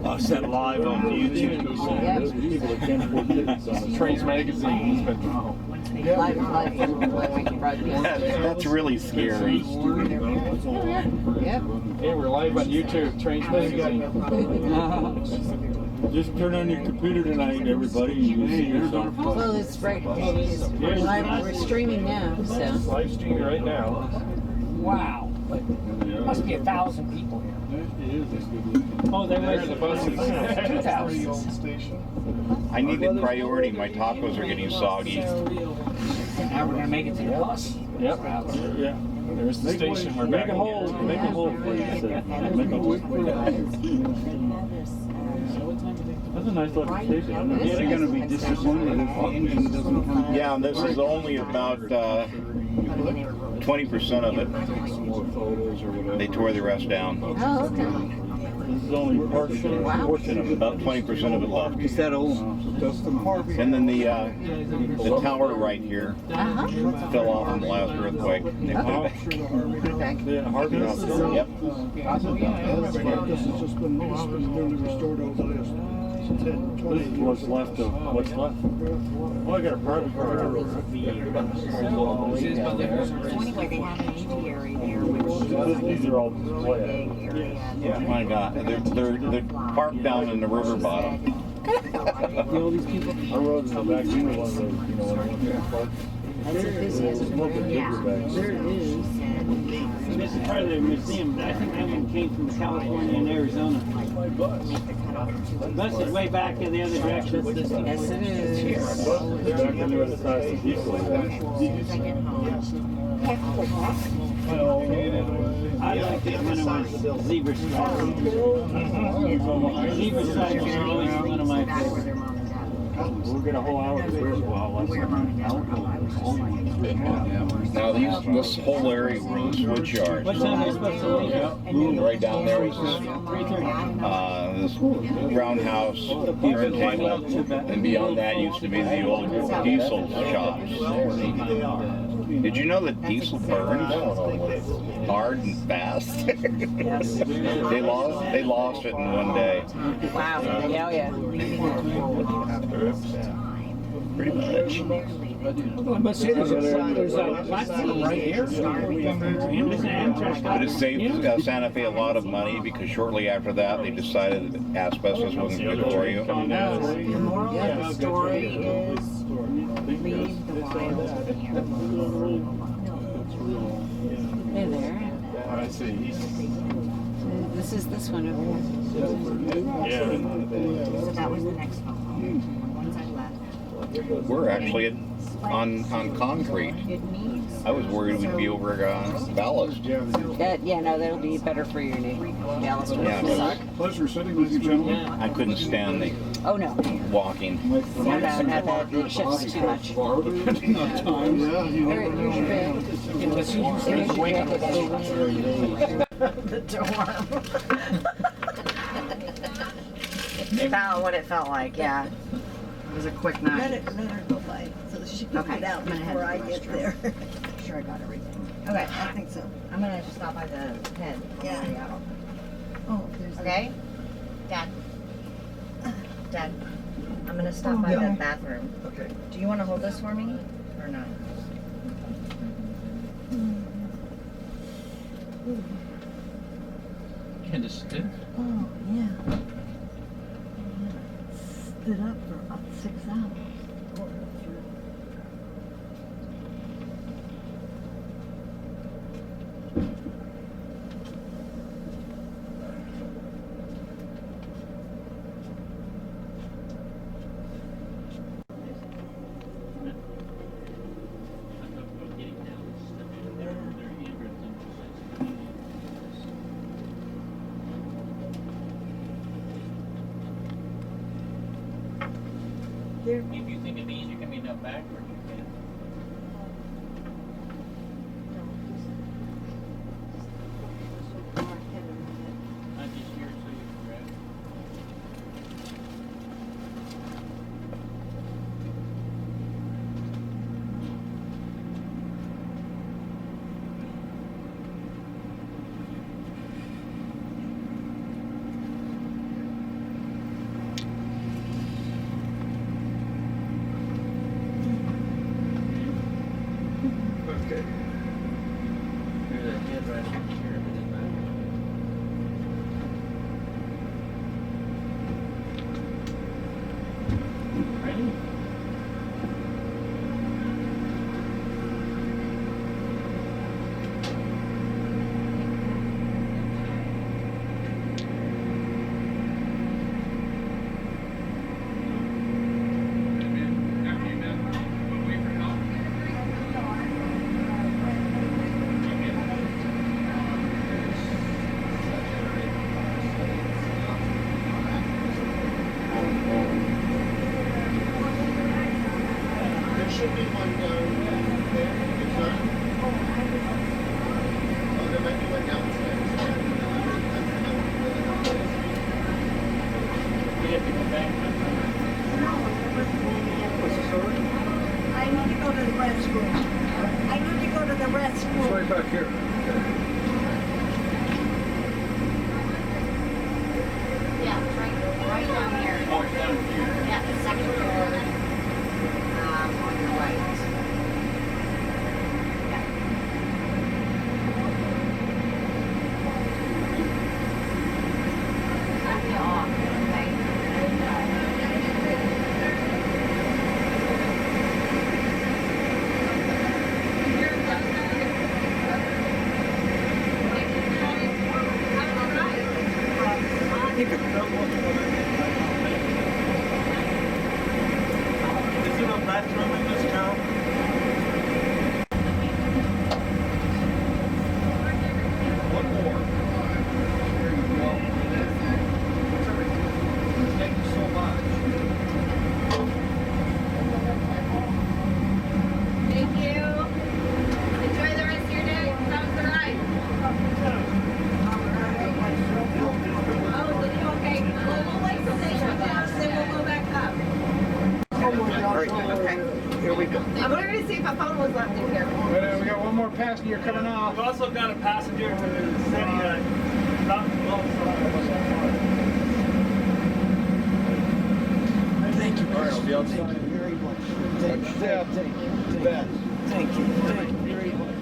I said live on YouTube. Trains Magazine. That's really scary. Yep. Hey, we're live on YouTube. Trains Magazine. Just turn on your computer tonight, everybody. You can see yourself. Well, it's right. We're streaming now, so. Live streaming right now. Wow. But there must be 1,000 people here. Oh, there There's was the buses. 2,000. I needed priority. My tacos are getting soggy. Now we're gonna make it to the bus. Yep. Yeah. There's the station. We're back again. Make a hole for you. That's a nice looking station. They're going to be disappointed if the engine doesn't come. Yeah, and this is only about 20% of it. They tore the rest down. Oh, okay. This is only a portion of it. About 20% of it left. Is that all? And then the tower right here fell off in the last earthquake. And they put it back. Yeah, Harvey House. Yep. This has just been newly restored over the last 10, 20 This is what's left of what's left. Well, I got a private car. Anyway, they have an aviary there, which These are all display. Yeah, my God. They're parked down in the river bottom. All these people. I rode in the back end of one of those, when I went to the park. That's a business. There it is. This is part of the museum, but I think that one came from California and Arizona. The bus is way back in the other direction. Yes, it is. Back in the other side of the diesel. I liked it when it was zebra stripes. Zebra stripes are always one of my favorites. We'll get a whole hour to first while. Now this whole area was a switch yard. What time are we supposed to leave? Right down there was this roundhouse turntable, and beyond that used to be the old diesel shops. Did you know that diesel burns hard and fast? they lost it in one day. Wow. Yeah, yeah. Pretty much. But see, there's a platform right here. But it saved Santa Fe a lot of money because shortly after that they decided that asbestos wasn't good for you. the moral of the story is leave the wild here. Hey there. I see. This is this one over here. Yeah. So that was the next phone call. Once I left. We're actually on concrete. I was worried we'd be over ballast. Yeah, no, that'll be better for your knee. Ballast will Yeah, suck. Pleasure sitting with you, gentlemen. I couldn't stand the Oh no. walking. No, not that. It shifts too much. Depending on time, yeah. Here's your bag. Here's your bag. The dorm. About what it felt like, yeah. It was a quick night. Let her go by so she can get out before I get there. Sure, I got everything. Okay, I think so. I'm gonna stop by the pen. Yeah. Oh, there's Okay? Dad. Dad, I'm gonna stop by the bathroom. Okay. Do you wanna hold this for me or no? Can it stick? Oh, yeah. Stood up for about 6 hours. If you think it'd be easier coming down backwards, you can. I'm just here so you can grab it. Okay. Here's a headrest here, but it doesn't matter. Ready? There should be one down there. Is there? Oh, there might be one downstairs. You have to go back. What's the story? I need to go to the restroom. I need to go to the It's restroom. right back here. Yeah, it's right down here. Oh, it's down here. Yeah, the second door. On the right. Yeah. Cut me off, okay? Is there a bathroom in this town? One more. There you go. Thank you so much. Thank you. Enjoy the rest of your day. That was the ride. Oh, okay. Well, we'll wait till they shut down, then we'll go back up. Here we go. I'm going to see if a phone was left in here. We got one more passenger coming off. We've also got a passenger to the city dropped Thank you. All right, I'll be outside. Thank you very much. Thank you. Thank you very much.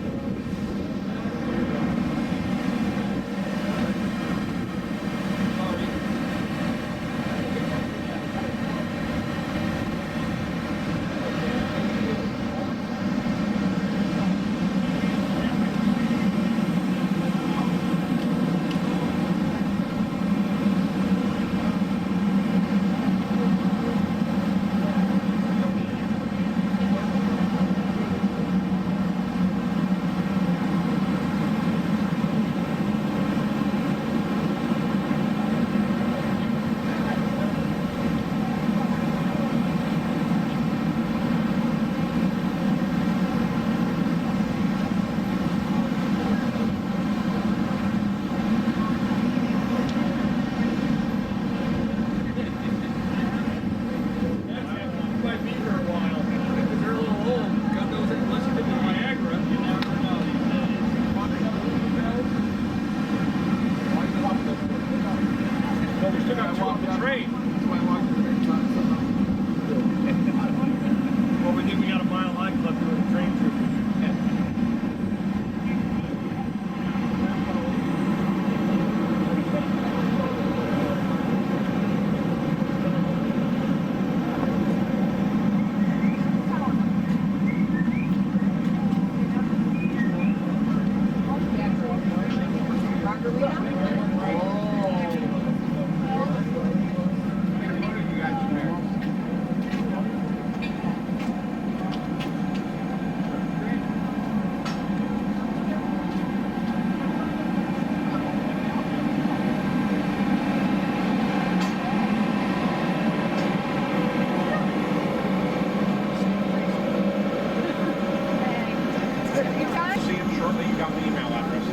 shortly. You got the email address.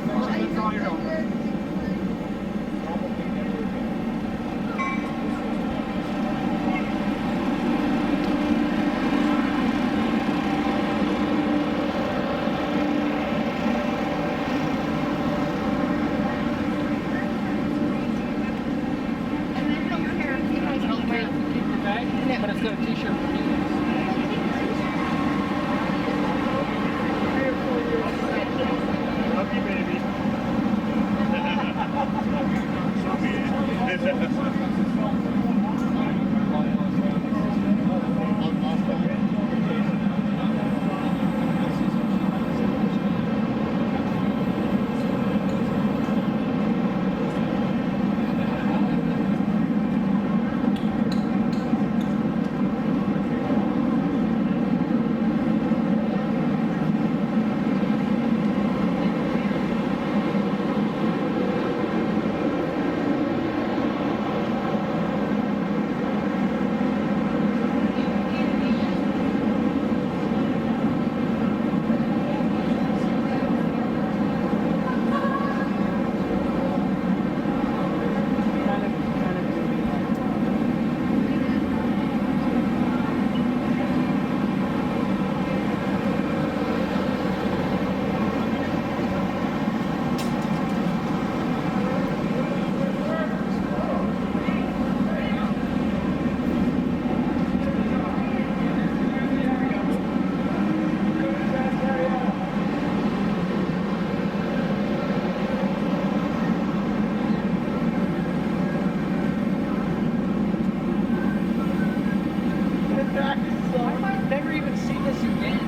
That's all you're doing. But it's got a t-shirt for me. Love you, baby. I've never even seen this event.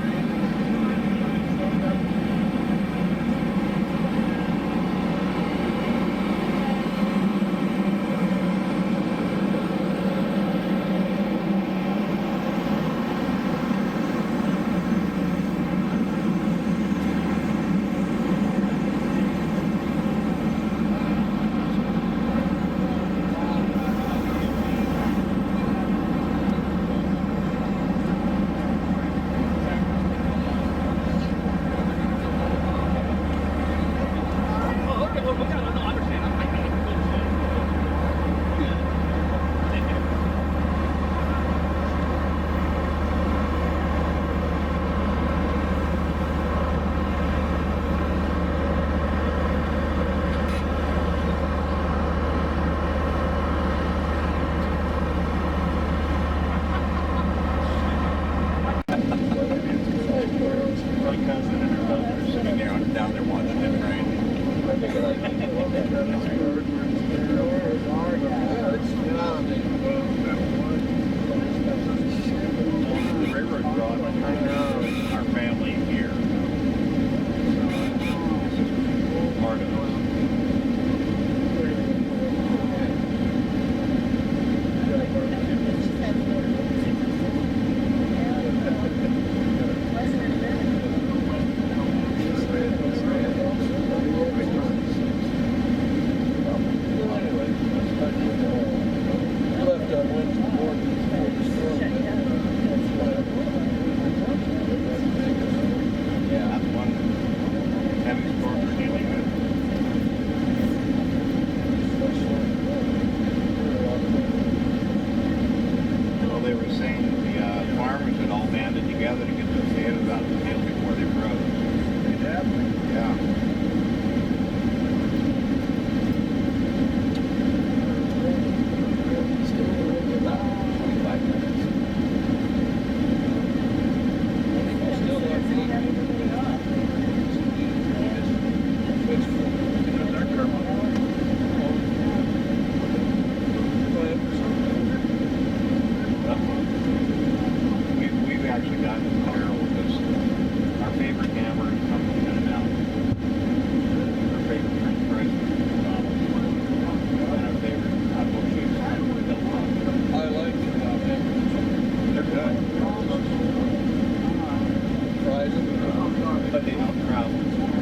But they don't travel.